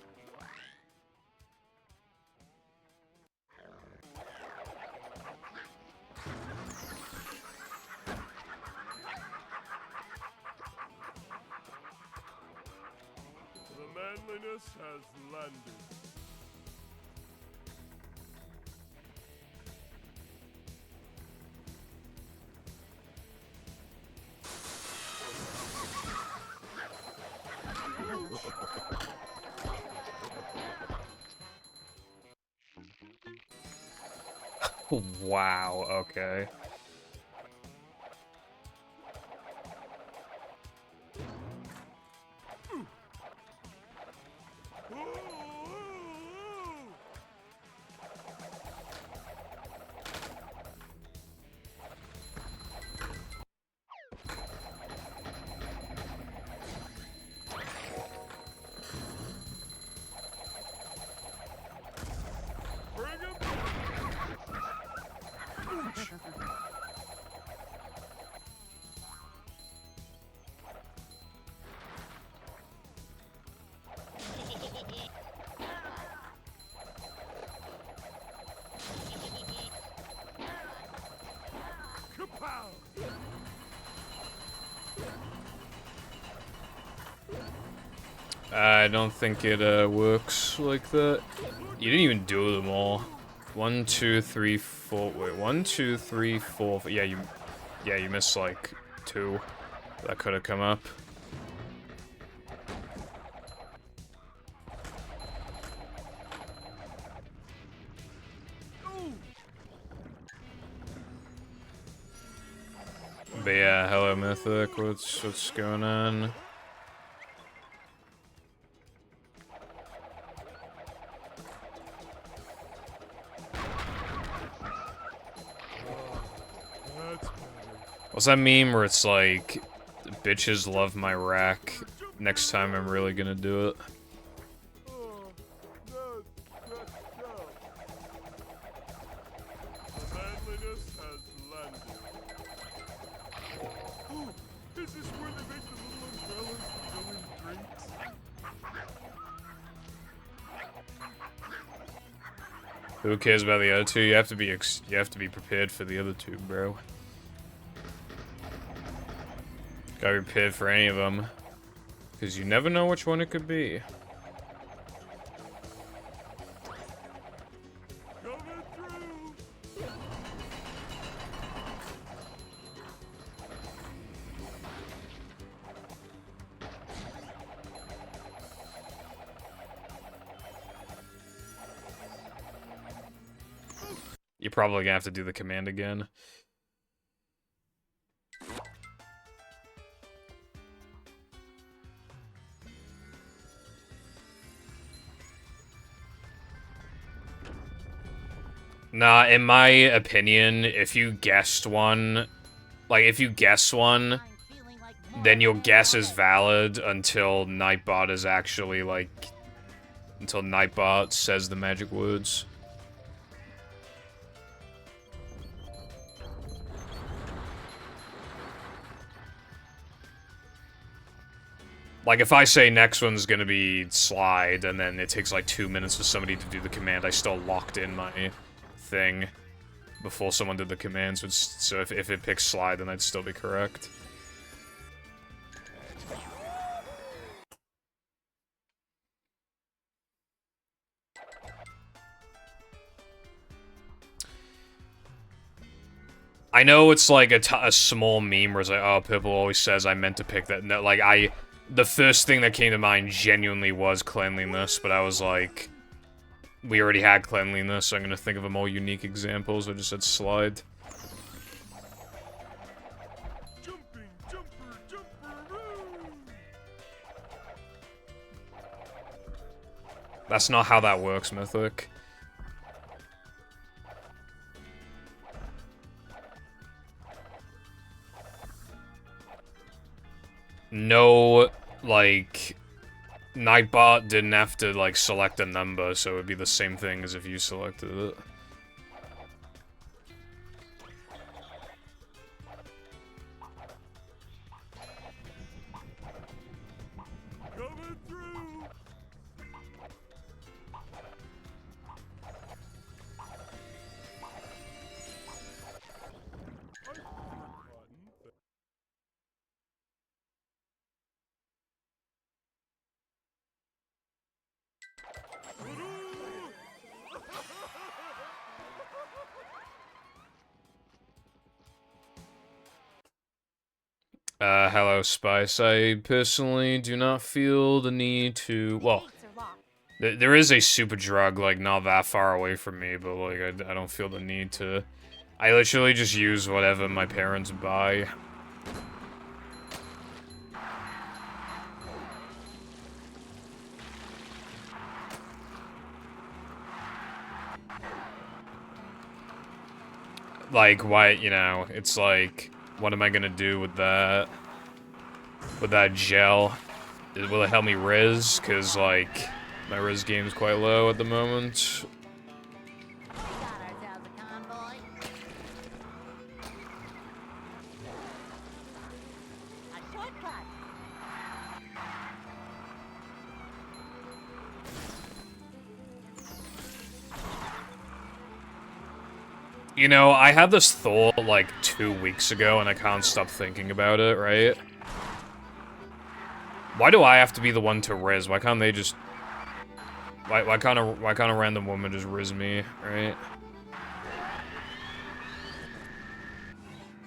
The manliness has landed. Wow, okay. Bring him! Kapow! I don't think it works like that. You didn't even do them all. 1, 2, 3, 4. Wait, 1, 2, 3, 4. Yeah, you missed like 2 that could have come up. But yeah, hello Mythic. What's going on? That's better. What's that meme where it's like, bitches love my rack? Next time I'm really gonna do it. Oh, no. The manliness has landed. Oh, is this where they make the little umbrellas that go in drinks? Who cares about the other two? You have to be prepared for the other two, bro. Gotta be prepared for any of them. Because you never know which one it could be. Coming through. You're probably gonna have to do the command again. Nah, in my opinion, if you guessed one, like, if you guess one, I'm feeling like more then your than guess is ever. valid until Nightbot is actually, like, until Nightbot says the magic words. Like, if I say next one's gonna be slide, and then it takes like 2 minutes for somebody to do the command, I still locked in my thing before someone did the command, so if it picks slide, then I'd still be correct. I know it's like a small meme where it's like, oh, Purple always says I meant to pick that. No, like, the first thing that came to mind genuinely was cleanliness, but I was like, we already had cleanliness, so I'm gonna think of a more unique example, so I just said slide. Jumping, jumper, jumperoo. That's not how that works, Mythic. No, like, Nightbot didn't have to, like, select a number, so it would be the same thing as if you selected it. Coming through. I prefer cotton. Hello, Spice. I personally do not feel the need to, well, Gates are locked. there is a super drug, like, not that far away from me, but, like, I don't feel the need to. I literally just use whatever my parents buy. Like, why, you know, it's like, what am I gonna do with that? With that gel? Will it help me Riz? Because, like, my Riz game's quite low at the moment. We got ourselves a convoy. A shortcut. You know, I had this thought, like, 2 weeks ago, and I can't stop thinking about it, right? Why do I have to be the one to Riz? Why can't they just... Why can't a random woman just Riz me, right?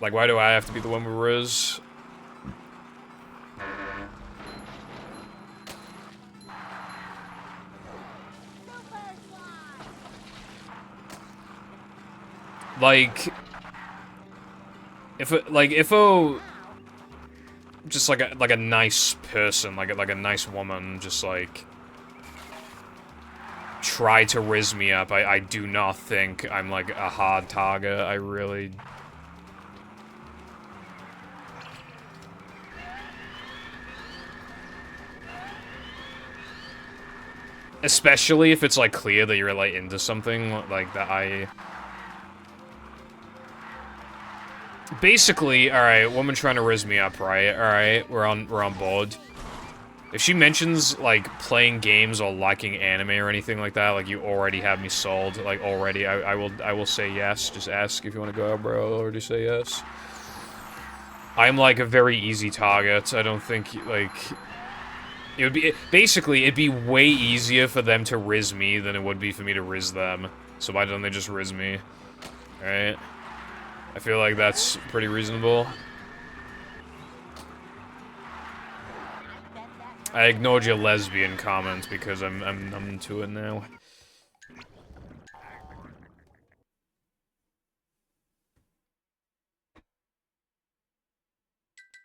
Like, why do I have to be the one with Riz? Like, if a just like a nice person, like a nice woman, just like try to Riz me up, I do not think I'm like a hard target. I really. Especially if it's like clear that you're like into something like that. Basically, alright, woman trying to Riz me up, right? Alright, we're on board. If she mentions, like, playing games or liking anime or anything like that, like, you already have me sold, like, already, I will say yes. Just ask if you want to go out, bro. I'll already say yes. I'm like a very easy target. I don't think, like... It would be... Basically, it'd be way easier for them to riz me than it would be for me to riz them. So why don't they just riz me? Alright? I feel like that's pretty reasonable. I ignored your lesbian comment because I'm into it now.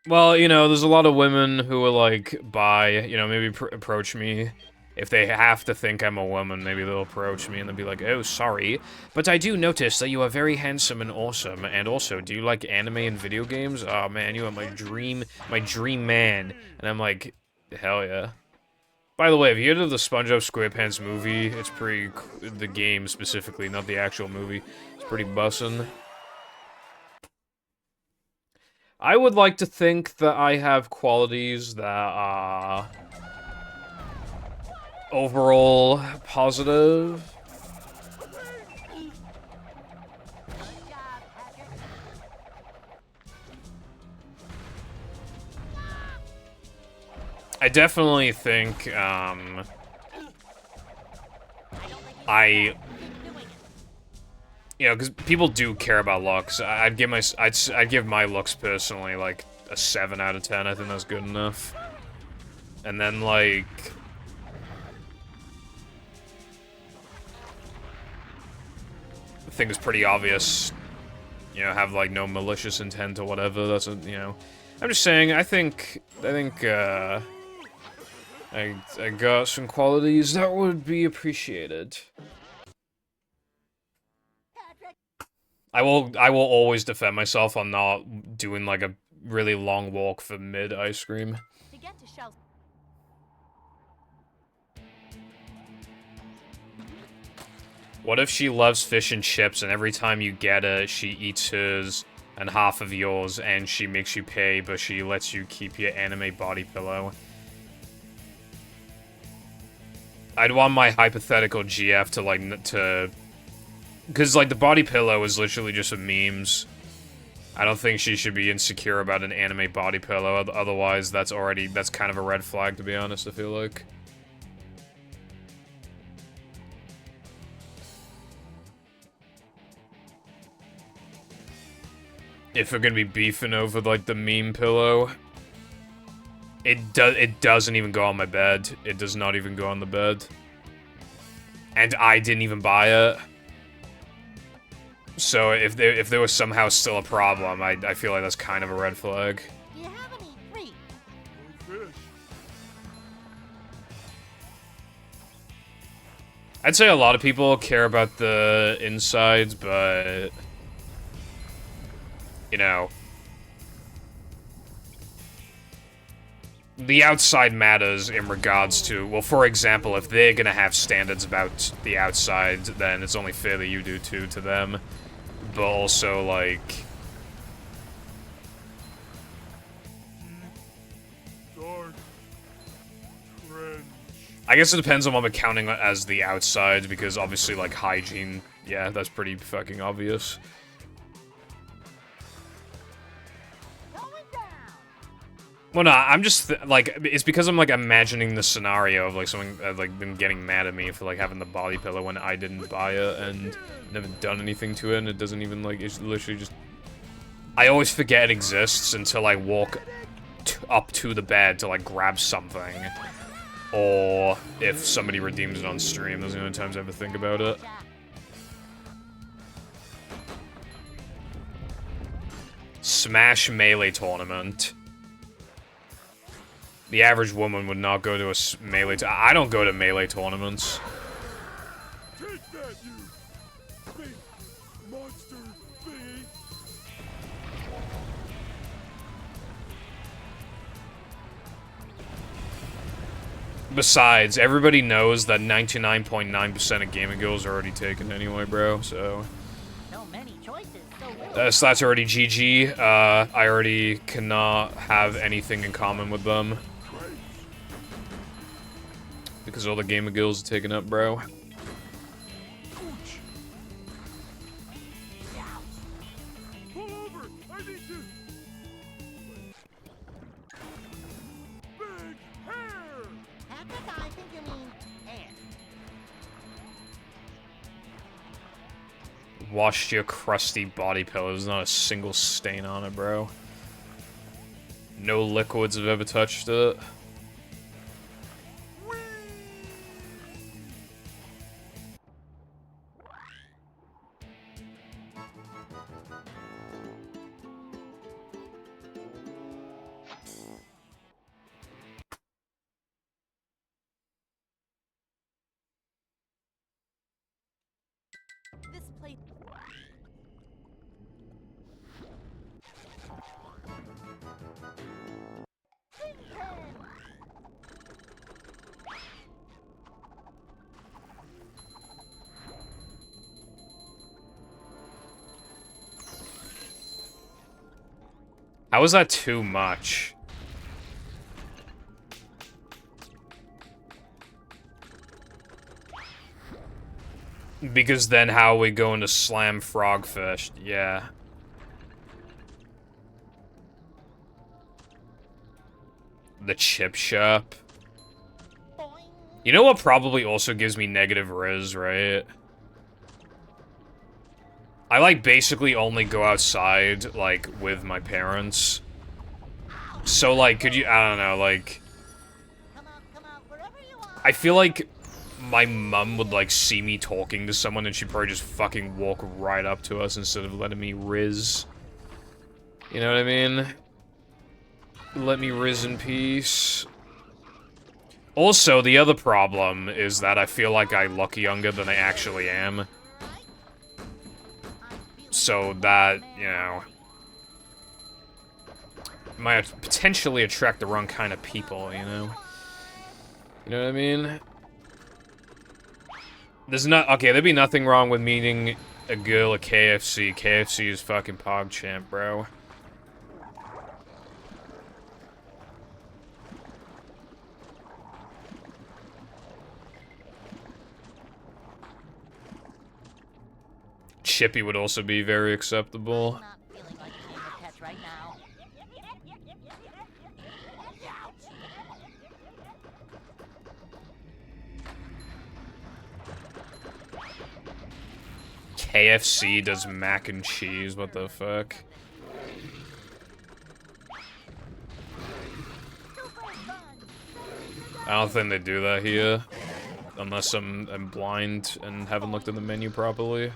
Well, you know, there's a lot of women who are like, bi, you know, maybe approach me. If they have to think I'm a woman, maybe they'll approach me and they'll be like, oh, sorry, but I do notice that you are very handsome and awesome, and also, do you like anime and video games? Oh man, you are my dream man. And I'm like, hell yeah. By the way, have you heard of the SpongeBob SquarePants movie? It's pretty... the game, specifically, not the actual movie. It's pretty bussin'. I would like to think that I have qualities that are... overall positive. I definitely think, you know, because people do care about looks. I'd give my looks personally like a 7 out of 10. I think that's good enough. And then like, I think it's pretty obvious. You know, have like no malicious intent or whatever. That's a, you know, I'm just saying. I think I got some qualities that would be appreciated. I will always defend myself on not doing like a really long walk for mid ice cream. To get to Shell's What if she loves fish and chips and every time you get it, she eats hers and half of yours and she makes you pay, but she lets you keep your anime body pillow? I'd want my hypothetical GF to like, because like the body pillow is literally just a memes. I don't think she should be insecure about an anime body pillow, otherwise that's kind of a red flag, to be honest, I feel like. If we're gonna be beefing over like the meme pillow, it doesn't even go on my bed. It does not even go on the bed. And I didn't even buy it. So if there was somehow still a problem, I feel like that's kind of a red flag. Do you have any treats? No fish. I'd say a lot of people care about the insides, but you know, the outside matters in regards to, well, for example, if they're gonna have standards about the outside, then it's only fair that you do too to them. But also, like, Dark. Trench. I guess it depends on what I'm counting as the outside, because obviously, like, hygiene, yeah, that's pretty fucking obvious. Well, no, I'm just, like, it's because I'm, like, imagining the scenario of, like, someone, like, them getting mad at me for, like, having the body pillow when I didn't buy it and never done anything to it, and it doesn't even, like, it's literally just... I always forget it exists until I walk up to the bed to, like, grab something. Or if somebody redeems it on stream, those are the only times I ever think about it. Smash Melee Tournament. The average woman would not go to a melee. I don't go to melee tournaments. Take that, you big monster thingy. Besides, everybody knows that 99.9% of gaming girls are already taken anyway, bro. So So many choices, so little. so that's already GG. I already cannot have anything in common with them. Because all the gamer girls are taken up, bro. Pull over! I need to... Washed your crusty body pillow. There's not a single stain on it, bro. No liquids have ever touched it. This place. How is that too much? Because then how are we going to slam Frogfish? Yeah. The chip shop. You know what probably also gives me negative riz, right? I, like, basically only go outside, like, with my parents. So, like, could you- I don't know, like... I feel like my mum would, like, see me talking to someone and she'd probably just fucking walk right up to us instead of letting me riz. You know what I mean? Let me riz in peace. Also, the other problem is that I feel like I look younger than I actually am. So that, you know... might potentially attract the wrong kind of people, you know? You know what I mean? There's not- okay, there'd be nothing wrong with meeting a girl at KFC. KFC is fucking PogChamp, bro. Chippy would also be very acceptable. Not feeling like a game of catch right now. KFC does mac and cheese, what the fuck? I don't think they do that here. Unless I'm blind and haven't looked at the menu properly.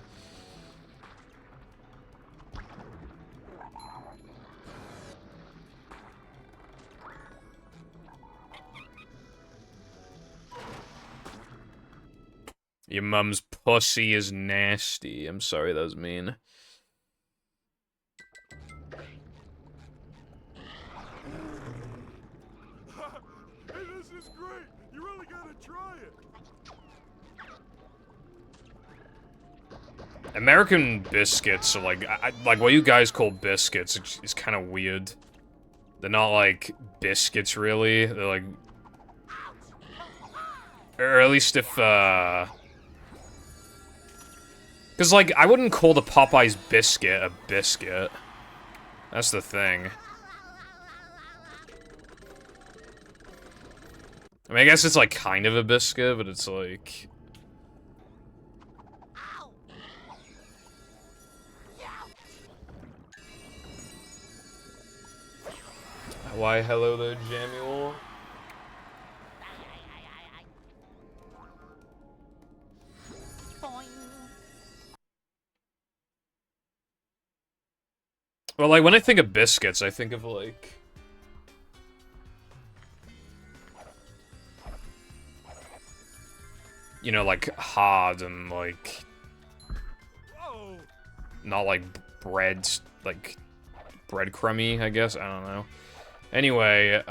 Your mum's pussy is nasty. I'm sorry, that was mean. Hey, this is great. You really gotta try it. American biscuits are like, like what you guys call biscuits is kind of weird. They're not like biscuits really. They're like, or at least if because, like, I wouldn't call the Popeyes biscuit a biscuit. That's the thing. I mean, I guess it's, like, kind of a biscuit, but it's, like... Why, hello there, Jamuel? Well, like, when I think of biscuits, I think of, like... you know, like, hard and, like... not, like, bread, like, breadcrumby, I guess? I don't know. Anyway,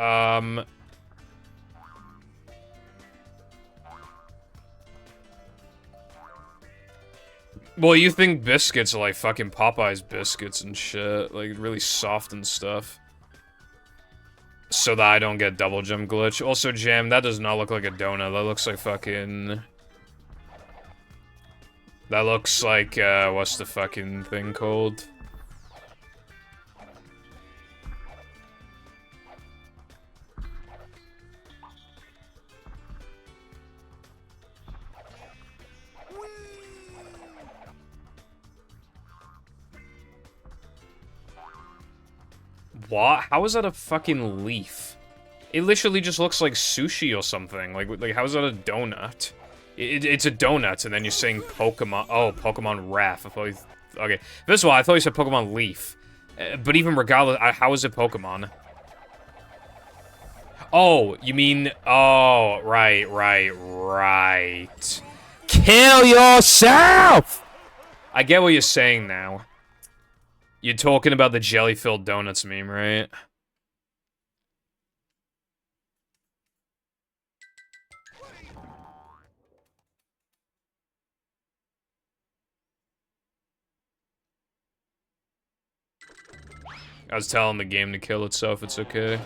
well, you think biscuits are like fucking Popeye's biscuits and shit, like really soft and stuff. So that I don't get double jump glitch. Also, Jam, that does not look like a donut. That looks like fucking... that looks like, what's the fucking thing called? What? How is that a fucking leaf? It literally just looks like sushi or something. Like how is that a donut? It's a donut, and then you're saying Pokemon. Oh, Pokemon Ref. I thought you, okay. First of all, I thought you said Pokemon Leaf. But even regardless, how is it Pokemon? Oh, you mean... Oh, right. Kill yourself! I get what you're saying now. You're talking about the jelly-filled donuts meme, right? I was telling the game to kill itself, it's okay.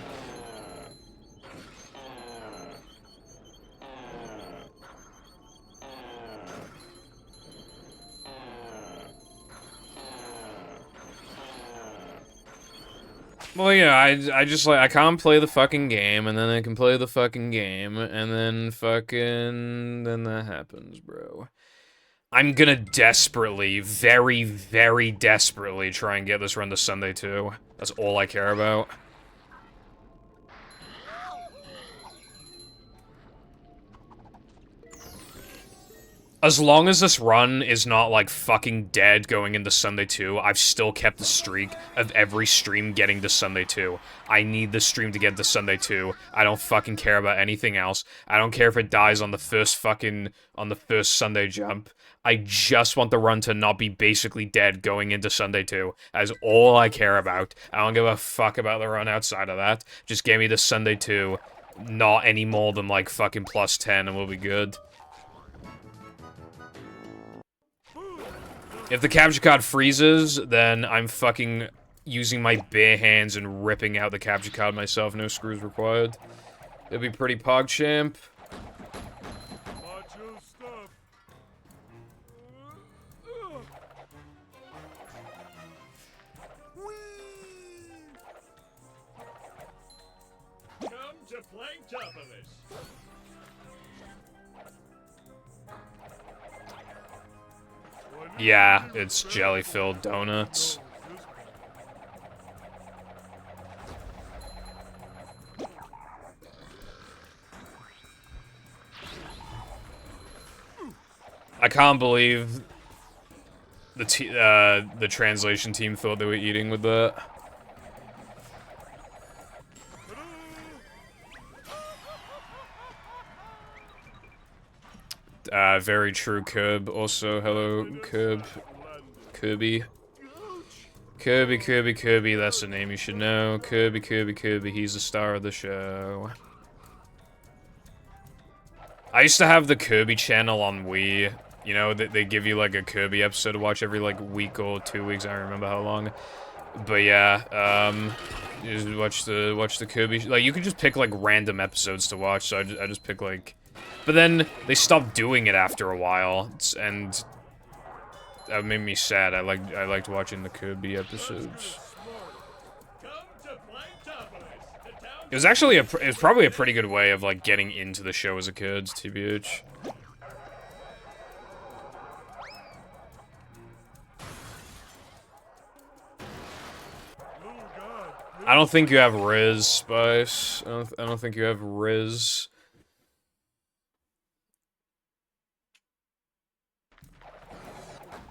Well, yeah, I just, like, I can't play the fucking game, and then I can play the fucking game, and then then that happens, bro. I'm gonna desperately, very, very desperately try and get this run to Sunday, too. That's all I care about. As long as this run is not, like, fucking dead going into Sunday 2, I've still kept the streak of every stream getting to Sunday 2. I need the stream to get to Sunday 2. I don't fucking care about anything else. I don't care if it dies on the first Sunday jump. I just want the run to not be basically dead going into Sunday 2. That is all I care about. I don't give a fuck about the run outside of that. Just give me the Sunday 2, not any more than, like, fucking plus 10, and we'll be good. If the capture card freezes, then I'm fucking using my bare hands and ripping out the capture card myself, no screws required. It'll be pretty PogChamp. Macho stuff. Come to Planktopolis. Yeah, it's jelly-filled donuts. I can't believe the translation team thought they were eating with that. Very true, Curb. Also, hello, Curb. Kirby. Kirby, that's the name you should know. Kirby, he's the star of the show. I used to have the Kirby channel on Wii. You know, they give you, like, a Kirby episode to watch every, like, week or 2 weeks, I don't remember how long. But yeah, you just watch the Kirby, like, you could just pick, like, random episodes to watch, so I just pick, like... But then, they stopped doing it after a while, and... that made me sad. I liked watching the Kirby episodes. It was actually it was probably a pretty good way of, like, getting into the show as a kid, TBH. I don't think you have Riz, Spice. I don't think you have Riz.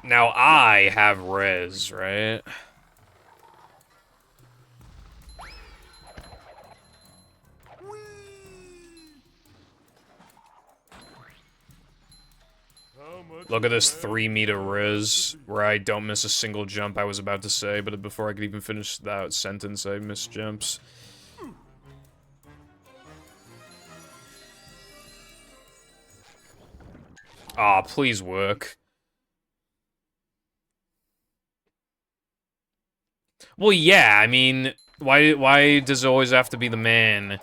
Now I have Riz, right? Look at this 3-meter Riz, where I don't miss a single jump I was about to say, but before I could even finish that sentence, I missed jumps. Aw, please work. Well, yeah, I mean, why does it always have to be the man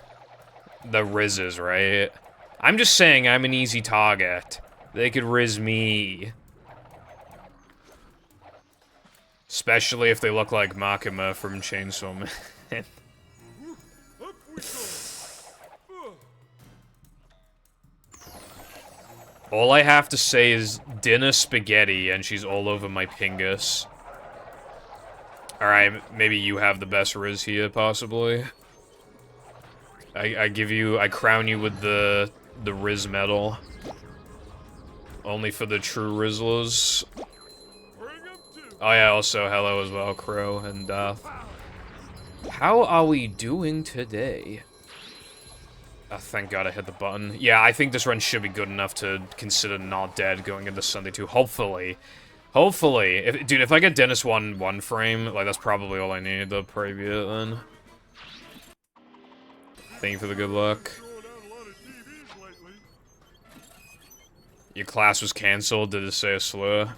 that rizzes, right? I'm just saying I'm an easy target. They could rizz me. Especially if they look like Makima from Chainsaw Man. All I have to say is dinner spaghetti and she's all over my pingus. Alright, maybe you have the best Riz here, possibly. I crown you with the Riz medal. Only for the true Rizzlers. Oh yeah, also hello as well, Crow and Death. How are we doing today? Oh, thank God I hit the button. Yeah, I think this run should be good enough to consider not dead going into Sunday 2. Hopefully. Hopefully. Dude, if I get Dennis 1 frame, like, that's probably all I need. They'll probably be it then. Thank you for the good luck. Your class was cancelled. Did it say a slur?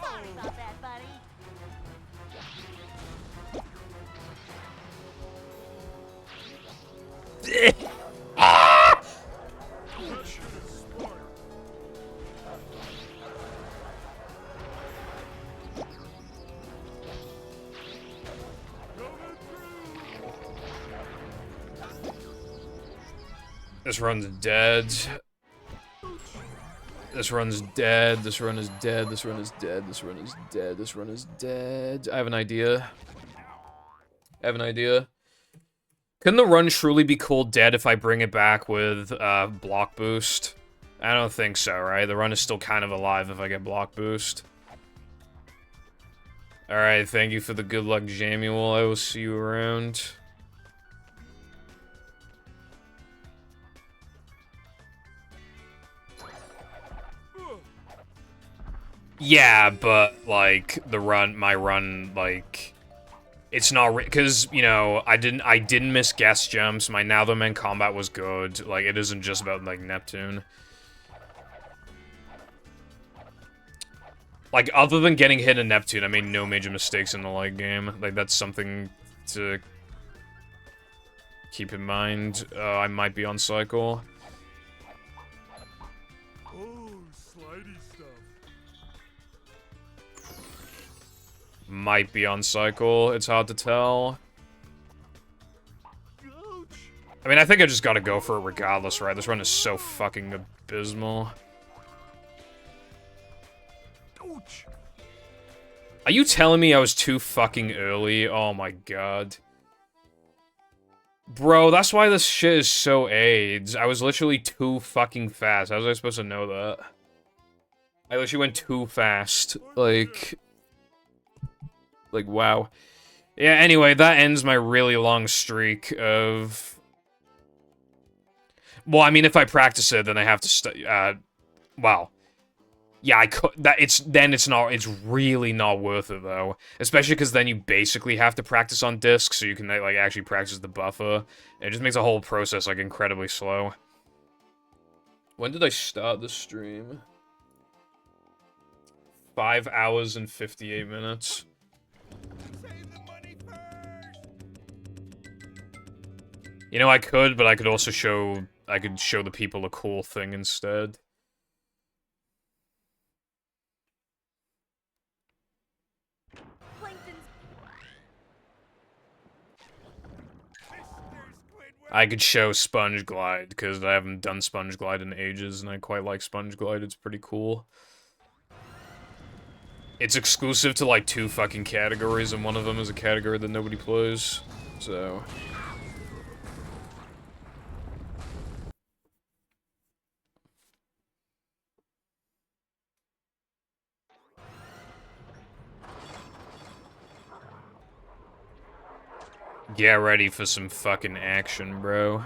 Sorry about that, buddy. This run's dead. This run's dead. This run is dead. This run is dead. This run is dead. This run is dead. I have an idea. I have an idea. Couldn't the run truly be called dead if I bring it back with block boost? I don't think so, right? The run is still kind of alive if I get block boost. Alright, thank you for the good luck, Jamuel. I will see you around. Yeah, but, like, my run, like, it's not, because, you know, I didn't miss guest jumps, my Now the Men combat was good, like, it isn't just about, like, Neptune. Like, other than getting hit in Neptune, I made no major mistakes in the late game, like, that's something to keep in mind. I might be on cycle. Might be on cycle, it's hard to tell. I mean, I think I just gotta go for it regardless, right? This run is so fucking abysmal. Are you telling me I was too fucking early? Oh my god. Bro, that's why this shit is so AIDS. I was literally too fucking fast. How was I supposed to know that? I literally went too fast. Like, wow. Yeah, anyway, that ends my really long streak of... Well, I mean, if I practice it, then I have to wow. Yeah, I could... It's really not worth it, though. Especially because then you basically have to practice on disc, so you can, like, actually practice the buffer. It just makes the whole process, like, incredibly slow. When did I start the stream? 5 hours and 58 minutes. You know, I could, but I could also show the people a cool thing instead. I could show Sponge Glide, because I haven't done Sponge Glide in ages, and I quite like Sponge Glide, it's pretty cool. It's exclusive to, like, 2 fucking categories, and one of them is a category that nobody plays, so... Get ready for some fucking action, bro.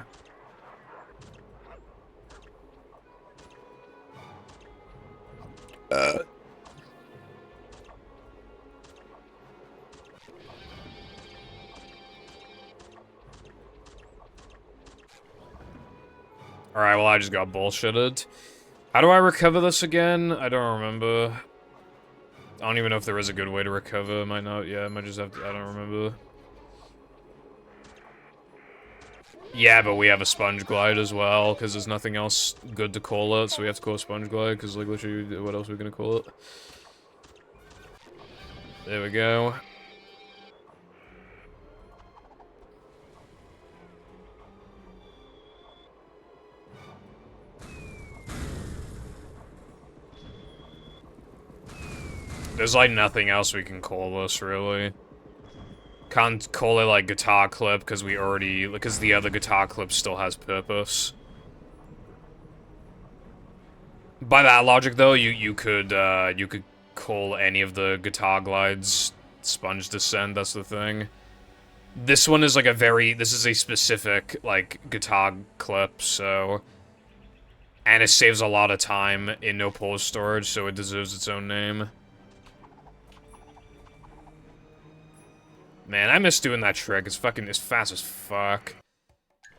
Alright, well, I just got bullshitted. How do I recover this again? I don't remember. I don't even know if there is a good way to recover. Might not. Yeah, I might just have to. I don't remember. Yeah, but we have a Sponge Glide as well, because there's nothing else good to call it, so we have to call it Sponge Glide, because, like, literally, what else are we gonna call it? There we go. There's like nothing else we can call this, really. Can't call it like guitar clip because because the other guitar clip still has purpose. By that logic, though, you could call any of the guitar glides sponge descent. That's the thing. This one is like this is a specific like guitar clip, so, and it saves a lot of time in no pause storage, so it deserves its own name. Man, I miss doing that trick. It's fast as fuck.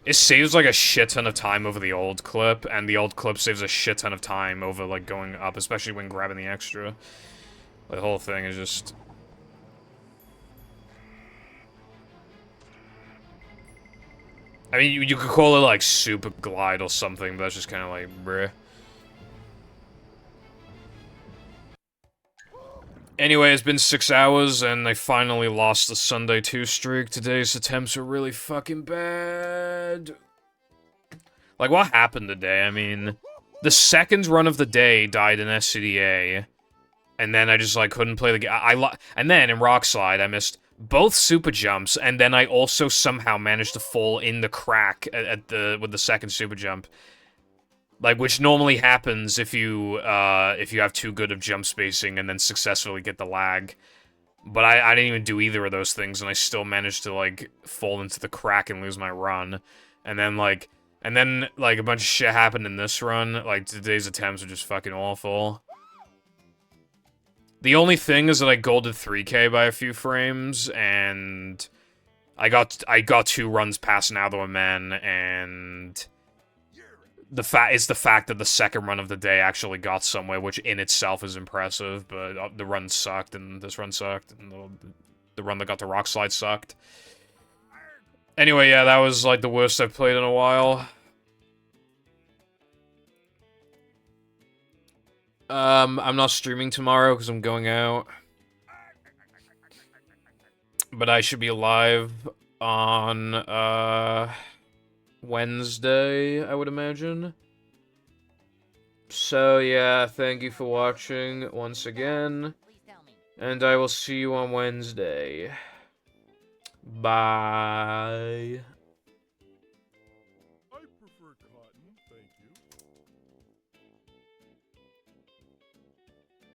It saves like a shit ton of time over the old clip, and the old clip saves a shit ton of time over like going up, especially when grabbing the extra. The whole thing is just... I mean, you could call it like super glide or something, but that's just kind of like, bruh. Anyway, it's been 6 hours, and I finally lost the Sunday 2 streak. Today's attempts are really fucking bad. Like, what happened today? I mean, the second run of the day died in SCDA, and then I just, like, couldn't play the game. And then, in Rock Slide, I missed both super jumps, and then I also somehow managed to fall in the crack with the second super jump. Like, which normally happens if you have too good of jump spacing and then successfully get the lag. But I didn't even do either of those things, and I still managed to, like, fall into the crack and lose my run. And then, like, a bunch of shit happened in this run. Like, today's attempts are just fucking awful. The only thing is that I golded 3K by a few frames, and I got 2 runs past Now Man, and... the fact that the second run of the day actually got somewhere, which in itself is impressive, but the run sucked, and this run sucked, and the run that got to Rock Slide sucked. Anyway, yeah, that was, like, the worst I've played in a while. I'm not streaming tomorrow because I'm going out. But I should be live on, Wednesday, I would imagine. So, yeah, thank you for watching once again. And I will see you on Wednesday. Bye.